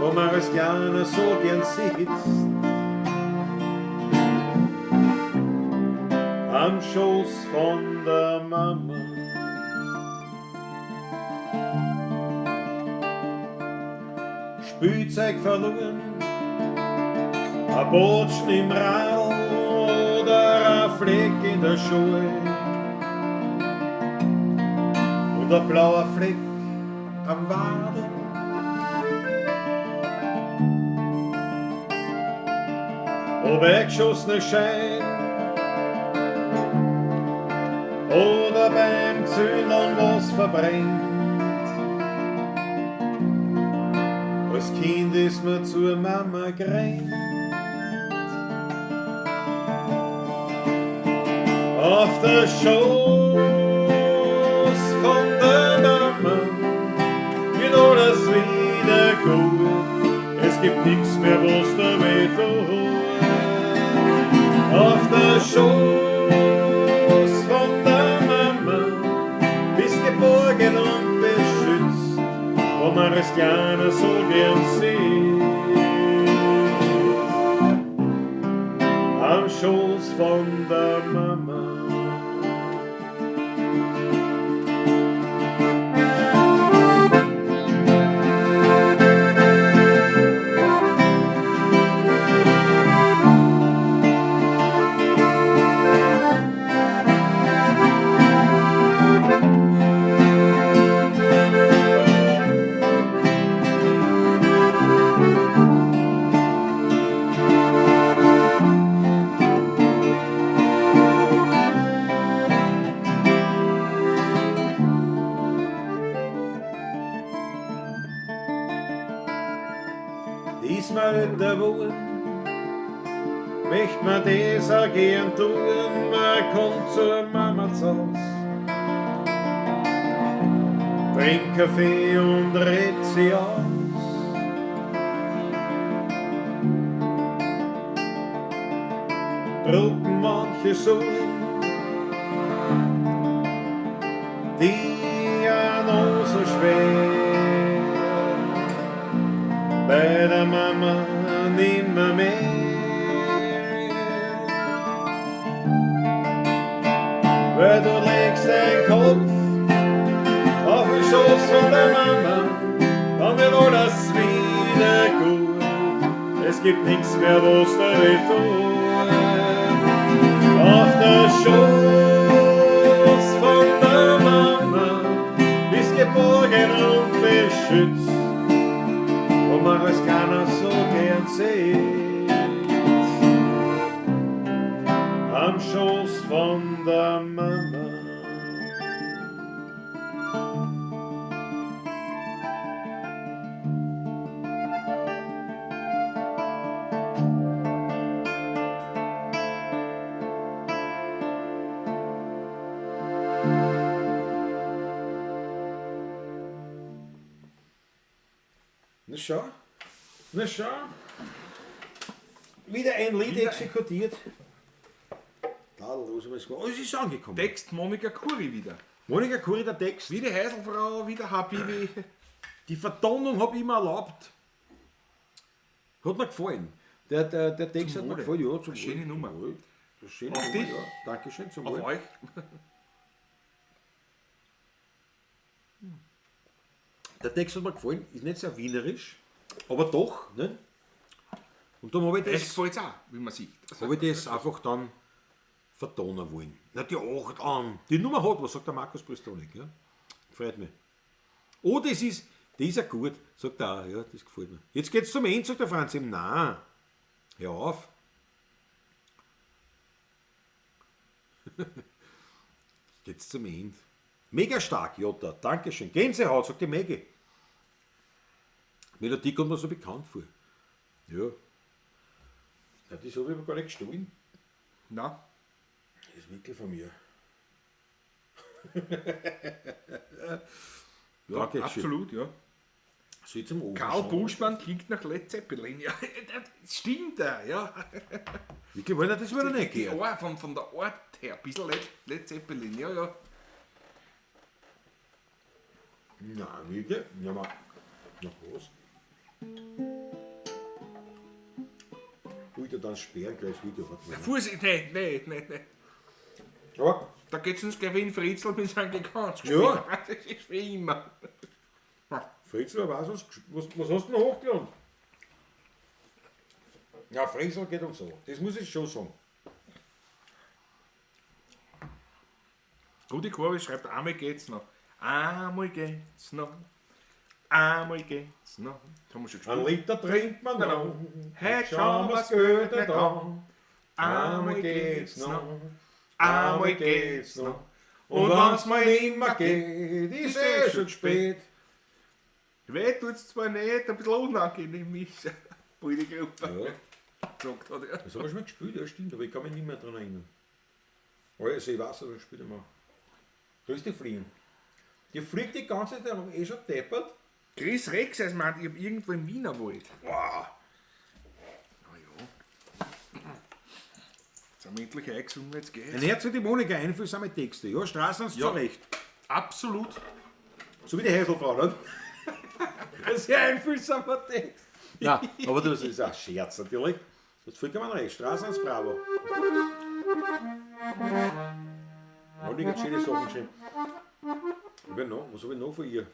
wo man als Kleiner so gern sitzt. Am Schoß von der Mama. Spielzeug verloren, ein Botschen im Radl oder ein Fleck in der Schuhe und ein blauer Fleck am Wadel. Ob eingeschossene Schein oder beim Zündern was verbrennt. Als Kind ist mir zur Mama gerannt. Auf der Schoß von der Mama wird alles wieder gut. Es gibt nichts mehr, was da weh tut. Auf der Schoß von der Mama bist geborgen und beschützt, wo man als Kleiner so gern sieht. Am Schoß von der Mama. Ist mir älter geworden, möcht man das auch gern tun, man kommt zur Mama zu Haus, trinkt Kaffee und redet sie aus. Drucken manche so, die ja noch so schwer bei der Mama nimmer mehr. Weil du legst deinen Kopf auf den Schoß von der Mama, dann wird alles wieder gut. Es gibt nichts mehr, was da weh tut. Auf der Schoß von der Mama bist geborgen und beschützt, wo man als Kleiner so gern sieht. Am Schoß von der Mama. Na schau, na schau. Wieder ein Lied exekutiert. Tadellos, oh, es ist angekommen. Text Monika Kuri wieder. Monika Kuri, der Text. Wie die Heiselfrau, wie der Habibi. Die Vertonung habe ich mir erlaubt. Hat mir gefallen. Der Text hat mir gefallen. Ja, zum Schöne Wohl. Nummer. Zum Wohl. Das ist schön. Auf dich. Ja. Dankeschön. Zum Auf Wohl. euch. Der Text hat mir gefallen. Ist nicht sehr wienerisch, aber doch. Ne? Und dann habe ich Es das, gefällt auch, wie man sieht. hab ich das einfach dann vertonen wollen. Na, die 8 an. Die Nummer hat, was sagt der Markus Bristonik? Ja? Freut mich. Oh, das ist ja gut, sagt er auch. Ja, das gefällt mir. Jetzt geht's zum Ende, sagt der Franz ihm. Nein, hör auf. Geht's zum Ende. Mega stark, Jota. Dankeschön. Gänsehaut, sagt die Maggie. Melodie kommt mir so bekannt vor. Ja. Ja, das habe ich aber gar nicht gestohlen. Nein. Das ist wirklich von mir. Ja, Dankeschön. absolut, ja. Soll ich zum Ofen Karl schauen? Buschmann klingt nach Led Zeppelin. Ja, das stimmt ja. Wirklich, wollte das wieder nicht Die gehen. Art, von der Art her, ein bisschen Led Zeppelin, ja. Nein, wirklich. Ja, mal. Nach was? Wieder dann sperren gleich Video. Warte mal. Vorsicht, nicht. Aber, Da geht's uns gleich wie in Fritzl mit seinem Gekanz. Ja. Das ist wie immer. Fritzl, was hast du noch hochgeladen? Ja, Fritzl geht uns so. Das muss ich schon sagen. Rudi Korbi schreibt, einmal geht's noch. Einmal geht's noch. Einmal geht's noch. Das haben wir schon Ein gespielt. Liter trinkt man noch. Heute schauen wir's Goethe da. Einmal geht's noch. Einmal geht's noch. Und wenn's mal nimmer geht, ist schon spät. Weh tut's zwar nicht, ein bisschen unangenehm ist. Bei der Gruppe. Ja, Gesagt hat er. das habe ich schon mal gespielt, ja stimmt, aber ich kann mich nicht mehr daran erinnern. Also ich weiß, aber ich spiele mal. Grüß dich, Fliegen. Die fliegt die ganze Zeit herum, schon deppert. Chris Rex, als meint, ich hab irgendwo im Wienerwald. Wow. Jetzt haben wir endlich eingesungen, jetzt geht's. Ein Herz für die Monika, einfühlsame Texte. Ja, Straßen ist Ja. zurecht. Absolut. So wie die Häselfrau, nicht? Ein sehr einfühlsamer Text. Nein, aber das ist ein Scherz natürlich. Das vollkommen recht. Straßen ist Bravo. Monika hat schöne Sachen geschrieben. Was habe ich noch von ihr?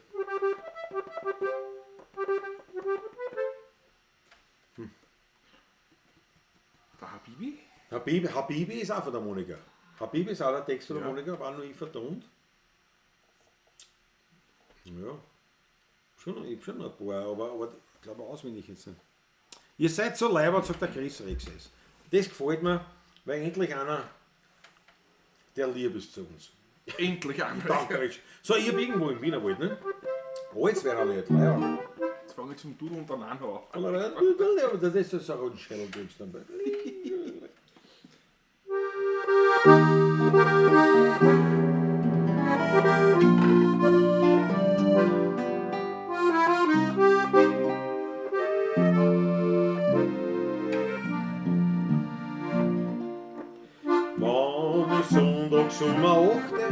Der Habibi? Habibi ist auch von der Monika. Habibi ist auch der Text von der Ja. Monika, war nur ich vertont. Ja. Ich hab schon noch ein paar, aber ich glaube auswendig jetzt nicht. Ihr seid so leibend, sagt der Chris Rex. Das gefällt mir, weil endlich einer, der lieb ist zu uns. Endlich an. Danke, Rich. So, ich hab irgendwo im Wienerwald, ne? Oh, jetzt werden alle jetzt leider. Jetzt fange ich zum Dudeln dann an. Aber das ist so ein Rundschädel, kriegst du dann. Wann ist sonntags um 8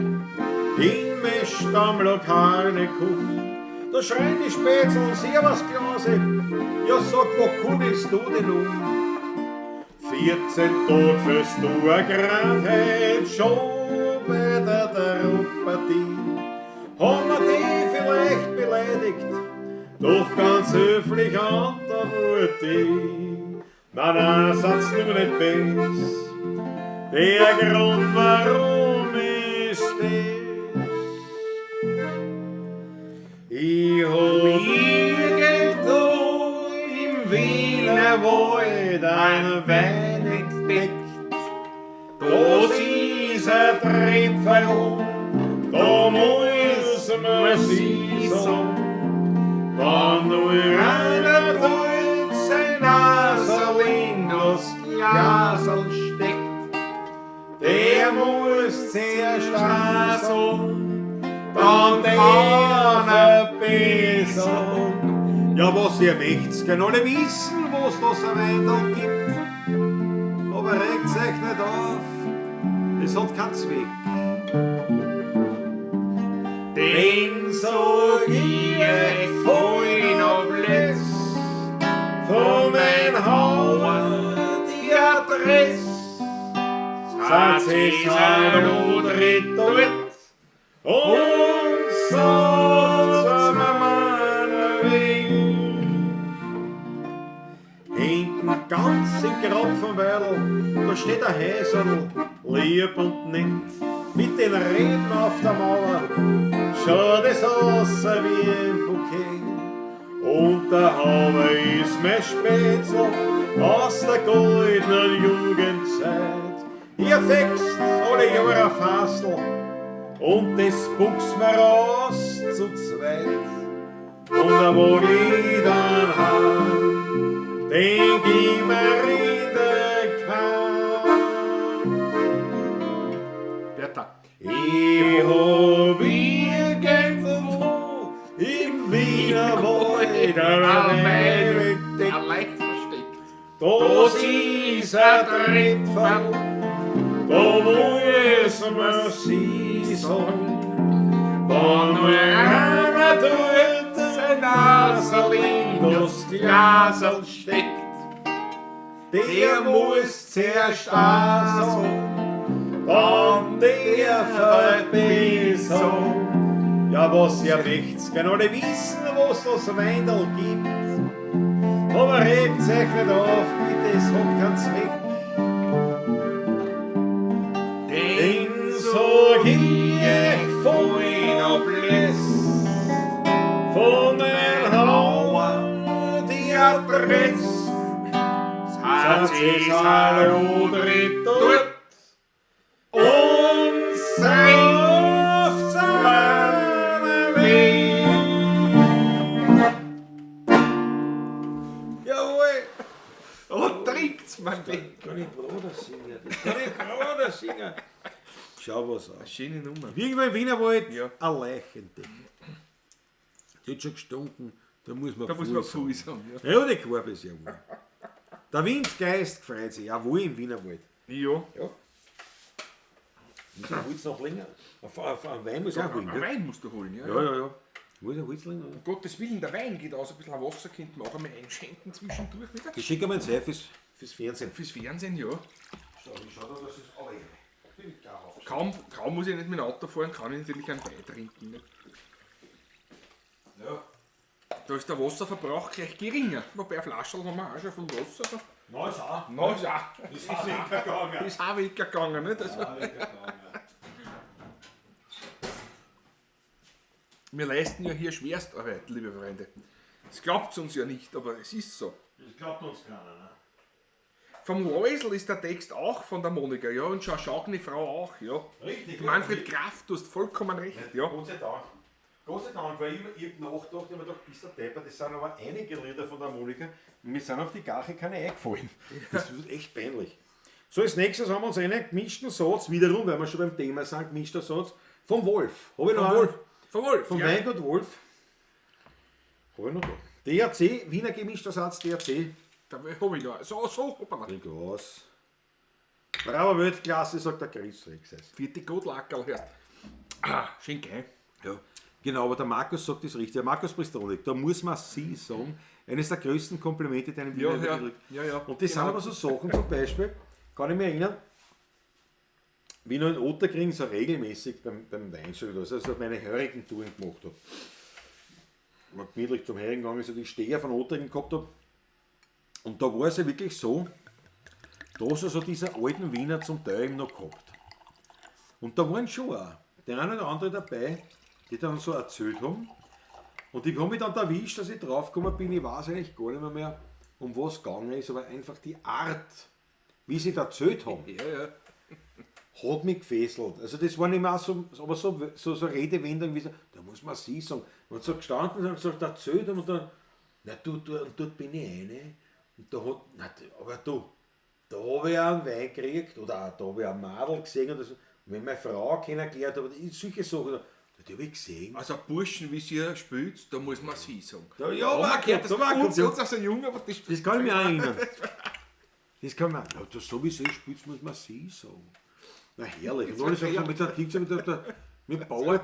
in Mest am Lokal ne Kuch, da schreien die Spätzl, Servusglase, ja sag, wo kugelst du denn um? 14 Tage fürs du a Grandheit, schon bei der Druckpartie. Haben wir die vielleicht beleidigt, doch ganz höflich antwortet ich. Nein, sag's nur nicht best. Der Grund, warum ist das? Ich hab irgendwo im Wienerwald ein Wein entdeckt. Da ist ein Tripfel, da muss man sie sagen. Wenn nur einer tut sein Nasel in das Glasel steckt, der muss zuerst rasen, dann der besser. Ja, was ihr möcht's, können alle wissen, was das ein Weindel gibt. Aber regt's euch nicht auf, es hat keinen Zweck. Den sag ich euch vorhin abletzt, von mein Hauer die Adresse. Satz ist ein Udrit dort und sagt mir meinen Weg. Hinten ganz im Grab vom Weidl, da steht ein Häserl, lieb und nett, mit den Reben auf der Mauer, schaut es aus wie ein Bouquet. Und der Haube ist mein Spätzl aus der goldenen Jugendzeit. Ihr wächst alle Jahre ein Fassel und das buchs mir raus zu zweit. Und da wo ich dann heim, denk ich mir in der Kahn. Bertha. Ich hab irgendwo im Wiener Wald Ein leicht versteckt. das ist ein Trittfall, da muss man sie sagen, wenn nur einer tut, sein Nasel in das Glasel steckt, der muss zuerst sagen, dann der verbessern. Ja, was ihr möcht's, kann alle wissen, was das Weindl gibt. Aber hebt euch nicht auf, bitte, es hat keinen Zweck. Den sag ich von Bliss, von den Hauern die Adresse, Satz ist alle dort und auf seinem Weg. Jawohl! Und trinkt's, mein Weg. Kann ich Bruder singen? Das kann ich Bruder singen. Schau was an. Schöne Nummer. Irgendwo im Wienerwald Ja. ein Leich entdecken. Die hat schon gestunken, da muss man Da muss man Fuß haben. Ja. Ja, die Korb ist ja wohl. Der Windgeist freut sich, auch wohl im Wienerwald. Ja. Muss ein Holz noch länger? Ein Wein muss auch holen, Ein gell? Wein musst du holen, ja. Ja. Muss ein Holz länger? Um Gottes Willen, der Wein geht aus, ein bisschen Wasser könnte man auch einmal einschenken zwischendurch wieder. Ich schicke mir ein Seil fürs Fernsehen. Fürs Fernsehen, ja. Schau, da, das ist aber Kaum muss ich nicht mit dem Auto fahren, kann ich natürlich einen Wein trinken. Ne? Ja. Da ist der Wasserverbrauch gleich geringer. Wobei ein Flaschel haben wir auch schon von Wasser. Nein, ist auch. Na, ist auch. Ist auch weggegangen. Ist auch weggegangen, nicht? Also, wir leisten ja hier Schwerstarbeit, liebe Freunde. Das glaubt uns ja nicht, aber es ist so. Das glaubt uns keiner, ne? Vom Läusel ist der Text auch von der Monika, ja, und Schaugni Frau auch, ja. Richtig. Manfred Kraft, du hast vollkommen recht, ja. Gott sei Dank. Gott sei Dank, weil ich hab nachgedacht, ich hab mir gedacht, bist du Depper, das sind aber einige Lieder von der Monika, und mir sind auf die Gache keine eingefallen. Das wird echt peinlich. So, als nächstes haben wir uns einen gemischten Satz, wiederum, weil wir schon beim Thema sind, gemischter Satz, vom Wolf. Hab ich noch einen? Vom Wolf, Vom ja. Weingut Wolf. Hab ich noch da. DRC, Wiener gemischter Satz, DRC. Da hab ich noch. So, hoppala. Trink aus. Brauer Weltklasse, sagt der Chris Rex. Vierte Gotlackerl hörst. Ah, schön geil. Ja, genau, aber der Markus sagt das richtig. Der Markus Pristronik, da muss man sie sagen, eines der größten Komplimente, die einem Ja, Wiener ja, überliegt. ja. Und das sind aber so Sachen, zum Beispiel, kann ich mich erinnern, wie ich noch in Otterkring so regelmäßig beim Weinschule, also meine Herigen-Touren gemacht habe. Mal gemütlich zum Hering gegangen ist, und ich Steher von Otterkring gehabt habe. Und da war es ja wirklich so, dass er so diese alten Wiener zum Teil noch gehabt. Und da waren schon auch der eine oder andere dabei, die dann so erzählt haben. Und ich habe mich dann erwischt, dass ich draufgekommen bin, ich weiß eigentlich gar nicht mehr, um was es gegangen ist, aber einfach die Art, wie sie da erzählt haben, Ja. hat mich gefesselt. Also das war nicht mehr so, aber so Redewendungen wie so, da muss man sie sagen. Und so gestanden und so erzählt haben und dann, na du, und dort bin ich eine. Und da hat, na, aber du, da habe ich auch einen Wein gekriegt oder auch da habe ich ein Madel gesehen oder so. Und wenn meine Frau kennengelernt habe, solche Sachen, die habe ich gesehen. Also Burschen, wie sie spielt, da muss man sie sagen. Da, ja, Aber war gehört das da war uns gut. als ein Junge, aber Das kann ich mich auch erinnern. Das kann man, ja, das so wie sie spielt, muss man sie sagen. Na herrlich. Und alles so mit der Tickse, mit Bauer,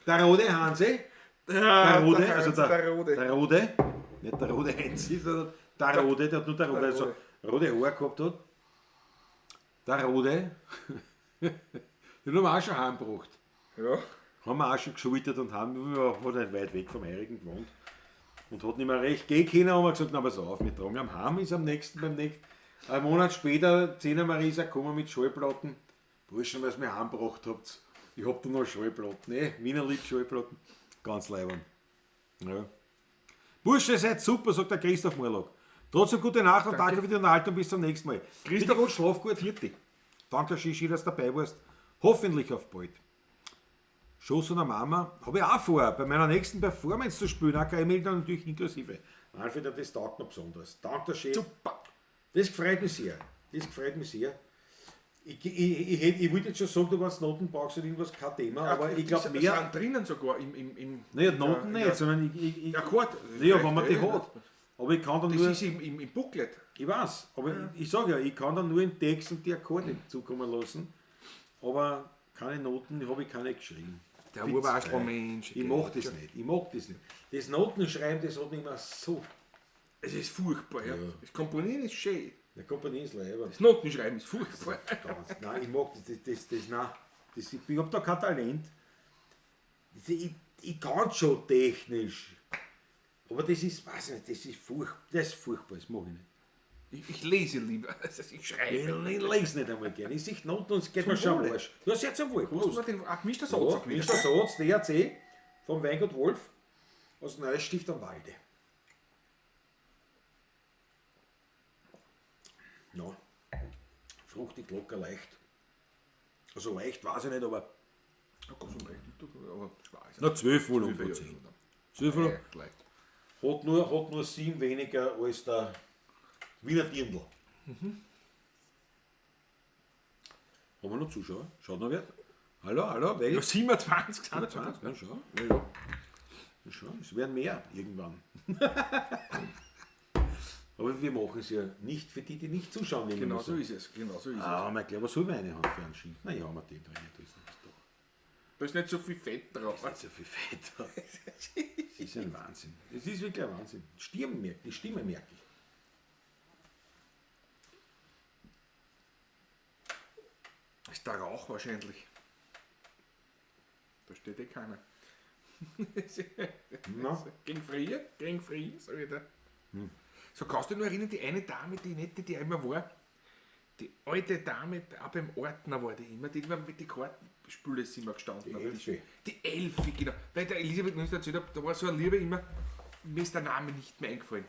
der Rode Hansi. Der Rode, also der Rode, nicht der Rode Heinzi, sondern der Rode, der hat nur der Rode, also rote Haare gehabt hat. Der Rode, den haben wir auch schon heimgebracht. Ja. Haben wir auch schon geschultert und haben, hat nicht weit weg vom Heirigen gewohnt. Und hat nicht mehr recht gehen können, haben wir gesagt, na pass auf, mit Drum am Heim ist beim nächsten. Einen Monat später, 10er Marisa, kommen mit Schallplatten. Burschen, weil ihr mich heimgebracht habt. Ich hab da noch Schallplatten, Wiener Lied Schallplatten. Ganz leibend. Ja. Bursche, ihr seid super, sagt der Christoph Morlock. Trotzdem gute Nacht und danke für die Unterhaltung, bis zum nächsten Mal. Christoph, schlaf gut. Vierte. Danke, Shishi, dass du dabei warst. Hoffentlich auf bald. Schuss und der Mama habe ich auch vor, bei meiner nächsten Performance zu spielen. AKM dann natürlich inklusive. Alfred, das taugt mir besonders. Danke, Chef. Super. Das gefreut mich sehr. Das gefreut mich sehr. Ich wollte jetzt schon sagen, du warst Noten brauchst du irgendwas, kein Thema, aber ich glaube Das mehr. sind drinnen sogar im Naja, Noten ja, nicht, sondern ich Akkord. ja, wenn man die hat. Aber ich kann dann Das nur. ist im Booklet. Ich weiß, aber ich sage ja, ich kann dann nur den Text und die Akkorde zukommen lassen. Aber keine Noten habe ich keine geschrieben. Der Find's Urwaschler-Mensch. Ich mag das nicht. Ich mag das nicht. Das Notenschreiben, das hat mich immer so. Es ist furchtbar, ja. Ja. Das Komponieren ist schön. Der Kompanie ist leider. Das Notenschreiben ist furchtbar. Nein, ich mag das nein. Ich habe da kein Talent. Ich kann schon technisch. Aber das ist, weiß ich nicht, das ist furchtbar, das mag ich nicht. Ich lese lieber, als ich schreibe. Ich lese nicht einmal gerne. Ich sehe Noten und es geht mir schon am Arsch. Du hast jetzt am Wohl. Hast du den gemischter Satz Ja, auch wieder? Mr. Satz, DRC, vom Weingut Wolf, aus Neustift am Walde. Ja, fruchtig, locker, leicht. Also leicht weiß ich nicht, aber Ja, ganz und recht, aber schwarz. na 12 wohl 12 10. 12 wohl. Ja, leicht. Hat nur 7 weniger als der Wiener Dirndl. Haben wir noch Zuschauer? Schaut noch wer? Hallo, Ja, wer? 27 sind 27, na schau. Ja, ja. Na schau, es werden mehr irgendwann. Aber wir machen es ja nicht für die nicht zuschauen. wie Genau man so sagt. ist es. Genau so ist es. Ah, mein Kleber, soll mir eine Hand für einen Schinken? Naja, haben wir den drin. Da ist nichts da. Da ist nicht so viel Fett drauf. Da ist so viel Fett da. Das ist ein Wahnsinn. Das ist wirklich ein Wahnsinn. Die Stimme merke ich. Das ist der Rauch wahrscheinlich. Da steht eh keiner. Na? Gegen Frieden, sag ich da. So kannst du dich nur erinnern, die eine Dame, die nette, die immer war, die alte Dame, auch beim Ordner war die immer mit den Kartenspüle ist immer gestanden. Die am Tisch. Elfi. Die Elfi, genau. Weil der Elisabeth uns erzählt hat, da war so ein Liebe immer, mir ist der Name nicht mehr eingefallen.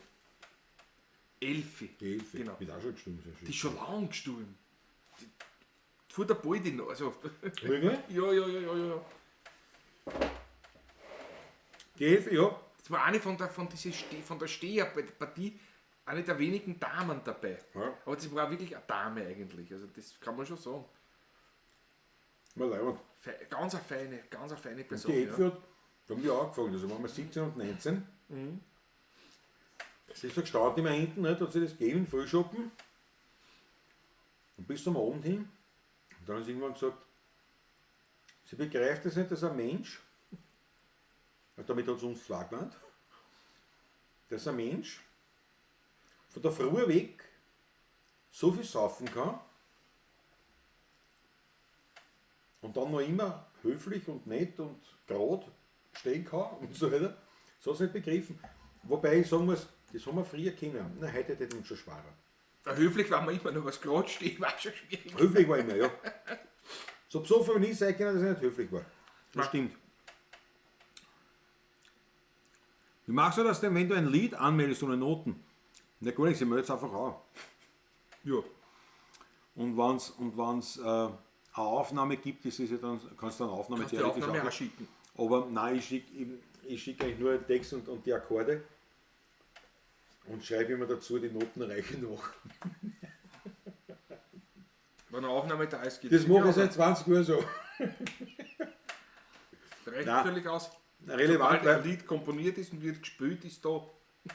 Elfi. Die Elfi. Genau. Wird auch schon gestimmt. Die ist schon lang gestorben. Vor der Baldi noch. Also, Wirklich? ja. Die Elfi, ja. Das war eine von der Steherpartie, eine der wenigen Damen dabei. Ja. Aber das war wirklich eine Dame eigentlich. Also das kann man schon sagen. Mal leibend. Ganz eine feine Person. Die Elfi hat, da haben die auch angefangen, also waren wir 17 und 19. Sie ist so gestanden immer hinten, nicht, hat sie das gegeben, Frühschoppen. Und bis zum Abend hin. Und dann hat sie irgendwann gesagt, sie begreift es nicht, dass ein Mensch, und damit hat sie uns zwei gemeint, dass ein Mensch von der Früh weg so viel saufen kann und dann noch immer höflich und nett und gerade stehen kann und so weiter. So hat sie nicht begriffen. Wobei ich sagen muss, das haben wir früher kennen. Na, heute hätte uns schon schwerer. Höflich war man immer noch, was gerade steht, war schon schwierig. Höflich war immer, ja. So besoffen wie ich sein können, dass er nicht höflich war. Das stimmt. Wie machst du das denn, wenn du ein Lied anmeldest ohne Noten? Na gar nichts, ich melde es einfach an. Ja. Und wenn es eine Aufnahme gibt, das ist ja dann, kannst du eine Aufnahme Kannst die Aufnahme auch schicken. Aber nein, ich schicke eigentlich nur den Text und die Akkorde und schreibe immer dazu die Notenreihe nach. Wenn eine Aufnahme da ist, geht Das mache ich ja, seit 20 Jahren so. das reicht Nein. völlig aus. Relevant, Sobald ein Lied komponiert ist und wird gespielt, ist da.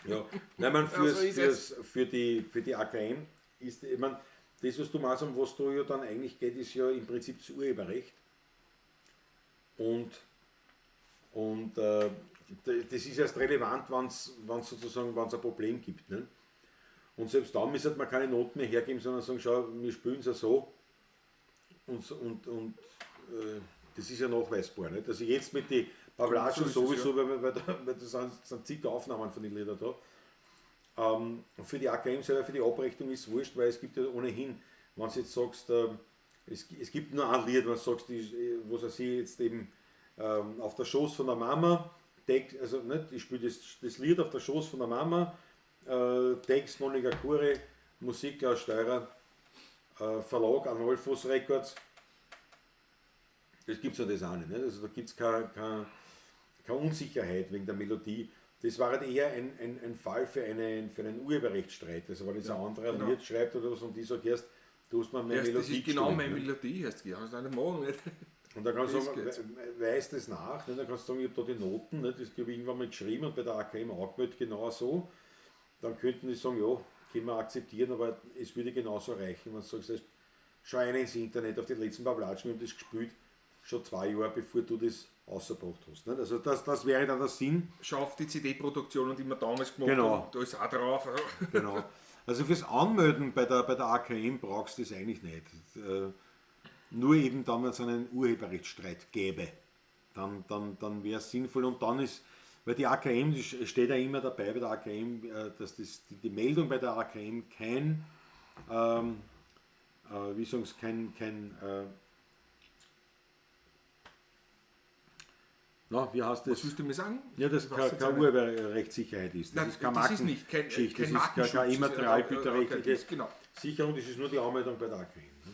ja. Nein, man, Ja, so ist für die AKM ist, ich mein, das, was du machst, um was du ja dann eigentlich geht, ist ja im Prinzip das Urheberrecht. Und das ist erst relevant, wenn es sozusagen ein Problem gibt. Ne? Und selbst dann müsste man keine Noten mehr hergeben, sondern sagen, schau, wir spielen es ja so. Das ist ja nachweisbar. Nicht? Also jetzt mit den Pavlatschen So ist es, sowieso, weil da sind zig Aufnahmen von den Liedern da. Für die AKM selber, für die Abrechnung ist es wurscht, weil es gibt ja ohnehin, wenn du jetzt sagst, es gibt nur ein Lied, wenn du sagst, was sie jetzt eben auf der Schoß von der Mama, Text, also nicht, ich spiele das Lied auf der Schoß von der Mama, Text Monika Kure, Musik aus Steurer, Verlag Anolphos Records. Das gibt es ja das auch nicht. Also da gibt es keine Unsicherheit wegen der Melodie. Das war halt eher ein Fall für einen Urheberrechtsstreit. Also wenn jetzt ein anderer genau. Lied schreibt oder was und die sagt, erst du hast mir meine Erst, Melodie das ist genau gestohlen, meine ne? Melodie, heißt ja, hast du nicht machen. Nicht? Und dann kannst du Das sagen, geht's. weist das nach, ne? Dann kannst du sagen, ich habe da die Noten, ne? Das habe ich irgendwann mal geschrieben und bei der AKM angemeldet, genau so. Dann könnten die sagen, ja, können wir akzeptieren, aber es würde genauso reichen, wenn du sagst, schau rein ins Internet auf die letzten paar Platschen, wir haben das gespielt, schon 2 Jahre bevor du das rausgebracht hast. Ne? Also das wäre dann der Sinn. Schau auf die CD-Produktionen, die wir damals gemacht Genau. haben, da ist auch drauf. Genau. Also fürs Anmelden bei der AKM brauchst du das eigentlich nicht. Nur eben dann, wenn es einen Urheberrechtsstreit gäbe, dann wäre es sinnvoll und dann ist, weil die AKM, das steht ja immer dabei bei der AKM, dass die Meldung bei der AKM kein, wie sagen Sie, wie heißt das? Was willst du mir sagen? Ja, das Ich weiß jetzt keine auch nicht. Urheberrechtssicherheit ist. Das Nein, ist keine das ist nicht, kein Markengeschichte, das ist Markenschutz, keine das ist immaterialgüterrechtliche das, genau. Sicherung, das ist nur die Anmeldung bei der AKM. Ne?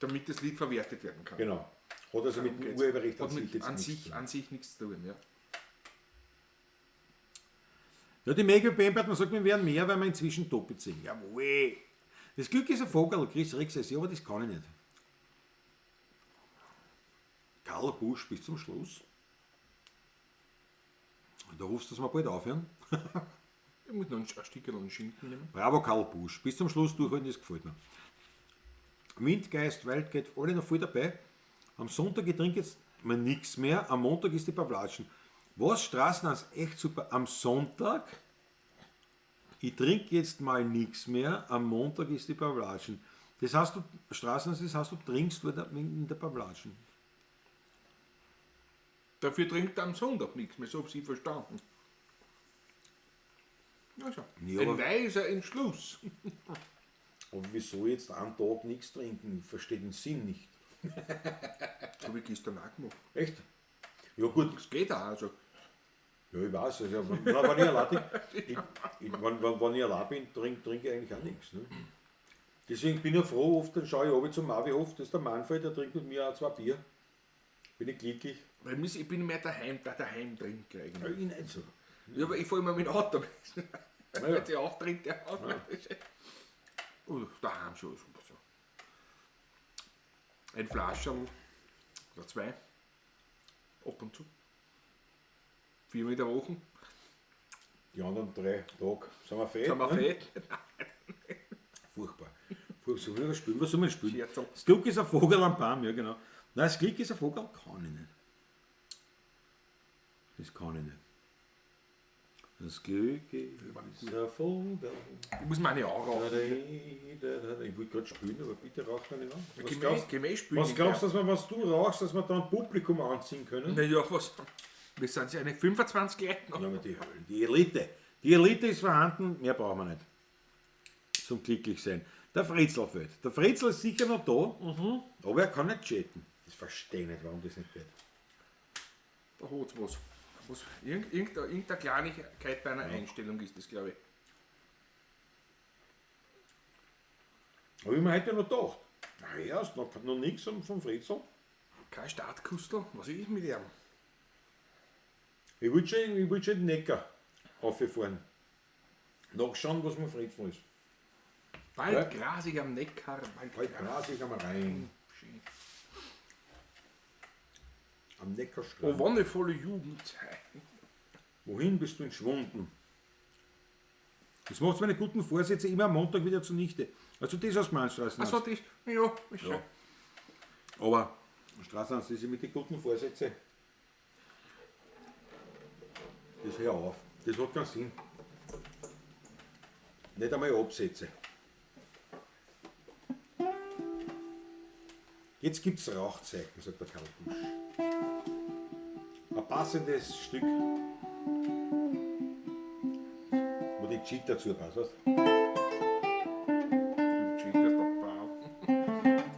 Damit das Lied verwertet werden kann. Genau. Hat also mit dem geht's. Urheberrecht Hat an sich mit, jetzt an, nichts sich, zu tun. an sich nichts zu tun, ja. Ja, die Mega Band hat man sagt, wir werden mehr, weil wir inzwischen doppelt singen. Jawohl. Das Glück ist ein Vogel, Chris Rex heißt, ja, aber das kann ich nicht. Karl Busch bis zum Schluss. Da rufst du es mal bald aufhören. Ich muss noch ein Stück an Schinken nehmen. Bravo Karl Busch. Bis zum Schluss durchhalten, das gefällt mir. Windgeist, Wildcat, alle noch voll dabei. Am Sonntag, ich trinke jetzt mal nichts mehr. Am Montag ist die Pavlatschen. Was? Straßenhans, echt super. Am Sonntag, ich trinke jetzt mal nichts mehr. Am Montag ist die Pavlatschen. Das heißt, du, Straßenhans, das heißt, du trinkst in der Pavlatschen. Dafür trinkt er am Sonntag nichts mehr, so habe ich verstanden. Also, Ja, ein aber- weiser Entschluss. Aber wieso jetzt einen Tag nichts trinken? Ich verstehe den Sinn nicht. Habe ich gestern auch gemacht. Echt? Ja gut, Das geht auch. Also. ja, ich weiß. Also, wenn ich allein bin, wenn ich allein bin, trinke ich eigentlich auch nichts. Ne? Deswegen bin ich froh, oft dann schaue ich runter zum Marvi-Hof, das ist der Manfred, der trinkt mit mir auch 2 Bier. Bin ich glücklich. Weil ich bin mehr der Heimtrinker Ja, eigentlich. ich nicht so. Ja, aber ich fahre immer mit dem Auto. Ja. Wenn der auftritt, der hat. Und daheim schon super so. Ein Flascherl oder 2. Ab und zu. 4 in der Woche. Die anderen 3 Tage sind wir fett. Sind wir ne? fett. Furchtbar. Was soll man spielen? Was soll man spielen? Scherzl. Das Glück ist ein Vogel am Baum, ja genau. Nein, das Glück ist ein Vogel, kann ich nicht. Das kann ich nicht. Das Glück ist ein Vogel. Ich muss meine auch rauchen. Ich wollte gerade spielen, aber bitte rauch da nicht an. Was Gemäß spielen. was glaubst du, dass wir, was du rauchst, dass wir da ein Publikum anziehen können? Naja, was? Wir sind ja eine 25 Leute noch. Ja, aber die Hölle, die Elite. Die Elite ist vorhanden, mehr brauchen wir nicht. Zum glücklich sein. Der Fritzl fehlt. Der Fritzl ist sicher noch da, aber er kann nicht chatten. Ich verstehe nicht, warum das nicht geht. Da hat es was. Irgendeine Kleinigkeit bei einer Einstellung ist das, glaube ich. Aber ich mir heute noch gedacht, naja, ist noch nichts vom Fritzl. Kein Startkustel. Was ist mit ihm? Ich wollte schon den Neckar rauffahren. Nachschauen, was mit Fritzl ist. Bald Ja. grasig am Neckar. Bald gras ich einmal rein. Schön. Am Oh, Neckarstrand. wonnevolle Jugendzeit. Wohin bist du entschwunden? Das macht meine guten Vorsätze immer am Montag wieder zunichte. Also das aus Mannstraßen. Achso, das. Ja, ist schön. Aber Straßenhans, das ist mit den guten Vorsätzen. Das hör auf. Das hat keinen Sinn. Nicht einmal Absätze. Jetzt gibt es Rauchzeichen, sagt der Karl Busch. Ein passendes Stück, wo die Cheat dazu passt, weißt du? Schön, dass der Bau.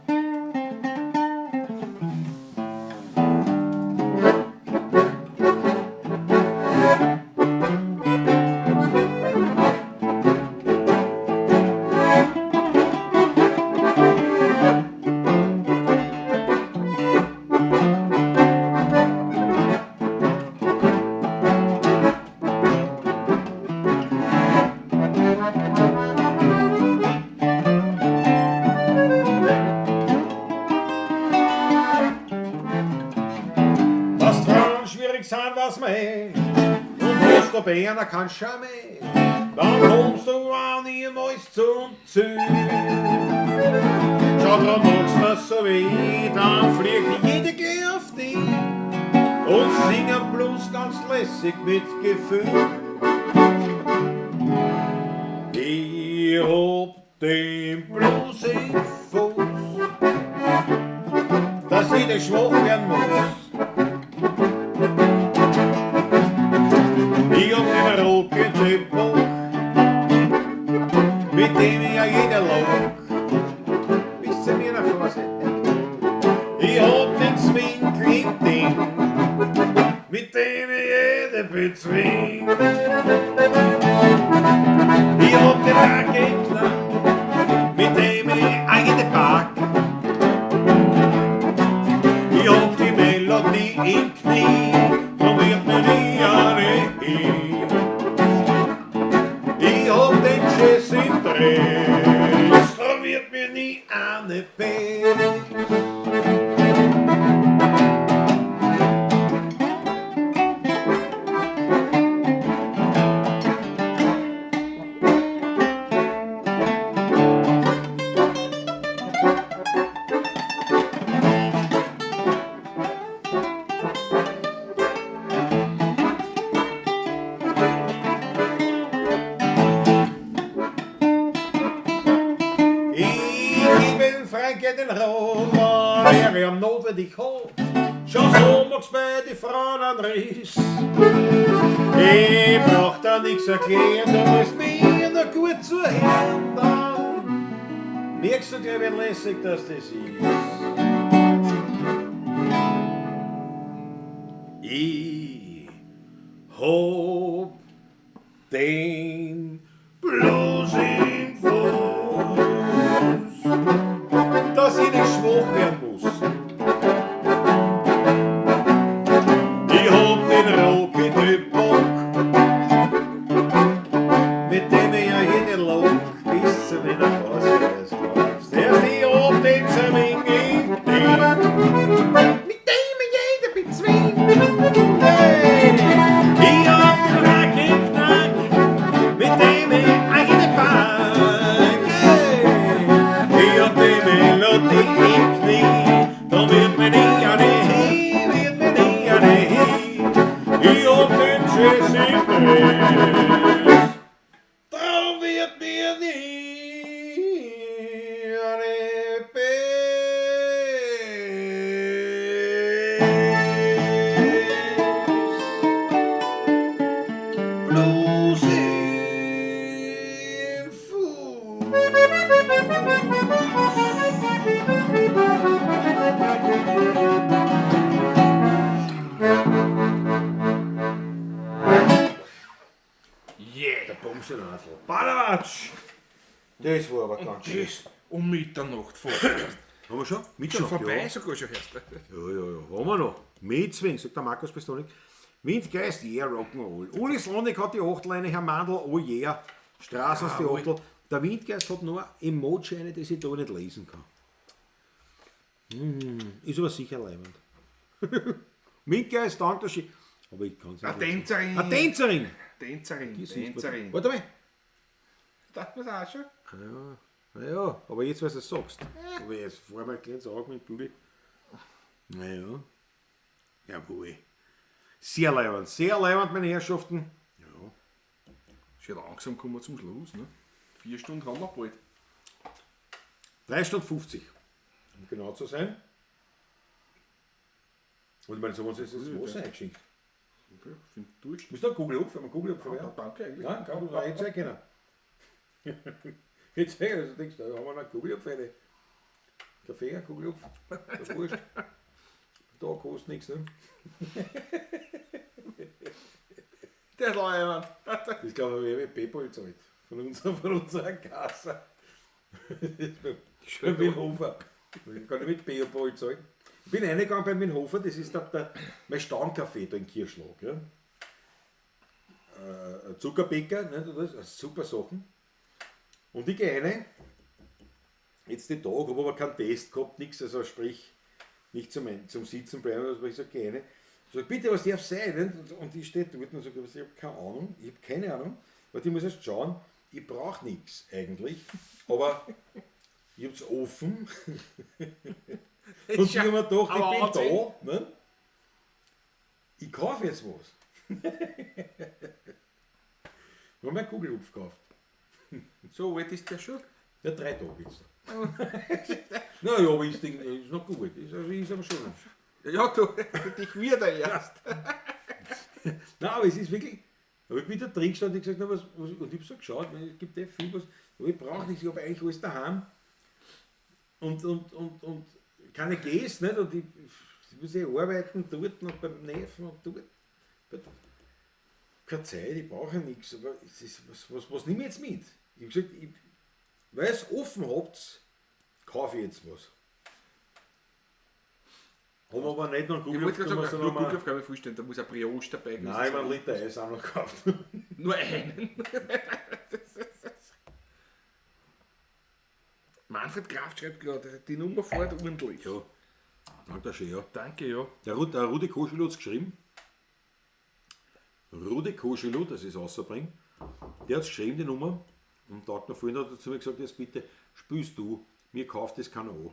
sind was mehr. Und was du Berner kannst schon mehr. Dann kommst du auch niemals zum Ziel. Schau, dran magst du das so weh, dann fliegt jeder gleich auf dich. Und singen bloß ganz lässig mit Gefühl. Ich hab den Blues im Fuß, dass ich nicht schwach werden muss. Ich hab den roten Typbock, mit dem ich ja jeder log. Bis zu mir nach Hause. Ich hab den Zwinkel im Ding, mit dem ich jeder bezwingt. Ich hab den Rackenknack, mit dem ich jeder pack. Ich hab die Melodie im Knie, drum wird mir nie eine hin. Ich hab den Jazz im Dress, drum wird mir nie eine Bass. Notwendig hoch, schon so mag's bei die Frauen an Ries. Ich brauch da nix erklären, da ist mir noch gut zu hören. Dann merkst du gleich, wie lässig das ist. Ich hab den Blues im Fuß, dass ich nicht schwach werden muss. Ich hab den Rocky-Typ-Bock, mit dem ich ja jeder log, bis zu mir nach Hause glaubst. Erst ich hab den Zermingi, mit dem ich jeder bezwingt. Hey, ich hab den Rackenknack, mit dem ich jeder pack. Hey, ich hab die Melodie im Knie, da wird mir nie eine hin, wird mir nie eine hin. Ich hab den Jazz im Dress, da wird mir nie eine Bass. Blues im Fuß. Der Bumsenasel. Ballatsch! Das war aber ganz schön. Das um Mitternacht vor. Haben wir schon? Schon Mitternacht, vorbei ja. sogar schon erst. Ja, haben wir noch. Mitzwing, sagt der Markus Pistonik. Windgeist, yeah, Rock'n'Roll. Uli Slonik hat die Achtleine, Herr Mandl, oh yeah. Straßens die Achtel. Der Windgeist hat nur Emoji eine, die ich da nicht lesen kann. Ist aber sicher leibend. Windgeist, danke, dass aber ich kann es nicht. Eine Tänzerin. Eine Tänzerin! Tänzerin. Die ist Tänzerin. Warte mal. Das muss auch schon. Naja, aber jetzt, was du sagst. Aber jetzt vor mal ein kleines Auge mit dem Bügel. Naja. Jawohl. Sehr leibend, meine Herrschaften. Ja. Schon langsam kommen wir zum Schluss. Ne? 4 Stunden haben wir bald. 3 Stunden 50. Um genau zu sein. Und ich meine, so haben wir uns jetzt das Wasser eingeschenkt. Okay, ich finde durch. Müsst du einen Google auf, wenn man Google verwerten? Danke eigentlich. Ja, kann man jetzt sein können. Jetzt sag ich, also denkst du, da haben wir einen Google auf eine Kaffee, einen Google auf. Das ist wurscht. Da kostet nichts, ne? Der Leihmann. Das glaube ich, wie PayPal zahlt. Von unserer Kasse. Bei Winhofer. Ich kann nicht mit PayPal zahlen. Ich bin reingegangen bei Winhofer, das ist mein Stammcafé da in Kirschlag. Ja. Zuckerbäcker, ne, das super Sachen. Und ich gehe rein, jetzt den Tag, habe aber keinen Test gehabt, nichts, also sprich, nicht zum Sitzen bleiben, also ich sage, gehe rein. Sag, bitte, was darf sein? Nicht? Und die steht dort und sagt, ich habe keine Ahnung, weil die muss erst schauen, ich brauche nichts eigentlich, aber ich habe es offen. Und ich habe mir gedacht, ich bin da, ne? Ich kaufe jetzt was. Ich habe mir Google aufgekauft. So alt ist der schon. Ja, 3 Tage jetzt. Naja, aber ist noch gut. Ist aber schon. Ja, du, dich wieder erst. Nein, aber es ist wirklich. Habe ich wieder drin gestanden und gesagt, na, was, und ich habe so geschaut, es gibt ja viel was, aber ich brauche nichts, ich habe eigentlich alles daheim. Und keine Gäste, nicht? Und ich muss arbeiten dort und beim Neffen und dort. Keine Zeit, ich brauche nichts, aber es ist, was nehme ich jetzt mit? Ich habe gesagt, weil ihr es offen habt, kaufe ich jetzt was. Haben aber nicht noch Ich Google wollte gerade sagen, nur aufgenommen, Google-Aufgabe vorstellen, da muss ein Brioche dabei sein. nein, ich habe einen Liter Eis auch noch gekauft. Nur einen. Manfred Kraft schreibt gerade, die Nummer fährt ordentlich. Ja, danke schön, ja. Danke, ja. Der Rudi Koschel hat es geschrieben. Rudi Koschel, das ist außerbringen. Der hat es geschrieben, die Nummer. Und da hat mir vorhin dazu gesagt, jetzt bitte spielst du, mir kauft das keiner an.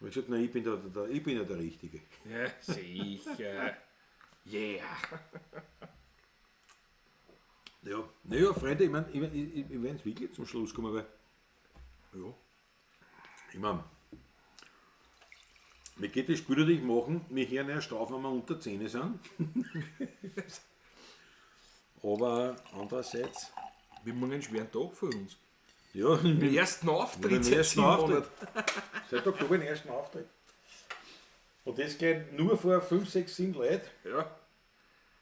Und ich gesagt, nein, ich bin ja der Richtige. Ja, sicher. Yeah. Ja, naja, Freunde, ich werde jetzt wirklich zum Schluss kommen, weil, ja, ich meine, mir geht das Spiel natürlich machen, wir hören erst auf, wenn wir unter 10 sind. Aber andererseits, Wir haben einen schweren Tag vor uns. ja, Den ersten Auftritt den ersten Auftritt. Monaten. Seit Oktober den ersten Auftritt. Und das geht nur vor 5, 6, 7 Leuten. Ja.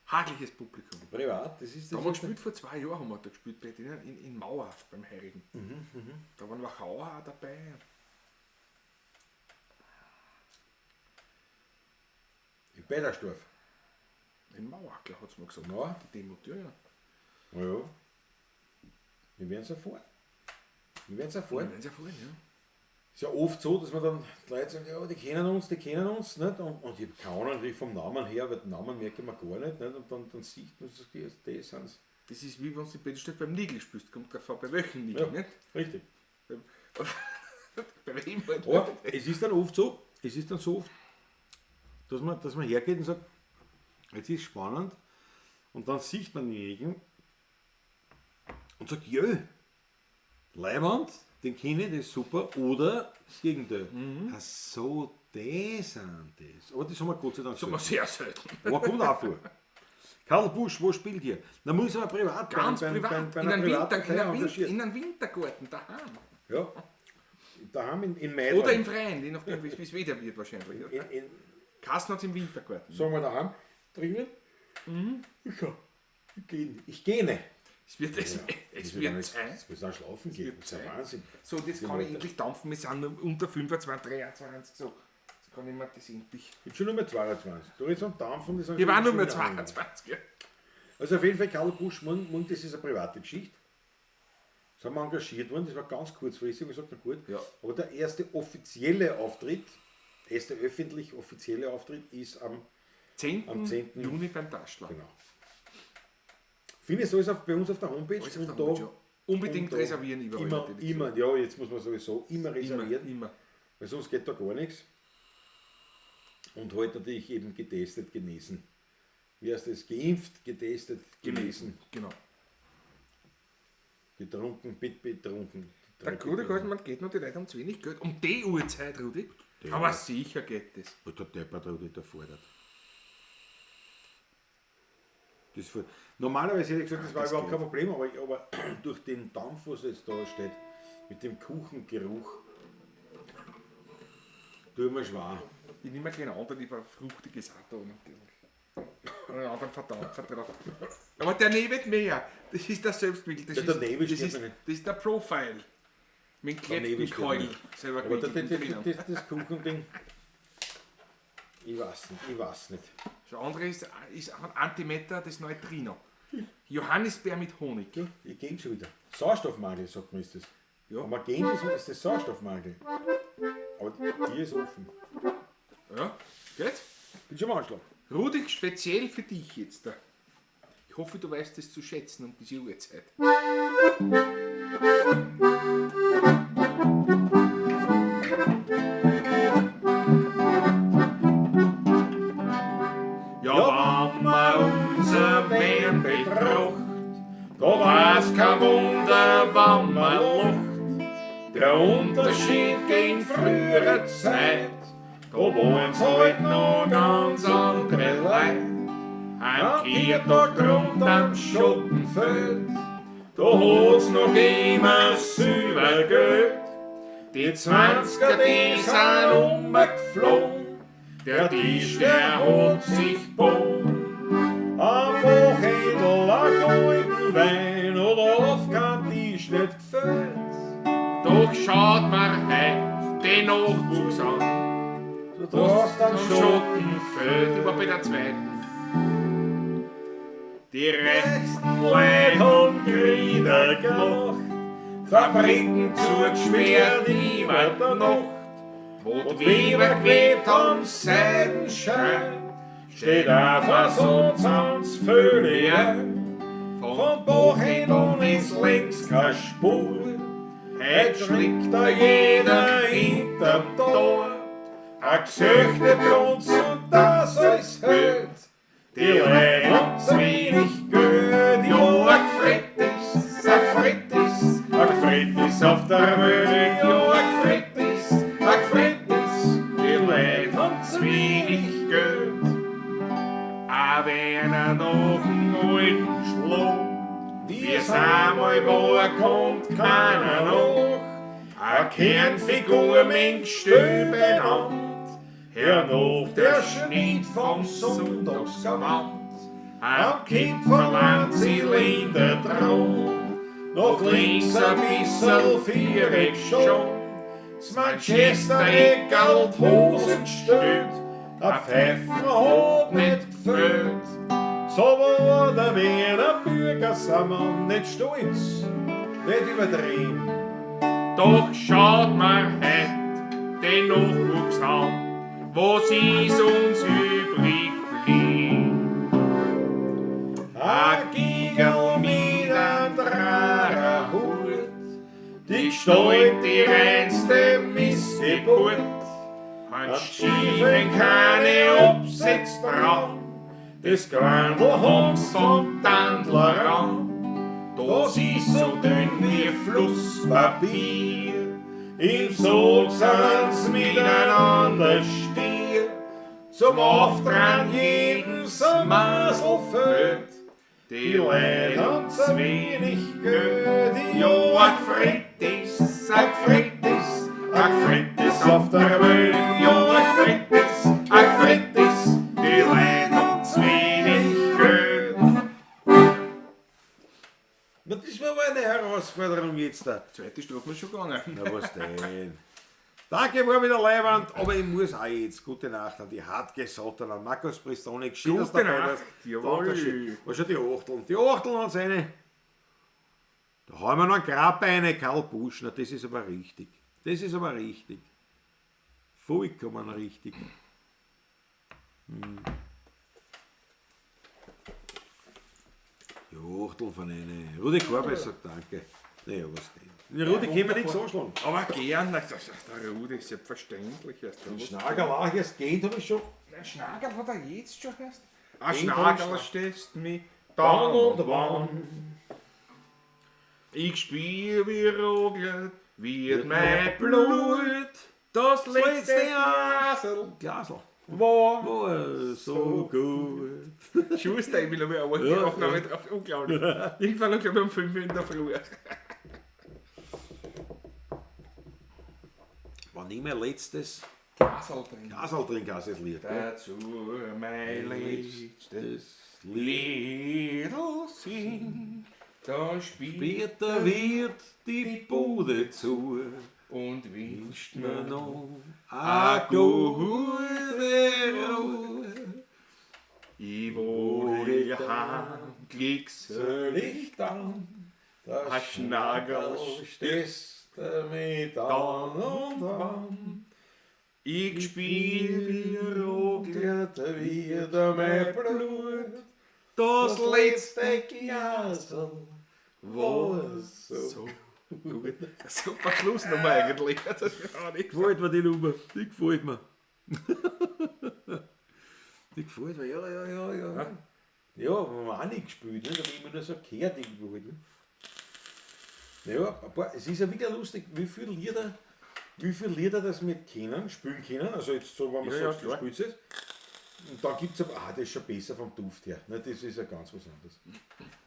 Hagliches Publikum. Privat, das ist Da das. haben wir gespielt, vor 2 Jahren haben wir da gespielt, bei denen in Mauer beim Heirigen. Da waren Wachauer auch dabei. In Beidersdorf. In Mauer, klar, hat es mir gesagt. Mauer? Die Demo, ja. Na ja. Wir werden es erfahren. Wir werden es Wir erfahren. werden es erfahren, ja. Ist ja oft so, dass man dann die Leute sagen, ja, die kennen uns, nicht? Und ich habe keine Ahnung natürlich vom Namen her, weil den Namen merke man gar nicht. Und dann sieht man, dass die sind. Das ist wie wenn du in Bettelstadt beim Nigel spielst. Kommt davor bei welchem Nigel, Ja, nicht? richtig. Bei wem halt? Aber es ist dann so oft, dass man hergeht und sagt, jetzt ist spannend und dann sieht man denjenigen und sagt, jö, Leibwand, den kenne ich, das ist super, oder das Gegenteil. Ach so, das sind das. Aber das haben wir Gott sei Dank Das haben wir sehr selten. Aber kommt auch vor. Karl Busch, wo spielt ihr? Da muss aber privat Ganz beim- privat. bei In einer einem privaten Feier engagiert. in einem Wintergarten daheim. Ja, daheim in Mai. Oder im Freien, je nachdem, wie es wieder wird wahrscheinlich. Oder? in, Kasten hat es im Wintergarten. sagen wir daheim, drinnen. Ich gehe. Es wird, es wird Zeit. Es muss auch schlafen gehen. Das ist ja Wahnsinn. So, und jetzt kann ich endlich dampfen. Wir sind nur unter 25, 23. So, jetzt kann ich mir das endlich. Ich bin schon nur mehr 22. Du redest am Dampfen. Das Wir waren nur mehr 22. Ja. Also auf jeden Fall, Karl Busch, Mund, das ist eine private Geschichte. Das haben wir engagiert worden, das war ganz kurzfristig. Und ich sagte, na gut. Ja. Aber der erste offizielle Auftritt, öffentlich offizielle Auftritt ist am 10. Juni beim Taschler. Genau. Findest du alles bei uns auf der Homepage? Alles auf der Und Homepage, ja. Unbedingt und da reservieren überall. Immer, ja, jetzt muss man sowieso immer reservieren, Immer. weil sonst geht da gar nichts. Und heute natürlich eben getestet, genesen. Wie heißt das? Geimpft, getestet, genesen. Genau. Getrunken, betrunken. Der gute Goldmann geht noch die Leute um zu wenig Geld. Um die Uhrzeit, Rudi. Ja. Aber sicher geht das. Und der Deppert hat der fordert. Normalerweise hätte ich gesagt, das war das überhaupt geht. kein Problem, aber durch den Dampf, was jetzt da steht, mit dem Kuchengeruch, tue mir schwer. Ich nehme keinen anderen, lieber fruchtiges Auto natürlich. Einen anderen Verdampfer drauf. Aber der nebet mehr. Das ist der Selbstbild. Das, Ja, der Nebel das, steht ist, mir nicht. das ist der Profile. Mit Der Nebel steht mir Klettkeul. nicht. Selber Aber gewickelt. das Kuchending, ich weiß nicht. Das andere ist ein Antimeter, das Neutrino. Johannisbeer mit Honig. Ich gehe schon wieder. Sauerstoffmangel, sagt man, ist das. Ja. Aber gehen ist das Sauerstoffmangel. Aber die ist offen. Ja, geht? Bin schon mal angeschlagen. Rudi, speziell für dich jetzt. Ich hoffe, du weißt es zu schätzen um diese Uhrzeit. Ja, wenn man unser Wehren betracht, da war's kein Wunder, wenn man lacht. Der Unterschied gegen frühere Zeit, da waren's halt noch ganz andere Leute. Am Kirchtag drunter am Schottenfeld, da hat's noch immer Silbergeld. Die 20er, die sind umgeflogen, der Tisch, der hat sich gebogen. Am Wochendl ein golden Wein oder auf kein Tisch nicht gefällt. Doch schaut mir heut den Nachwuchs an, Du darfst am dann schon Schottenfeld, ich war bei der zweiten. Die rechten Leute haben Krieder gemacht, Fabriken zugesperrt über der Nacht, wo die Weber gewebt haben Seidenschein, steht einfach so ganz völlig ein. Von Bachhändeln ist längst keine Spur, heut schlägt da jeder hinterm Tor, ein gesöchte Blonz und das alles hält. Die Leute haben's wenig Geld, ja, ein Gefrettis auf der Welt, ja, ein Gefrettis, die Leute haben's wenig Geld. Aber einer nach dem alten Schlag, wie es einmal war, kommt keiner nach. Eine Kernfigur mit Stöhl benannt, hernach der Schnitt vom Sonntagsgewand. Am Kind verlangt sie Linde dran, noch links ein bissel viereck schon. Das Manchester-Eckl Hosen steht, der Pfeffer hat nicht gefällt. so war der Wiener Bürgersammer nicht stolz, nicht übertrieben. Doch schaut mir heut den Nachwuchs an, was ist uns übrig blieb. Ein Giegel mit einem Drarerhut, Die Gestalt die reinste Missgeburt, an Stiefeln keine Absätze dran, das Gewandl haben's vom Tandler an. Das ist so dünn wie Flusspapier, im Sog sind's miteinander stier, zum Auftragen jedens ein Masel fällt. Die Leute haben's wenig Geld, ja, ein Gefrettis auf der Welt, ja, ein Gefrettis, die Leute haben's wenig Geld. Na, das war aber eine Herausforderung jetzt da. Zweite Strophe ist schon gegangen. Na was denn? Danke, war wieder Leihwand, aber ich muss auch jetzt gute Nacht an die hartgesottenen Markus Bristonik. Schön, dass du Gute dabei Nacht, warst. jawohl. Dankeschön. Was schon die Achteln? Die Achteln haben eine. Da haben wir noch einen Grabbeine, Karl Busch. Na, das ist aber richtig. Das ist aber richtig. Vollkommen richtig. Die Achteln von einer. Rudi Korbe sagt danke. Naja, was denn? Den Rudi können wir nichts anschlagen. Aber gern, der Rudi, selbstverständlich. Den Schnagerlach erst geht, habe ich schon. Der Schnagel hat er jetzt schon erst. Ein Den Schnagel stehst mich dann und wann. Ich spür wie rogelt, wird mein Blut. Das letzte Glasel Glasl. war Oh, so gut. Schuster, ich will noch mal eine Ja, Aufnahme drauf. Unglaublich. Irgendwann noch, glaube ich, um 5 Uhr in der Früh. War nie mein letztes Glasel drin. Gaseltrinkasses Lied. Dazu mein letztes Lied. Liedl sing. Da spielt Später wird die Bude zu und wünscht mir mir noch a a gute Ruhe. ich wohl heim, glückselig dann, a Schnagel stehst mit dann an und an. Ich spiel wie rogelt wieder mein Blut. das letzte Glasl war so. gut. Super Schlussnummer eigentlich. Das ist gar nicht Gefällt mir die Nummer, die gefällt mir. Die gefällt mir, ja. Ja, haben wir auch nicht gespielt, ne? Da habe ich immer nur so gehört irgendwo halt. Ne? Ja, es ist ja wieder lustig, wie viele Lieder das wir kennen, spielen können. Also jetzt so, wenn man Ja, sagt, ja, du spielst es. Und dann gibt es aber, das ist schon besser vom Duft her. Ne? Das ist ja ganz was anderes.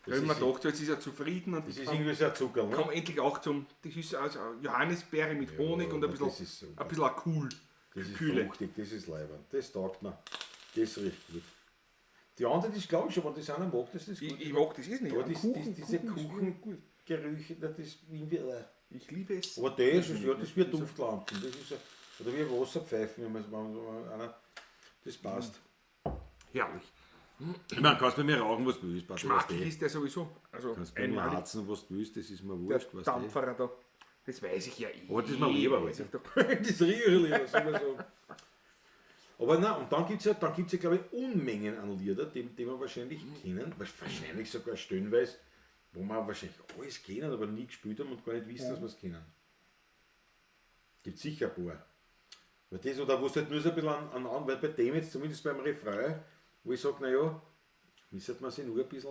Da habe ich mir gedacht, jetzt ist er zufrieden und Das ist irgendwie so ein Zucker, ne? komm endlich auch zum. Das ist also Johannisbeere mit Honig und ein das bisschen, ist super. ein bisschen auch cool. Das ist Kühle. fruchtig, das ist leibend, das taugt mir. Das riecht gut. Die anderen, das glaube ich schon, wenn das einer mag, das ist gut. Ich mag das ist nicht. Aber Ja, diese ist Kuchengerüche, das ist irgendwie. Ich liebe es. Aber das ist ja, das wird Duftlampen. Das ist oder wie Wasserpfeifen, wenn einer. Das passt. Herrlich. Ich meine, kannst bei mir rauchen, was du willst. Passt, Geschmacklich ist der sowieso. Also kannst bei mir einmalig. harzen, was du willst, das ist mir Der wurscht. Was Dampferer da. Das weiß ich ja eh. Aber das ist mir lieber, weiß ich doch. das rieche ich lieber, soll man sagen. Aber nein, und dann gibt es ja, glaube ich, Unmengen an Lieder, die man wahrscheinlich kennen, wahrscheinlich sogar stellenweise, wo man wahrscheinlich alles kennen, aber nie gespielt haben und gar nicht wissen, dass wir es kennen. Gibt sicher ein paar. Weil das, oder wo es halt nur so ein bisschen an, weil bei dem jetzt, zumindest beim Refrain, wo ich sage, naja, müsste man sich nur ein bisschen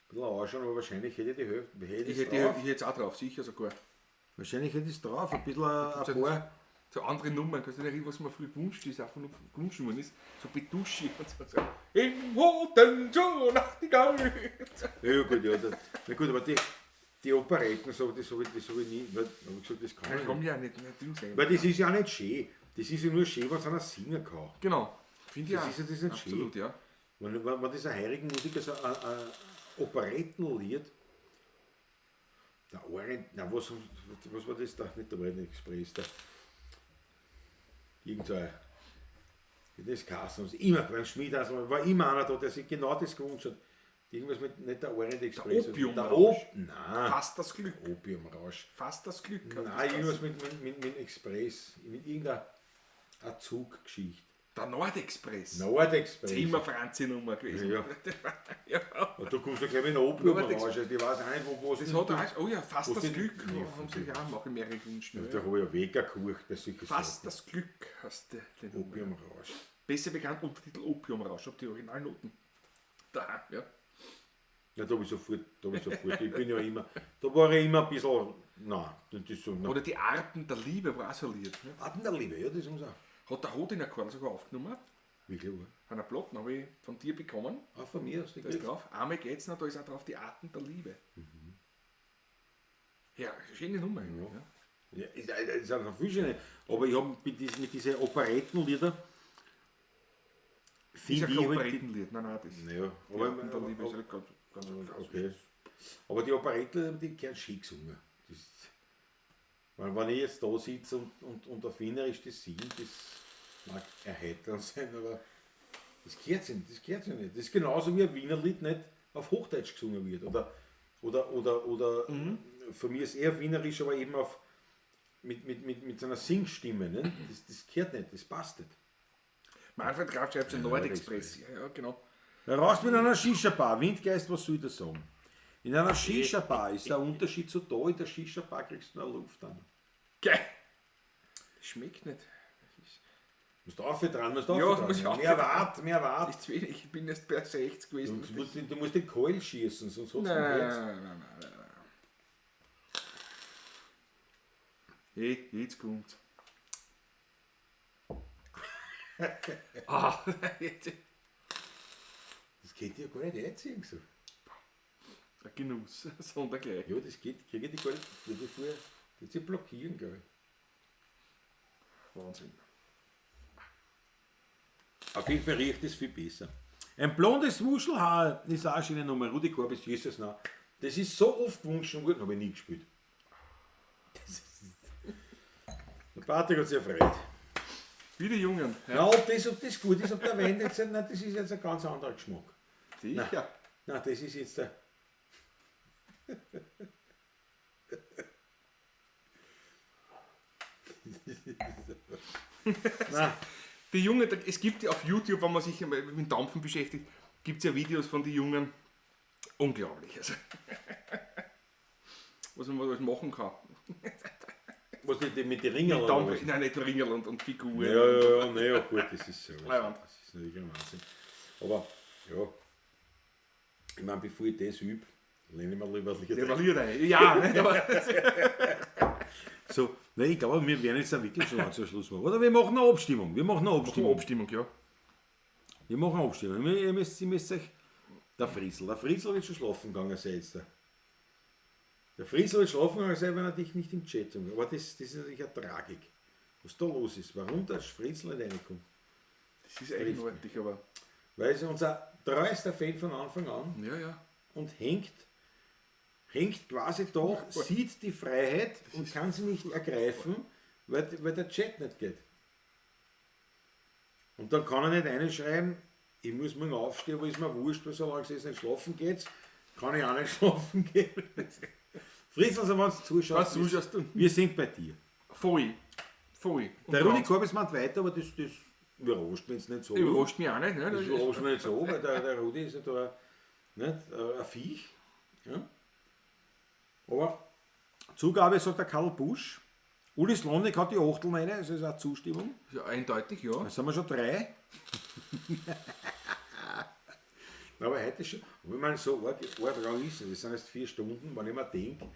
anschauen, aber wahrscheinlich hätte ich die Hälfte, Ich hätte es auch drauf, sicher sogar. wahrscheinlich hätte ich es drauf, ein bisschen ein paar. So andere Nummern, kannst du nicht erinnern, was man früher gewünscht ist, einfach nur gewünscht worden ist. So Betuschi und so. Im Hoten zur Nachtigall. Ja gut, ja. Na gut, aber die Operetten, das habe ich nie, weil hab ich gesagt, das kann Ich ich kann nicht. ja nicht Ding sein. Weil das ist ja auch nicht schön. Das ist ja nur schön, wenn es einer singen kann. Genau. Finde ich Das auch. ist ja das nicht Absolut, schön. ja. Wenn das ein heurigen Musiker so ein Operettenlied, der Orient, na was war das da? Nicht der Orient Express, der irgend so ein, wie das Kassen, immer beim Schmied, also war immer einer da, der sich genau das gewünscht hat. Irgendwas mit, nicht der Orient Express. Opiumrausch. Nein, Fast das Glück. Opiumrausch. Fast das Glück. Nein, irgendwas mit Express, mit irgendeiner Zuggeschichte. Der Nordexpress. Nordexpress. Immer Franzi-Nummer gewesen. Ja. Ja. Und da kommst du gleich mit einem Opiumrausch, also ich weiß auch nicht, wo Das hat auch, oh ja, fast wo das sind- Glück. Nee, Haben sich auch mache ich mehrere gewünscht. Da habe ich ja weggekocht bei solchen Fast Sachen. das Glück hast du den Nummer. Opiumrausch. Besser bekannt unter Titel Opiumrausch, hab die Originalnoten. Da, ja. Ja, da habe ich sofort. Ich bin ja immer, da war ich immer ein bisschen, nein, das ist so, Oder die Arten der Liebe war auch so ein Lied. Ne? Arten der Liebe, ja, das ist unser. Hat der Hodiner Chor sogar aufgenommen. Wirklich, Einer Platten habe ich von dir bekommen. auch von mir aus die Da ist drauf. Einmal geht's noch, da ist auch drauf die Arten der Liebe. Ja, schöne Nummer. Ja. Ja, es sind noch viele schöne, aber ich habe mit diesen Operettenlieder, Ist finde ja ich kein halt, Operettenlied. Nein, nein, das naja, die Arten der Liebe ist aber, halt ganz okay. Aber die Operettenlieder, die gehören schön gesungen. Das, wenn ich jetzt da sitze und auf Wienerisch das singe, das mag erheiternd sein, aber das gehört sich nicht. Das ist genauso wie ein Wienerlied nicht auf Hochdeutsch gesungen wird. Oder für mich ist eher Wienerisch, aber eben auf, mit so einer Singstimme. Ne? Das gehört nicht, das passt nicht. Manfred Graf schreibt schon Ja, Nordexpress. Ja, genau. Raus mit einer Shisha-Bar. Windgeist, was soll ich da sagen? In einer Shisha-Bar ist der Unterschied zu da. In der Shisha-Bar kriegst du nur Luft an. Geil. Das schmeckt nicht. Musst du dran, muss ich Mehr Das Wart. ist zu wenig. Ich bin erst bei 60 gewesen. Du musst den Keul schießen, sonst hat es Nein. Hey, jetzt kommt's. Jetzt. Das geht dir gar nicht einziehen. So. Ein Genuss, sondergleich. Ja, das geht, kriege ich gar nicht. Die sie blockieren, glaube ich. Wahnsinn. Auf jeden Fall riecht es viel besser. Ein blondes Wuschelhaar ist auch schon eine Nummer. Rudi Korbis, Jesus nah. Das ist so oft gewünscht worden, habe ich nie gespielt. Der Patrick hat sich erfreut. Wie die Jungen. Ja, ob das gut ist, ob der Wein jetzt, nein, das ist jetzt ein ganz anderer Geschmack. Sicher. Nein, das ist jetzt der. Nein. Die Jungen, es gibt ja auf YouTube, wenn man sich mit dem Dampfen beschäftigt, gibt es ja Videos von den Jungen. Unglaublich. Also. Was man alles machen kann. Was mit den Ringen Mit oder Dampf, was? nein, nicht Ringel und Figuren. Ja, gut, das ist so. Leibend. Das ist natürlich ein Wahnsinn. Aber, ja, ich meine, bevor ich das übe, lehne ich mir lieber Der war hier rein. Ja, nicht, aber so, nein, ich glaube, wir werden jetzt wirklich schon langsam Schluss machen. Oder wir machen eine Abstimmung. Wir machen eine Abstimmung. Abstimmung, ja. Wir machen eine Abstimmung. Ihr müsst euch. Der Friesel wird schon schlafen gegangen sein jetzt. Der Friesel wird schlafen gegangen sein, wenn er dich nicht im Chat hat. Aber das ist natürlich eine Tragik. Was da los ist. Warum der Friesel nicht reinkommt. Das ist eigenartig, aber. Weil er ist unser treuester Fan von Anfang an Ja. und hängt quasi da, sieht die Freiheit und kann sie nicht ergreifen, weil der Chat nicht geht. Und dann kann er nicht reinschreiben, ich muss morgen aufstehen, aber ist mir wurscht, weil solange es nicht schlafen geht, kann ich auch nicht schlafen gehen. Friedrich, also wenn du zuschaust, Was zuschaust du? wir sind bei dir. Voll. Und Der Rudi ganz. Korbes meint weiter, aber das überrascht mich jetzt nicht so. Überrascht mich auch nicht. Das Ne? überrascht mich nicht so, weil der Rudi ist ja da nicht, ein Viech. Ja? Aber Zugabe sagt der Karl Busch. Uli Slonik hat die Achtel rein, also ist auch Zustimmung. Ja, eindeutig, ja. Dann sind wir schon 3. Aber heute schon, wenn man so arg dran ist, das sind jetzt 4 Stunden, wenn ich mir denke,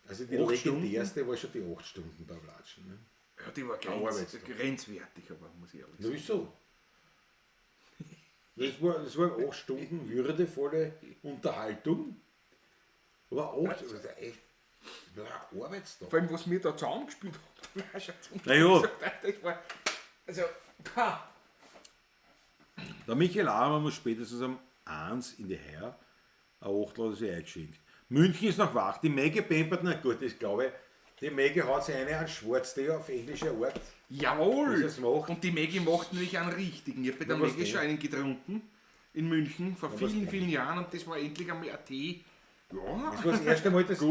also die 8 Stunden? legendärste war schon die 8 Stunden beim Latschen. Ne? Ja, die war grenzwertig, aber muss ich ehrlich Na sagen. wieso? Das waren 8 Stunden würdevolle Unterhaltung. Aber 8, also echt, ein Arbeitstag. Vor allem, was wir da zusammengespielt haben. Naja, Das war, also, ha. der Michael Ahrmann muss spätestens um 1 in die Heuer ein Achtel hat er sich eingeschenkt. München ist noch wach, die Mege pampert nicht gut, das glaube ich. Die Mege hat sich eine an Schwarztee auf englische Art. Jawohl! Wie sie es macht. Und die Maggie macht nämlich einen richtigen. Ich habe bei der Na, was Maggie denn? schon einen getrunken in München vor was vielen, denn? vielen Jahren und das war endlich einmal ein Tee. Ja, Das war das erste Mal, dass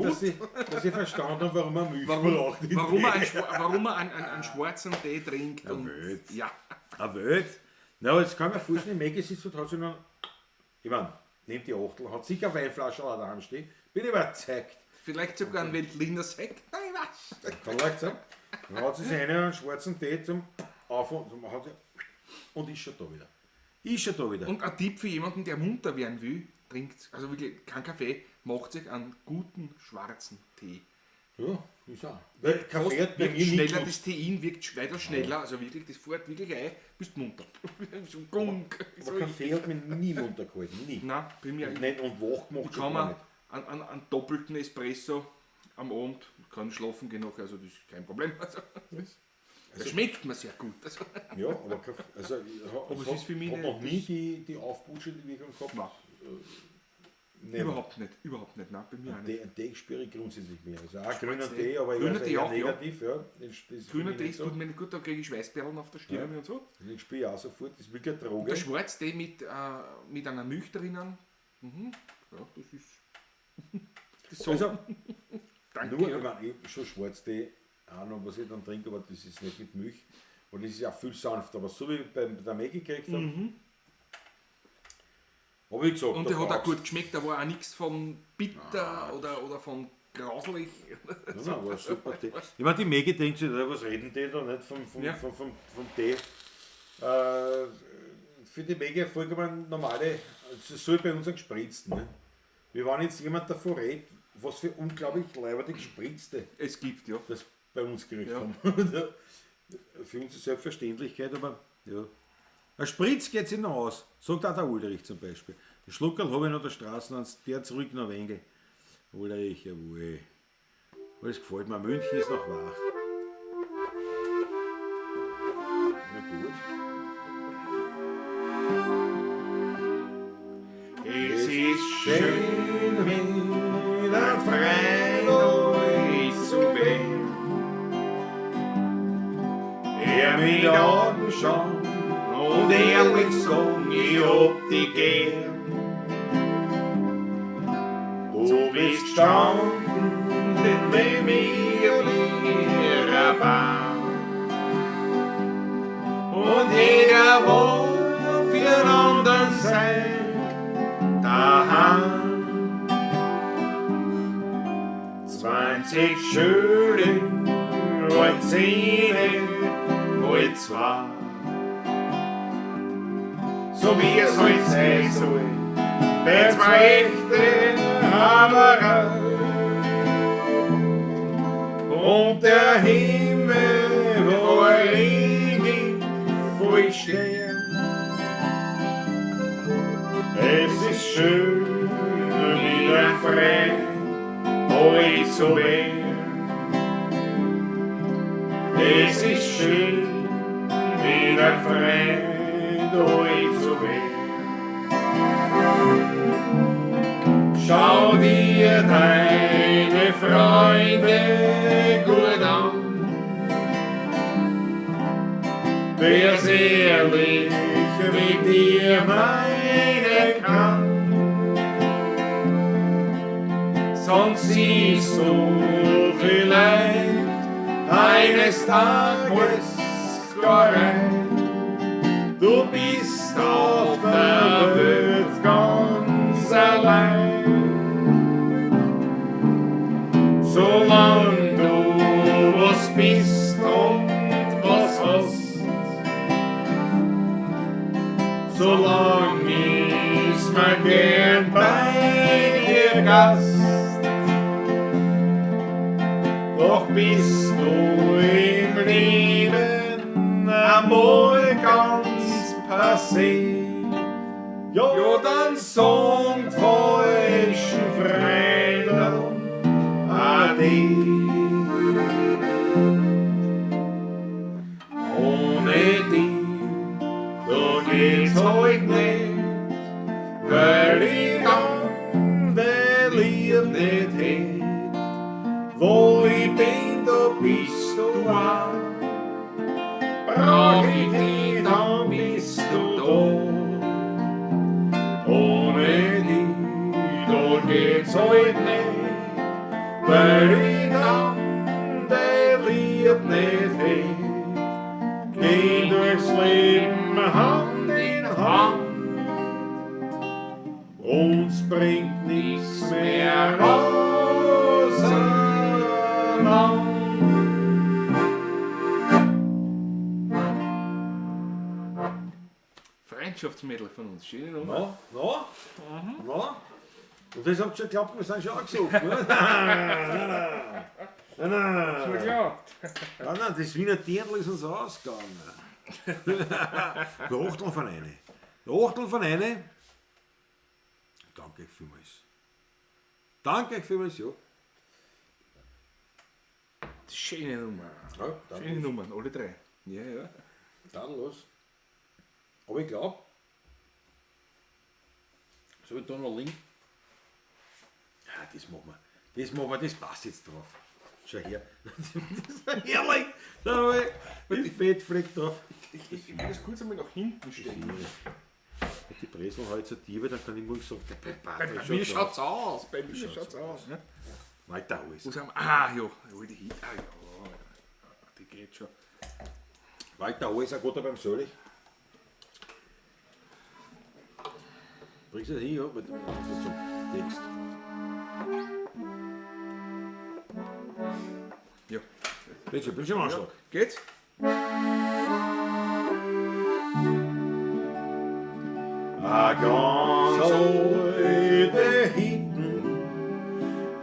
ich verstanden habe, warum man Milch braucht. warum er einen schwarzen Tee trinkt. Und, Welt. ja, Eine Welt. Na, jetzt kann man vorstellen, Maggie sitzt und hat sich noch, ich meine, nimmt die Achtel, hat sicher Weinflasche da anstehen, bin überzeugt. vielleicht sogar ein Veltliner Sekt. Nein, was? Kann leicht sein. Dann hat sie sich einen schwarzen Tee zum Aufhören und ist schon da wieder. Und ein Tipp für jemanden, der munter werden will, trinkt, also wirklich kein Kaffee, macht sich einen guten schwarzen Tee. Ja, ist auch. Weil Kaffee hat bei Wirkt mir schneller, nicht das Tein wirkt weiter schneller, also wirklich, das fährt wirklich ein, bist munter. So gunk. So, aber Kaffee hat mich nie runtergehalten, nie. nein, bei mir Nicht und wach gemacht ich schon kann gar man nicht. einen doppelten Espresso am Abend, kann schlafen gehen noch, also das ist kein Problem. Also, das schmeckt mir sehr gut. Also, Ja, aber Kaffee, also Aber es ist für mich hat nicht- noch nie die aufputschende Wirkung gehabt. nein, Nein. überhaupt nicht, nein, bei mir auch nicht. Einen Tee spüre ich grundsätzlich mehr. Also auch Schwarzer grüner Tee. Tee, aber Grüner Tee eher auch, ja. negativ. Ja. Das ist für Grüner mich Tee nicht so. tut mir nicht gut, da kriege ich Schweißperlen auf der Stirn und so. Ich spüre ich auch sofort, das ist wirklich eine Droge. Der Schwarztee mit einer Milch drinnen, ja, das ist... Das ist so. Also, Danke. nur, ja. ich meine, ich schon Schwarztee, auch noch, was ich dann trinke, aber das ist nicht mit Milch. Und das ist ja viel sanfter, aber so wie bei der Maggie gekriegt habe. Aber wie gesagt, Und da der hat auch brauchst- gut geschmeckt, da war auch nichts von bitter oder von grauslich. Ja, war ein super Tee. Ich meine, die Maggie denkt sich, was reden die da nicht vom Ja. vom Tee. Für die Maggie vollkommen normale, es soll bei uns ein gespritzten. Ne? Wir waren jetzt jemand davon redet, was für unglaublich leibende Gespritzte Es gibt, ja. das bei uns gekriegt Ja. haben. Für uns ist Selbstverständlichkeit, aber ja. Ein Spritz geht sich noch aus, sagt auch der Ulrich zum Beispiel. Ein Schluckerl habe ich noch der Straßen, der zurück nach Wengel. Ulrich, jawohl. Aber das gefällt mir, München ist noch wach. Na gut. Es ist schön, wieder frei zu werden. Er mit Augen schauen und ehrlich sagen, ich hab dich gern. Du bist gestanden bei mir in ihrer Bahn. 20 Schüling, mal 10, mal 2. So wie es heute sein soll, bei zwei echten Hammerer. Und der Himmel war riesig voll Stern. Es ist schön, wieder frei, euch zu werden. Es ist schön, wieder frei, euch zu werden. Schau dir deine Freunde gut an. Wer sehr ehrlich mit dir meinen kann, sonst siehst du vielleicht eines Tages gar ein. Du bist auf der Welt ganz allein. Solange du was bist und was hast, solang ist man gern bei dir Gast. Doch bist du im Leben einmal ganz passé, ja dann songt falschen Freudel Ade. Ohne dich, da geht's heut nicht, weil ich an der Liebe nicht hätt. Wo ich bin, da bist du auch. Brauch ich dich, dann bist du da. Ohne dich, da geht's heut nicht, weil ich an der Liebe nicht hätt. Geh durchs Leben Hand in Hand, uns bringt nichts mehr auseinander. Freundschaftsmädel von uns, schöne Nummer. Na? Und das habt ihr schon geglaubt, wir sind schon angesoffen, ne? Nein. Ja. Nein, das Wiener Dirndl ist uns ausgegangen. Der Achtel von eine. Der Achtel von eine. Danke euch vielmals. Danke euch vielmals, ja. Schöne Nummer. Ja, Schöne Nummern, alle drei. Ja, ja. Tadellos. Aber ich glaube, soll ich da noch liegen? Ja, das machen wir. Das machen wir, das passt jetzt drauf. Schau her. Das ist herrlich. Da habe ich die Fettfleck drauf. Ich will das kurz einmal nach hinten stellen. Wenn die Bresel heute so tief, dann kann ich morgen sagen, Bei mir schaut's aus. Bei mir schaut's aus. Ne? Weiter alles. Wo sind wir? Ah, ja. Die Hit. Ah, ja. Die geht schon. Weiter alles, auch gut beim Sölich. Bringst du das hin, ja, mit zum Text. Ja. Bin schon am Anschlag. Geht's? A ganz alte Hitten,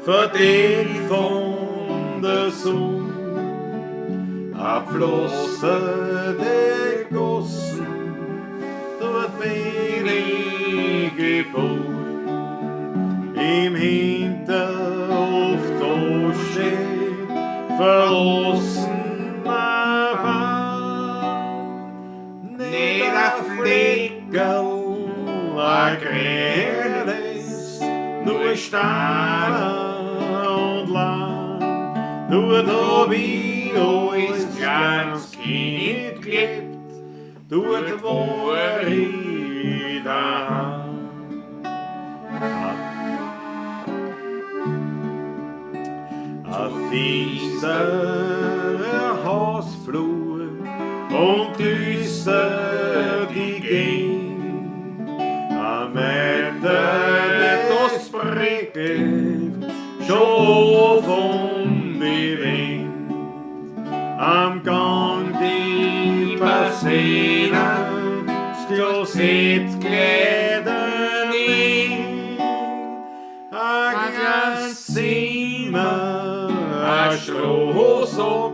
verdeckt von der Sonne, abflossene Gossen, dort bin ich geboren. Im Hinterhof da steht verlassener Baum, nicht ein Fleckerl, ein grünes, nur Steine und Land. Dort hab ich als kleines Kind gelebt, dort war ich daheim. Ein finsterer Hausflur und düster die Gegend. Am Wetter, das prickelt schon von das sind wir ein Strohsack,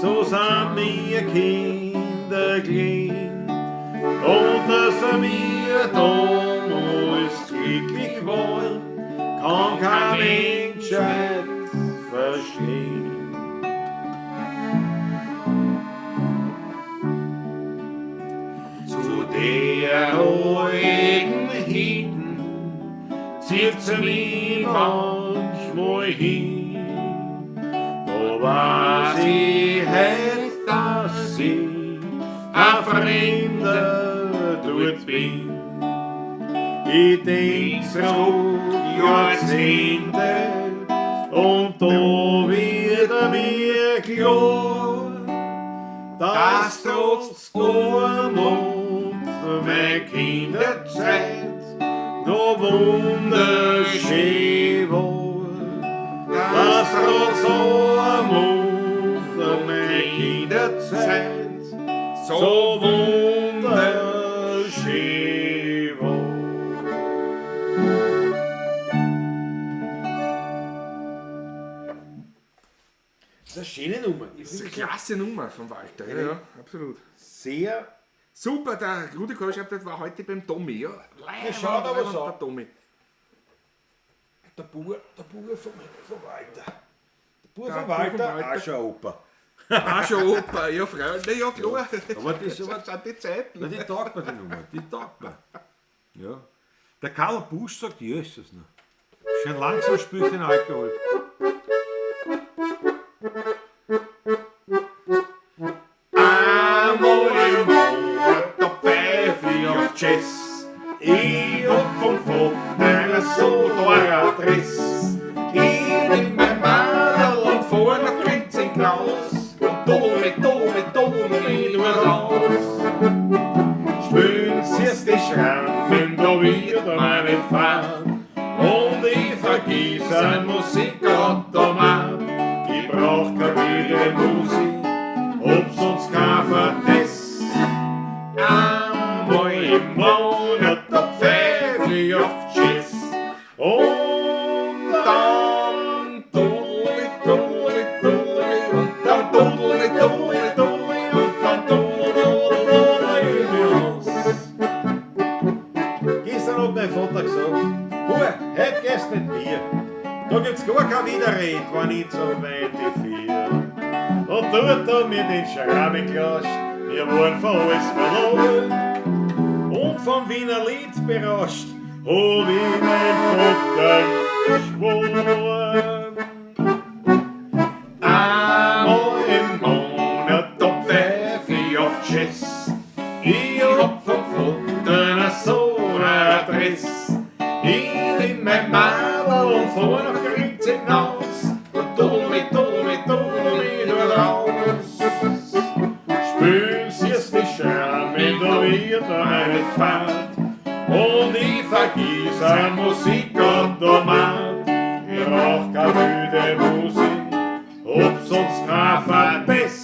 so sind wir Kinder klein. Und dass wir damals glücklich waren, kann kein Mensch verstehen. Zu der alten Hütten zieht's mich manchmal hin. Da weiß ich halt, dass ich ein Fremder dort bin. Ich denk zurück Jahrzehnte und da wird mir klar, dass trotz Armut meine Kinderzeit noch wunderschön war. Dass trotz Armut meine Kinderzeit so wunderschön war. Das ist eine schöne Nummer. Das ist eine klasse Nummer von Walter. Ja, ja, absolut. Sehr. Super, der Rudi Kohl schreibt, das war heute beim Tommy. Ja, schaut aber so. der Tommy. Der Bauer von Walter. Der Bub Der von Bub Walter, von Walter. auch schon Opa. Ah, schon Opa, ja, Frau. Na ja, klar. Aber das sind die Zeiten. Na, die taugt mir die Nummer, die taugt mir. Ja. Der Karl Busch sagt Jesus noch. Schön langsam spült den Alkohol. Einmal im Monat, da pfeife ich auf Jazz. Ich hab vom Vater so teuer Adress. Ich nehm mein Madel und fahr nach Grenzenklaus. Und Tome, nur raus. Spülen siehst die Schrammen, da wird man nicht fahren. Und ich vergiss ein Musikautomat. Ich brauch keine Musik, ob sonst kein Vertess. Einmal im Monat, da pfeife ich auf Jazz. Und dann Dudeli, und dann Dudeli, und dann Dudeli los. Gestern hat mein Vater gesagt, Bub, heute gehst mit mir. Da gibt's gar kein Widerreden, wenn ich zum Wein die vier. Und dort haben wir den Schraube gelauscht, wir waren von alles verloren. Und vom Wiener Lied berauscht, hab ich mein Vater geschworen. Einmal im Monat, da pfeif ich auf Jazz. Ich hab vom Vater so eine Adress. Ich nehm mein Madel und fahr nach Grenzen hinaus. Und Tommy, nur raus. Spülen siehst die Schrammen, da wird eine Fahrt. Und ich vergiss ein Musikautomat. Ich brauch keine müde Musik, ob sonst kein Vertess.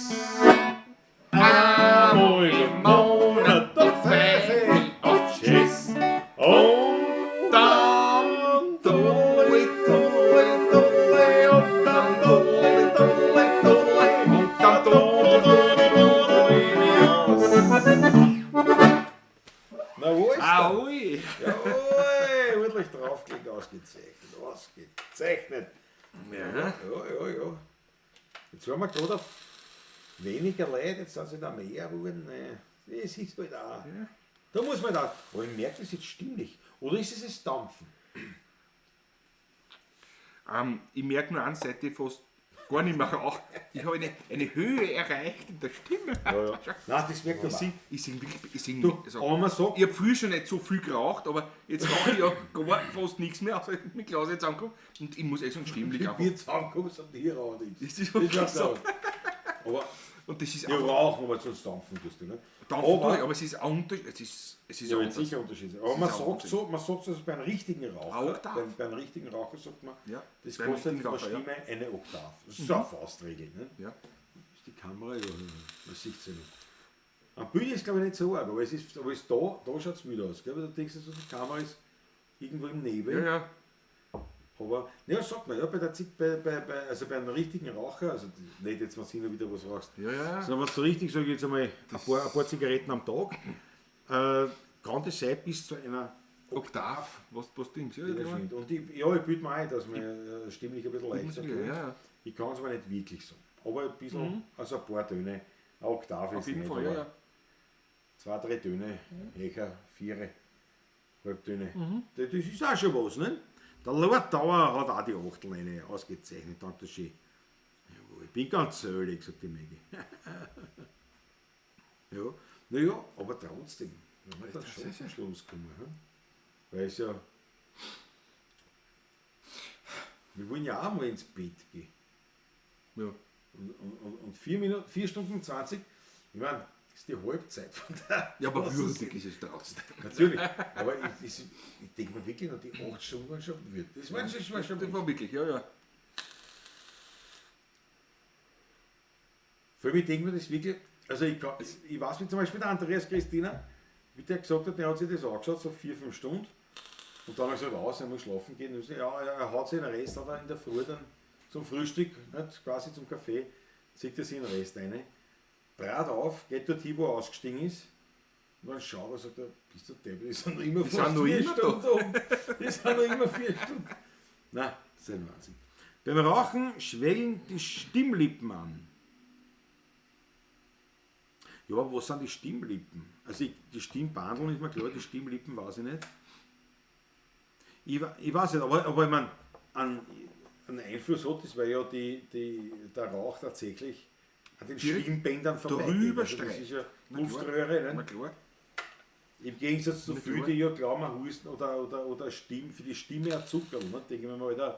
Einmal im Monat, da pfeife ich auf Jazz. Und dann Dudeli, und dann Dudeli, und dann Dudeli. Na wo ist Ah, der? ui. Ja, ordentlich draufgelegt, ausgezeichnet. Ja. Jetzt waren wir gerade auf weniger Leute, jetzt sind sie da mehr geworden. Das ist halt auch. Ja. Da muss man da. Aber ich merke das jetzt stimmlich. Oder ist es das Dampfen? Ich merke nur eine Seite fast gar nicht mehr rauchen. Ich habe eine Höhe erreicht in der Stimme. Ja. Nein, das merkt man. Ich sing wirklich. Du, Also, aber man sagt, ich habe früher schon nicht so viel geraucht, aber jetzt rauche ich ja gar fast nichts mehr, außer mit Klaus jetzt angekommen. Und ich muss sagen, stimmlich einfach. wir zusammenkommen, sind die auch nichts. Das ist wirklich so. Aber Und das ist wir einfach. rauchen, aber sonst dampfen tust du, ne? Aber es ist ein Unterschied. Es ist Ja, wird anders. sicher Unterschiede. Aber Das man ist auch sagt so, beim richtigen Raucher, Oktav. beim richtigen Raucher sagt man, Ja, das beim kostet richtigen von der Raucher, Stimme eine Oktav. Das ist so eine Faustregel. Ne? Ja. Ist die Kamera, ja, man sieht sie nicht. Am Bild ist glaube ich nicht so arg, aber es ist da schaut es müde aus. Gell? Du denkst, dass die Kamera ist irgendwo im Nebel. Ja, ja. Aber, ja, sagt man, ja, also bei einem richtigen Raucher, also nicht jetzt, wenn du immer wieder was rauchst, Ja. sondern was so richtig, sage ich jetzt einmal, ein paar Zigaretten am Tag, kann das sein bis zu einer Oktav, was Dings. Ja, Schwindt. Und ich bilde mir ein, dass mir stimmlich ein bisschen leichter tut. ja. Ich kann es aber nicht wirklich so. Aber ein bisschen, also ein paar Töne, eine Oktave Auf ist jeden nicht, Fall, aber ja. 2, 3 Töne, Echer, 4 Halbtöne. Das ist auch schon was, ne? Der Lord Dauer hat auch die Achtel eine ausgezeichnet, dank der Schön. Jawohl, ich bin ganz sölig, sagt die Maggie. Ja, naja, aber trotzdem, wenn wir da schon zum Schluss kommen, weil es ja, wir wollen ja auch mal ins Bett gehen. Ja. Und 4 Stunden 20, ich meine, das ist die Halbzeit von der. Ja, aber würdig ist es trotzdem. Natürlich, aber ich denke mir wirklich, noch die 8 Stunden waren schon würdig. Das war schon Das war wirklich, ja. Vor allem, ich denke mir das wirklich, also ich weiß, wie zum Beispiel der Andreas Christina, wie der gesagt hat, der hat sich das angeschaut, so 4-5 Stunden. Und dann hat er gesagt, er muss schlafen gehen. Und ja, er hat sich den Rest, hat er in der Früh dann zum Frühstück, nicht, quasi zum Kaffee, zieht er sich den Rest rein, trat auf, geht dort hin, wo er ausgestiegen ist. Und dann schaut er, sagt er, bist du Depp, die sind noch immer fast 4 Stunden um. Die sind noch immer 4 Stunden. Nein, das ist ein Wahnsinn. Beim Rauchen schwellen die Stimmlippen an. Ja, aber was sind die Stimmlippen? Also die Stimmbandeln ist mir klar, die Stimmlippen weiß ich nicht. Ich weiß nicht, aber ich meine, einen Einfluss hat das, weil ja der Rauch tatsächlich an den Stimmbändern vorbeigeht. Also das ist ja Luftröhre. Na Ne? klar. Im Gegensatz zu vielen, die ja glauben, man Husten oder für die Stimme ein Zucker. Ne? Denke ich mir mal,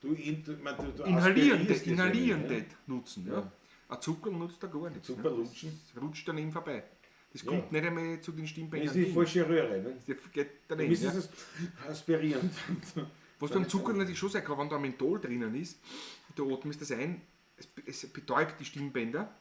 du Inhalieren aspirierst das ja nicht, das nutzen. Ja. Ein Zucker nutzt da gar nichts. Zucker ne? lutschen. Das rutscht daneben vorbei. Das kommt nicht einmal zu den Das Stimmbändern. ist die hin. falsche Röhre. Ne? Das geht Dann daneben. ist Ja. es aspirieren. Was beim Zucker natürlich schon sein kann, wenn da Menthol drinnen ist, da atmest das ein, es betäubt die Stimmbänder,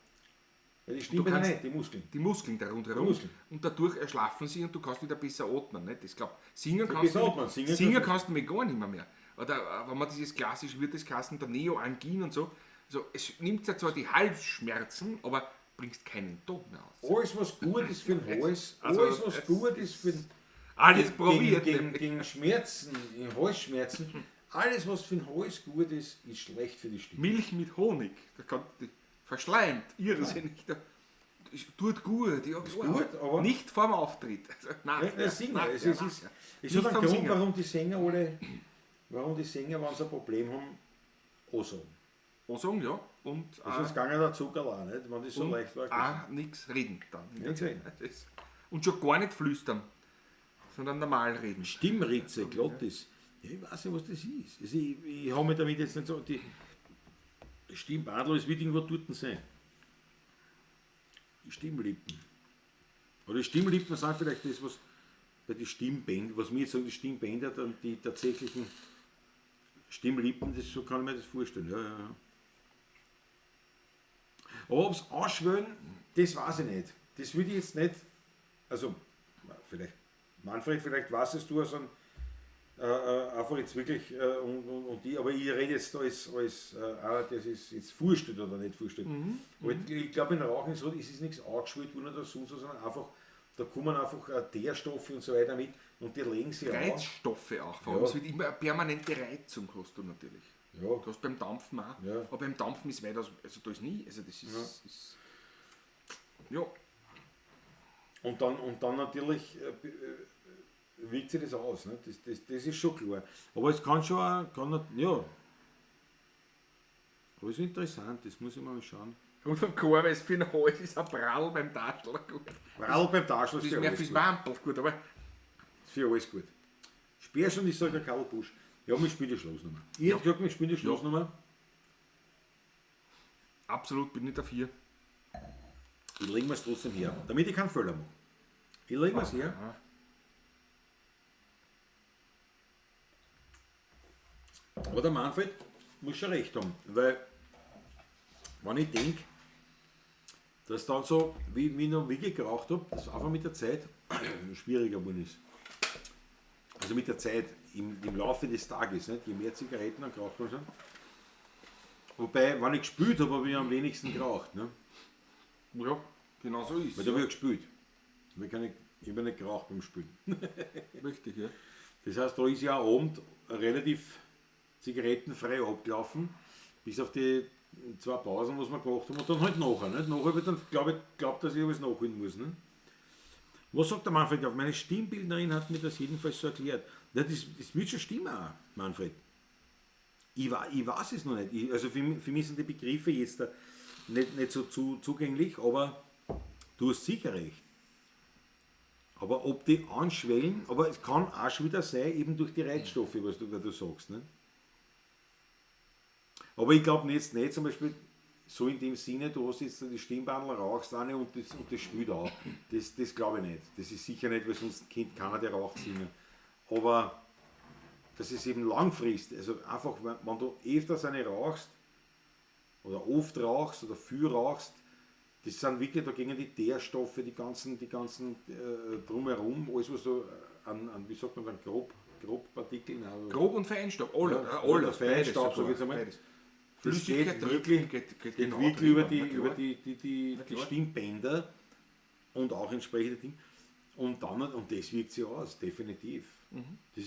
Ja, die Stimmbänder kannst- nicht, die Muskeln. die Muskeln da rundherum, Die Muskeln. und dadurch erschlaffen sie und du kannst wieder besser atmen. Nicht? Das glaub, singen Ja, kannst besser du, atmen, singen singen kannst du mir gar nicht mehr. Oder wenn man dieses klassisch wird das Kassen der Neoangin und so, also es nimmt ja zwar die Halsschmerzen, aber bringst keinen Ton mehr aus. Alles, was gut ist für den Hals, Also, alles, was gut ist für den Alles probiert. gegen Schmerzen, Halsschmerzen, alles, was für den Hals gut ist, ist schlecht für die Stimme. Milch mit Honig, da kann die verschleimt, irrsinnig. Das tut gut, ja, gut, aber- nicht vorm Auftritt. Also, Ja, singen. nachher, Es ist nachher. hat Nicht einen vom Grund, Singen. warum die Sänger, wenn sie ein Problem haben, ansagen. Sagen, ja. Und Sonst gegangen der Zucker auch nicht, wenn das so leicht war. auch nichts reden dann. Nichts reden. Das- Und schon gar nicht flüstern, sondern normal reden. Stimmritze, Glottis. Ja, ich weiß nicht, was das ist. Also ich habe mich damit jetzt nicht so. Die Stimmbadel ist wie irgendwo dort sein. Die Stimmlippen. Oder die Stimmlippen sind vielleicht das, was bei den Stimmbändern, was wir jetzt sagen, die Stimmbänder, dann die tatsächlichen Stimmlippen, das, so kann ich mir das vorstellen. Ja. Aber ob es ausschwören, das weiß ich nicht. Das würde ich jetzt nicht. Also, vielleicht, Manfred, vielleicht weißt es du, also einfach jetzt wirklich, und die, aber ich rede jetzt als das ist jetzt vorstellt oder nicht vorstellt. Aber ich glaube, in Rauchen ist es nichts angeschwollt worden oder so, sondern einfach, da kommen einfach Teerstoffe und so weiter mit und die legen sie auf. Reizstoffe auch. Vor allem. Ja. Es wird immer eine permanente Reizung, hast du natürlich. Ja. Du hast beim Dampfen auch. Ja. Aber beim Dampfen ist weiter, also da ist nie, also das ist ja. Und dann natürlich wirkt sich das aus. Ne? Das ist schon klar. Aber es kann schon auch, ja. Aber es ist interessant, das muss ich mal schauen. Und am Korb ist für den Hals ist ein Prall beim Taschel gut. Weil beim Taschel Das ist ist für mehr alles fürs gut. Wampel gut, aber Ist für alles gut. Speerst und ich sage Karl Busch. Ja, wir spielen die Schlussnummer. Ich hätte gesagt, wir spielen die Schlussnummer. absolut bin ich dafür. Ich lege mir es trotzdem her, damit ich keinen Fehler mache. Ich lege mir es her. Ja. Aber der Manfred muss schon recht haben, weil wenn ich denke, dass dann so, wie ich noch wirklich geraucht habe, das einfach mit der Zeit schwieriger geworden ist. Also mit der Zeit, im Laufe des Tages, nicht? Je mehr Zigaretten dann geraucht man schon. Wobei, wenn ich gespielt habe, habe ich am wenigsten geraucht. Ne? Ja, genau so ist Weil es. da habe ich gespielt. Ich habe nicht geraucht beim Spielen. Richtig, ja. Das heißt, da ist ja am Abend relativ zigarettenfrei abgelaufen, bis auf die 2 Pausen, was wir gemacht haben, und dann halt nachher. Nicht? Nachher habe ich dann glaubt, dass ich alles nachholen muss. Nicht? Was sagt der Manfred? Auf meine Stimmbildnerin hat mir das jedenfalls so erklärt. Ja, das wird schon stimmen auch, Manfred. Ich weiß es noch nicht. Also für mich sind die Begriffe jetzt nicht so zugänglich, aber du hast sicher recht. Aber ob die anschwellen, aber es kann auch schon wieder sein, eben durch die Reizstoffe, was du sagst. Ne? Aber ich glaube jetzt nicht zum Beispiel so in dem Sinne, du hast jetzt die Stimmbandel, rauchst eine und das spielt auch. Das glaube ich nicht. Das ist sicher nicht, weil sonst ein Kind keiner, der raucht, singen. Aber das ist eben langfristig. Also einfach, wenn du öfters eine rauchst, oder oft rauchst oder viel rauchst, das sind wirklich, da gingen die Teerstoffe, die ganzen drumherum, alles was so wie sagt man dann, Grobpartikeln. Also Grob- und Feinstaub, alles, Feinstaub, so jetzt einmal. beides. Das Flüssigkeit geht wirklich, geht geht genau wirklich über drüber, die Stimmbänder und auch entsprechende Dinge. Und das wirkt sich aus, definitiv. Das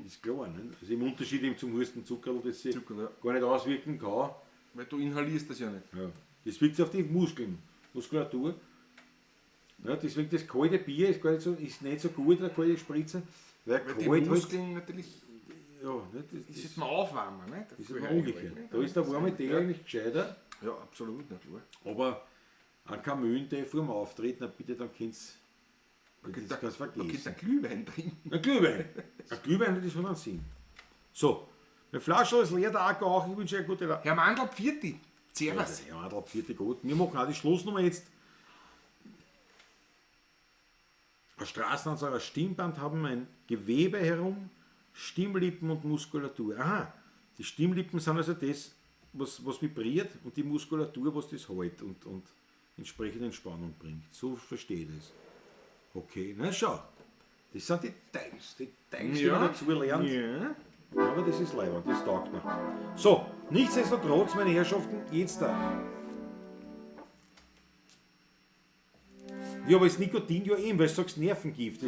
ist klar. Nicht? Also im Unterschied eben zum Hustenzucker, das sich Zucker, ja. gar nicht auswirken kann. Weil du inhalierst das ja nicht. Ja. Das wirkt sich auf die Muskulatur. Ja, deswegen das kalte Bier ist nicht so gut, der kalte Spritzer. Weil Weil die kalt Muskeln natürlich, ja, nicht, das ist mal aufwärmen. Nicht? das ist immer umgekehrt. Da ist der warme Tee eigentlich gescheiter. Ja, absolut, nicht wahr. Aber ein Kamillentee vor dem Auftritt, na bitte, dann kannst du das kannst Da gibt es vergessen. einen Glühwein drin. Ein Glühwein. Ein Glühwein, das hat einen Sinn. So, eine Flasche ist leer, der Acker auch. Ich wünsche euch eine gute Herr Mandl, Pfirti. Servus. Ja, der vierte gut. Wir machen auch die Schlussnummer jetzt. Eine Straßenansager Stimmband haben ein Gewebe herum, Stimmlippen und Muskulatur. Aha, die Stimmlippen sind also das, was vibriert, und die Muskulatur, was das hält und entsprechende Entspannung bringt. So verstehe ich das. Okay, na schau. Das sind Details, die man dazu lernt. Ja. Aber das ist leibend, das taugt mir. So, nichtsdestotrotz, meine Herrschaften, jetzt da. Ja, aber das Nikotin ja eben, weil du sagst Nervengift.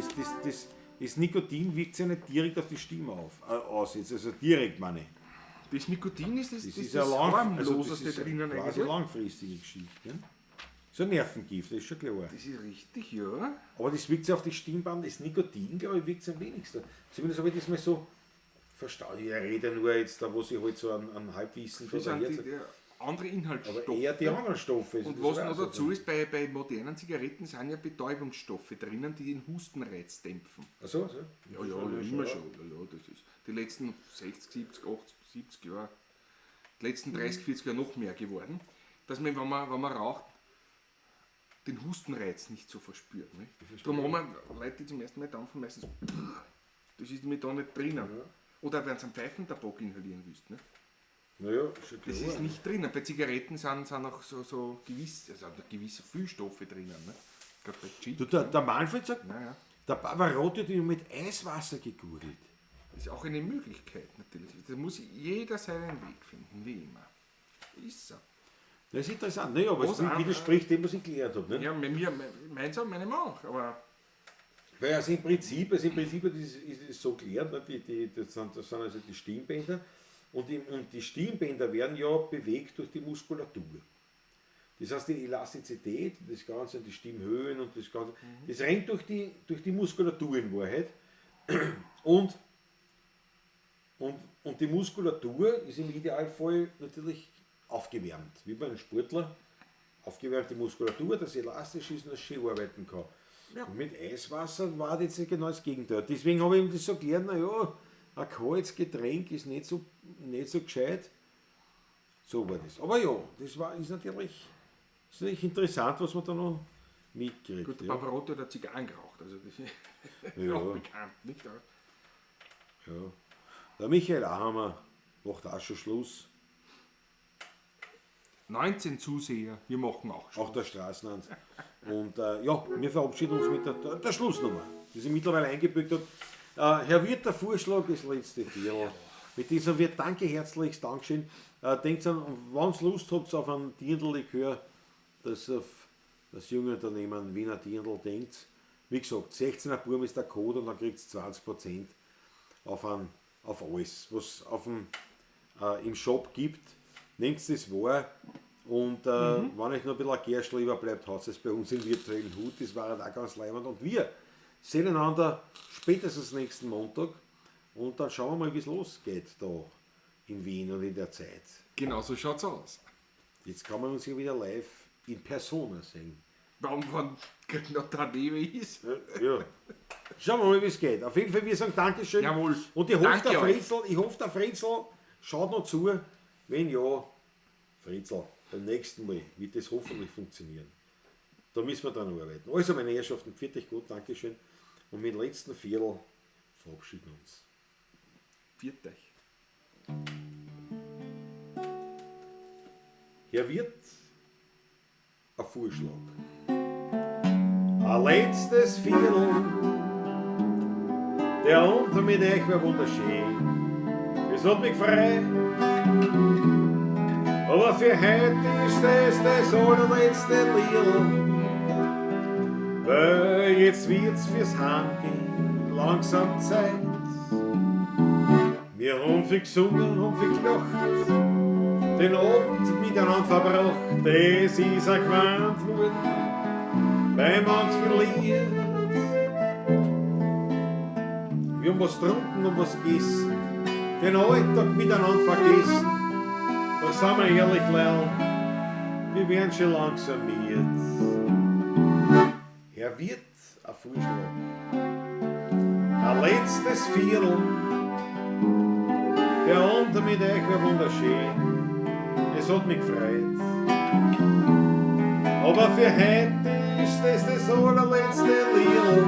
Das Nikotin wirkt sich nicht direkt auf die Stimme aus jetzt, also direkt meine ich. Das Nikotin ist das, Das das, ist ja das harmloseste das ist drinnen quasi eigentlich. langfristige Geschichte. Ne? So ein Nervengift, das ist schon klar. Das ist richtig, ja. Aber das wirkt sich auf die Stimmband, das Nikotin, glaube ich, wirkt sich am wenigsten. Zumindest habe ich das mal so verstanden. Ich rede nur jetzt da, wo sie halt so an Halbwissen Das sind verliert. die andere Inhaltsstoffe. Aber eher die anderen Stoffe. Und was noch dazu ist, bei modernen Zigaretten sind ja Betäubungsstoffe drinnen, die den Hustenreiz dämpfen. Achso, so. Ja, immer schon. Ja, das ist die letzten 60, 70, 80, 70 Jahre, die letzten 30, 40 Jahre noch mehr geworden, dass man, wenn man raucht, den Hustenreiz nicht so verspürt. Nicht? Darum haben wir Leute, die zum ersten Mal dampfen, meistens, das ist mit da nicht drinnen. Oder wenn du einen Pfeifentabak inhalieren willst. Nicht? Naja, schon klar. Das ist nicht drinnen. Bei Zigaretten sind auch so gewisse Füllstoffe drinnen. Ne? Gerade bei Cheat. Du, der Manfred sagt, Naja, der Pavarotti hat ihn mit Eiswasser gegurgelt. das ist auch eine Möglichkeit natürlich. Da muss jeder seinen Weg finden, wie immer. Ist so. Das ist interessant. Naja, aber es widerspricht dem, was ich gelernt habe. Ja, meins auch, meine auch. Aber Weil also im Prinzip ist es so gelernt, ne? Das sind also die Stimmbänder. Und die Stimmbänder werden ja bewegt durch die Muskulatur. Das heißt, die Elastizität, das Ganze, die Stimmhöhen und das Ganze, das rennt durch die Muskulatur in Wahrheit. Und die Muskulatur ist im Idealfall natürlich aufgewärmt, wie bei einem Sportler. Aufgewärmte Muskulatur, dass elastisch ist und das schön arbeiten kann. Ja. Und mit Eiswasser war das jetzt genau das Gegenteil. Deswegen habe ich ihm das so gelernt, naja, ein kaltes Getränk ist nicht so gescheit. So war das. Aber ja, ist natürlich interessant, was man da noch mitkriegt. gut, der Ja. Pavarotti hat Zigarren geraucht. Also das ist Ja. auch bekannt. Nicht? Ja. Der Michael Ahammer macht auch schon Schluss. 19 Zuseher, wir machen auch schon. Auch der Straßenland. Und ja, wir verabschieden uns mit der Schlussnummer, die sich mittlerweile eingebückt hat. Herr Wirt, der Vorschlag ist letzte Viertel. Mit diesem wird danke herzlichst Dankeschön. Denkt an, wenn ihr Lust habt auf einen Dirndl-Likör, das auf das junge Unternehmen Wiener Dirndl denkt. Wie gesagt, 16er Burm ist der Code und dann kriegt ihr 20% auf alles, was im Shop gibt. Nehmt das wahr und wenn euch noch ein bisschen ein Gerstl überbleibt, haut es bei uns im virtuellen Hut. Das war halt auch ganz leibend. Und wir sehen einander spätestens nächsten Montag und dann schauen wir mal, wie es losgeht da in Wien und in der Zeit. Genau so schaut's aus. Jetzt kann man uns ja wieder live in Persona sehen. Warum noch daneben ist? Ja. Schauen wir mal, wie es geht. Auf jeden Fall, wir sagen Dankeschön. Jawohl. Und ich hoffe, Danke der euch. Fritzel schaut noch zu. Wenn ja, Fritzel, beim nächsten Mal wird das hoffentlich funktionieren. Da müssen wir dran arbeiten. Also, meine Herrschaften, pfiat euch gut, Dankeschön. Und mit dem letzten Viertel verabschieden wir uns. Viert euch. Hier wird ein Vorschlag. Ein letztes Viertel, der unter mit euch war wunderschön. Es hat mich frei, aber für heute ist das allerletzte Lied. Weil jetzt wird's fürs Heimgehen langsam Zeit. Wir haben viel gesungen, haben viel gelacht, den Abend miteinander verbracht, das ist ein gewandt worden bei manchen Lied. Wir haben was getrunken und was gegessen, den Alltag miteinander vergessen. Da sind wir ehrlich, Leil, wir werden schon langsam müde. Herr Wirt, ein Vorschlag. Ein letztes Viertel, der Abend mit euch war wunderschön. Es hat mich gefreut. Aber für heute ist das allerletzte Lied.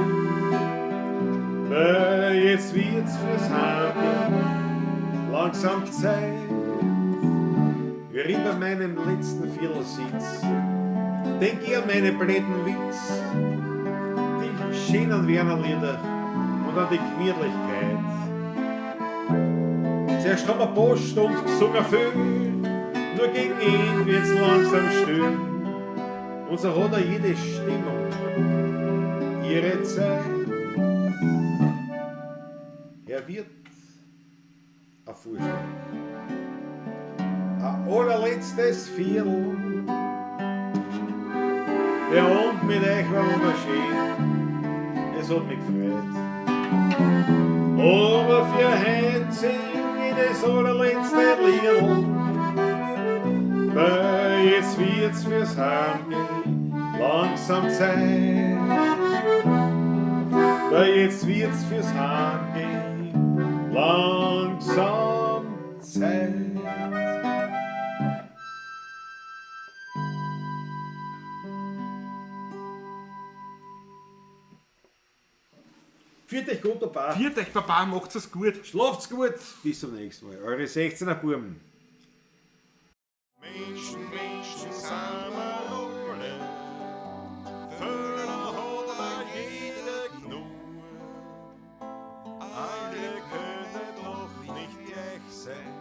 Weil jetzt wird's fürs Heimgehen langsam Zeit. Wie ich bei meinem letzten Viertel sitz, denk ich an meine blöden Witz, die schönen Wernerlieder und an die Gemütlichkeit. Zuerst haben wir Post und gesungen viel, nur gegen ihn wird's langsam still. Und so hat jede Stimmung ihre Zeit. Er wird ein Vorschlag. Ein allerletztes Viertel. Der Abend mit euch war wunderschön. Es hat mich gefreut. Aber für heute sing ich das allerletzte Lied. Weil jetzt wird's fürs Heimgehen langsam Zeit. Weil jetzt wird's fürs Heimgehen langsam Zeit. Viert euch gut, Papa. Viert euch, Papa, macht's es gut. Schlaft's gut. Bis zum nächsten Mal. Eure 16er Burmen. Menschen, Menschen, sind wir alle. Vögel hat jeder genug. Alle können doch nicht gleich sein.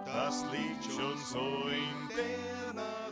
Das liegt schon so in der Natur.